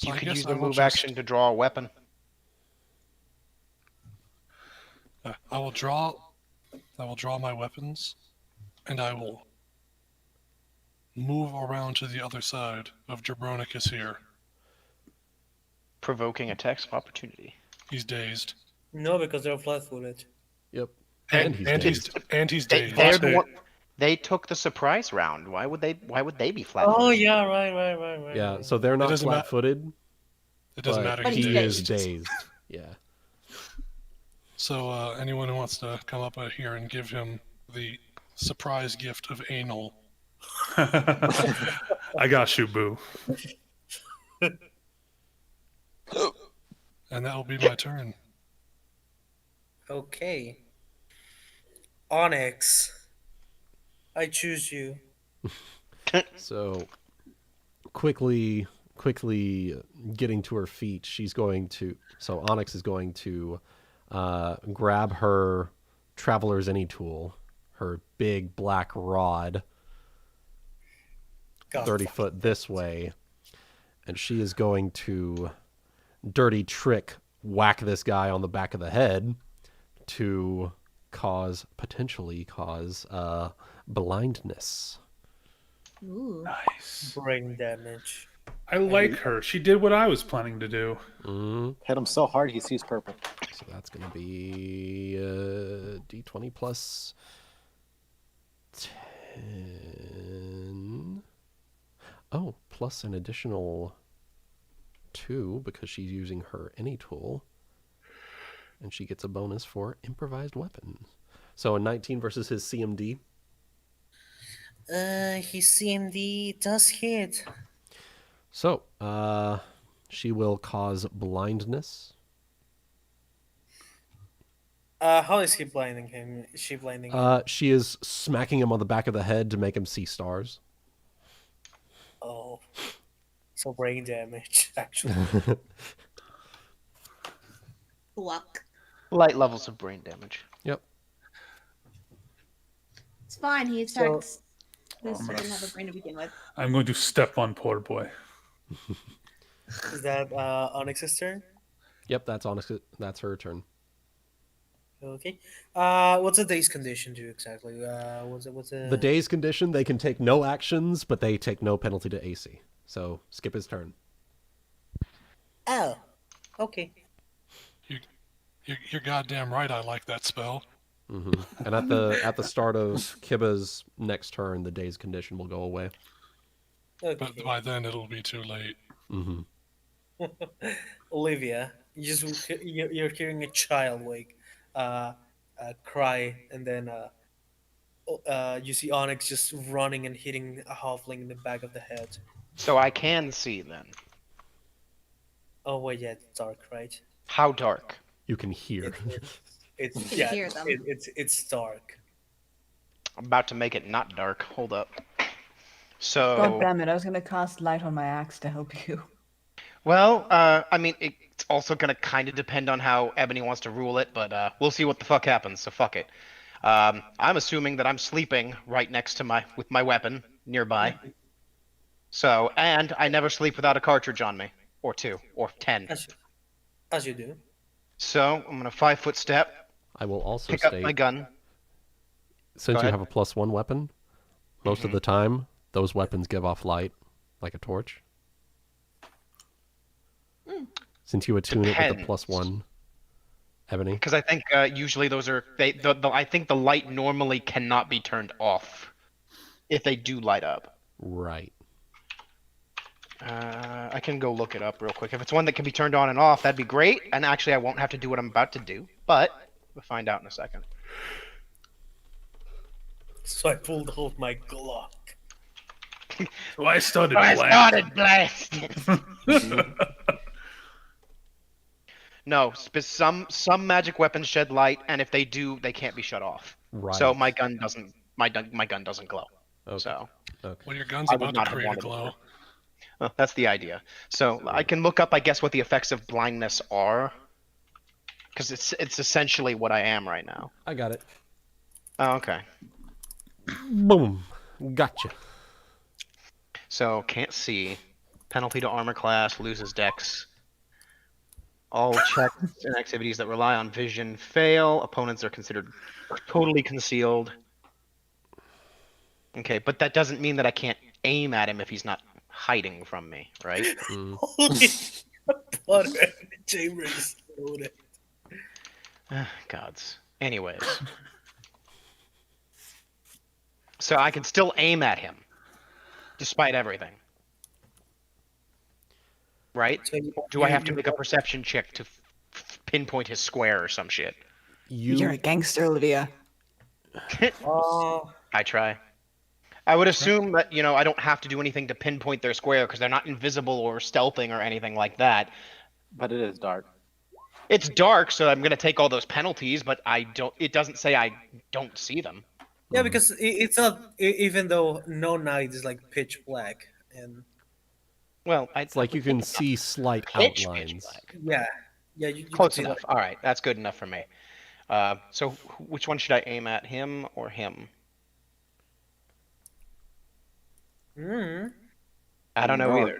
S3: You
S6: I
S3: could
S6: guess
S3: use
S6: I
S3: the
S6: will
S3: move
S6: just-
S3: action to draw a weapon.
S6: I will draw my weapons, and I will move around to the other side of Jabronicus here.
S3: Provoking attacks of opportunity.
S6: He's dazed.
S4: No, because they're flat-footed.
S8: Yep.
S6: And
S8: he's
S6: he's
S8: dazed.
S6: dazed.
S3: They took the surprise round. Why would they be flat?
S4: Oh yeah, right.
S8: Yeah, so they're not
S6: doesn't
S8: flat-footed.
S6: It doesn't
S8: but
S6: matter.
S12: But
S6: He's
S8: he
S12: he's
S8: is
S6: dazed.
S8: dazed. Yeah.
S6: So anyone who wants to come up here and give him the surprise gift of anal.
S1: I got you, boo.
S6: And that will be my turn.
S4: Okay. Onyx, I choose you.
S8: So, quickly getting to her feet, she's going to... So, Onyx is going to grab her Traveler's Any tool, her big black rod, 30 foot this way, and she is going to dirty trick whack this guy on the back of the head to potentially cause blindness.
S12: Ooh.
S1: Nice.
S4: Brain damage.
S1: I like her. She did what I was planning to do.
S5: Hit him so hard he sees purple.
S8: So that's going to be D20 plus 10. Oh, plus an additional 2 because she's using her any tool. And she gets a bonus for improvised weapons. So a 19 versus his CMD.
S4: His CMD does hit.
S8: So, she will cause blindness.
S4: How is he blinding him? Is she blinding him?
S8: She is smacking him on the back of the head to make him see stars.
S4: Oh. So brain damage, actually.
S12: Luck.
S3: Light levels of brain damage.
S8: Yep.
S12: It's fine. He attacks this who didn't have a brain to begin with.
S1: I'm going to step on poor boy.
S4: Is that Onyx's turn?
S8: Yep, that's Onyx. That's her turn.
S4: Okay. What's the day's condition do exactly? What's it?
S8: The day's condition, they can take no actions, but they take no penalty to AC. So skip his turn.
S4: Oh. Okay.
S6: You're goddamn right. I like that spell.
S8: And at the start of Kiba's next turn, the day's condition will go away.
S4: Okay.
S6: But by then it'll be too late.
S4: Olivia, you're hearing a child cry, and then you see Onyx just running and hitting a halfling in the back of the head.
S3: So I can see then.
S4: Oh wait, yeah, it's dark, right?
S3: How dark?
S8: You can hear.
S4: It's
S12: You
S4: yeah,
S12: hear them.
S4: it's dark.
S3: I'm about to make it not dark. Hold up. So.
S9: God damn it! I was gonna cast light on my axe to help you.
S3: Well, I mean, it's also gonna kind of depend on how Ebony wants to rule it, but we'll see what the fuck happens. So fuck it. I'm assuming that I'm sleeping right next to with my weapon nearby. So, and I never sleep without a cartridge on me, or 2, or 10.
S4: As you do.
S3: So I'm gonna 5-foot step.
S8: I will also
S3: pick up
S8: state,
S3: my gun.
S8: since
S3: Go
S8: you
S3: ahead.
S8: have a +1 weapon, most of the time those weapons give off light, like a torch. Since you attune it with a
S3: Depends.
S8: +1, Ebony.
S3: Because I think usually those are I think the light normally cannot be turned off if they do light up.
S8: Right.
S3: I can go look it up real quick. If it's one that can be turned on and off, that'd be great. And actually, I won't have to do what I'm about to do. But we'll find out in a second.
S4: So I pulled out my Glock.
S1: So I started
S3: blasting. No, some magic weapons shed light, and if they do, they can't be shut off.
S8: Right.
S3: So my gun doesn't. My gun doesn't glow.
S8: Okay.
S3: So.
S8: Okay.
S6: Well, your gun's
S3: I would
S6: about
S3: not
S6: to
S3: have
S6: create a
S3: wanted
S6: glow.
S3: it. Well, that's the idea. So I can look up, I guess, what the effects of blindness are, because it's essentially what I am right now.
S8: I got it.
S3: Oh, okay.
S8: Boom. Gotcha.
S3: So can't see. Penalty to armor class, loses dex. All checks and activities that rely on vision fail. Opponents are considered totally concealed. Okay, but that doesn't mean that I can't aim at him if he's not hiding from me, right?
S4: Holy butter in the chamber exploded.
S3: Gods. Anyways. So I can still aim at him, despite everything. Right?
S4: So
S3: Do I have to make a perception check to pinpoint his square or some shit?
S9: You're a gangster, Olivia.
S3: I try. I would assume that, I don't have to do anything to pinpoint their square because they're not invisible or stealthing or anything like that.
S5: But it is dark.
S3: It's dark, so I'm going to take all those penalties, but it doesn't say I don't see them.
S4: Yeah,
S8: Mhm.
S4: because it's not even though no night is like pitch black, and
S3: Well,
S8: It's like you can see slight outlines.
S4: yeah, you could
S3: Close
S4: see
S3: enough. All right, that's good enough for me. So which one should I aim at, him or him? I don't know either.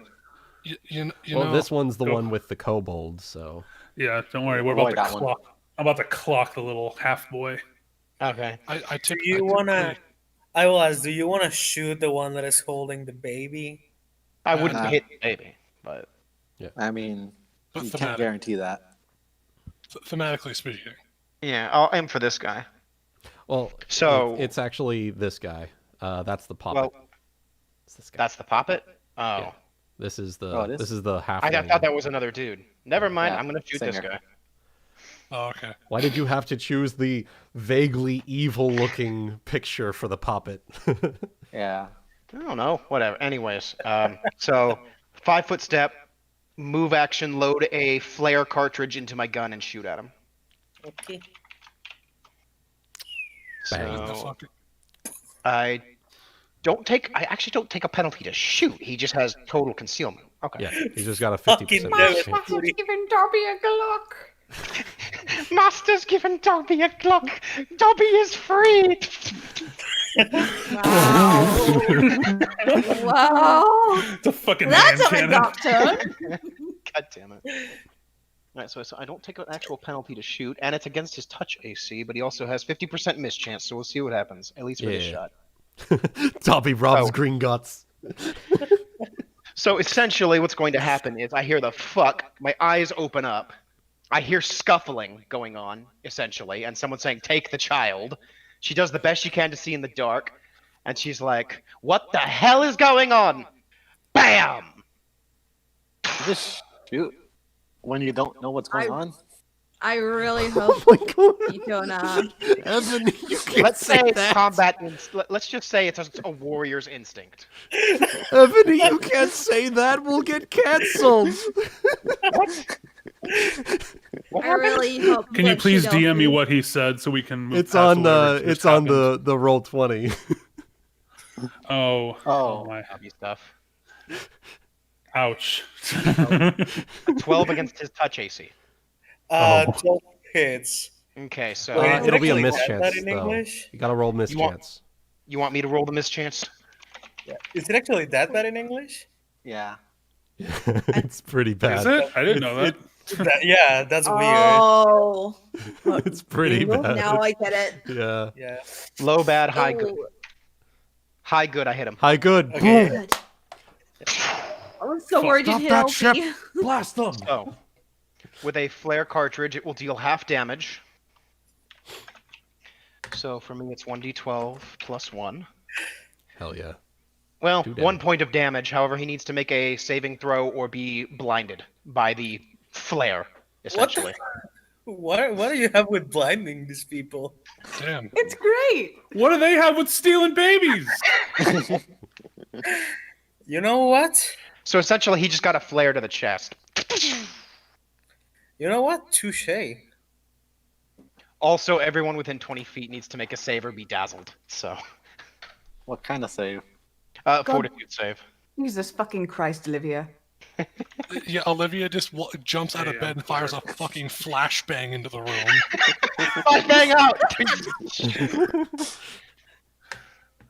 S6: You
S8: Well,
S6: know,
S8: this one's the one with the kobold, so
S1: Yeah, don't worry. We're
S5: Avoid
S1: about to
S5: that one.
S1: clock. I'm about to clock the little half boy.
S3: Okay.
S6: I
S4: Do you wanna? I will ask. Do you wanna shoot the one that is holding the baby?
S3: I wouldn't
S5: Nah.
S3: hit the baby, but
S5: I mean,
S6: But
S5: you can't
S6: thematic.
S5: guarantee that.
S6: Thematically speaking.
S3: yeah, I'll aim for this guy.
S8: well,
S3: So-
S8: it's actually this guy. That's the puppet.
S3: Well,
S8: It's this guy.
S3: that's the poppet. Oh,
S8: Yeah. This is the
S5: Oh, it is?
S8: this is the half.
S3: I thought that was another dude. Never mind.
S5: Yeah,
S3: I'm gonna shoot this
S5: singer.
S3: guy.
S6: Oh, okay.
S8: Why did you have to choose the vaguely evil-looking picture for the puppet?
S5: Yeah.
S3: I don't know. Whatever. Anyways, so 5-foot step, move action, load a flare cartridge into my gun and shoot at him.
S4: Okay.
S8: Bang.
S6: What the
S3: So
S6: fuck?
S3: I actually don't take a penalty to shoot. He just has total concealment. Okay.
S8: Yeah, he's just got a
S4: Fucking
S8: 50%
S4: damn it.
S8: chance.
S7: Giving Dobby a Glock.
S3: Master's given Dobby a Glock. Dobby is free.
S2: Wow.
S1: It's a fucking
S2: That's
S1: hand
S2: a
S1: cannon.
S2: doctor.
S3: God damn it. Alright, so I don't take an actual penalty to shoot, and it's against his touch AC, but he also has 50% miss chance, so we'll see what happens, at least for this
S8: Yeah.
S3: shot.
S8: Dobby robs
S3: Oh.
S8: green guts.
S3: So essentially what's going to happen is I hear the fuck, my eyes open up, I hear scuffling going on, essentially, and someone saying, take the child. She does the best she can to see in the dark, and she's like, what the hell is going on? BAM!
S5: Just shoot when you don't know what's going on.
S2: I really hope
S8: Oh my god.
S2: you don't.
S8: Ebony, you can't
S3: Let's say it's
S8: that.
S3: combat. Let's just say it's a warrior's instinct.
S8: Ebony, you can't say that. We'll get canceled.
S2: I really hope.
S1: Can you
S2: that
S1: please
S2: don't
S1: DM me
S2: do-
S1: what he said so we can move
S8: It's
S1: past
S8: on
S1: whatever just
S8: it's on
S1: happened?
S8: the roll 20.
S1: Oh my.
S3: Heavy stuff.
S1: Ouch.
S3: 12 against his touch AC.
S4: 12 hits.
S3: Okay, so
S4: Wait,
S8: It'll be a
S4: actually,
S8: miss
S4: is that
S8: chance
S4: in
S8: though.
S4: English?
S8: You gotta roll miss
S3: You want-
S8: chance.
S3: you want me to roll the mischance?
S4: Yeah. Is it actually that bad in English?
S5: Yeah.
S8: It's pretty bad.
S1: Is it? I didn't know that.
S4: Yeah, that's weird.
S2: Oh,
S8: It's pretty bad.
S2: now I get it.
S8: Yeah.
S4: Yeah.
S3: Low, bad, high, good.
S2: Oh,
S3: High, good. I hit him.
S8: Hi, good.
S4: Okay.
S8: Boom.
S2: good. I'm so worried
S8: Stop
S2: you'd
S8: that
S2: hit
S8: ship.
S2: me.
S8: Blast them.
S3: So, with a flare cartridge, it will deal half damage. So for me, it's 1d12 plus 1.
S8: Hell yeah.
S3: Well,
S8: 2
S3: 1
S8: damage.
S3: point of damage. However, he needs to make a saving throw or be blinded by the flare, essentially.
S4: What do you have with blinding these people?
S6: Damn.
S7: It's great.
S1: What do they have with stealing babies?
S4: You know what?
S3: So essentially, he just got a flare to the chest.
S4: You know what? Touche.
S3: Also, everyone within 20 feet needs to make a save or be dazzled. So,
S5: What kind of save?
S3: fortitude save.
S7: Jesus fucking Christ, Olivia.
S6: Yeah, Olivia just jumps out of
S1: Yeah,
S6: bed and fires a fucking flashbang into the room.
S3: Hang out!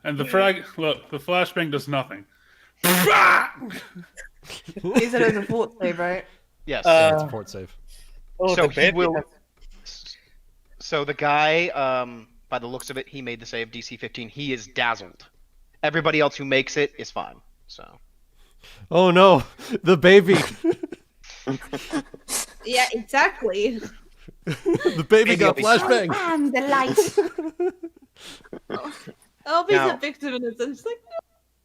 S1: And the flashbang does nothing.
S7: Is it as a fort save, right?
S3: Yes.
S8: Yeah, it's a fort save.
S4: Oh,
S3: So
S4: the
S3: he
S4: baby
S3: will-
S4: has-
S3: So the guy, by the looks of it, he made the save DC 15. He is dazzled. Everybody else who makes it is fine. So
S8: Oh no, the baby.
S2: Yeah, exactly.
S8: The baby
S3: Maybe
S8: got
S3: I'll be fine.
S8: flashbang.
S2: And the light.
S12: I'll be
S3: Now-
S12: a victim in this. I'm just like,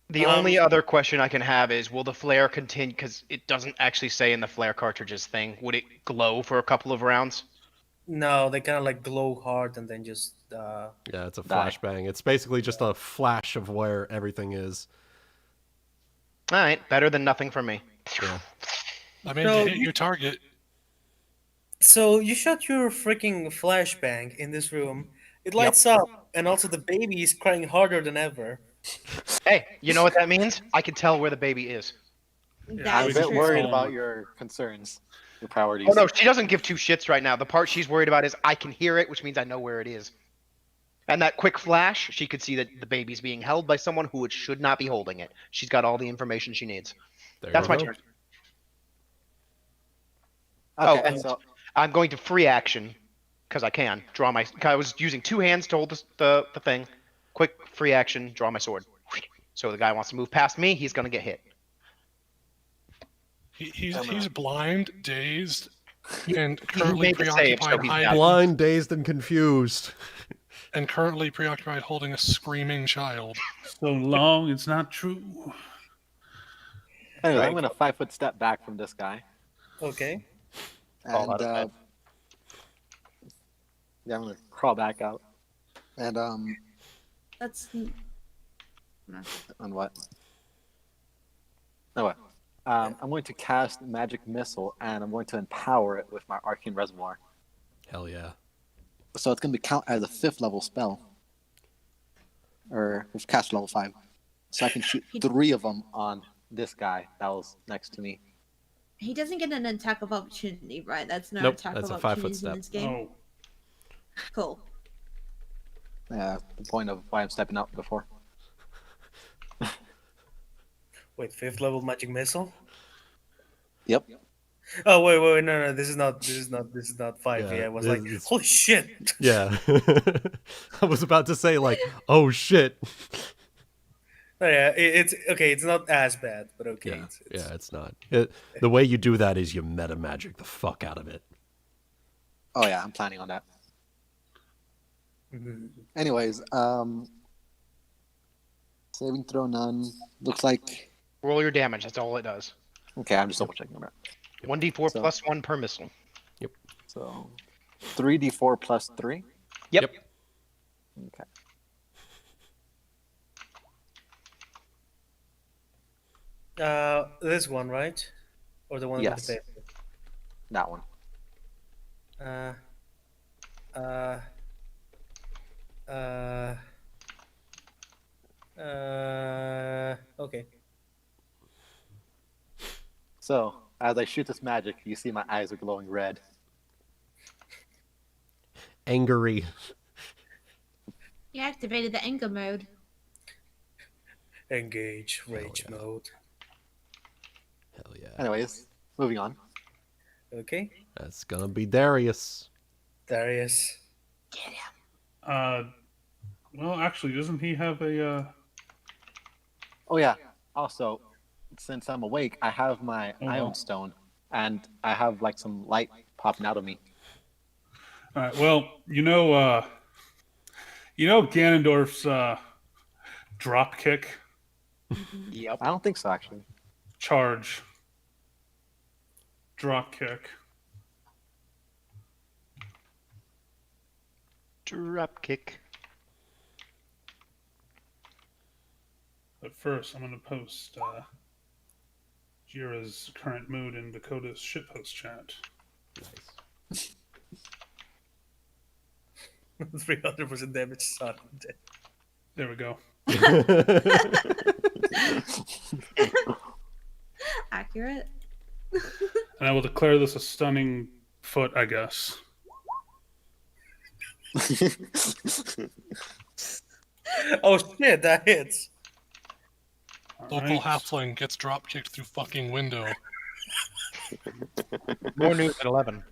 S3: the only other question I can have is, will the flare continue? Because it doesn't actually say in the flare cartridges thing. Would it glow for a couple of rounds?
S4: No, they kind of like glow hard and then just.
S8: Yeah, it's a
S5: Die.
S8: flashbang. It's basically just a flash of where everything is.
S3: All right, better than nothing for me.
S8: Yeah.
S6: I mean,
S4: No,
S6: you hit your target.
S4: So you shot your freaking flashbang in this room. It lights up, And also, the baby is crying harder than ever.
S3: Hey, you know what that means? I can tell where the baby is.
S5: I'm a
S2: That's
S5: bit
S2: true.
S5: worried about your concerns, your priorities.
S3: Oh no, she doesn't give two shits right now. The part she's worried about is I can hear it, which means I know where it is. And that quick flash, she could see that the baby's being held by someone who should not be holding it. She's got all the information she needs. That's my turn.
S5: Okay,
S3: and
S5: so
S3: I'm going to free action because I can draw my. I was using two hands to hold the thing. Quick free action, draw my sword. So the guy wants to move past me. He's gonna get hit.
S6: He's blind, dazed, and currently
S3: made the save, so
S6: preoccupied
S3: he's
S6: hiding,
S3: down.
S8: Blind, dazed, and confused.
S6: and currently preoccupied holding a screaming child.
S1: So long, it's not true.
S5: anyway,
S4: Right.
S5: I'm gonna 5-foot step back from this guy,
S4: Okay.
S3: Crawl out
S5: and
S3: of bed.
S5: yeah, I'm gonna crawl back out, and
S12: That's
S5: on what? No what? I'm going to cast Magic Missile, and I'm going to empower it with my Arcane Reservoir.
S8: Hell yeah.
S5: So it's going to count as a 5th level spell, or with cast level 5. So I can shoot 3 of them on this guy that was next to me.
S12: he doesn't get an attack of opportunity, right? That's no
S8: Nope,
S12: attack
S8: that's
S12: of
S8: a 5-foot
S12: opportunities in
S8: step.
S12: this game.
S1: Oh,
S12: Cool.
S5: Yeah, the point of why I'm stepping out before.
S4: Wait, 5th level magic missile?
S5: Yep.
S4: Oh wait, no, this is not 5.
S8: Yeah,
S4: Yeah, I was
S8: this
S4: like,
S8: is-
S4: holy shit.
S8: Yeah. I was about to say, like, oh shit.
S4: Oh, yeah, it's okay. It's not as bad, but okay.
S8: Yeah,
S4: It's
S8: yeah, it's not. The way you do that is you meta magic the fuck out of it.
S5: Oh yeah, I'm planning on that.
S4: Mhm.
S5: Anyways, saving throw none. Looks like
S3: Roll your damage. That's all it does.
S5: okay. I'm just double checking that.
S3: 1d4
S5: So-
S3: plus 1 per missile.
S5: So 3d4 plus 3.
S3: Yep.
S5: Okay.
S4: This one, right? Or the one
S5: Yes.
S4: with the paper?
S5: That one.
S4: Okay.
S5: So as I shoot this magic, you see my eyes are glowing red.
S8: Angry.
S12: You activated the anger mode.
S4: Engage rage
S8: yeah.
S4: mode.
S8: Hell yeah.
S5: Anyways, moving on.
S4: Okay.
S8: That's gonna be Darius.
S4: Darius.
S1: Well, actually, doesn't he have a?
S5: Oh yeah. Also, since I'm awake, I have my
S1: Oh,
S5: Ion
S1: wow.
S5: Stone, and I have like some light popping out of me.
S1: All right. Well, you know Ganondorf's drop kick
S3: Yep.
S5: I don't think so, actually.
S1: charge. Drop kick.
S3: Drop kick.
S1: But first, I'm going to post Jeera's current mood in Dakota's shitpost chat.
S8: Nice.
S4: 300% damage son.
S1: There we go.
S12: Accurate.
S1: And I will declare this a stunning foot, I guess.
S4: Oh shit, that hits.
S1: All
S6: Local
S1: right.
S6: halfling gets drop kicked through fucking window.
S3: More news at 11.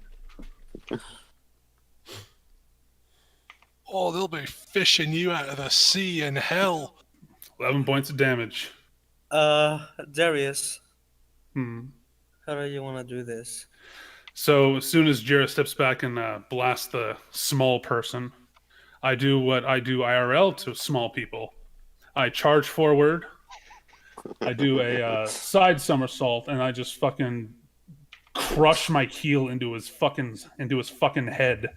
S6: Oh, they'll be fishing you out of the sea in hell.
S1: 11 points of damage.
S4: Darius,
S1: Hmm.
S4: how do you want to do this?
S1: So as soon as Jeera steps back and blasts the small person, I do what I do IRL to small people. I charge forward. I do a side somersault, and I just fucking crush my heel into his fucking head.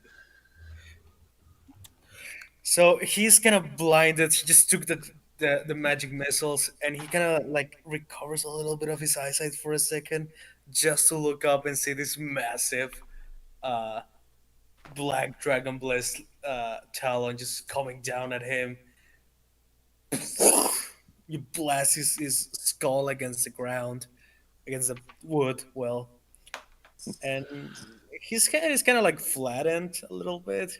S4: So he's kind of blinded. He just took the magic missiles, and he kind of like recovers a little bit of his eyesight for a second, just to look up and see this massive, black Dragonblessed talon just coming down at him. You blast his skull against the ground, against the wood. Well, and he's kind of like flattened a little bit.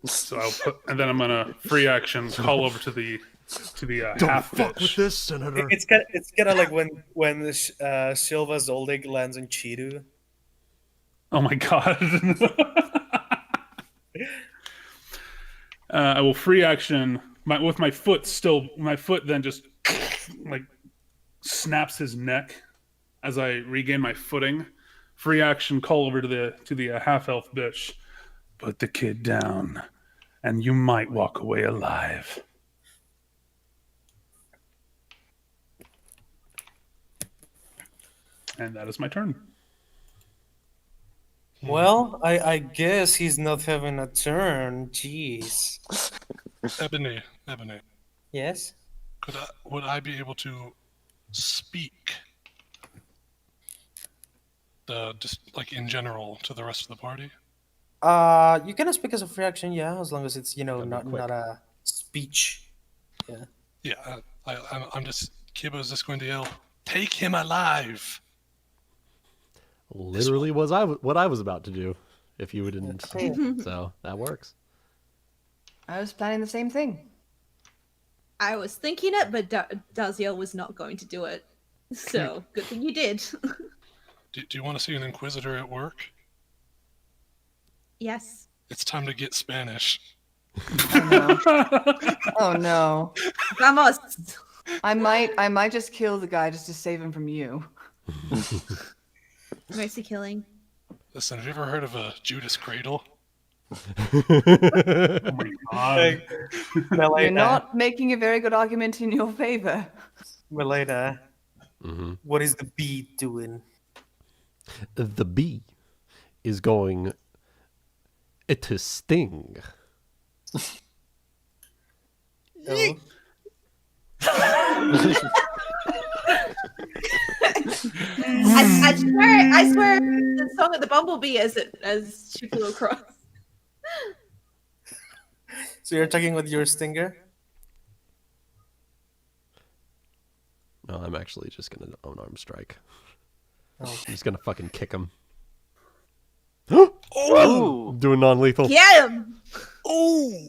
S1: So and then I'm gonna free action call over to the
S8: Don't
S1: half
S8: fuck with
S1: bitch.
S8: this, Senator.
S4: It's kind of like when Silva Zoldyck lands on Cheetu.
S1: Oh my god. I will free action with my foot still. My foot then just like snaps his neck as I regain my footing. Free action call over to the half elf bitch. Put the kid down, and you might walk away alive. And that is my turn.
S4: Well, I guess he's not having a turn. Jeez.
S6: Ebony.
S4: Yes.
S6: Would I be able to speak? Just like in general to the rest of the party?
S4: You can speak as a free action, yeah, as long as it's not a speech. Yeah.
S6: Yeah, I'm just. Kiba's just going to yell, "Take him alive!"
S8: Literally was what I was about to do if you didn't. So that works.
S9: I was planning the same thing.
S12: I was thinking it, but Dazielle was not going to do it. So good thing you did.
S6: Do you want to see an Inquisitor at work?
S12: Yes.
S6: It's time to get Spanish.
S9: Oh no.
S12: Vamos.
S9: I might just kill the guy just to save him from you.
S12: Mercy killing.
S6: Listen, have you ever heard of a Judas Cradle?
S1: Oh my god.
S9: You're not making a very good argument in your favor.
S4: Melaina, what is the bee doing?
S8: The bee is going to sting.
S4: Oh.
S12: I swear the song of the bumblebee as she flew across.
S4: So you're attacking with your stinger?
S8: No, I'm actually just gonna unarmed strike.
S4: Oh.
S8: I'm just gonna fucking kick him.
S5: Oh!
S8: Doing non-lethal.
S12: Get him!
S4: Oh!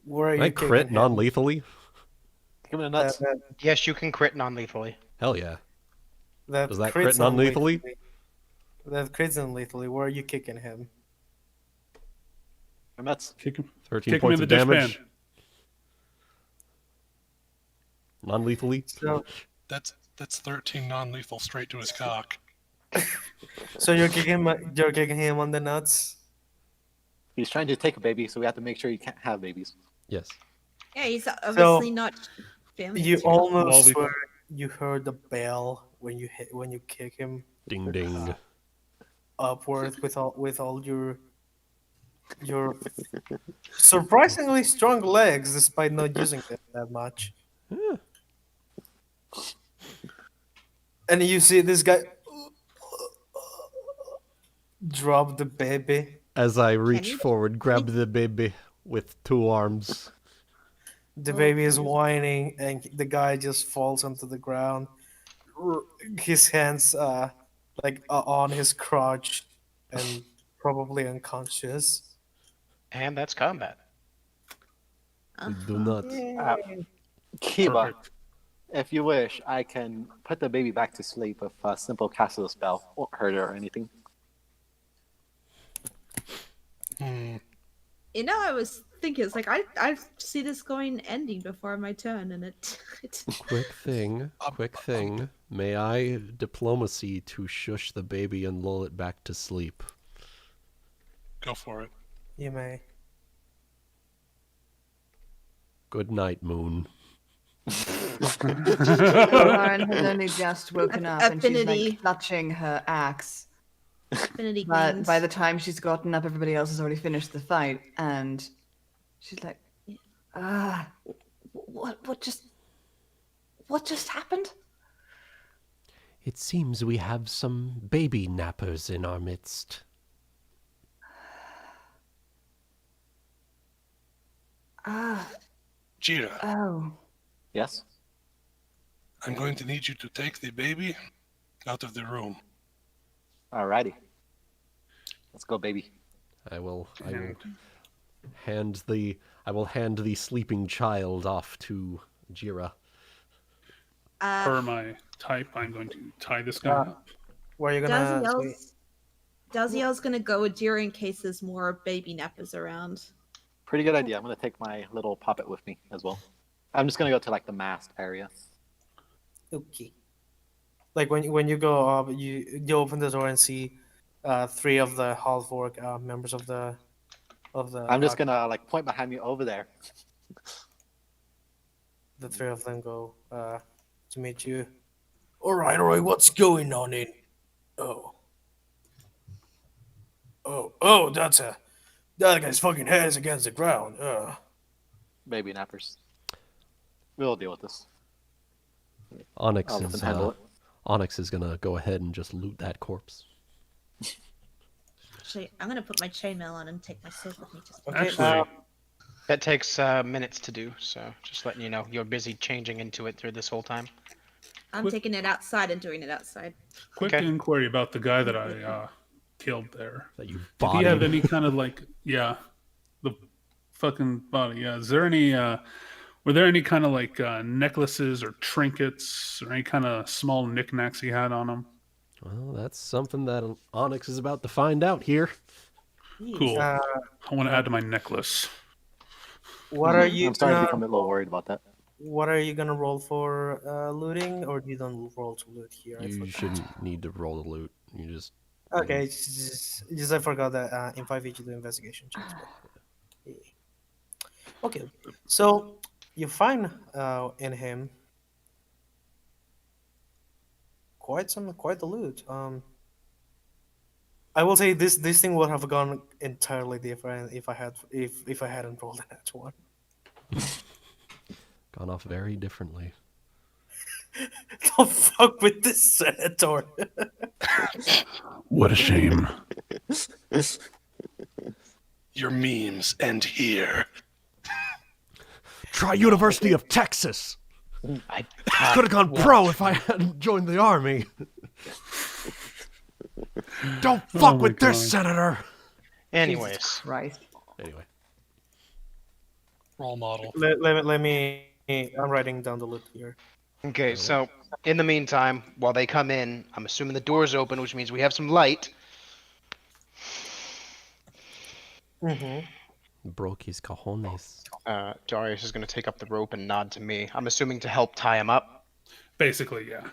S4: Where are
S8: Can I
S4: you
S8: crit
S4: kicking him?
S8: non-lethally?
S5: Give me the nuts.
S3: Yes, you can crit non-lethally.
S8: Hell yeah. Does that
S4: crits
S8: crit non-lethally?
S4: That crits non-lethally. Where are you kicking him?
S5: And that's
S1: Kick him.
S8: 13
S1: Kick him in
S8: points
S1: the
S8: of
S1: dishpan.
S8: damage. Non-lethally?
S4: So,
S6: That's 13 non-lethal straight to his cock.
S4: so you're kicking him on the nuts?
S5: he's trying to take a baby, so we have to make sure he can't have babies.
S8: Yes.
S12: Yeah, he's obviously not family.
S4: You
S12: material.
S4: almost
S1: Well,
S4: swear you heard the bell when you kick him
S8: Ding ding.
S4: upward with all your surprisingly strong legs, despite not using them that much.
S8: Yeah.
S4: And you see this guy drop the baby.
S8: As I reach
S12: you-
S8: forward, grab the baby with 2 arms.
S4: The baby is whining, and the guy just falls onto the ground. His hands on his crotch, and probably unconscious.
S3: And that's combat.
S8: Do not.
S5: Kiba, if you wish, I can put the baby back to sleep with a simple castle spell. Won't hurt her or anything.
S12: You know, I was thinking, it's like I see this ending before my turn, and it
S8: Quick thing. May I diplomacy to shush the baby and lull it back to sleep?
S6: Go for it.
S4: You may.
S8: Good night, Moon.
S9: Lauren has only just woken up and she's
S12: Affinity.
S9: like clutching her axe.
S12: Affinity
S9: But
S12: gains.
S9: by the time she's gotten up, everybody else has already finished the fight, and she's like, what just happened?
S8: It seems we have some baby nappers in our midst.
S9: Ah.
S6: Jeera,
S9: Oh.
S5: Yes?
S6: I'm going to need you to take the baby out of the room.
S5: Alrighty. Let's go, baby.
S8: I will
S1: And
S8: hand the sleeping child off to Jeera.
S1: per my type, I'm going to tie this guy up.
S4: Where are you gonna?
S12: Dazielle's gonna go with Jeera in case there's more baby nappers around.
S5: Pretty good idea. I'm gonna take my little puppet with me as well. I'm just gonna go to like the mast area.
S4: Okay. Like when you go up, you open the door and see 3 of the Halvork members of the
S5: I'm just gonna like point behind me over there.
S4: The 3 of them go to meet you. All right, what's going on in? Oh, that guy's fucking head is against the ground.
S5: Baby nappers. We'll deal with this.
S8: Onyx
S5: I'll let them
S8: is
S5: handle it.
S8: Onyx is gonna go ahead and just loot that corpse.
S12: Actually, I'm gonna put my chainmail on and take my sword with me. Just
S4: Okay,
S1: Actually,
S3: That takes minutes to do, so just letting you know. You're busy changing into it through this whole time.
S12: I'm taking it outside and doing it outside.
S1: quick
S3: Okay.
S1: inquiry about the guy that I killed there.
S8: That you
S1: Did he have
S8: bodied.
S1: any kind of like, the fucking body? Yeah. Is there any? Were there any kind of like necklaces or trinkets or any kind of small knickknacks he had on him?
S8: Well, that's something that Onyx is about to find out here.
S1: Cool.
S4: Uh,
S1: I want to add to my necklace.
S4: what are you
S5: I'm starting to
S4: gonna
S5: become a little worried about that.
S4: What are you gonna roll for looting, or you don't roll to loot here? I
S8: You
S4: forgot.
S8: shouldn't need to roll the loot. You just
S4: Okay, just I forgot that in 5e you do investigation checks. But... Okay, so you find in him quite the loot. I will say this thing would have gone entirely different if I hadn't rolled that one.
S8: gone off very differently.
S4: Don't fuck with this senator.
S1: What a shame.
S6: Your memes end here.
S8: Try University of Texas.
S3: I
S8: Could have gone pro if I hadn't joined the army. Don't fuck
S1: my
S8: with this,
S1: God.
S8: Senator.
S3: Anyways,
S9: Christ.
S8: Anyway,
S6: Role model.
S4: Let me. I'm writing down the loot here.
S3: okay, so in the meantime, while they come in, I'm assuming the door's open, which means we have some light.
S4: Mm-hmm.
S8: broke his cojones.
S3: Darius is going to take up the rope and nod to me. I'm assuming to help tie him up.
S1: Basically, yeah.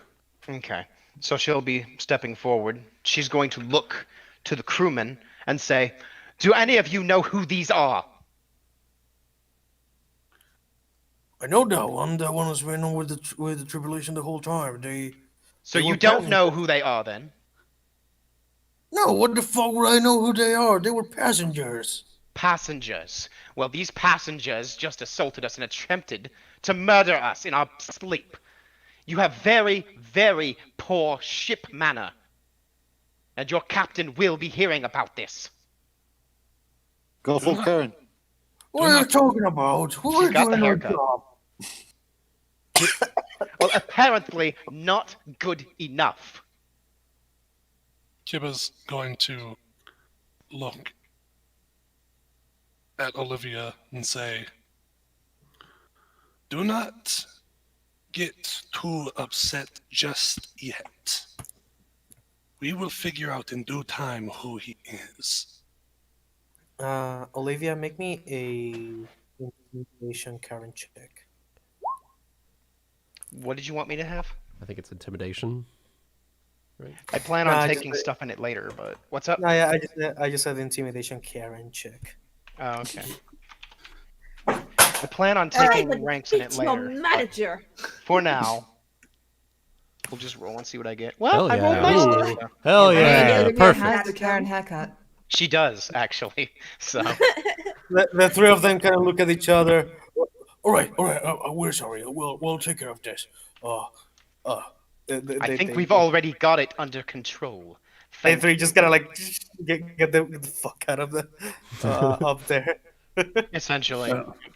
S3: Okay. So she'll be stepping forward. She's going to look to the crewmen and say, "Do any of you know who these are?"
S4: I know that one. That one has been with the tribulation the whole time.
S3: So
S4: They
S3: you
S4: were
S3: don't
S4: passengers.
S3: know who they are then?
S4: No, what the fuck would I know who they are? They were passengers.
S3: Passengers. Well, these passengers just assaulted us and attempted to murder us in our sleep. You have very, very poor ship manner. And your captain will be hearing about this.
S5: Go full Karen.
S4: What are you talking about? Who
S3: She's
S4: are
S3: got the
S4: doing our
S3: haircut.
S4: job?
S3: Well, apparently not good enough.
S6: Kibba's going to look at Olivia and say, "Do not get too upset just yet. We will figure out in due time who he is."
S4: Olivia, make me a intimidation Karen check.
S3: What did you want me to have?
S8: I think it's intimidation.
S3: I plan
S4: Nah,
S3: on
S4: just
S3: taking
S4: the-
S3: stuff in it later, but what's up?
S4: No, yeah, I just said intimidation Karen check.
S3: Oh, okay. I plan on
S12: Alright,
S3: taking
S12: but
S3: ranks in it
S12: beat your
S3: later. but
S12: manager.
S3: For now, we'll just roll and see what I get.
S8: Hell
S3: Well, I rolled
S8: yeah.
S3: nicely.
S8: Ooh.
S3: so-
S8: Hell yeah,
S9: Olivia
S8: perfect.
S9: has the Karen haircut.
S3: She does, actually. So,
S4: The 3 of them kind of look at each other. All right. We're sorry. We'll take care of this.
S3: I think we've already got it under control.
S4: They
S3: Thank
S4: 3 just kind of like get the fuck out of the up there.
S3: Essentially.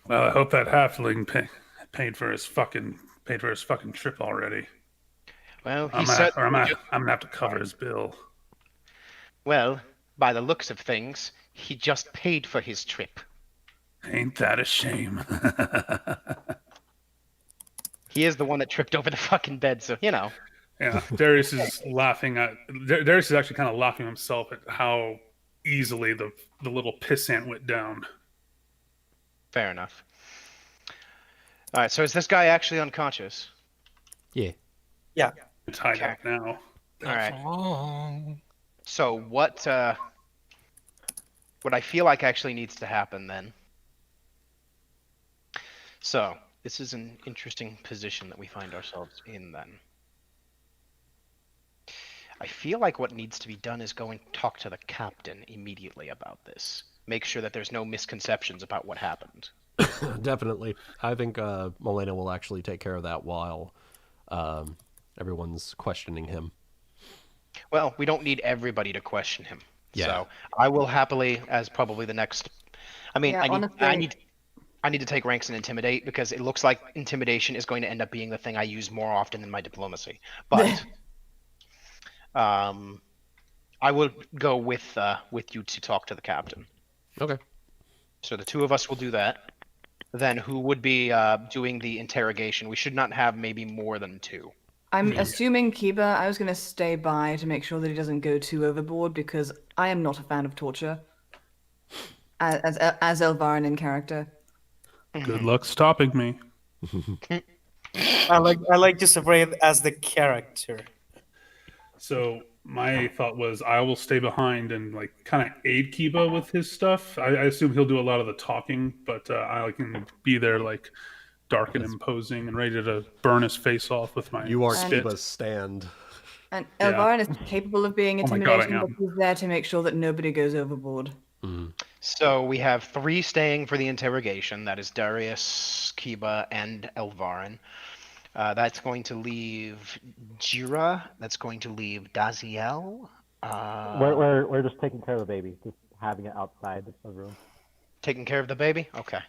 S1: Well, I hope that halfling paid for his fucking trip already.
S3: Well,
S1: I'm gonna have to cover his bill.
S3: Well, by the looks of things, he just paid for his trip.
S1: Ain't that a shame?
S3: He is the one that tripped over the fucking bed, so you know.
S1: Yeah, Darius is laughing at. Darius is actually kind of laughing himself at how easily the little pissant went down.
S3: Fair enough. All right, so is this guy actually unconscious?
S8: Yeah.
S4: Yeah.
S1: Tied up now.
S3: All right. So what I feel like actually needs to happen then. So this is an interesting position that we find ourselves in then. I feel like what needs to be done is go and talk to the captain immediately about this. Make sure that there's no misconceptions about what happened.
S8: Definitely. I think Melaina will actually take care of that while everyone's questioning him.
S3: Well, we don't need everybody to question him.
S8: Yeah.
S3: So I will happily, as probably the next... I mean,
S9: Yeah,
S3: I need to take ranks in Intimidate, because it looks like Intimidation is going to end up being the thing I use more often than my Diplomacy. But I will go with you to talk to the captain.
S8: Okay.
S3: So the two of us will do that. Then who would be doing the interrogation? We should not have maybe more than two.
S9: I'm assuming Kiba. I was going to stay by to make sure that he doesn't go too overboard, because I am not a fan of torture. As Elvarin in character.
S1: Good luck stopping me.
S4: I like to separate as the character.
S1: So my thought was I will stay behind and like kind of aid Kiba with his stuff. I assume he'll do a lot of the talking, but I can be there like dark and imposing and ready to burn his face off with my
S8: You are
S1: spit.
S8: Kiba's stand.
S9: And Elvarin is capable of being
S1: Oh my God, I
S9: intimidation, but
S1: am.
S9: he's there to make sure that nobody goes overboard.
S3: So we have 3 staying for the interrogation. That is Darius, Kiba, and Elvarin. That's going to leave Jeera. That's going to leave Dazielle.
S13: We're just taking care of the baby, just having it outside the room.
S3: Taking care of the baby? Okay.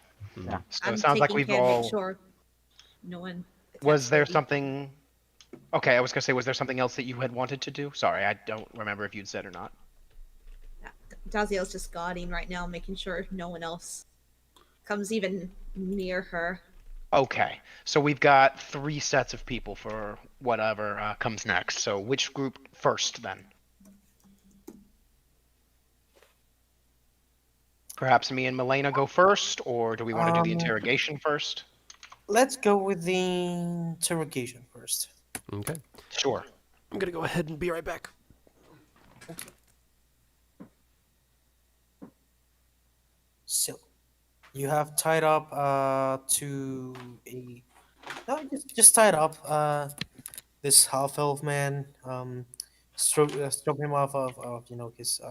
S13: Yeah.
S3: So it sounds like we've all...
S12: Sure. No one.
S3: Was there something... Okay, I was going to say, was there something else that you had wanted to do? Sorry, I don't remember if you'd said or not.
S12: Dazielle's just guarding right now, making sure no one else comes even near her.
S3: Okay, so we've got 3 sets of people for whatever comes next. So which group first, then? Perhaps me and Melaina go first, or do we want to do the interrogation first?
S4: Let's go with the interrogation first.
S8: Okay.
S3: Sure.
S8: I'm going to go ahead and be right back.
S4: So, you have tied up to a... No, just tied up this half-elf man. Stroke him off of his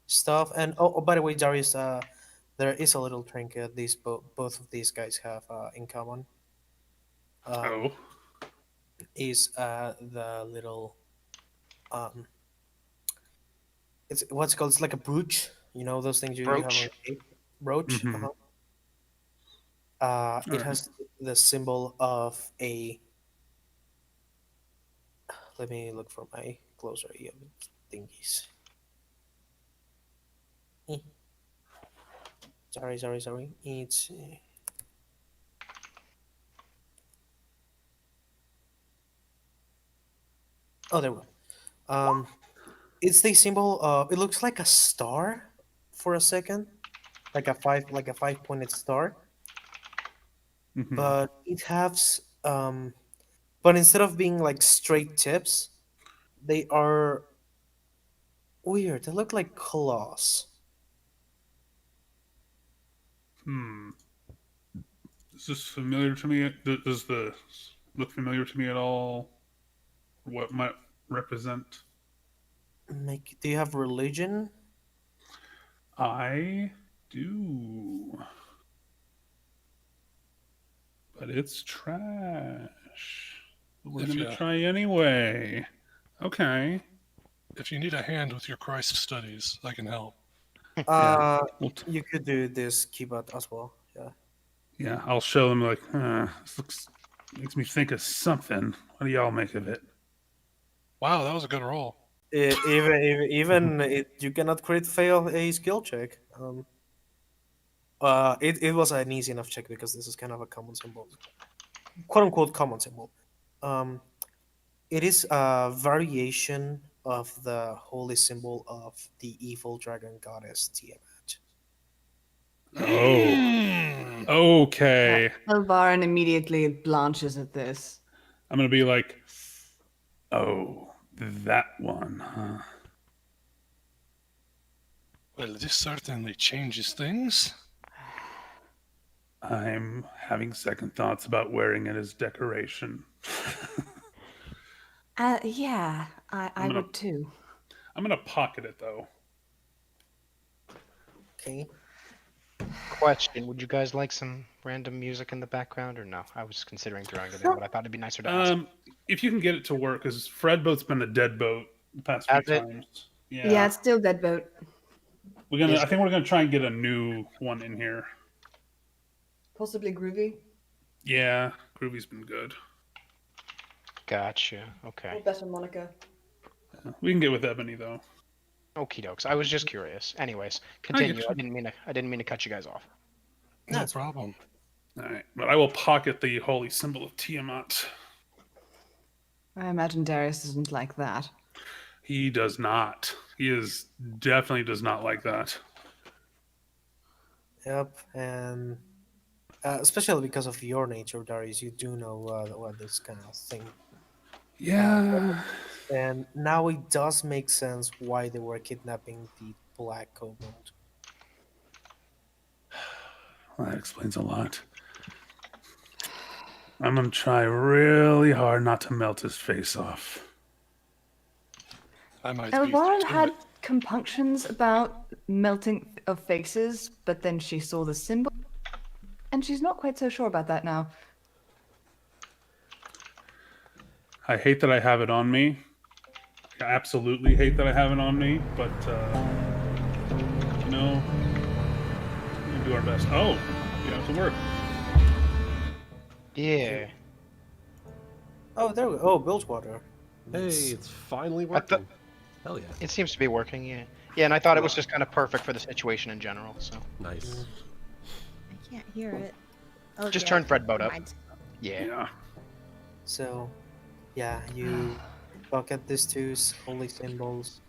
S4: stuff. And oh, by the way, Darius, there is a little trinket both of these guys have in common. Is the little it's what's it called? It's like a brooch. You know those things you have on a cape? Brooch.
S1: Mhm.
S4: It has the symbol of a... Let me look for my closer thingies. Sorry. It's... Oh, there we go. It's the symbol of... It looks like a star for a second. Like a 5-pointed star.
S1: Mhm.
S4: But it has... But instead of being like straight tips, they are weird. They look like claws.
S1: Is this familiar to me? Does the look familiar to me at all? What might represent?
S4: Do you have religion?
S1: I do. But it's trash. We're
S6: If
S1: going to
S6: you-
S1: try anyway. Okay.
S6: If you need a hand with your Christ studies, I can help.
S4: You could do this keyboard as well. Yeah.
S1: Yeah, I'll show them like, this makes me think of something. What do y'all make of it?
S6: Wow, that was a good roll.
S4: You cannot crit fail a skill check. It was an easy enough check because this is kind of a common symbol, quote unquote common symbol. It is a variation of the holy symbol of the evil dragon goddess Tiamat.
S1: Oh, okay.
S7: Elvarin immediately blanches at this.
S1: I'm gonna be like, oh, that one, huh?
S6: Well, this certainly changes things.
S1: I'm having second thoughts about wearing it as decoration.
S7: Yeah, I would too.
S1: I'm gonna pocket it though.
S4: Okay.
S3: Question: would you guys like some random music in the background, or no? I was considering throwing it in, but I thought it'd be nicer to ask.
S1: If you can get it to work, because Fredboat's been a dead boat the past few times.
S7: Yeah, it's still deadboat.
S1: I think we're gonna try and get a new one in here.
S7: Possibly Groovy.
S1: Yeah, Groovy's been good.
S3: Gotcha. Okay.
S7: Or better Monica.
S1: We can get with Ebony though.
S3: Okie dokes. I was just curious. Anyways, continue. I didn't mean to cut you guys off.
S6: No problem.
S1: All right, but I will pocket the holy symbol of Tiamat.
S7: I imagine Darius isn't like that.
S1: He does not. Definitely does not like that.
S4: Yep, and especially because of your nature, Darius, you do know what this kind of thing.
S1: Yeah.
S4: And now it does make sense why they were kidnapping the Black Kobold.
S1: Well, that explains a lot. I'm gonna try really hard not to melt his face off.
S7: Elvarin had compunctions about melting of faces, but then she saw the symbol, and she's not quite so sure about that now.
S1: I hate that I have it on me. I absolutely hate that I have it on me, but we're gonna do our best. Oh, you have to work.
S3: Yeah.
S4: Oh, there we go. Oh, Bilgewater.
S8: Hey, it's finally working. Hell yeah.
S3: It seems to be working, yeah. Yeah, and I thought it was just kind of perfect for the situation in general, so.
S8: Nice.
S12: I can't hear it. Oh,
S3: Just
S12: yeah,
S3: turn Fredboat up.
S12: mind.
S3: Yeah.
S4: So, yeah, you pocket these two holy symbols.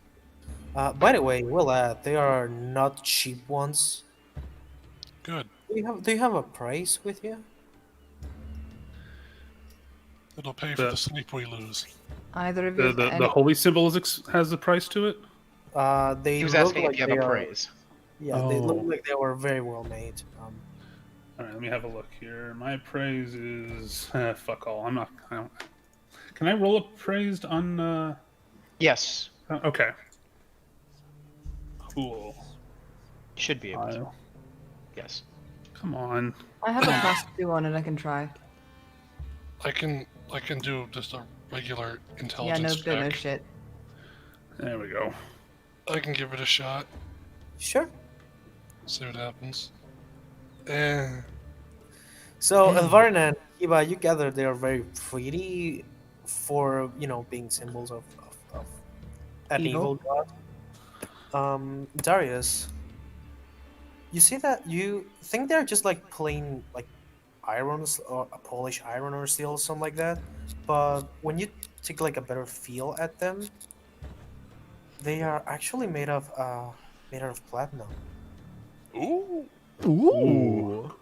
S4: By the way, they are not cheap ones.
S6: Good.
S4: Do you have a price with you?
S6: It'll pay for the sleep we lose.
S7: Either of you.
S1: The holy symbol has a price to it?
S4: He
S3: was asking if you have a praise.
S4: Yeah, they look like they were very well made.
S1: All right, let me have a look here. My praise is fuck all. Can I roll a praised on?
S3: Yes.
S1: Okay. Cool.
S3: Should be able to. Yes.
S1: Come on.
S7: I have a +2 on it. I can try.
S6: I can do just a regular intelligence check.
S7: No shit.
S1: There we go.
S6: I can give it a shot.
S4: Sure.
S6: See what happens.
S4: So Elvarin and Kiba, you gather they are very pretty for being symbols of an evil god. Darius, you see that you think they're just like plain like irons or a polished iron or steel, something like that. But when you take like a better feel at them, they are actually made of platinum.
S6: Ooh.
S8: Ooh.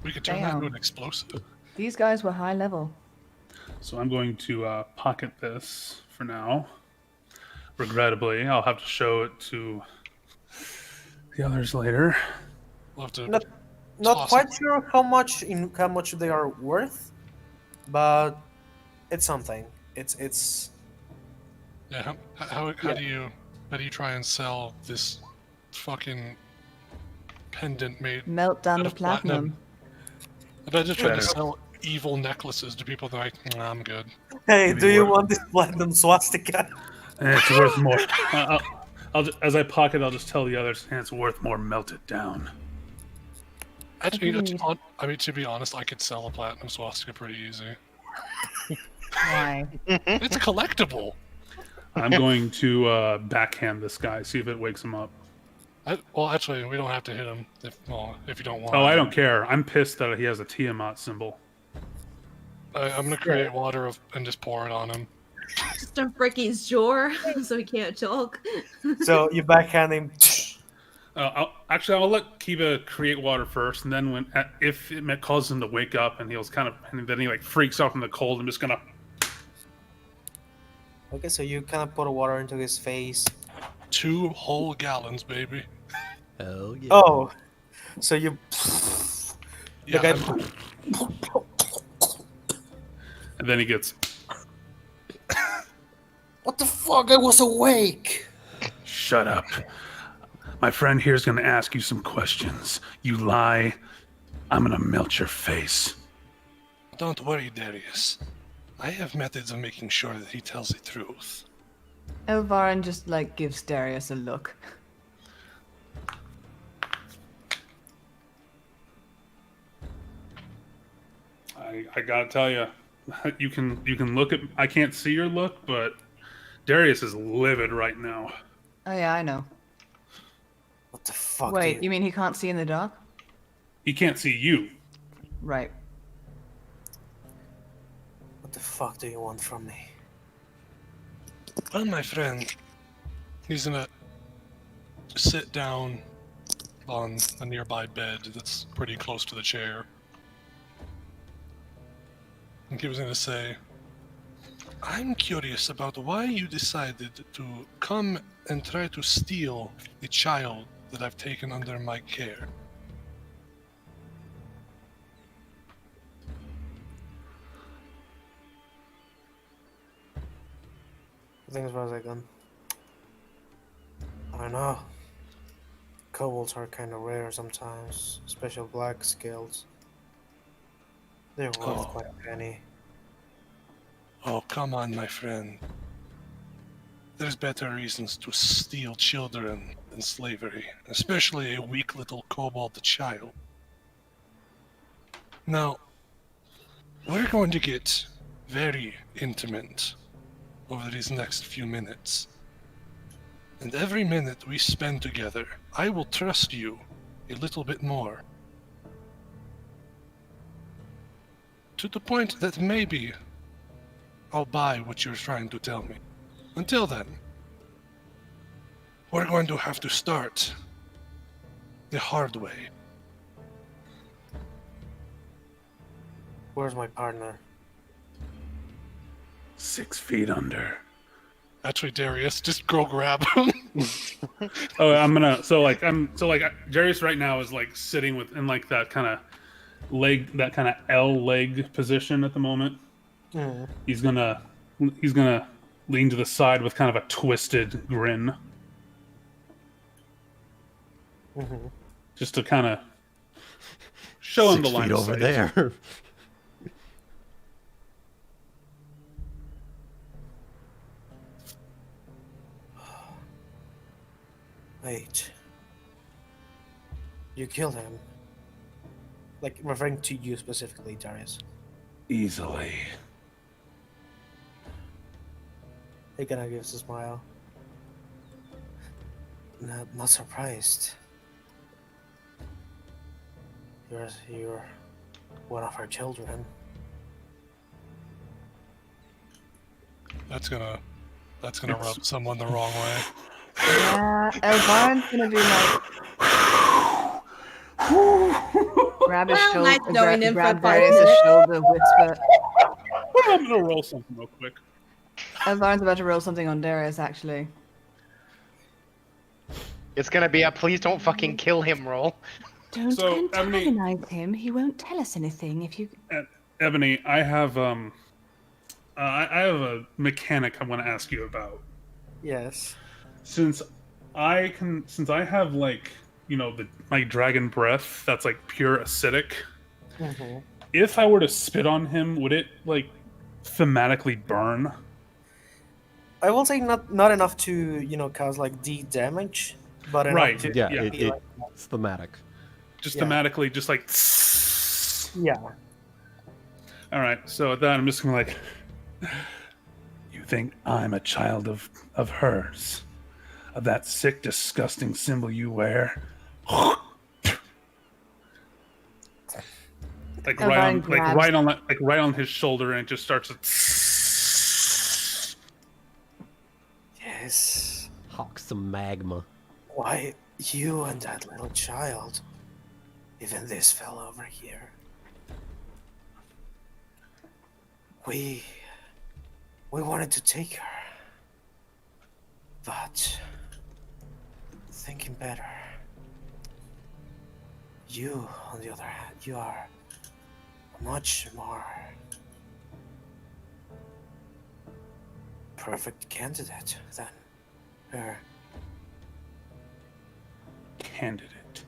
S6: We could turn that into an explosive.
S7: These guys were high level.
S1: So I'm going to pocket this for now. Regrettably, I'll have to show it to the others later.
S6: We'll have to
S4: Not quite sure how much they are worth, but it's something. It's.
S6: Yeah. How do you try and sell this fucking pendant made
S7: Melt down
S6: out
S7: the
S6: of
S7: platinum.
S6: I just try to sell evil necklaces to people that I'm good.
S4: Hey, do you want this platinum swastika?
S1: It's worth more. as I pocket, I'll just tell the others, and it's worth more melted down.
S6: Actually,
S9: Agreed.
S6: I mean, to be honest, I could sell a platinum swastika pretty easy.
S9: Why?
S6: It's collectible.
S1: I'm going to backhand this guy, see if it wakes him up.
S6: Well, actually, we don't have to hit him if you don't want.
S1: Oh, I don't care. I'm pissed that he has a Tiamat symbol.
S6: I'm gonna create water and just pour it on him.
S12: Start breaking his jaw so he can't talk.
S4: So you backhand him.
S1: I'll let Kiva create water first, and then if it causes him to wake up, and then he like freaks out from the cold, I'm just gonna.
S4: Okay, so you kind of put water into his face.
S6: 2 whole gallons, baby.
S8: Hell yeah.
S4: Oh, so you.
S6: Yeah,
S4: guy.
S1: And then he gets.
S4: What the fuck? I was awake.
S1: Shut up. My friend here's gonna ask you some questions. You lie, I'm gonna melt your face.
S6: Don't worry, Darius. I have methods of making sure that he tells the truth.
S7: Elvarin just like gives Darius a look.
S1: I gotta tell you, you can look at. I can't see your look, but Darius is livid right now.
S7: Oh yeah, I know.
S4: What the fuck?
S7: Wait, you mean he can't see in the dark?
S1: He can't see you.
S7: Right.
S4: What the fuck do you want from me?
S6: Well, my friend, he's gonna sit down on a nearby bed that's pretty close to the chair. And he was gonna say, I'm curious about why you decided to come and try to steal the child that I've taken under my care.
S4: I think for a second. I don't know. Kobolds are kind of rare sometimes, especially black scales. They're worth quite a penny.
S6: Oh, come on, my friend. There's better reasons to steal children than slavery, especially a weak little kobold child. Now, we're going to get very intimate over these next few minutes. And every minute we spend together, I will trust you a little bit more. To the point that maybe I'll buy what you're trying to tell me. Until then, we're going to have to start the hard way.
S4: Where's my partner?
S1: 6 feet under.
S6: Actually, Darius, just go grab him.
S1: Oh, I'm gonna. Darius right now is like sitting in like that kind of leg, that kind of L leg position at the moment.
S4: Mm.
S1: He's gonna lean to the side with kind of a twisted grin,
S4: Mm-hmm.
S1: just to kind of show him the
S8: 6
S1: line
S8: feet
S1: of
S8: over
S1: sight.
S8: there.
S4: Wait. You killed him. Like, referring to you specifically, Darius.
S1: Easily.
S4: He kind of gives a smile. Not surprised. You're one of our children.
S6: That's gonna rub someone the wrong way.
S7: Yeah, Elvarin's gonna be like grab his
S12: Well,
S7: shoulder,
S12: nice knowing him for
S7: grab
S12: 5
S7: Darius'
S12: minutes.
S7: shoulder, whisper.
S1: I'm gonna roll something real quick.
S7: Elvarin's about to roll something on Darius, actually.
S3: It's gonna be a please don't fucking kill him roll.
S9: Don't
S1: So, Ebony-
S9: antagonize him. He won't tell us anything if you.
S1: Ebony, I have I have a mechanic I want to ask you about.
S4: Yes.
S1: Since I have like, you know, my dragon breath that's like pure acidic.
S4: Mm-hmm.
S1: If I were to spit on him, would it like thematically burn?
S4: I will say not enough to cause like D damage, but enough
S1: Right.
S4: to
S8: Yeah,
S4: be like,
S8: it's thematic.
S1: Just
S4: Yeah.
S1: thematically, just like.
S4: yeah.
S1: All right. So at that, I'm just gonna like. You think I'm a child of hers, of that sick, disgusting symbol you wear? Like
S9: Elvarin grabs-
S1: right on his shoulder, and it just starts to.
S4: Yes.
S8: Hawk some magma.
S4: Why you and that little child? Even this fell over here. We wanted to take her, but thinking better. You, on the other hand, you are much more perfect candidate than her.
S1: Candidate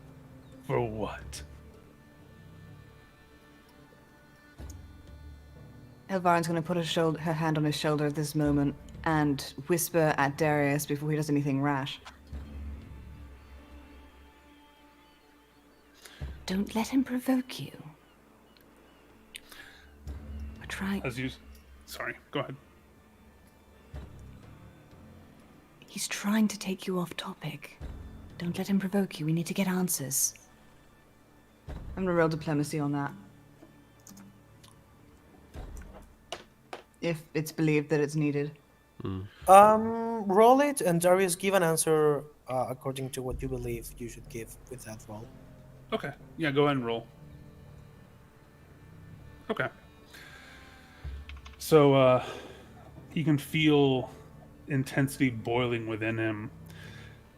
S1: for what?
S7: Elvarin's going to put her hand on his shoulder at this moment and whisper at Darius before he does anything rash.
S9: Don't let him provoke you. We're trying.
S1: Sorry, go ahead.
S9: He's trying to take you off topic. Don't let him provoke you. We need to get answers.
S7: I'm going to roll diplomacy on that. If it's believed that it's needed.
S4: Roll it, and Darius, give an answer according to what you believe you should give with that roll.
S1: Okay. Yeah, go ahead and roll. Okay. So he can feel intensity boiling within him,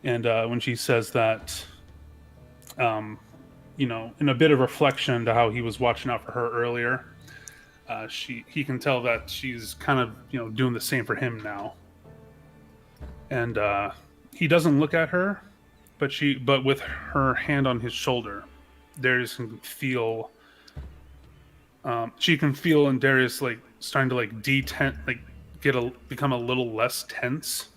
S1: and when she says that, in a bit of reflection to how he was watching out for her earlier, he can tell that she's kind of doing the same for him now, and he doesn't look at her, but with her hand on his shoulder, Darius can feel. She can feel, and Darius like starting to like become a little less tense.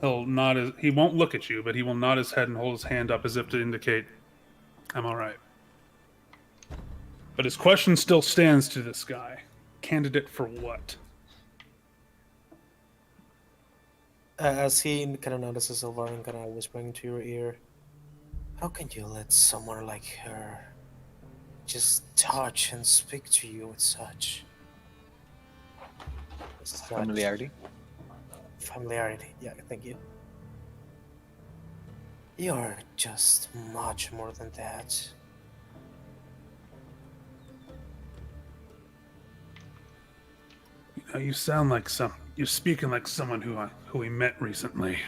S1: He won't look at you, but he will nod his head and hold his hand up as if to indicate, "I'm all right." But his question still stands to this guy: candidate for what?
S4: As he kind of notices Elvarin kind of whispering to your ear, how can you let someone like her just touch and speak to you with such
S5: Familiarity?
S4: Familiarity, yeah, thank you. You're just much more than that.
S1: You sound like you're speaking like someone who we met recently.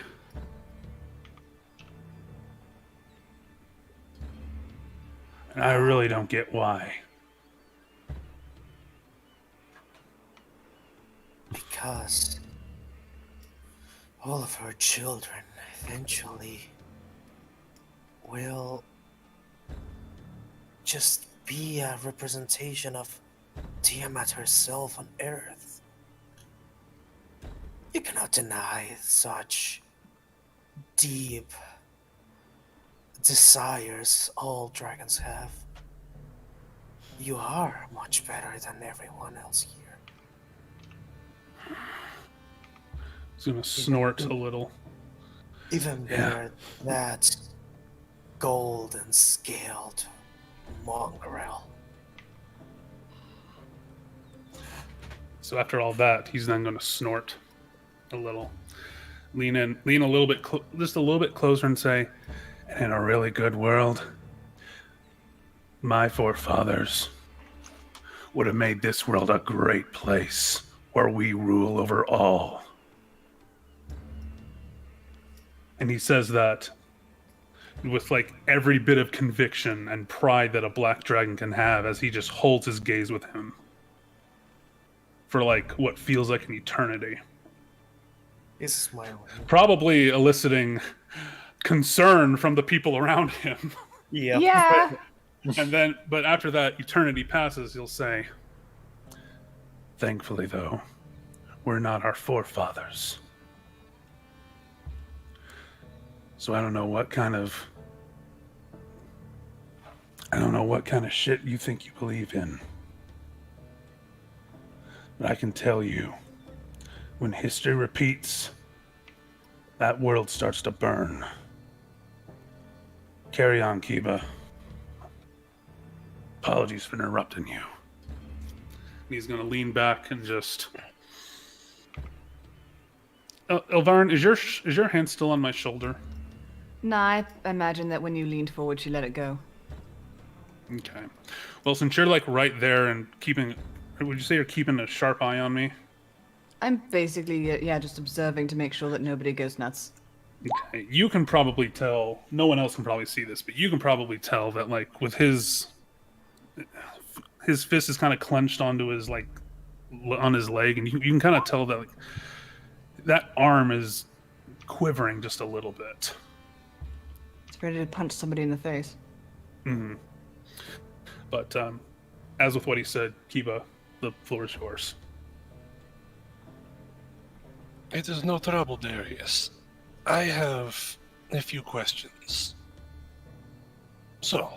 S1: And I really don't get why.
S4: Because all of her children eventually will just be a representation of Tiamat herself on Earth. You cannot deny such deep desires all dragons have. You are much better than everyone else here.
S1: He's gonna snort a little.
S4: Even better than that golden scaled mongrel.
S1: So after all that, he's then gonna snort a little, lean a little bit, just a little bit closer, and say, "And in a really good world, my forefathers would have made this world a great place where we rule over all." And he says that with like every bit of conviction and pride that a black dragon can have, as he just holds his gaze with him for like what feels like an eternity.
S4: He's smiling.
S1: Probably eliciting concern from the people around him.
S4: Yeah.
S9: Yeah.
S1: But after that eternity passes, he'll say, "Thankfully, though, we're not our forefathers. So I don't know what kind of shit you think you believe in. But I can tell you, when history repeats, that world starts to burn. Carry on, Kiba. Apologies for interrupting you. And he's going to lean back and just... Elvarin, is your hand still on my shoulder?
S7: Nah, I imagine that when you leaned forward, she let it go.
S1: Okay. Well, since you're like right there and keeping... Would you say you're keeping a sharp eye on me?
S7: I'm basically, yeah, just observing to make sure that nobody goes nuts.
S1: Okay. You can probably tell... No one else can probably see this, but you can probably tell that, like, with his fist is kind of clenched onto his, like, on his leg, and you can kind of tell that, like, that arm is quivering just a little bit.
S7: It's ready to punch somebody in the face.
S1: Mm-hmm. But as with what he said, Kiba, the floor is yours.
S6: It is no trouble, Darius. I have a few questions. So,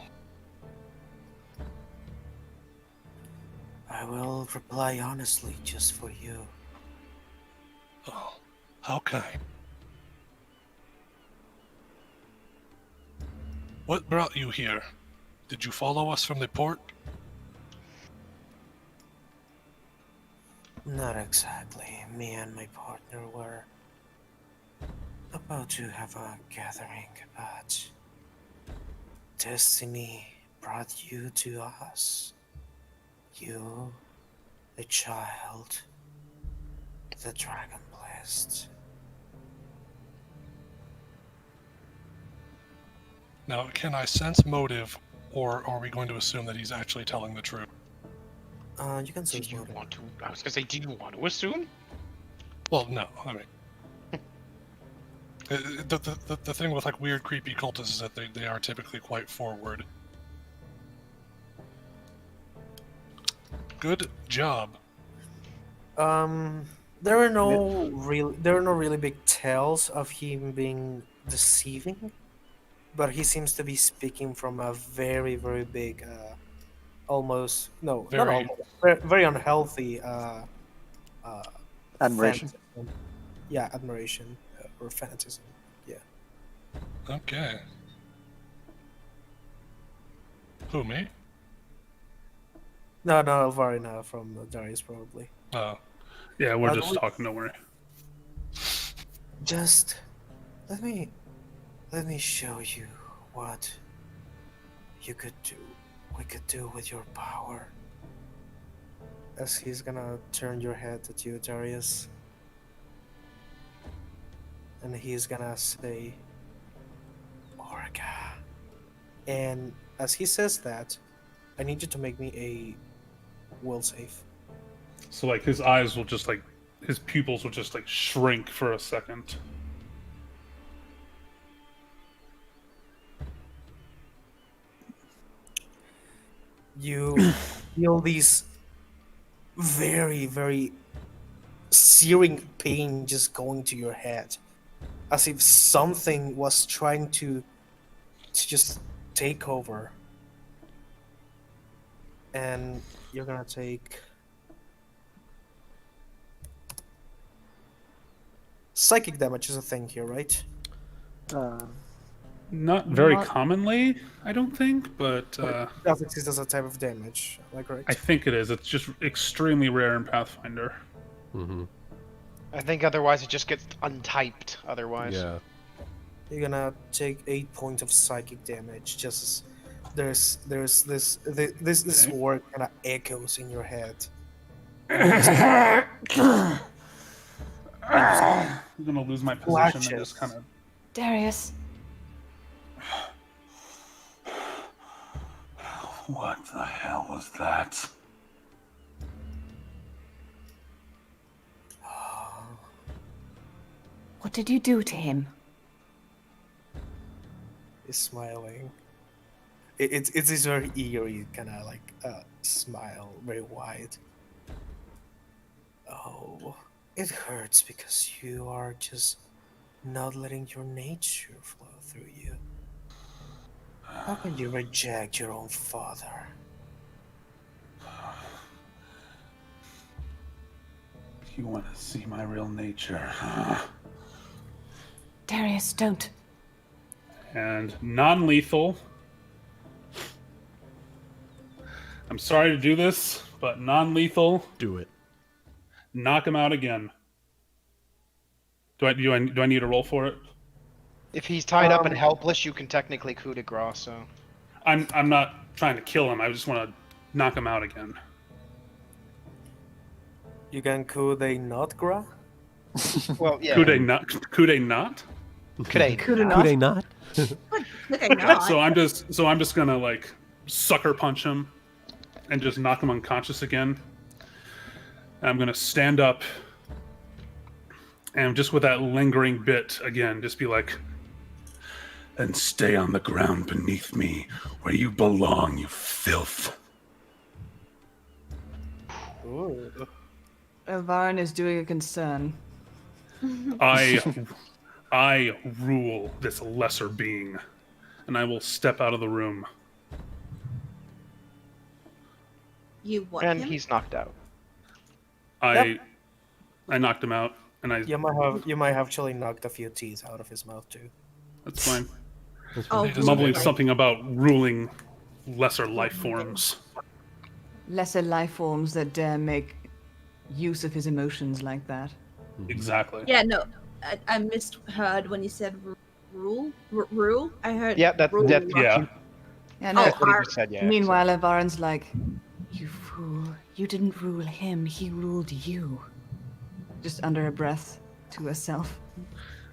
S4: I will reply honestly just for you.
S6: oh, how kind. What brought you here? Did you follow us from the port?
S4: Not exactly. Me and my partner were about to have a gathering, but destiny brought you to us. You, the child, the Dragonblessed.
S6: Now, can I sense motive, or are we going to assume that he's actually telling the truth?
S4: You can sense motive.
S3: I was gonna say, do you want to assume?
S6: Well, no. I mean, the thing with like weird, creepy cultists is that they are typically quite forward. Good job.
S4: There are no really big tales of him being deceiving, but he seems to be speaking from a very, very big, very unhealthy
S5: Admiration.
S4: fanatism. Yeah, admiration or fanatism. Yeah.
S6: Okay. Who, me?
S4: No, Elvarin from Darius probably.
S6: Oh.
S1: Yeah, we're just talking, don't worry.
S4: Just let me show you what you could do. We could do with your power. As he's gonna turn your head at you, Darius. And he's gonna say, Orga. And as he says that, I need you to make me a will save.
S1: So, like, his eyes will just, like, his pupils will just, like, shrink for a second.
S4: You feel these very, very searing pain just going to your head. As if something was trying to just take over. And you're gonna take psychic damage is a thing here, right?
S1: Not very commonly, I don't think, but
S4: Does exist as a type of damage, am I correct?
S1: I think it is. It's just extremely rare in Pathfinder.
S8: Mm-hmm.
S3: I think otherwise it just gets untyped. Otherwise,
S8: Yeah.
S4: You're gonna take 8 points of psychic damage. Just as there's this word kind of echoes in your head.
S1: I'm gonna lose my position and just kind of.
S7: Darius.
S1: What the hell was that?
S7: What did you do to him?
S4: He's smiling. It's this very eerie kind of like smile, very wide. Oh, It hurts because you are just not letting your nature flow through you. How can you reject your own father?
S1: You want to see my real nature?
S7: Darius, don't.
S1: And non-lethal. I'm sorry to do this, but non-lethal.
S8: Do it.
S1: Knock him out again. Do I need a roll for it?
S3: If he's tied up and helpless, you can technically coup de grace. So
S1: I'm not trying to kill him. I just want to knock him out again.
S4: You can coup de not gra?
S3: well, yeah.
S1: Coup de not? Coup de not?
S3: Coup de
S8: not?
S1: So I'm just gonna like sucker punch him and just knock him unconscious again. And I'm gonna stand up and just with that lingering bit again, just be like, and stay on the ground beneath me where you belong, you filth.
S4: Ooh.
S7: Elvarin is doing a concern.
S1: I rule this lesser being, and I will step out of the room.
S12: You what?
S3: And
S12: him?
S3: he's knocked out.
S1: I knocked him out, and I.
S4: You might have actually knocked a few teeth out of his mouth too.
S1: That's fine.
S12: Oh,
S1: Mumbling something about ruling lesser life forms.
S7: Lesser life forms that dare make use of his emotions like that.
S1: Exactly.
S12: Yeah, no, I misheard when you said rule. Rule. I heard.
S3: Yeah, that's
S12: rule.
S3: yeah.
S7: Yeah, no.
S3: That's what he just said. Yeah.
S7: Meanwhile, Elvarin's like, "You fool! You didn't rule him. He ruled you." Just under her breath to herself.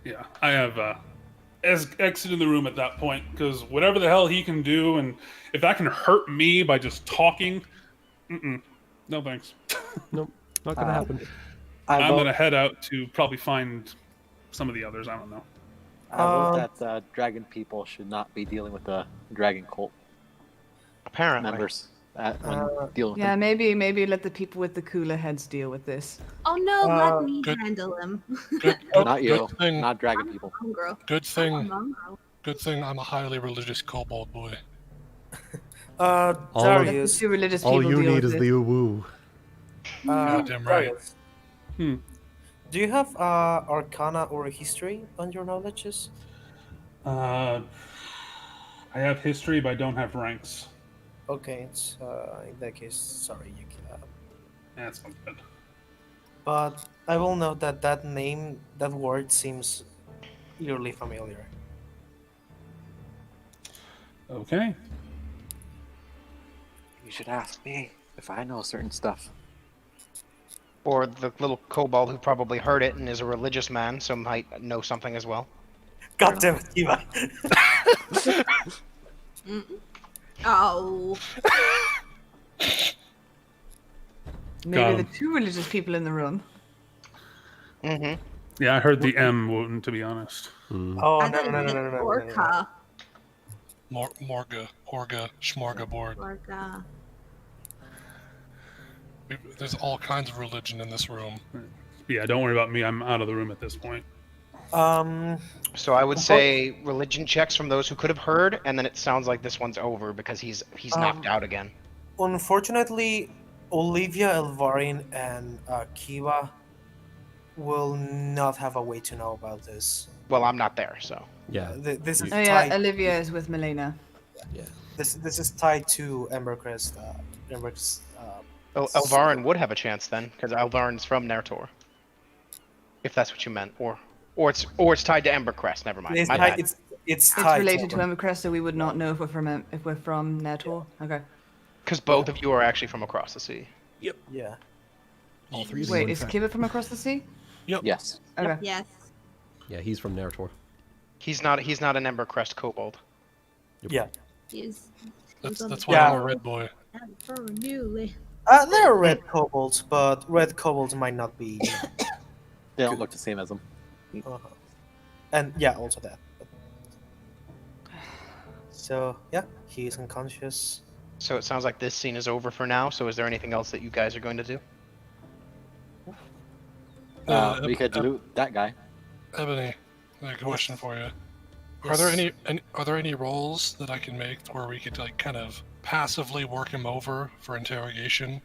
S1: Yeah, I have exited the room at that point because whatever the hell he can do, and if that can hurt me by just talking, no thanks.
S8: Nope, not gonna happen.
S1: I'm gonna head out to probably find some of the others. I don't know.
S5: I vote that dragon people should not be dealing with the dragon cult
S3: Apparently.
S5: members. When dealing with
S7: Yeah,
S5: them.
S7: maybe let the people with the cooler heads deal with this.
S12: Oh no, let me
S6: Good-
S12: handle him.
S5: Not you,
S6: Good thing,
S5: not dragon people.
S12: Mongrel.
S6: good thing,
S12: Mongrel.
S6: good thing I'm a highly religious kobold boy.
S7: Let the
S4: Darius.
S7: two religious
S8: All
S7: people
S8: you
S7: deal
S8: need
S7: with
S8: is
S7: it.
S8: the woo.
S6: Goddamn right.
S4: Darius. Do you have Arcana or History on your knowledges?
S1: I have history, but I don't have ranks.
S4: Okay, it's in that case, sorry, you can.
S1: That's not good.
S4: But I will note that that word seems eerily familiar.
S1: Okay.
S5: You should ask me if I know certain stuff.
S3: Or the little kobold who probably heard it and is a religious man, so might know something as well.
S4: God damn it, Eva.
S12: Oh.
S7: Maybe
S1: Got
S7: the
S1: him.
S7: two religious people in the room.
S3: Mm-hmm.
S1: Yeah, I heard the M, Wuten, to be honest.
S4: Oh,
S12: I
S4: no.
S12: thought you meant Orca.
S6: Morga, Orga, Schmorgaboard.
S12: Orca.
S6: There's all kinds of religion in this room.
S1: Yeah, don't worry about me. I'm out of the room at this point.
S3: So I would say religion checks from those who could have heard, and then it sounds like this one's over because he's knocked out again.
S4: Unfortunately, Olivia, Elvarin, and Kiva will not have a way to know about this.
S3: Well, I'm not there, so.
S8: Yeah.
S4: This is
S7: Oh yeah,
S4: tied.
S7: Olivia is with Melaina.
S4: This is tied to Embercrest. Embercrest.
S3: Elvarin would have a chance then, because Elvarin's from Narr'tor. If that's what you meant, or it's tied to Embercrest. Never mind.
S4: It's
S3: My
S4: tied,
S3: bad.
S4: it's
S7: It's
S4: tied
S7: related to Embercrest, so we would not know if we're from Narr'tor. Okay.
S3: Because both of you are actually from across the sea.
S4: Yeah.
S8: All three of them,
S7: Wait,
S8: in
S7: is
S8: fact.
S7: Kiva from across the sea?
S5: Yes.
S7: Okay.
S12: Yes.
S8: Yeah, he's from Narr'tor.
S3: He's not an Embercrest kobold.
S4: Yeah.
S12: He's
S6: That's why
S4: Yeah.
S6: I'm a red boy.
S12: for newly.
S4: There are red kobolds, but red kobolds might not be.
S5: They don't look the same as them.
S4: And yeah, also that. So yeah, he's unconscious.
S3: So it sounds like this scene is over for now. So is there anything else that you guys are going to do?
S5: We could loot that guy.
S6: Ebony, I have a question for you. Are there any roles that I can make where we could like kind of passively work him over for interrogation?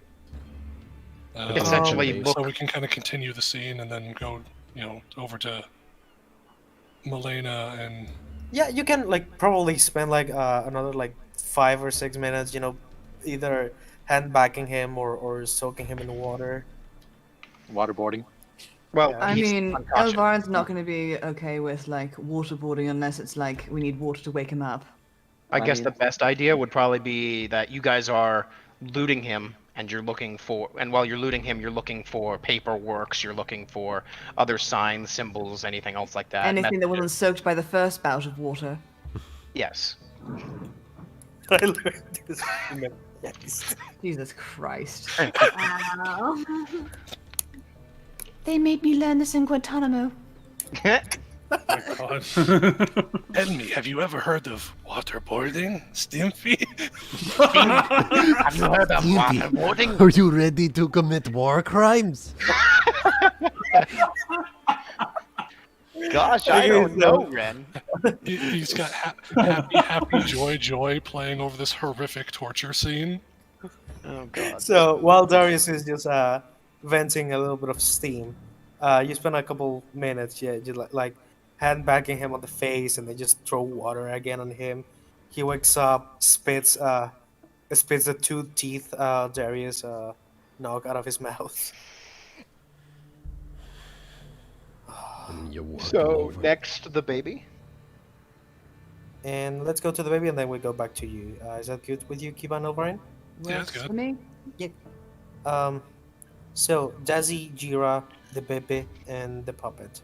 S3: Essentially,
S6: so we can kind of continue the scene and then go, over to Melaina and.
S4: Yeah, you can like probably spend like another like 5 or 6 minutes, either handbagging him or soaking him in the water.
S5: Waterboarding.
S3: Well,
S4: Yeah.
S7: I
S3: he's
S7: mean,
S3: unconscious.
S7: Elvarin's not going to be okay with like waterboarding unless it's like we need water to wake him up.
S3: I guess the best idea would probably be that you guys are looting him, and you're looking for, and while you're looting him, you're looking for paperworks, you're looking for other signs, symbols, anything else like that.
S7: Anything that wasn't soaked by the first bout of water.
S3: Yes.
S4: I learned this from the text.
S7: Jesus Christ.
S12: Wow.
S9: They made me learn this in Guantanamo.
S1: Oh my God.
S6: Enemy, have you ever heard of waterboarding, Stimpy?
S3: Have you heard of waterboarding?
S8: Are you ready to commit war crimes?
S3: Gosh, I don't know, Ren.
S6: He's got happy, joy playing over this horrific torture scene.
S3: Oh God.
S4: So while Darius is just venting a little bit of steam, you spend a couple minutes, just like handbagging him on the face, and then just throw water again on him. He wakes up, spits the 2 teeth Darius knock out of his mouth.
S3: So next, the baby.
S4: And let's go to the baby, and then we go back to you. Is that good with you, Kiban Elvarin?
S6: Yeah, that's good.
S7: For me?
S4: So Dazi, Jeera, the baby, and the puppet.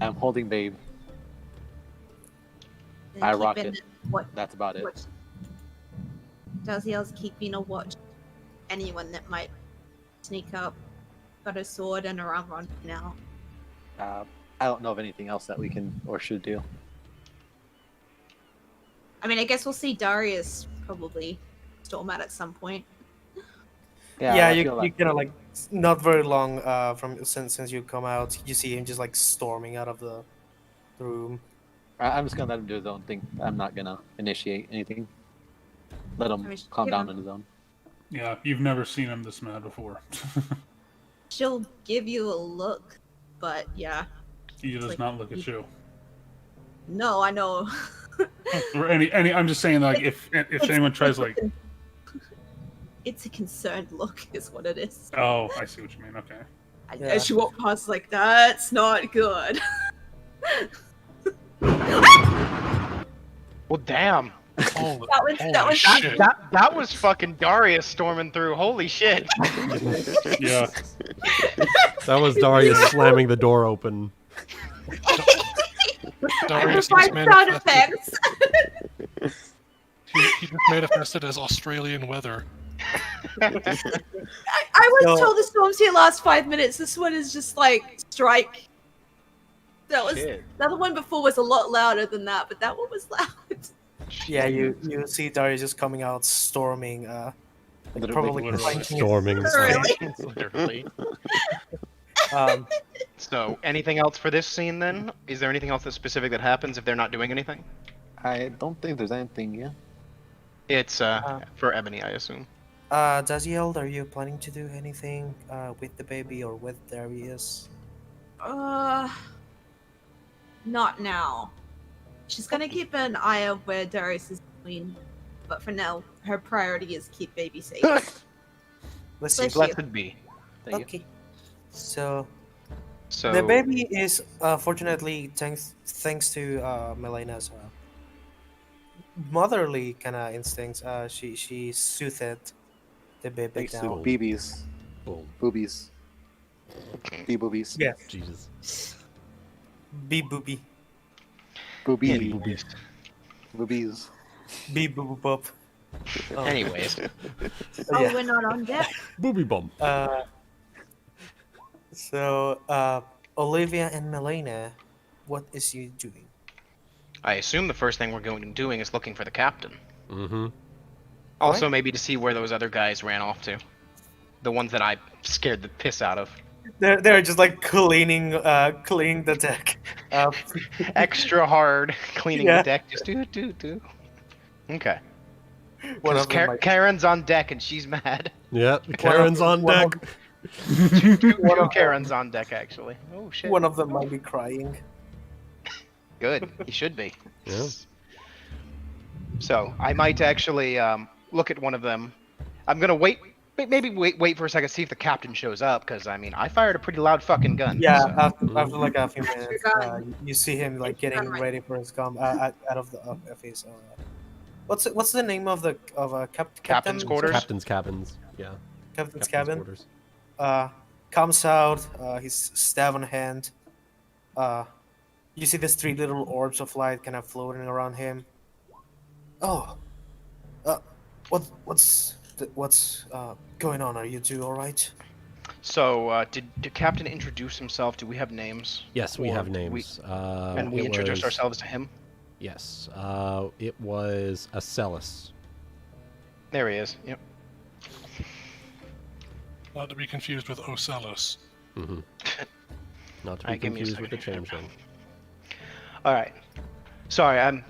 S5: I'm holding babe.
S12: Then
S5: I rock
S12: keeping
S5: it.
S12: What
S5: That's about it.
S12: Dazielle's keeping a watch. Anyone that might sneak up, got a sword and a armor on now.
S5: I don't know of anything else that we can or should do.
S12: I mean, I guess we'll see Darius probably storm out at some point.
S4: Yeah,
S5: I
S4: you
S5: feel like-
S4: kind of like not very long from since you come out, you see him just like storming out of the room.
S5: I'm just gonna let him do his own thing. I'm not gonna initiate anything. Let him
S12: I mean,
S5: calm
S12: give
S5: down
S12: him-
S5: on his own.
S1: Yeah, you've never seen him this mad before.
S12: She'll give you a look, but yeah.
S1: He does
S12: Like-
S1: not look at you.
S12: No, I know.
S1: Or any. I'm just saying, like, if anyone tries, like,
S12: It's a concerned look, is what it is.
S1: oh, I see what you mean. Okay.
S4: Yeah.
S12: As she walked past, like, that's not good.
S3: Well, damn.
S6: Holy
S12: That was
S6: shit.
S3: That was fucking Darius storming through. Holy shit.
S1: Yeah.
S8: That was Darius slamming the door open.
S6: Darius
S12: Amplified
S6: just
S12: sound
S6: manifested,
S12: effects.
S6: he just manifested as Australian weather.
S12: I was
S4: No.
S12: told the storm's here last 5 minutes. This one is just like strike. That was
S3: Shit.
S12: the other one before was a lot louder than that, but that one was loud.
S4: Yeah, you see Darius just coming out storming, like
S5: Literally.
S4: probably
S1: Literally.
S4: clenching his
S8: Storming.
S12: Really?
S3: Literally.
S4: Um,
S3: So, anything else for this scene then? Is there anything else that's specific that happens if they're not doing anything?
S5: I don't think there's anything yet.
S3: It's for Ebony, I assume.
S4: Dazielle, are you planning to do anything with the baby or with Darius?
S12: Not now. She's gonna keep an eye on where Darius is going, but for now, her priority is keep baby safe.
S4: Let's see.
S12: Bless you.
S3: Blessed be.
S5: Thank you.
S4: Okay. So
S3: So
S4: the baby is fortunately thanks to Melaina's motherly kind of instincts. She soothed the baby
S5: Thanks to
S4: down.
S5: BBs.
S8: Boom.
S5: Boobies. B-boobies.
S4: Yeah,
S8: Jesus.
S4: B booby,
S5: Boobie.
S8: Boobies.
S5: Boobies.
S4: B boo bop.
S3: anyways,
S12: Oh,
S4: Yeah.
S12: we're not on deck.
S8: Booby bump.
S4: So Olivia and Melaina, what is you doing?
S3: I assume the first thing we're going to be doing is looking for the captain.
S8: Mm-hmm.
S3: Also, maybe to see where those other guys ran off to. The ones that I scared the piss out of.
S4: They're just like cleaning the deck.
S3: Extra hard cleaning
S4: Yeah.
S3: the deck. Just do. Okay.
S4: One
S3: 'Cause
S4: of them might-
S3: Karen's on deck and she's mad.
S8: Yeah, Karen's on
S4: one
S8: deck.
S3: Two Karen's on deck actually. Oh shit.
S4: One of them might be crying.
S3: Good. He should be.
S8: Yeah.
S3: So I might actually look at one of them. I'm gonna wait. Maybe wait for a second, see if the captain shows up, because I mean I fired a pretty loud fucking gun.
S4: Yeah,
S3: so.
S4: after like a few minutes, you see him like getting ready for his gun out of his. What's the name of the
S3: Captain's quarters?
S8: Captain's cabins. Yeah.
S4: Captain's cabin.
S8: quarters.
S4: Comes out, his staff on hand. You see these 3 little orbs of light kind of floating around him. Oh, what's going on? Are you two all right?
S3: So did Captain introduce himself? Do we have names?
S8: Yes, we
S3: Or
S8: have
S3: we-
S8: names.
S3: and we
S8: it
S3: introduced
S8: was-
S3: ourselves to him.
S8: Yes. It was Acellus.
S3: There he is. Yep.
S6: Not to be confused with Ocellus.
S8: Mm-hmm. Not to be
S3: Alright, give me a
S8: confused with the
S3: second.
S8: changeling.
S3: All right. Sorry, I'm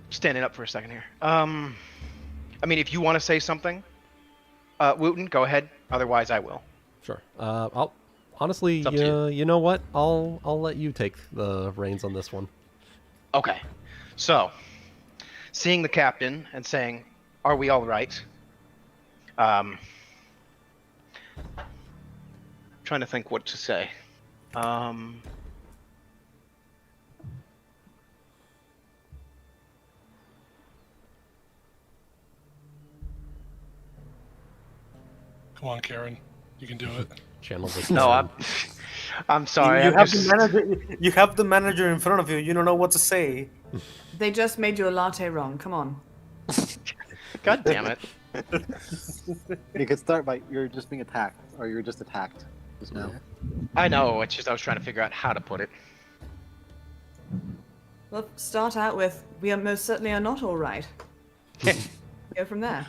S3: standing up for a second here. I mean, if you want to say something, Wuten, go ahead. Otherwise, I will.
S8: Sure. I'll honestly,
S3: It's up to
S8: you know what? I'll let you take the reins on this one.
S3: Okay. So, seeing the captain and saying, "Are we all right?" Trying to think what to say.
S6: Come on, Karen. You can do it.
S8: Channel this.
S3: No, I'm sorry.
S4: You
S3: I'm
S4: have
S3: just-
S4: the manager. You have the manager in front of you. You don't know what to say.
S7: They just made you a latte wrong. Come on.
S3: God damn it.
S5: You could start by you're just being attacked, or you're just attacked. Just now.
S3: I know. It's just I was trying to figure out how to put it.
S7: Well, start out with, we are most certainly are not all right. Go from there.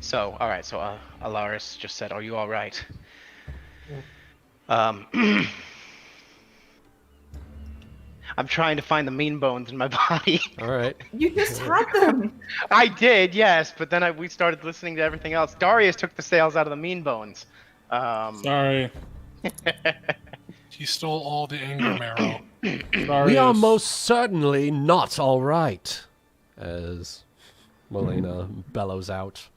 S3: So, all right. So, Alaris just said, "Are you all right?" I'm trying to find the mean bones in my body.
S8: All right.
S7: You just had them.
S3: I did, yes, but then we started listening to everything else. Darius took the sails out of the mean bones.
S1: Sorry.
S6: He stole all the anger marrow.
S8: We are most certainly not all right, as Melaina bellows out.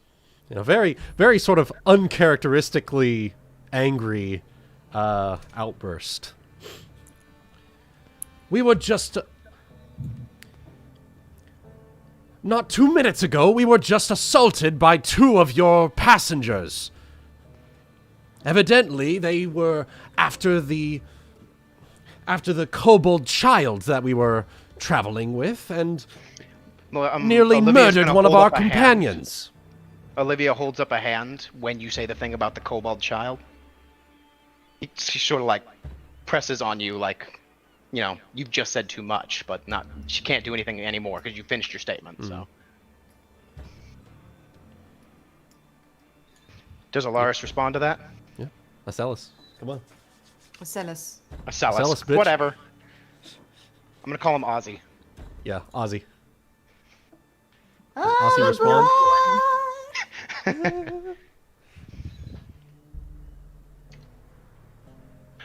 S8: You know, very, very sort of uncharacteristically angry outburst. We were just... Not 2 minutes ago, we were just assaulted by 2 of your passengers. Evidently, they were after the kobold child that we were traveling with, and nearly
S3: Olivia's
S8: murdered
S3: gonna
S8: one of
S3: hold
S8: our
S3: up a hand.
S8: companions.
S3: Olivia holds up a hand when you say the thing about the kobold child. She sort of like presses on you like, you know, you've just said too much, but not. She can't do anything anymore because you finished your statement. So. Does Alaris respond to that?
S8: Yeah, Acellus, come on.
S7: Acellus.
S3: Acellus,
S8: bitch.
S3: whatever. I'm gonna call him Ozzy.
S8: Yeah, Ozzy. Ozzy respond.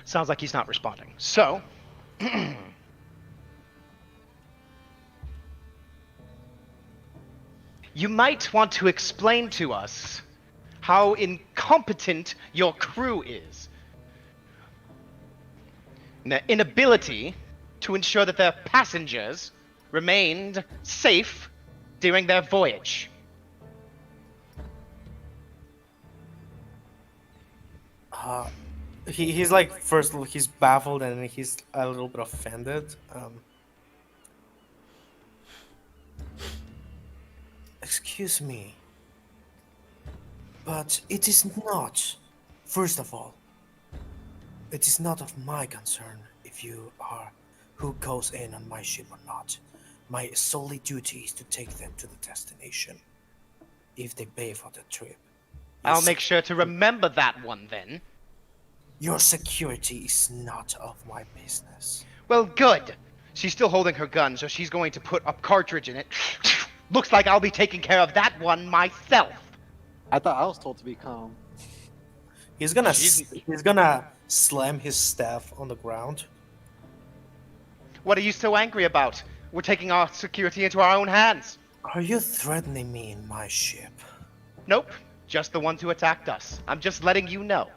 S3: Sounds like he's not responding. So, you might want to explain to us how incompetent your crew is. And their inability to ensure that their passengers remained safe during their voyage.
S4: He's like first he's baffled and then he's a little bit offended. Excuse me, but it is not. First of all, it is not of my concern if you are who goes in on my ship or not. My solely duty is to take them to the destination. If they pay for the trip.
S3: I'll
S4: Yes.
S3: make sure to remember that one then.
S4: Your security is not of my business.
S3: Well, good. She's still holding her gun, so she's going to put a cartridge in it. Looks like I'll be taking care of that one myself.
S5: I thought I was told to be calm.
S4: He's gonna slam his staff on the ground.
S3: What are you so angry about? We're taking our security into our own hands.
S4: Are you threatening me in my ship?
S3: Nope, just the ones who attacked us. I'm just letting you know.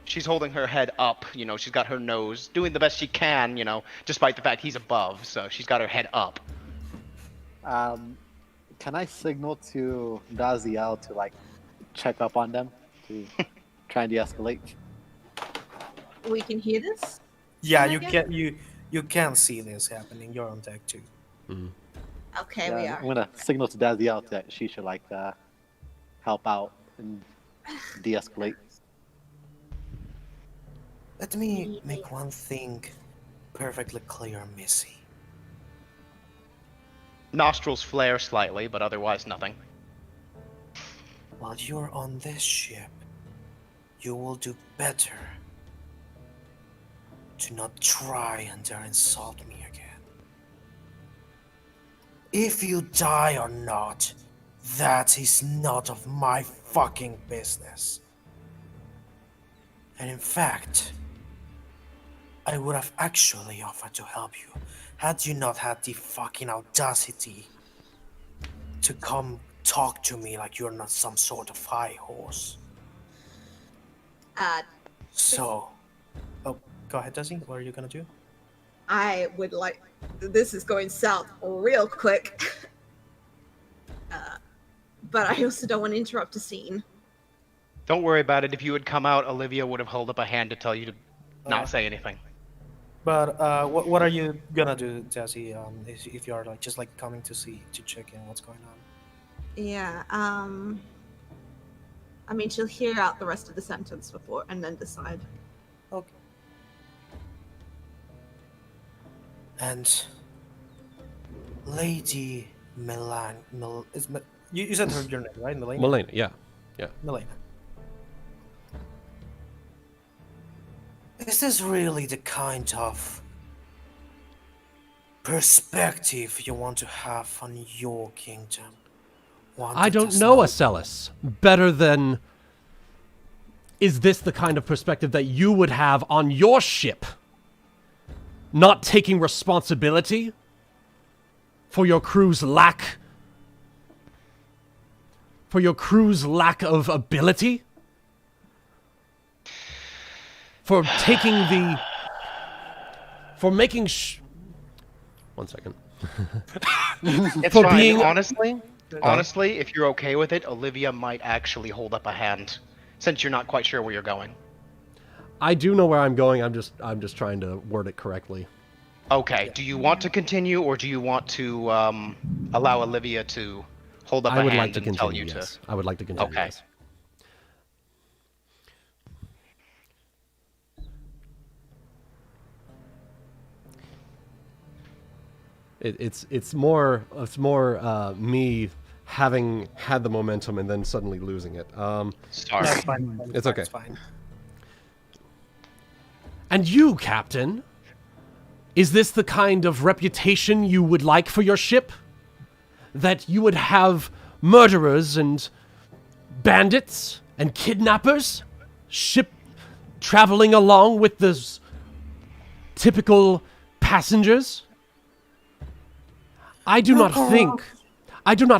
S3: She's holding her head up, you know, she's got her nose, doing the best she can, you know, despite the fact he's above, so she's got her head up.
S5: Can I signal to Dazielle to, like, check up on them? To try and de-escalate?
S12: We can hear this?
S4: Yeah, you can see this happening. You're on deck too.
S12: Okay,
S5: Yeah,
S12: we are.
S5: I'm gonna signal to Dazielle that she should, like, help out and de-escalate.
S4: Let me make one thing perfectly clear, Missy.
S3: Nostrils flare slightly, but otherwise nothing.
S4: While you're on this ship, you will do better to not try and dare insult me again. If you die or not, that is not of my fucking business. And in fact, I would have actually offered to help you had you not had the fucking audacity to come talk to me like you're not some sort of high horse. So, go ahead, Dazzy. What are you gonna do?
S12: I would like. This is going south real quick. But I also don't want to interrupt the scene.
S3: Don't worry about it. If you had come out, Olivia would have held up a hand to tell you to not say anything.
S4: But what are you gonna do, Dazzy? If you're like just like coming to check in what's going on?
S12: Yeah. I mean, she'll hear out the rest of the sentence before and then decide.
S4: Okay. And Lady Melaina, you said your name, right? Melaina?
S8: Melaina, yeah.
S4: Melaina. Is this really the kind of perspective you want to have on your kingdom? One
S8: I
S4: that
S8: don't
S4: does
S8: know,
S4: not-
S8: Acellus. Better than... Is this the kind of perspective that you would have on your ship? Not taking responsibility for your crew's lack... For your crew's lack of ability? For taking the... For making One second.
S3: It's
S8: For
S3: fine.
S8: being...
S3: Honestly, if you're okay with it, Olivia might actually hold up a hand, since you're not quite sure where you're going.
S8: I do know where I'm going. I'm just trying to word it correctly.
S3: Okay. Do you want to continue, or do you want to allow Olivia to hold up a hand
S8: like to
S3: and
S8: continue,
S3: tell you
S8: yes.
S3: to?
S8: I would like to continue.
S3: Okay.
S8: Yes. It's more me having had the momentum and then suddenly losing it.
S3: Sorry.
S4: That's fine.
S8: It's okay.
S4: It's fine.
S8: And you, Captain, is this the kind of reputation you would like for your ship? That you would have murderers and bandits and kidnappers ship traveling along with the typical passengers? I do not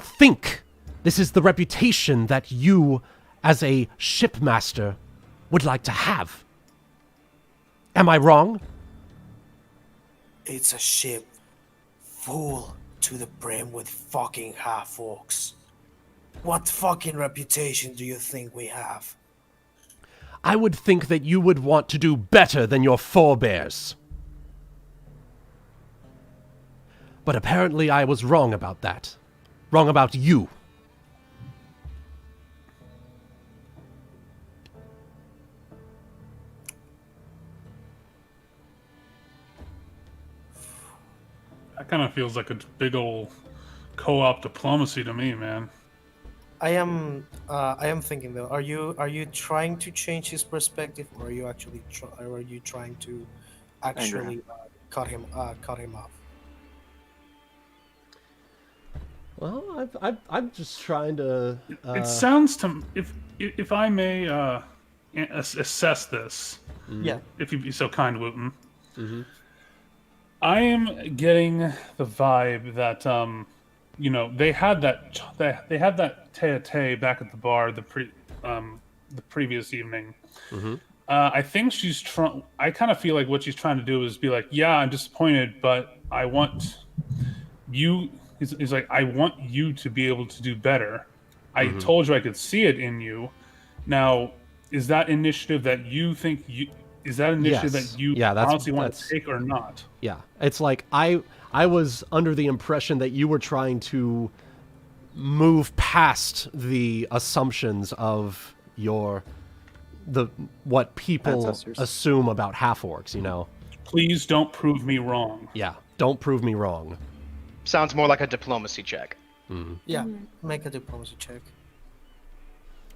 S8: think this is the reputation that you, as a shipmaster, would like to have. Am I wrong?
S4: It's a ship full to the brim with fucking half-orcs. What fucking reputation do you think we have?
S8: I would think that you would want to do better than your forebears. But apparently I was wrong about that. Wrong about you.
S1: That kind of feels like a big old co-op diplomacy to me, man.
S4: I am thinking though. Are you trying to change his perspective, or are you actually or are you trying to actually cut him off?
S8: Well, I'm just trying to.
S1: It sounds to if I may assess this.
S4: Yeah.
S1: If you'd be so kind, Wuten. I am getting the vibe that they had that tete back at the bar the previous evening. I think she's trying. I kind of feel like what she's trying to do is be like, yeah, I'm disappointed, but I want you. He's like, I want you to be able to do better. I told you I could see it in you. Now, is that initiative that you think you? Is that initiative that you honestly want to take or not?
S8: Yeah, it's like I was under the impression that you were trying to move past the assumptions of what people assume about half-orcs, you know?
S1: Please don't prove me wrong.
S8: Yeah, don't prove me wrong.
S3: Sounds more like a diplomacy check.
S4: Yeah, make a diplomacy check.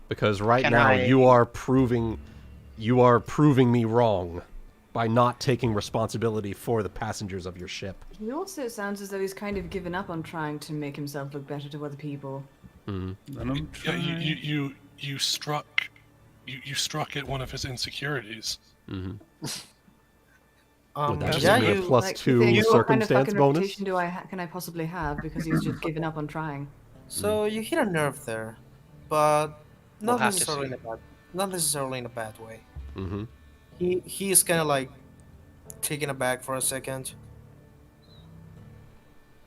S8: Because right now you are proving me wrong by not taking responsibility for the passengers of your ship.
S7: He also sounds as though he's kind of given up on trying to make himself look better to other people.
S6: Yeah, you struck at one of his insecurities.
S8: Would that just
S4: yeah,
S8: be a
S4: you-
S8: +2 circumstance
S7: what kind of
S8: bonus?
S7: reputation can I possibly have because he's just given up on trying?
S4: So you hit a nerve there, but
S3: We'll
S4: not
S3: have to
S4: necessarily
S3: see.
S4: not necessarily in a bad way.
S8: Mm-hmm.
S4: He's kind of like taken aback for a second.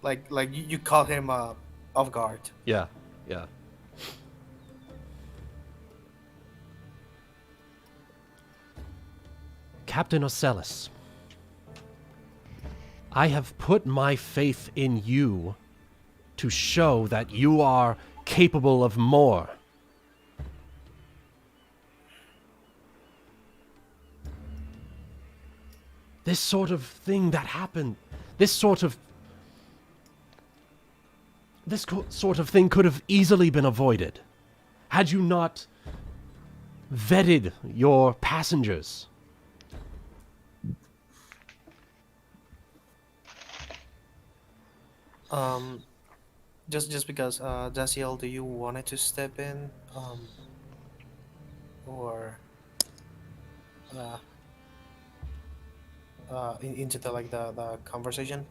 S4: Like you caught him off guard.
S8: Yeah, yeah. Captain Ocellus, I have put my faith in you to show that you are capable of more. This sort of thing that happened, this sort of thing could have easily been avoided had you not vetted your passengers.
S4: Just because Dazielle, do you want it to step in, or into the conversation?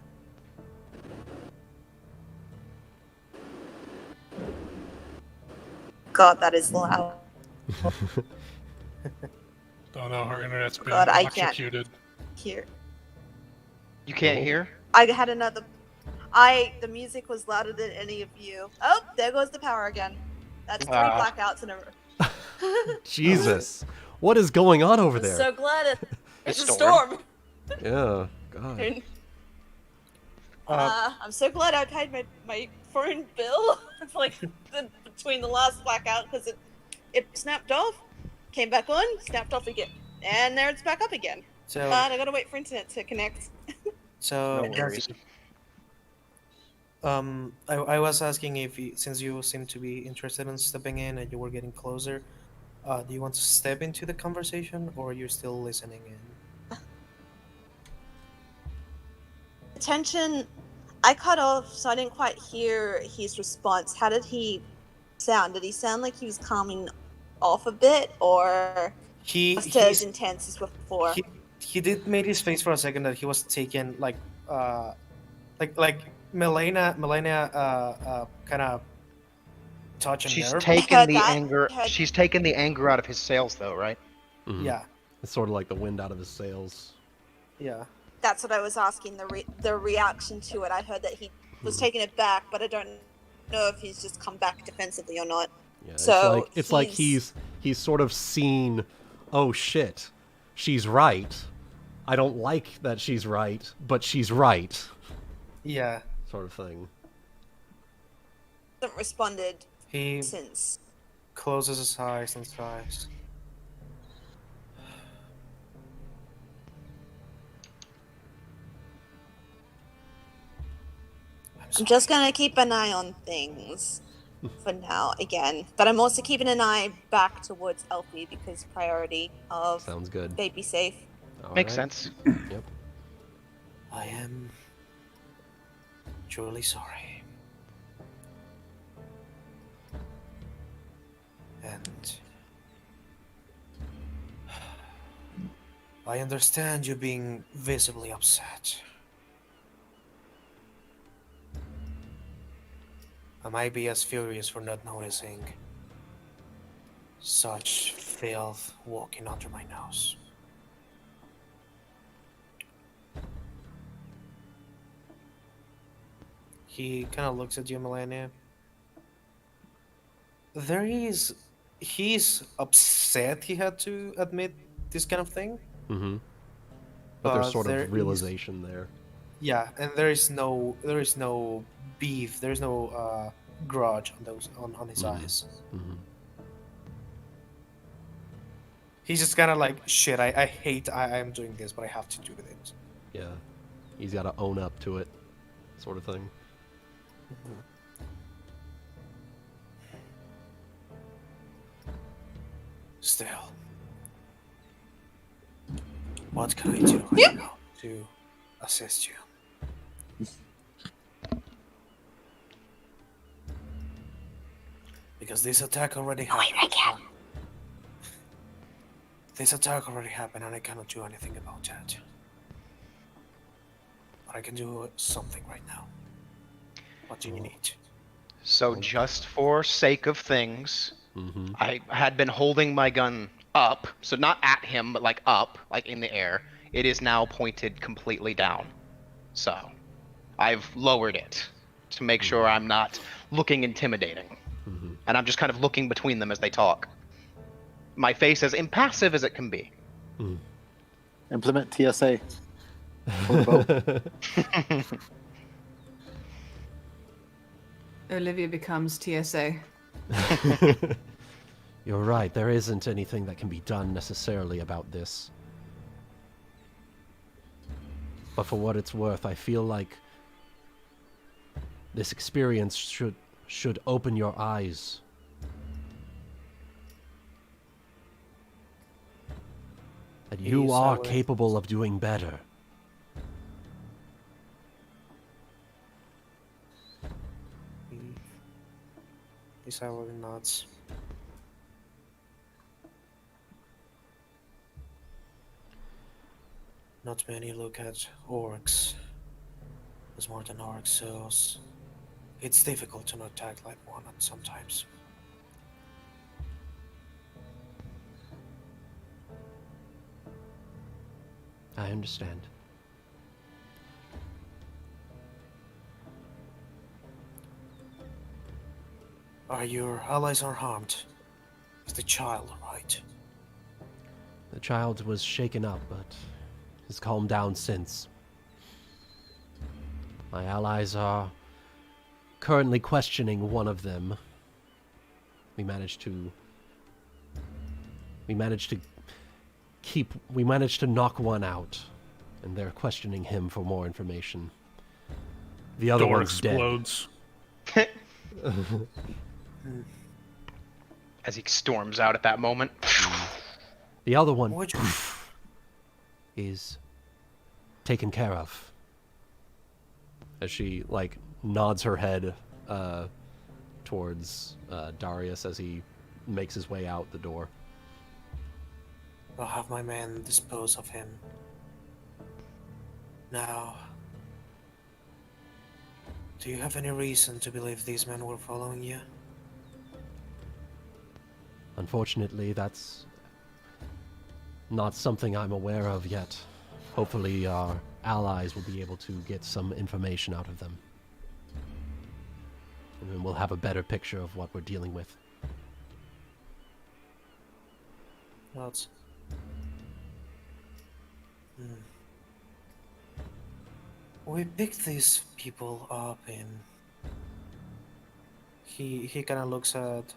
S10: God, that is loud.
S6: Oh no, her internet's been
S10: God, I can't
S6: electrocuted.
S10: hear.
S3: You can't hear?
S10: I had another. The music was louder than any of you. Oh, there goes the power again. That's 3 blackouts in a row.
S8: Jesus. What is going on over there?
S10: So glad it's a
S3: storm.
S10: storm.
S8: Yeah, God.
S10: I'm so glad I paid my phone bill. It's like between the last blackout because it snapped off, came back on, snapped off again, and there it's back up again.
S4: So
S10: But I gotta wait for internet to connect.
S4: so
S3: No worries.
S4: I was asking if since you seem to be interested in stepping in and you were getting closer, do you want to step into the conversation or are you still listening in?
S10: Attention, I cut off, so I didn't quite hear his response. How did he sound? Did he sound like he was calming off a bit, or just as intense as before?
S4: He did made his face for a second that he was taken like Melaina kind of touch and
S3: She's
S4: nerve.
S3: taken the anger. She's taken the anger out of his sails, though, right?
S8: Mhm.
S4: Yeah,
S8: It's sort of like the wind out of his sails.
S4: yeah.
S10: That's what I was asking, the reaction to it. I heard that he was taking it back, but I don't know if he's just come back defensively or not.
S8: Yeah,
S10: So
S8: it's like he's sort of seen, oh shit, she's right. I don't like that she's right, but she's right.
S4: Yeah.
S8: Sort of thing.
S10: Hasn't responded
S4: He
S10: since.
S4: closes his eyes and sighs.
S10: I'm just gonna keep an eye on things. for now again. But I'm also keeping an eye back towards Elfie because priority of
S8: Sounds good.
S10: baby safe.
S8: All
S3: Makes
S8: right.
S3: sense.
S8: Yep.
S4: I am truly sorry. And I understand you being visibly upset. I might be as furious for not noticing such filth walking under my nose. He kind of looks at you, Melaina. He's upset he had to admit this kind of thing.
S8: Mm-hmm. But there's sort
S4: there
S8: of realization there.
S4: Yeah, and there is no beef, there is no grudge on his eyes.
S8: Mm-hmm.
S4: He's just kind of like, shit, I hate I am doing this, but I have to do it.
S8: Yeah. He's got to own up to it, sort of thing.
S4: Mm-hmm. Still, what can I do right now to assist you? Because this attack already happened. This attack already happened and I cannot do anything about that. But I can do something right now. What do you need?
S3: So just for sake of things,
S8: Mm-hmm.
S3: I had been holding my gun up, so not at him, but like up, like in the air. It is now pointed completely down. So I've lowered it to make sure I'm not looking intimidating.
S8: Mm-hmm.
S3: And I'm just kind of looking between them as they talk. My face as impassive as it can be.
S8: Mm.
S5: Implement TSA. For the boat.
S7: Olivia becomes TSA.
S8: You're right, there isn't anything that can be done necessarily about this. But for what it's worth, I feel like this experience should open your eyes. That you are capable of doing better.
S4: These are really nuts. Not many look at orcs as more than orcs, so it's difficult to not act like one sometimes.
S8: I understand.
S4: Are your allies unharmed? Is the child alright?
S8: The child was shaken up, but has calmed down since. My allies are currently questioning one of them. We managed to knock one out, and they're questioning him for more information. The other
S1: Door
S8: one's
S1: explodes.
S8: dead.
S3: As he storms out at that moment.
S8: The other one is taken care of. As she, like, nods her head towards Darius as he makes his way out the door.
S4: I'll have my men dispose of him. Now, do you have any reason to believe these men were following you?
S8: Unfortunately, that's not something I'm aware of yet. Hopefully our allies will be able to get some information out of them. And then we'll have a better picture of what we're dealing with.
S4: Not. We picked these people up in. He kind of looks at.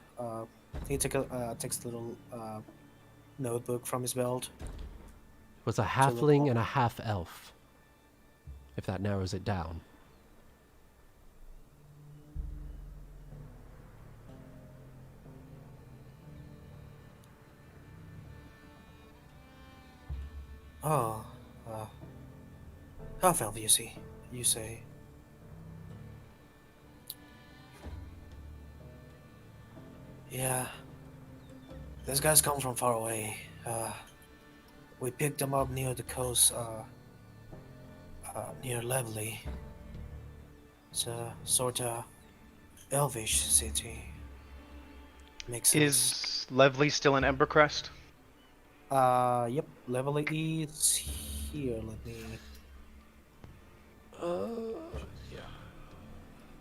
S4: He takes a little notebook from his belt.
S8: It was a halfling and a half-elf, if that narrows it down.
S4: Oh, uh, half-elf, you say. Yeah, these guys come from far away. We picked them up near the coast, near Lovely. It's a sort of elvish city. Makes sense.
S3: Is Lovely still in Embercrest?
S4: Yep, Lovely is here. Let me.
S8: Yeah.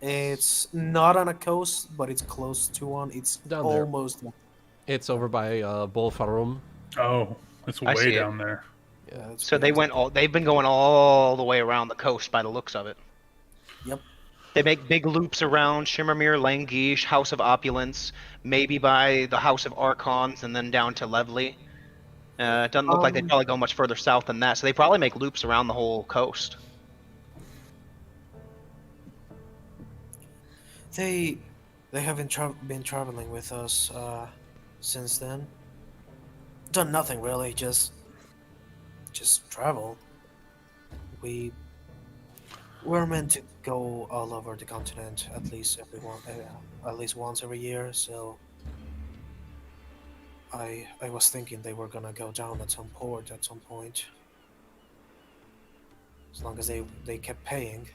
S4: It's not on a coast, but it's close to one. It's
S8: Down there.
S4: almost.
S8: It's over by Bolfarum.
S1: Oh, it's
S3: I see
S1: way
S3: it.
S1: down there.
S4: Yeah, it's
S3: So
S4: big.
S3: they've been going all the way around the coast by the looks of it.
S4: Yep.
S3: They make big loops around Shimmermere, Languish, House of Opulence, maybe by the House of Archons, and then down to Lovely. It doesn't look like they probably go much further south than that, so they probably make loops around the whole coast.
S4: They have been traveling with us since then. Done nothing really, just travel. We're meant to go all over the continent at least at least once every year. So I was thinking they were gonna go down at some port at some point, as long as they kept paying.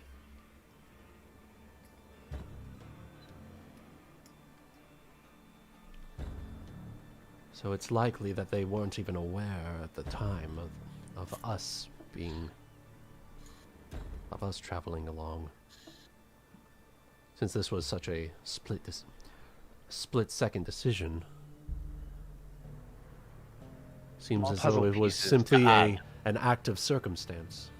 S8: So it's likely that they weren't even aware at the time of us traveling along. Since this was such a split-second decision, seems
S3: All
S8: as
S3: puzzle
S8: though it was
S3: pieces
S8: simply
S3: to add.
S8: an act of circumstance.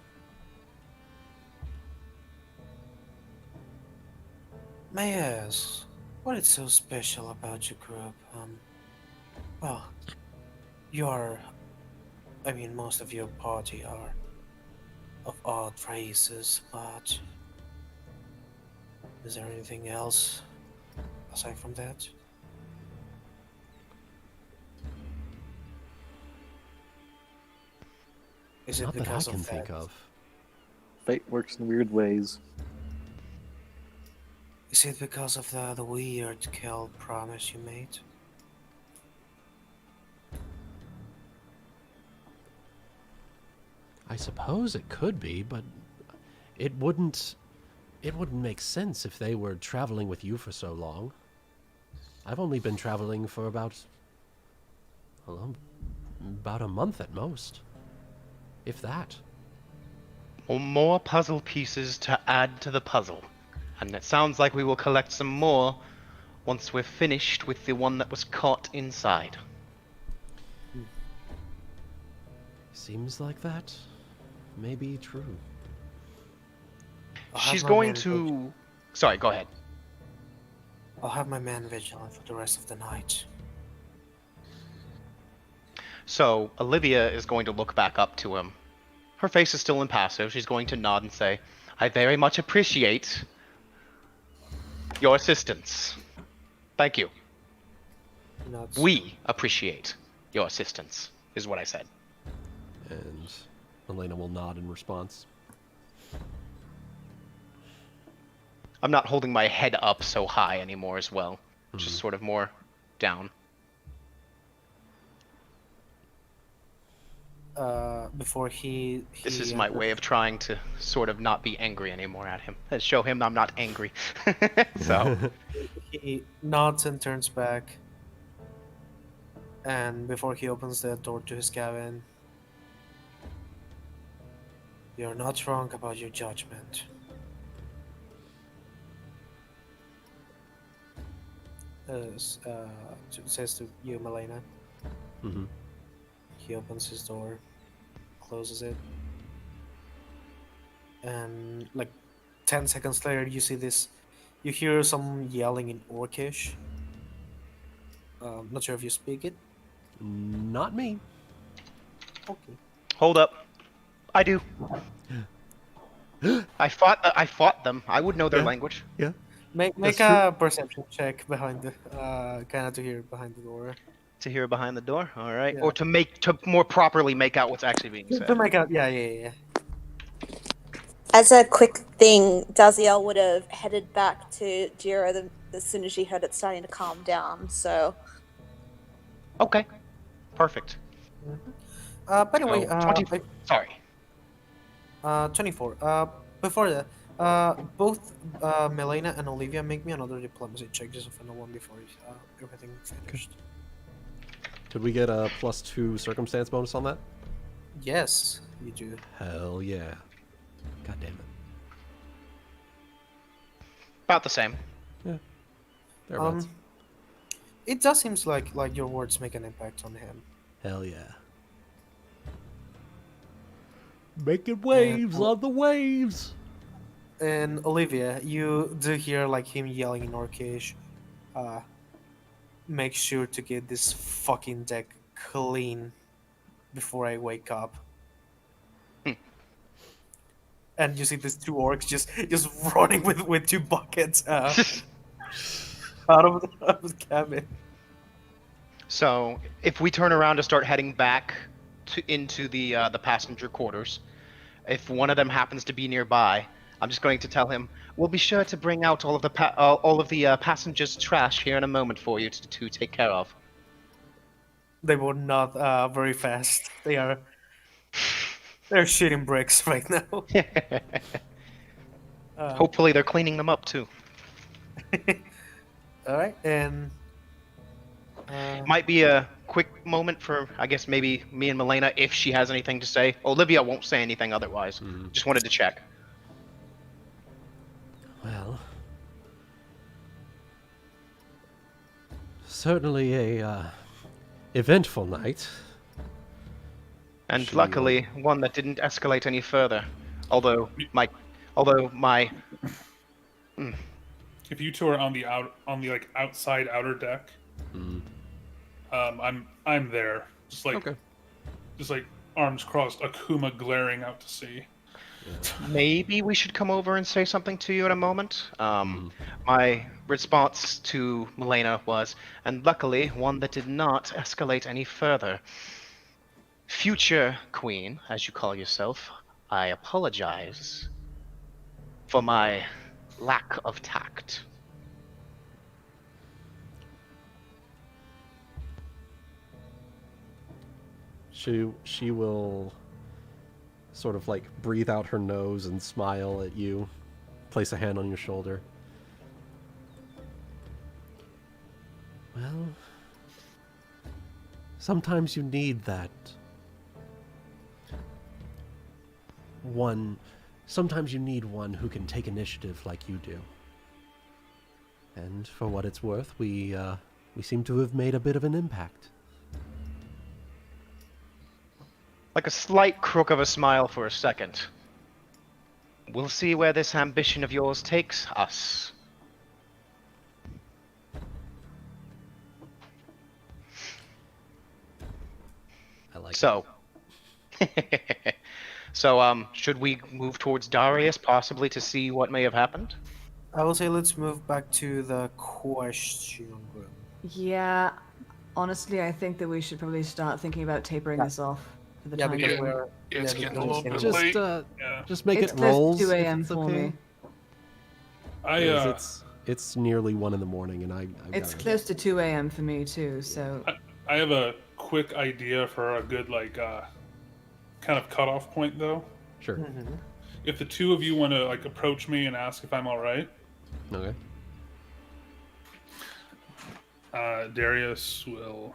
S4: May I ask, what is so special about your group? Well, most of your party are of odd races, but is there anything else aside from that? Is it
S8: Not that I
S4: because
S8: can
S4: of
S8: think
S4: that?
S8: of.
S5: Fate works in weird ways.
S4: Is it because of the weird kill promise you made?
S8: I suppose it could be, but it wouldn't make sense if they were traveling with you for so long. I've only been traveling for about a month at most. If that.
S3: Well, more puzzle pieces to add to the puzzle. And it sounds like we will collect some more once we're finished with the one that was caught inside.
S8: Seems like that may be true.
S3: She's going to... Sorry, go ahead.
S4: I'll have my man vigilant for the rest of the night.
S3: So, Olivia is going to look back up to him. Her face is still impassive. She's going to nod and say, I very much appreciate your assistance. Thank you. We appreciate your assistance, is what I said.
S8: And Melaina will nod in response.
S3: I'm not holding my head up so high anymore as well. Just sort of more down.
S4: Before he
S3: This is my way of trying to sort of not be angry anymore at him. Show him I'm not angry. So
S4: he nods and turns back. And before he opens the door to his cabin, you're not wrong about your judgment. Says to you, Melaina.
S8: Mm-hmm.
S4: He opens his door, closes it, and like 10 seconds later, you see this. You hear some yelling in Orcish. Not sure if you speak it.
S8: Not me.
S4: Okay.
S3: hold up. I do. I fought them. I would know their language.
S8: Yeah.
S4: Make a perception check behind the kind of to hear behind the door.
S3: To hear behind the door. All right.
S4: Yeah.
S3: Or to more properly make out what's actually being said.
S4: To make out, yeah.
S10: As a quick thing, Dazielle would have headed back to Jeera as soon as she heard it starting to calm down. So.
S3: Okay. Perfect.
S4: By the way, 24. Before that, both Melaina and Olivia make me another diplomacy check, just a final one before everything finished.
S8: Could we get a +2 circumstance bonus on that?
S4: Yes, you do.
S8: Hell yeah. God damn it.
S3: About the same.
S8: Yeah. Thereabouts.
S4: It does seem like your words make an impact on him.
S8: Hell yeah. Making waves on the waves.
S4: And Olivia, you do hear like him yelling in Orcish, make sure to get this fucking deck clean before I wake up. And you see these two orcs just running with 2 buckets out of the cabin.
S3: So if we turn around to start heading back into the passenger quarters, if one of them happens to be nearby, I'm just going to tell him, we'll be sure to bring out all of the passengers' trash here in a moment for you to take care of.
S4: They were not very fast. They're shitting bricks right now.
S3: Hopefully they're cleaning them up too.
S4: All right, and
S3: might be a quick moment for, I guess, maybe me and Melaina if she has anything to say. Olivia won't say anything otherwise. Just wanted to check.
S8: Well, certainly a eventful night.
S3: And luckily, one that didn't escalate any further. Although my
S1: If you two are on the outside outer deck, I'm there, just like arms crossed, Akuma glaring out to sea.
S3: Maybe we should come over and say something to you in a moment. My response to Melaina was, and luckily, one that did not escalate any further. Future Queen, as you call yourself, I apologize for my lack of tact.
S8: She will sort of like breathe out her nose and smile at you, place a hand on your shoulder. Well, sometimes you need that one. Sometimes you need one who can take initiative like you do. And for what it's worth, we seem to have made a bit of an impact.
S3: Like a slight crook of a smile for a second. We'll see where this ambition of yours takes us.
S8: I like
S3: so. So, should we move towards Darius, possibly to see what may have happened?
S4: I will say let's move back to the question room.
S7: Yeah, honestly, I think that we should probably start thinking about tapering this off for the time being.
S6: It's getting a little bit
S8: just,
S6: late.
S8: Just make
S7: It's
S8: it
S7: close to
S8: rolls.
S7: 2
S8: if
S7: a.m.
S8: it's
S7: for
S8: okay.
S7: me.
S8: It's nearly 1 in the morning, and I've
S7: It's
S8: gotta-
S7: close to 2 a.m. for me too, so...
S1: I have a quick idea for a good kind of cutoff point though.
S8: Sure.
S1: If the two of you want to approach me and ask if I'm all right.
S8: Okay.
S1: Darius will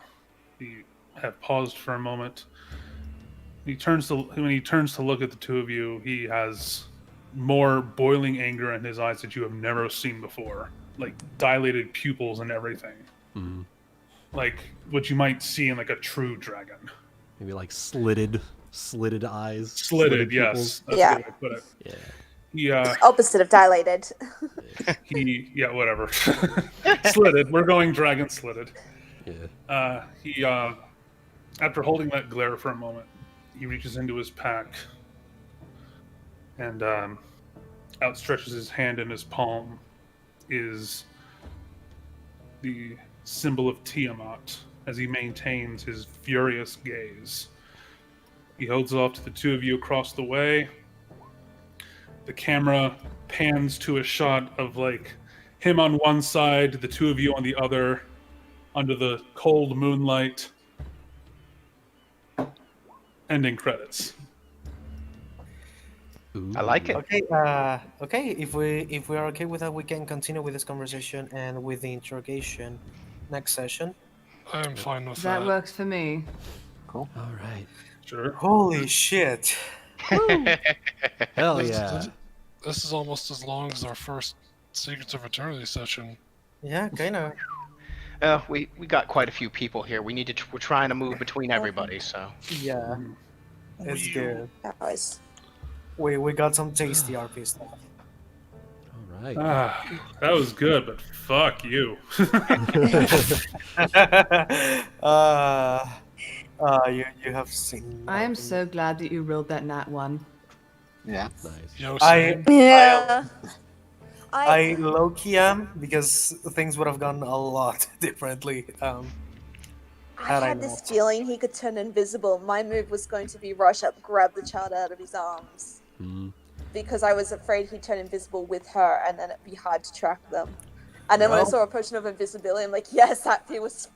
S1: have paused for a moment. When he turns to look at the two of you, he has more boiling anger in his eyes that you have never seen before, like dilated pupils and everything, like what you might see in a true dragon.
S8: Maybe slitted eyes.
S1: Slitted, yes. That's
S10: Yeah.
S1: a good way to put it.
S8: Yeah.
S10: Opposite of dilated.
S1: Whatever. Slitted. We're going dragon slitted.
S8: Yeah.
S1: He after holding that glare for a moment, he reaches into his pack and outstretches his hand. In his palm is the symbol of Tiamat, as he maintains his furious gaze. He holds it off to the two of you across the way. The camera pans to a shot of like him on one side, the two of you on the other, under the cold moonlight. Ending credits.
S3: I like it.
S4: Okay, okay. If we are okay with that, we can continue with this conversation and with the interrogation next session.
S6: I'm fine with
S7: That
S6: that.
S7: works for me.
S8: All right.
S1: Sure.
S4: Holy shit!
S8: Hell
S6: This-
S8: yeah.
S6: This is almost as long as our first Secrets of Eternity session.
S4: Yeah, kind of.
S3: We got quite a few people here. We're trying to move between everybody, so.
S4: Yeah, it's good.
S10: That was.
S4: We got some tasty RP stuff.
S8: All right.
S1: That was good, but fuck you.
S4: You have seen.
S7: I am so glad that you rolled that nat 1.
S5: Yeah.
S8: Nice.
S6: Yo,
S10: Yeah.
S4: I low-key am, because things would have gone a lot differently.
S10: I
S4: had I
S10: had this
S4: not.
S10: feeling he could turn invisible. My move was going to be rush up, grab the child out of his arms. Because I was afraid he'd turn invisible with her, and then it'd be hard to track them. And then when I
S4: Well-
S10: saw a potion of invisibility, I'm like, yes, that it was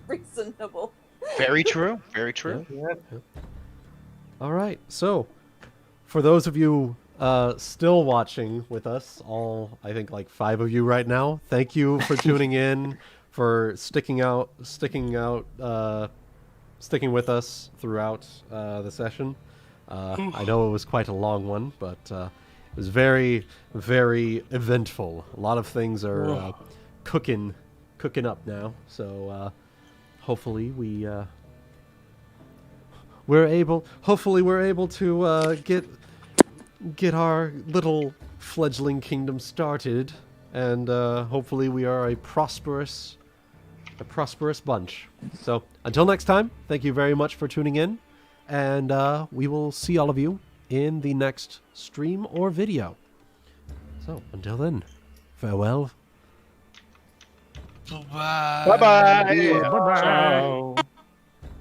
S10: reasonable.
S3: Very true. Very true.
S4: Yeah.
S8: All right. So, for those of you still watching with us, all I think like 5 of you right now, thank you for tuning in, for sticking with us throughout the session. I know it was quite a long one, but it was very, very eventful. A lot of things are cooking up now. So hopefully we're able to get our little fledgling kingdom started, and hopefully we are a prosperous bunch. So until next time, thank you very much for tuning in, and we will see all of you in the next stream or video. So until then, farewell.
S6: Bye-bye.
S3: Bye-bye.
S8: Bye-bye.
S1: Ciao.